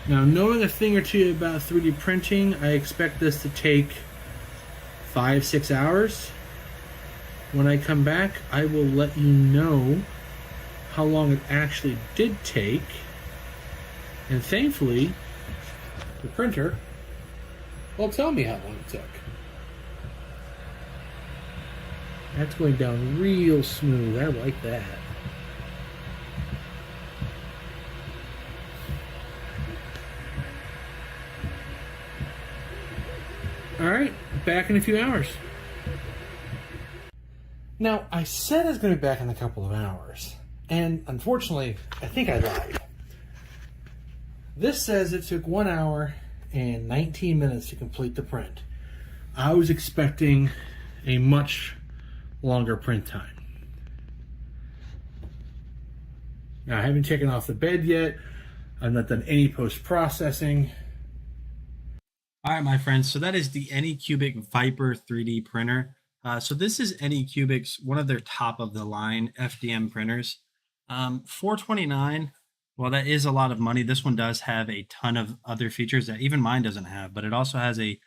Now, knowing a thing or two about 3D printing, I expect this to take 5-6 hours. When I come back, I will let you know how long it actually did take. And thankfully, the printer will tell me how long it took. That's going down real smooth. I like that. Alright, back in a few hours. Now, I said I was going to be back in a couple of hours. And unfortunately, I think I lied. This says it took 1 hour and 19 minutes to complete the print. I was expecting a much longer print time. Now, I haven't taken off the bed yet. I've not done any post-processing.
All right, my friends. So that is the Anycubic Viper 3D printer. So this is Anycubic's, one of their top of the line FDM printers. $429. Well, that is a lot of money. This one does have a ton of other features that even mine doesn't have, but it also has a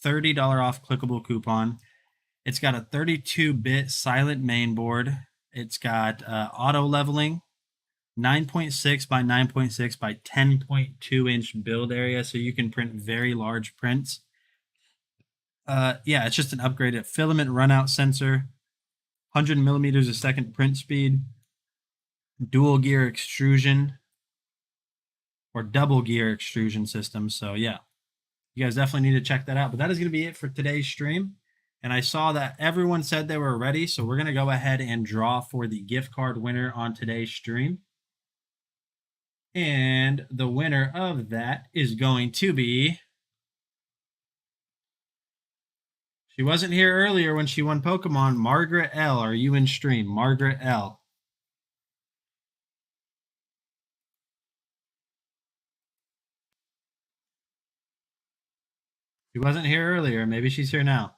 $30 off clickable coupon. It's got a 32-bit silent mainboard. It's got auto leveling, 9.6 by 9.6 by 10.2 inch build area, so you can print very large prints. Yeah, it's just an upgraded filament runout sensor, 100 millimeters a second print speed, dual gear extrusion, or double gear extrusion system. So yeah, you guys definitely need to check that out. But that is going to be it for today's stream. And I saw that everyone said they were ready, so we're going to go ahead and draw for the gift card winner on today's stream. And the winner of that is going to be... She wasn't here earlier when she won Pokemon. Margaret L. Are you in stream? Margaret L. She wasn't here earlier. Maybe she's here now.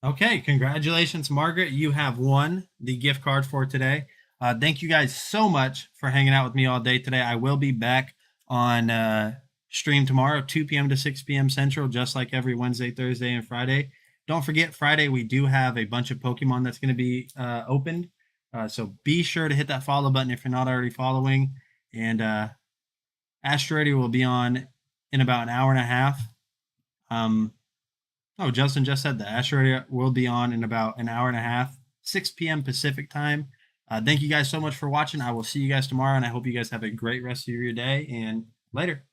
Okay, congratulations, Margaret. You have won the gift card for today. Thank you guys so much for hanging out with me all day today. I will be back on stream tomorrow, 2 p.m. to 6 p.m. Central, just like every Wednesday, Thursday, and Friday. Don't forget, Friday, we do have a bunch of Pokemon that's going to be opened. So be sure to hit that follow button if you're not already following. And Asteroid will be on in about an hour and a half. Oh, Justin just said that. Asteroid will be on in about an hour and a half, 6 p.m. Pacific time. Thank you guys so much for watching. I will see you guys tomorrow, and I hope you guys have a great rest of your day, and later.